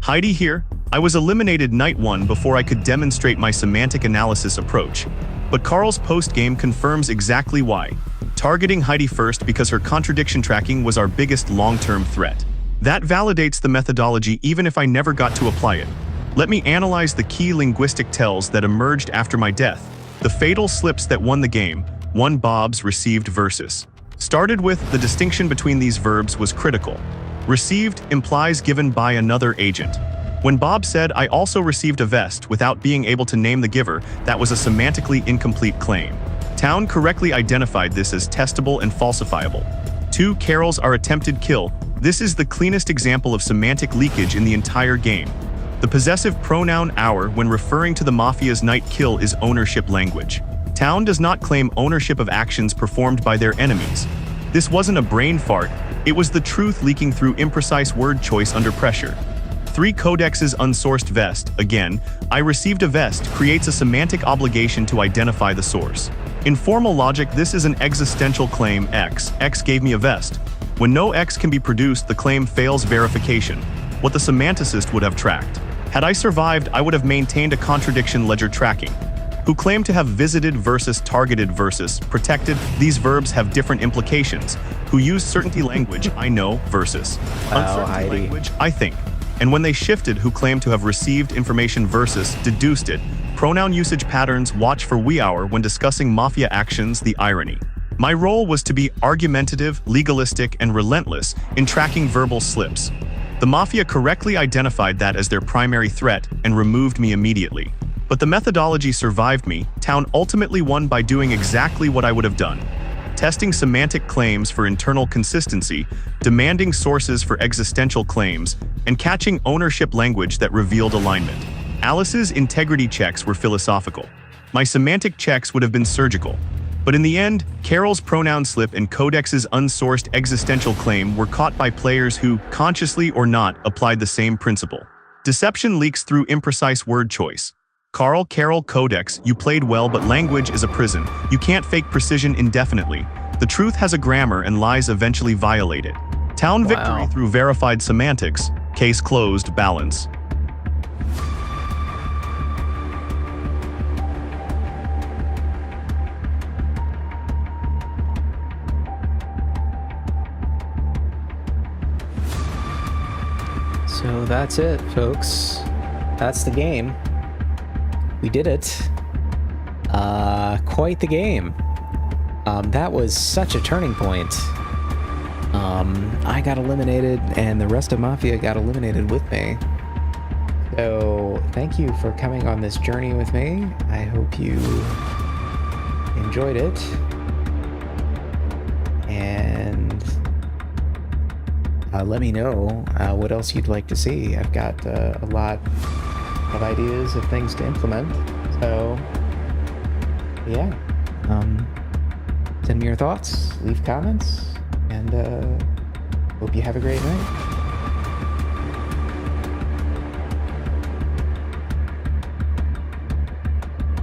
Heidi here. I was eliminated night 1 before I could demonstrate my semantic analysis approach. But Carl's post-game confirms exactly why. Targeting Heidi first because her contradiction tracking was our biggest long-term threat. That validates the methodology even if I never got to apply it. Let me analyze the key linguistic tells that emerged after my death. The fatal slips that won the game, one Bob's received versus. Started with the distinction between these verbs was critical. Received implies given by another agent. When Bob said, I also received a vest without being able to name the giver, that was a semantically incomplete claim. Town correctly identified this as testable and falsifiable. 2 Carol's our attempted kill. This is the cleanest example of semantic leakage in the entire game. The possessive pronoun our when referring to the Mafia's night kill is ownership language. Town does not claim ownership of actions performed by their enemies. This wasn't a brain fart, it was the truth leaking through imprecise word choice under pressure. 3 Codex's unsourced vest, again, I received a vest creates a semantic obligation to identify the source. In formal logic, this is an existential claim X gave me a vest. When no X can be produced, the claim fails verification, what the semanticist would have tracked. Had I survived, I would have maintained a contradiction ledger tracking. Who claim to have visited versus targeted versus protected, these verbs have different implications. Who use certainty language, I know, versus uncertainty language, I think. And when they shifted, who claim to have received information versus deduced it, pronoun usage patterns watch for we our when discussing Mafia actions, the irony. My role was to be argumentative, legalistic, and relentless in tracking verbal slips. The Mafia correctly identified that as their primary threat and removed me immediately. But the methodology survived me. Town ultimately won by doing exactly what I would have done. Testing semantic claims for internal consistency, demanding sources for existential claims, and catching ownership language that revealed alignment. Alice's integrity checks were philosophical. My semantic checks would have been surgical. But in the end, Carol's pronoun slip and Codex's unsourced existential claim were caught by players who, consciously or not, applied the same principle. Deception leaks through imprecise word choice. Carl, Carol, Codex, you played well, but language is a prison. You can't fake precision indefinitely. The truth has a grammar and lies eventually violate it. Town victory through verified semantics. Case closed, balance. So that's it, folks. That's the game. We did it. Quite the game. That was such a turning point. I got eliminated and the rest of Mafia got eliminated with me. So thank you for coming on this journey with me. I hope you enjoyed it. And let me know what else you'd like to see. I've got a lot of ideas of things to implement. So yeah, send me your thoughts, leave comments, and hope you have a great night.